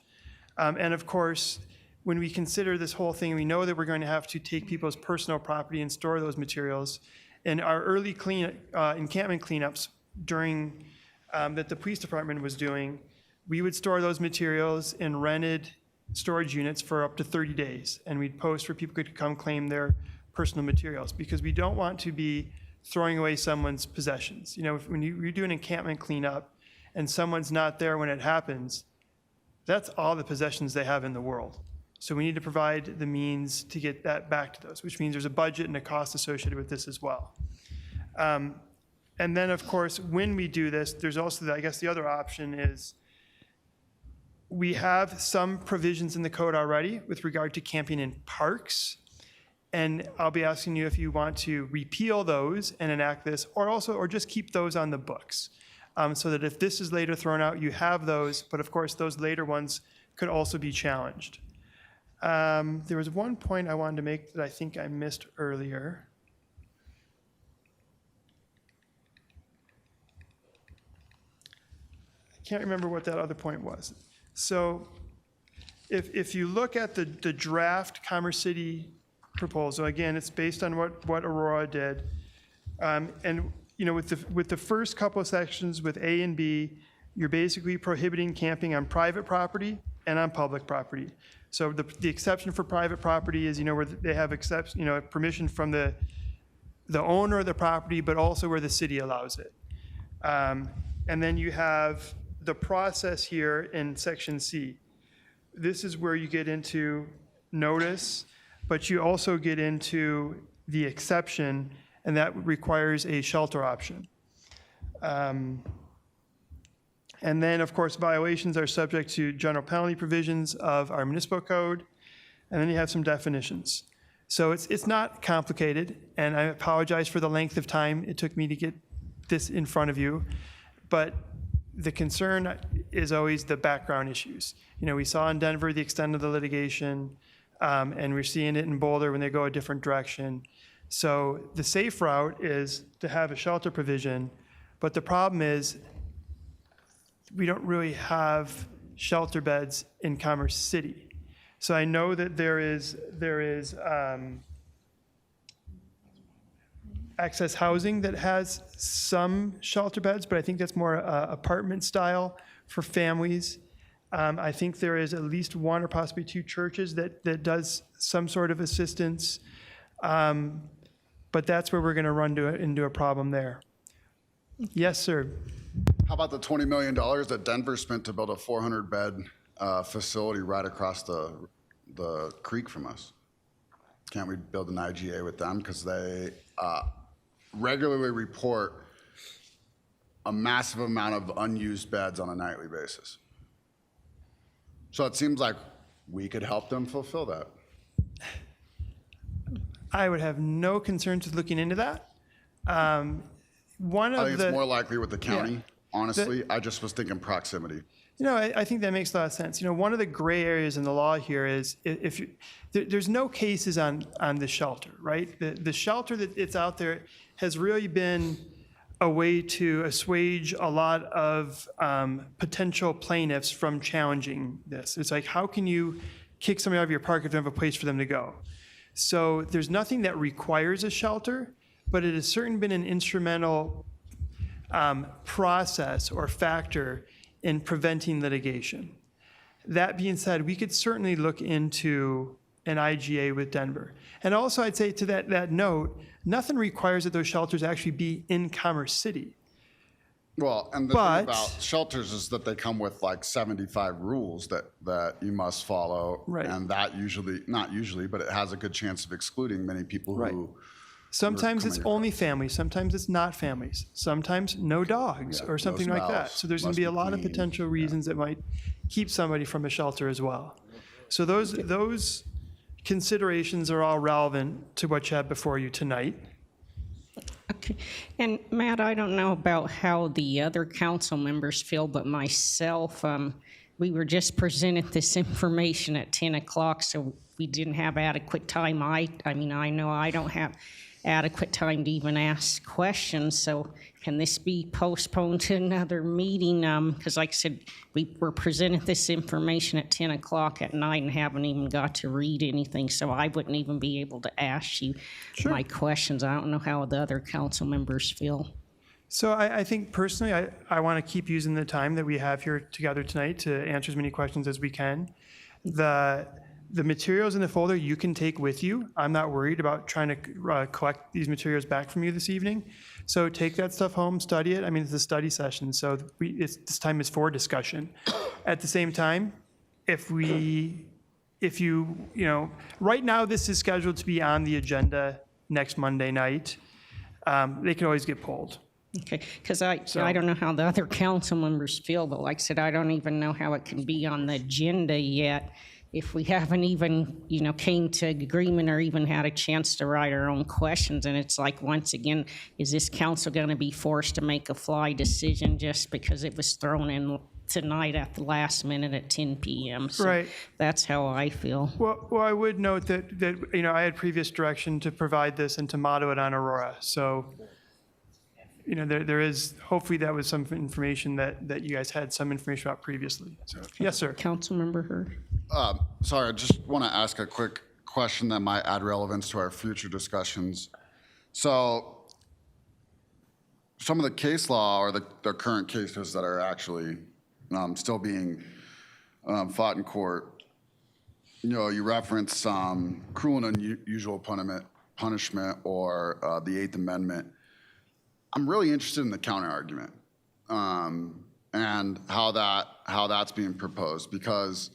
And of course, when we consider this whole thing, we know that we're going to have to take people's personal property and store those materials. And our early encampment cleanups during that the police department was doing, we would store those materials in rented storage units for up to 30 days. And we'd post where people could come claim their personal materials, because we don't want to be throwing away someone's possessions. When you do an encampment cleanup and someone's not there when it happens, that's all the possessions they have in the world. So we need to provide the means to get that back to those, which means there's a budget and a cost associated with this as well. And then, of course, when we do this, there's also, the other option is we have some provisions in the code already with regard to camping in parks. And I'll be asking you if you want to repeal those and enact this, or just keep those on the books. So that if this is later thrown out, you have those, but of course, those later ones could also be challenged. There was one point I wanted to make that I think I missed earlier. I can't remember what that other point was. So if you look at the draft Commerce City proposal, again, it's based on what Aurora did. And with the first couple of sections with A and B, you're basically prohibiting camping on private property and on public property. So the exception for private property is, where they have permission from the owner of the property, but also where the city allows it. And then you have the process here in section C. This is where you get into notice, but you also get into the exception, and that requires a shelter option. And then, of course, violations are subject to general penalty provisions of our municipal code, and then you have some definitions. So it's not complicated, and I apologize for the length of time it took me to get this in front of you, but the concern is always the background issues. We saw in Denver the extent of the litigation, and we're seeing it in Boulder when they go a different direction. So the safe route is to have a shelter provision, but the problem is we don't really have shelter beds in Commerce City. So I know that there is access housing that has some shelter beds, but I think that's more apartment style for families. I think there is at least one or possibly two churches that does some sort of assistance. But that's where we're going to run into a problem there. Yes, sir. How about the $20 million that Denver spent to build a 400-bed facility right across the creek from us? Can't we build an IGA with them? Because they regularly report a massive amount of unused beds on a nightly basis. So it seems like we could help them fulfill that. I would have no concerns with looking into that. One of I think it's more likely with the county, Yeah. honestly. I just was thinking proximity. I think that makes a lot of sense. One of the gray areas in the law here is there's no cases on the shelter, right? The shelter that it's out there has really been a way to assuage a lot of potential plaintiffs from challenging this. It's like, how can you kick somebody out of your park if you don't have a place for them to go? So there's nothing that requires a shelter, but it has certainly been an instrumental process or factor in preventing litigation. That being said, we could certainly look into an IGA with Denver. And also I'd say to that note, nothing requires that those shelters actually be in Commerce City. Well, and the thing about shelters is that they come with like 75 rules that you must follow. Right. And that not usually, but it has a good chance of excluding many people who. Sometimes it's only families, sometimes it's not families, sometimes no dogs or something like that. So there's going to be a lot of potential reasons that might keep somebody from a shelter as well. So those considerations are all relevant to what you have before you tonight. Okay. And Matt, I don't know about how the other council members feel, but myself, we were just presented this information at 10 o'clock, so we didn't have adequate time. I mean, I know I don't have adequate time to even ask questions, so can this be postponed to another meeting? Because like I said, we were presented this information at 10 o'clock at night and haven't even got to read anything, so I wouldn't even be able to ask you my questions. I don't know how the other council members feel. So I think personally, I want to keep using the time that we have here together tonight to answer as many questions as we can. The materials in the folder you can take with you. I'm not worried about trying to collect these materials back from you this evening. So take that stuff home, study it. I mean, it's a study session, so this time is for discussion. At the same time, if you right now this is scheduled to be on the agenda next Monday night. They can always get pulled. Okay, because I don't know how the other council members feel, but like I said, I don't even know how it can be on the agenda yet if we haven't even, came to agreement or even had a chance to write our own questions. And it's like, once again, is this council going to be forced to make a fly decision just because it was thrown in tonight at the last minute at 10 p.m.? So right. That's how I feel. Well, I would note that I had previous direction to provide this and to motto it on Aurora. So, there is, hopefully that was some information that you guys had some information about previously. So, yes, sir. Councilmember Hurd. Sorry, I just want to ask a quick question that might add relevance to our future discussions. So some of the case law or the current cases that are actually still being fought in court, you reference cruel and unusual punishment or the Eighth Amendment. I'm really interested in the counter argument and how that's being proposed, because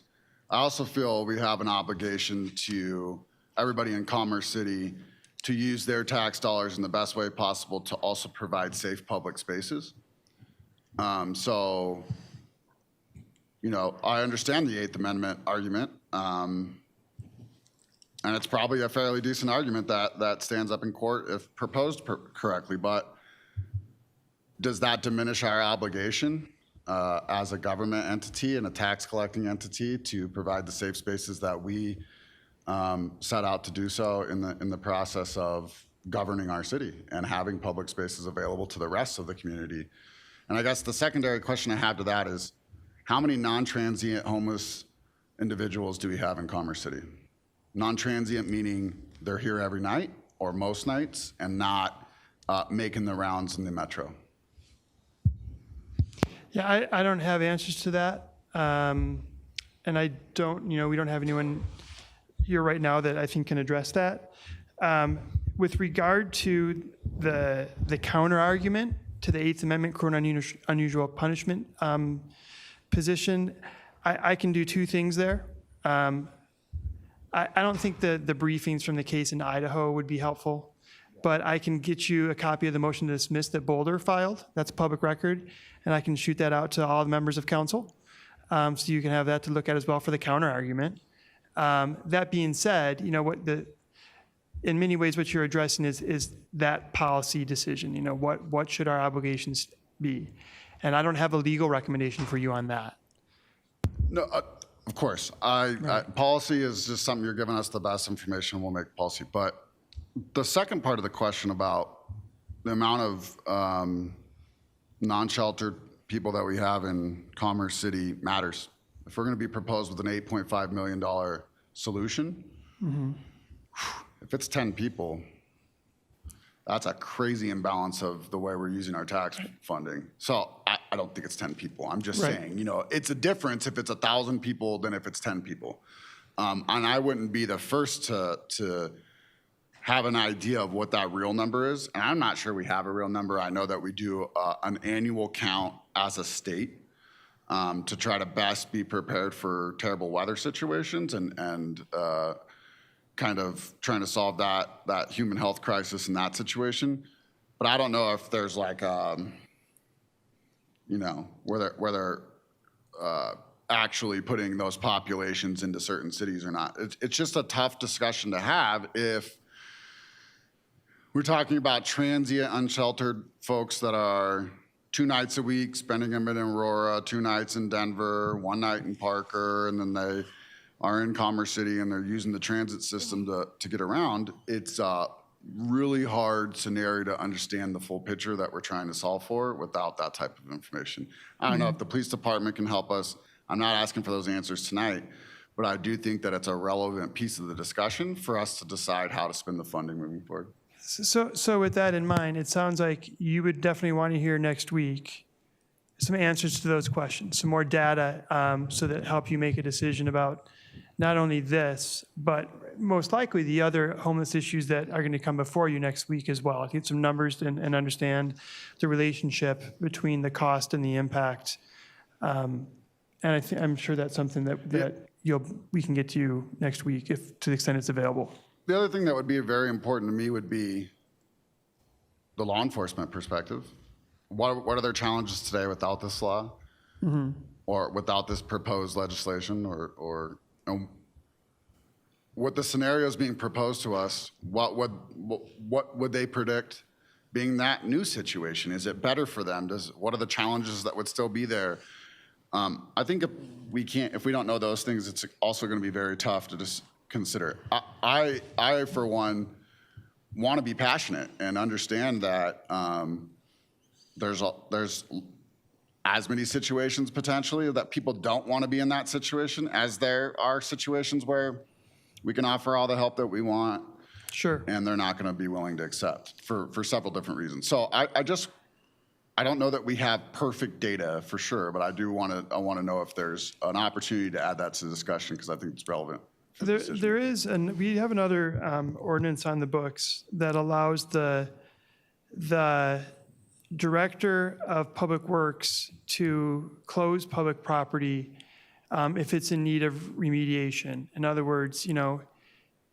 I also feel we have an obligation to everybody in Commerce City to use their tax dollars in the best way possible to also provide safe public spaces. So, I understand the Eighth Amendment argument, and it's probably a fairly decent argument that stands up in court if proposed correctly, but does that diminish our obligation as a government entity and a tax collecting entity to provide the safe spaces that we set out to do so in the process of governing our city and having public spaces available to the rest of the community? And I guess the secondary question I have to that is, how many non-transient homeless individuals do we have in Commerce City? Non-transient meaning they're here every night or most nights and not making the rounds in the metro. Yeah, I don't have answers to that. And I don't, we don't have anyone here right now that I think can address that. With regard to the counter argument to the Eighth Amendment cruel and unusual punishment position, I can do two things there. I don't think the briefings from the case in Idaho would be helpful, but I can get you a copy of the motion to dismiss that Boulder filed. That's public record, and I can shoot that out to all the members of council, so you can have that to look at as well for the counter argument. That being said, in many ways, what you're addressing is that policy decision. You know, what should our obligations be? And I don't have a legal recommendation for you on that. No, of course. Policy is just something you're giving us the best information. We'll make policy. But the second part of the question about the amount of non-sheltered people that we have in Commerce City matters. If we're going to be proposed with an $8.5 million solution, if it's 10 people, that's a crazy imbalance of the way we're using our tax funding. So I don't think it's 10 people. I'm just saying, you know, it's a difference if it's 1,000 people than if it's 10 people. And I wouldn't be the first to have an idea of what that real number is. And I'm not sure we have a real number. I know that we do an annual count as a state to try to best be prepared for terrible weather situations and kind of trying to solve that human health crisis in that situation. But I don't know if there's like, you know, where they're actually putting those populations into certain cities or not. It's just a tough discussion to have if we're talking about transient, unsheltered folks that are 2 nights a week, spending them in Aurora, 2 nights in Denver, 1 night in Parker, and then they are in Commerce City and they're using the transit system to get around. It's a really hard scenario to understand the full picture that we're trying to solve for without that type of information. I don't know if the police department can help us. I'm not asking for those answers tonight, but I do think that it's a relevant piece of the discussion for us to decide how to spend the funding moving forward. So with that in mind, it sounds like you would definitely want to hear next week some answers to those questions, some more data, so that help you make a decision about not only this, but most likely the other homeless issues that are going to come before you next week as well. Get some numbers and understand the relationship between the cost and the impact. And I'm sure that's something that we can get to you next week, if to the extent it's available. The other thing that would be very important to me would be the law enforcement perspective. What are their challenges today without this law, or without this proposed legislation, or what the scenarios being proposed to us? What would they predict being that new situation? Is it better for them? What are the challenges that would still be there? I think if we don't know those things, it's also going to be very tough to just consider. I for one want to be passionate and understand that there's as many situations potentially that people don't want to be in that situation as there are situations where we can offer all the help that we want. Sure. And they're not going to be willing to accept for several different reasons. So I don't know that we have perfect data for sure, but I want to know if there's an opportunity to add that to the discussion because I think it's relevant. There is, and we have another ordinance on the books that allows the Director of Public Works to close public property if it's in need of remediation. In other words, you know,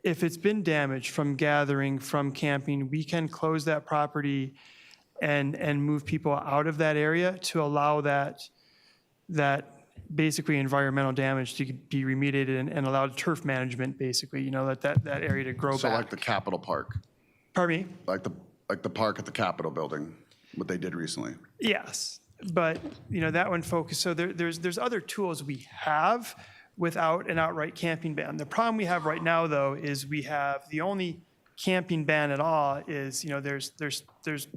if it's been damaged from gathering, from camping, we can close that property and move people out of that area to allow that basically environmental damage to be remediated and allow turf management, basically, you know, that area to grow back. So like the Capitol Park. Pardon me? Like the park at the Capitol building, what they did recently. Yes, but you know that one focused. So there's other tools we have without an outright camping ban. The problem we have right now, though, is we have the only camping ban at all is, you know, there's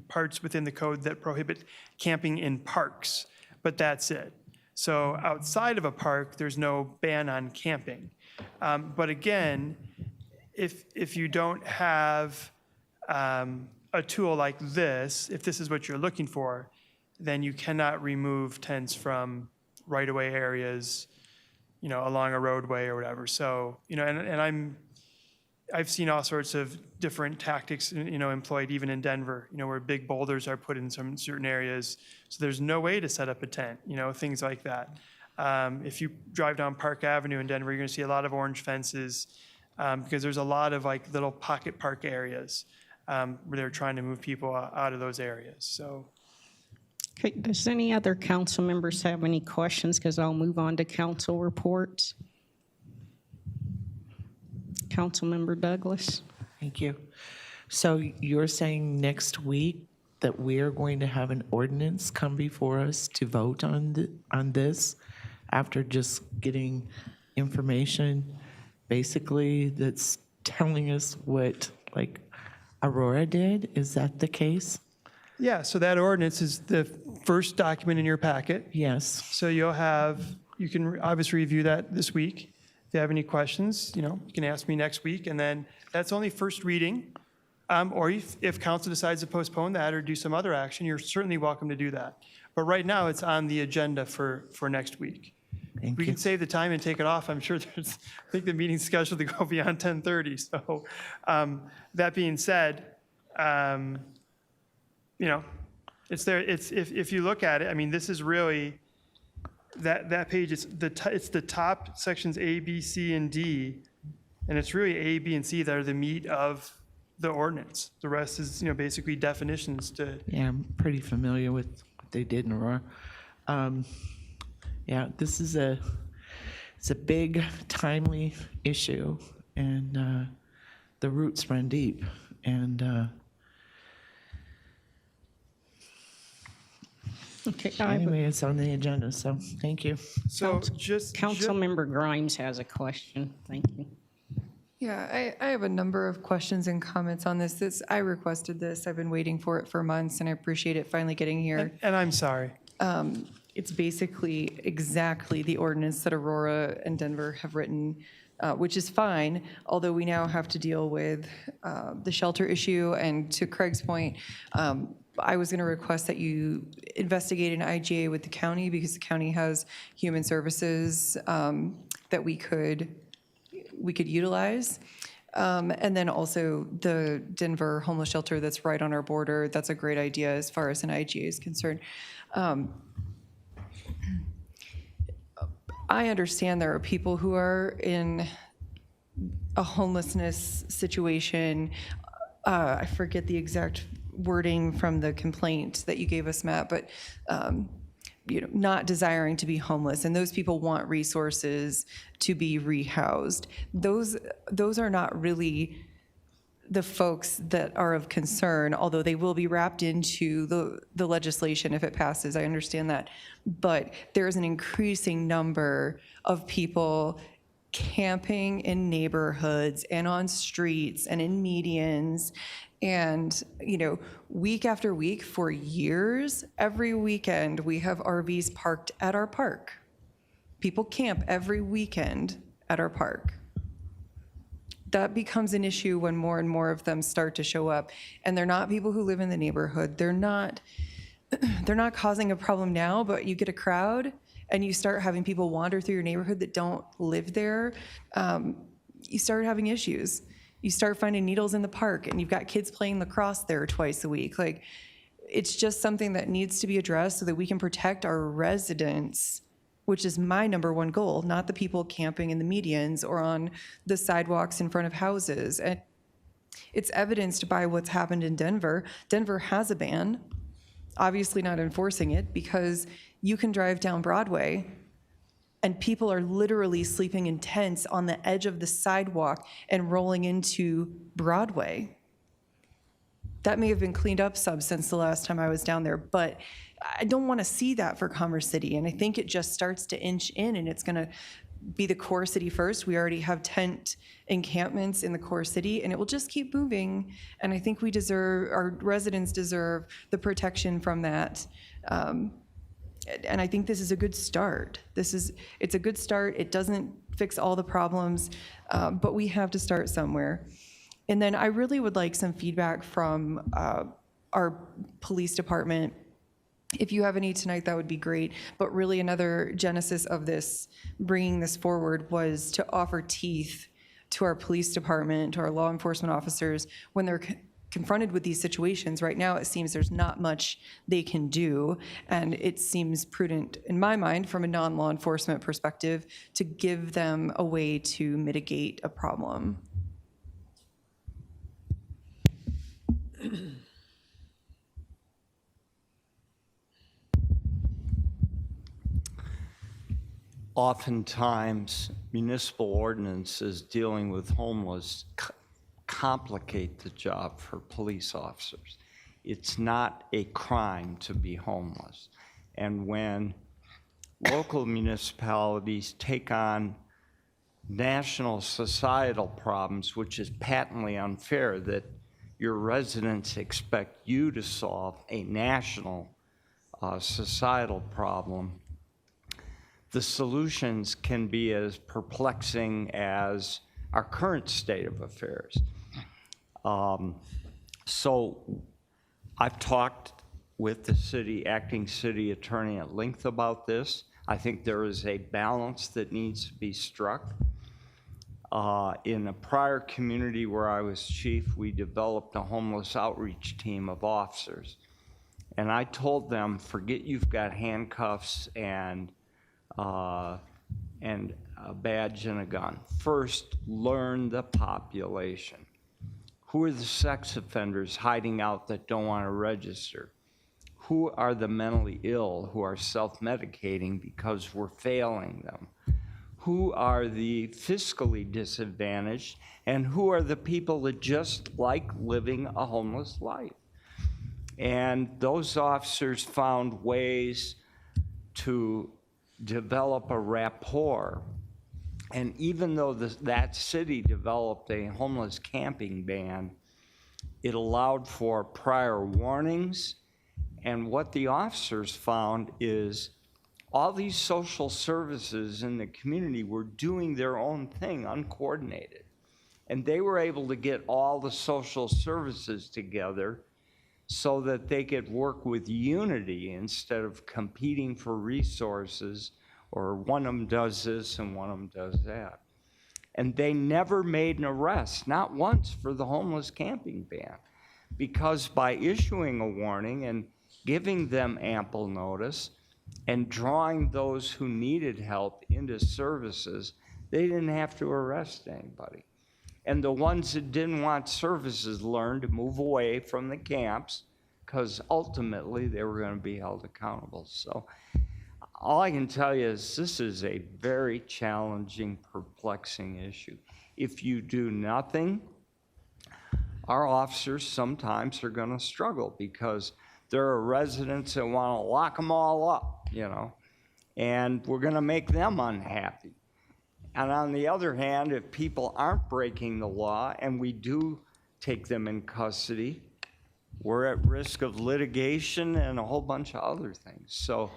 parts within the code that prohibit camping in parks, but that's it. So outside of a park, there's no ban on camping. But again, if you don't have a tool like this, if this is what you're looking for, then you cannot remove tents from right-of-way areas, you know, along a roadway or whatever. So, you know, and I've seen all sorts of different tactics, you know, employed even in Denver, you know, where big boulders are put in some certain areas. So there's no way to set up a tent, you know, things like that. If you drive down Park Avenue in Denver, you're going to see a lot of orange fences because there's a lot of like little pocket park areas where they're trying to move people out of those areas. So. Okay, does any other council members have any questions? Because I'll move on to council reports. Councilmember Douglas. Thank you. So you're saying next week that we're going to have an ordinance come before us to vote on this after just getting information, basically, that's telling us what, like, Aurora did? Is that the case? Yeah, so that ordinance is the first document in your packet. Yes. So you can obviously review that this week. If you have any questions, you can ask me next week, and then that's only first reading. Or if council decides to postpone that or do some other action, you're certainly welcome to do that. But right now, it's on the agenda for next week. We can save the time and take it off. I'm sure I think the meeting's scheduled to go beyond 10:30. So that being said, it's there. If you look at it, I mean, this is really, that page, it's the top sections A, B, C, and D, and it's really A, B, and C that are the meat of the ordinance. The rest is, basically definitions to. Yeah, I'm pretty familiar with what they did in Aurora. Yeah, this is it's a big, timely issue, and the roots run deep. And Okay. anyway, it's on the agenda, so thank you. So Councilmember Grimes has a question. Thank you. Yeah, I have a number of questions and comments on this. I requested this. I've been waiting for it for months, and I appreciate it finally getting here. And I'm sorry. It's basically exactly the ordinance that Aurora and Denver have written, which is fine, although we now have to deal with the shelter issue. And to Craig's point, I was going to request that you investigate an IGA with the county, because the county has human services that we could utilize. And then also the Denver homeless shelter that's right on our border. That's a great idea as far as an IGA is concerned. I understand there are people who are in a homelessness situation. I forget the exact wording from the complaint that you gave us, Matt, but not desiring to be homeless, and those people want resources to be rehoused. Those are not really the folks that are of concern, although they will be wrapped into the legislation if it passes. I understand that. But there's an increasing number of people camping in neighborhoods and on streets and in medians. And, week after week for years, every weekend, we have RVs parked at our park. People camp every weekend at our park. That becomes an issue when more and more of them start to show up. And they're not people who live in the neighborhood. They're not causing a problem now, but you get a crowd and you start having people wander through your neighborhood that don't live there, you start having issues. You start finding needles in the park, and you've got kids playing lacrosse there twice a week. Like, it's just something that needs to be addressed so that we can protect our residents, which is my number one goal, not the people camping in the medians or on the sidewalks in front of houses. And it's evidenced by what's happened in Denver. Denver has a ban, obviously not enforcing it, because you can drive down Broadway and people are literally sleeping in tents on the edge of the sidewalk and rolling into Broadway. That may have been cleaned up some since the last time I was down there, but I don't want to see that for Commerce City. And I think it just starts to inch in, and it's going to be the core city first. We already have tent encampments in the core city, and it will just keep moving. And I think our residents deserve the protection from that. And I think this is a good start. It's a good start. It doesn't fix all the problems, but we have to start somewhere. And then I really would like some feedback from our police department. If you have any tonight, that would be great. But really another genesis of this, bringing this forward, was to offer teeth to our police department, to our law enforcement officers, when they're confronted with these situations. Right now, it seems there's not much they can do, and it seems prudent, in my mind, from a non-law enforcement perspective, to give them a way to mitigate a problem. Oftentimes, municipal ordinances dealing with homeless complicate the job for police officers. It's not a crime to be homeless. And when local municipalities take on national societal problems, which is patently unfair, that your residents expect you to solve a national societal problem, the solutions can be as perplexing as our current state of affairs. So I've talked with the acting city attorney at length about this. I think there is a balance that needs to be struck. In a prior community where I was chief, we developed a homeless outreach team of officers. And I told them, forget you've got handcuffs and a badge and a gun. First, learn the population. Who are the sex offenders hiding out that don't want to register? Who are the mentally ill who are self-medicating because we're failing them? Who are the fiscally disadvantaged? And who are the people that just like living a homeless life? And those officers found ways to develop a rapport. And even though that city developed a homeless camping ban, it allowed for prior warnings. And what the officers found is all these social services in the community were doing their own thing, uncoordinated. And they were able to get all the social services together so that they could work with unity instead of competing for resources, or one of them does this and one of them does that. And they never made an arrest, not once, for the homeless camping ban, because by issuing a warning and giving them ample notice and drawing those who needed help into services, they didn't have to arrest anybody. And the ones that didn't want services learned to move away from the camps, because ultimately they were going to be held accountable. So all I can tell you is this is a very challenging, perplexing issue. If you do nothing, our officers sometimes are going to struggle because there are residents that want to lock them all up, you know, and we're going to make them unhappy. And on the other hand, if people aren't breaking the law and we do take them in custody, we're at risk of litigation and a whole bunch of other things. So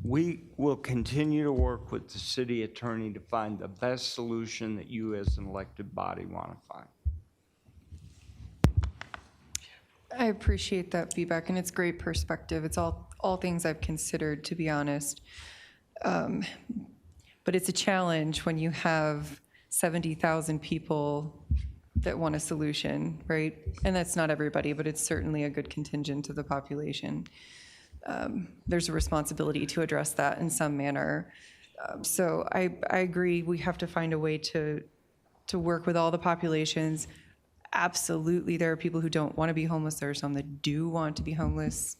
we will continue to work with the city attorney to find the best solution that you as an elected body want to find. I appreciate that feedback, and it's great perspective. It's all things I've considered, to be honest. But it's a challenge when you have 70,000 people that want a solution, right? And that's not everybody, but it's certainly a good contingent of the population. There's a responsibility to address that in some manner. So I agree, we have to find a way to work with all the populations. Absolutely, there are people who don't want to be homeless. There are some that do want to be homeless.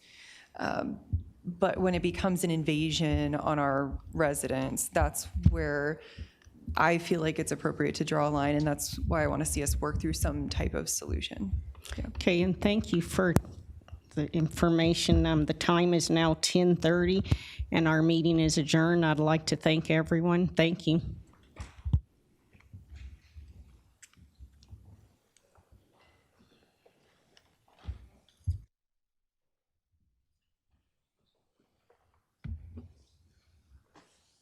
But when it becomes an invasion on our residents, that's where I feel like it's appropriate to draw a line, and that's why I want to see us work through some type of solution. Yeah. Okay, and thank you for the information. The time is now 10:30, and our meeting is adjourned. I'd like to thank everyone. Thank you.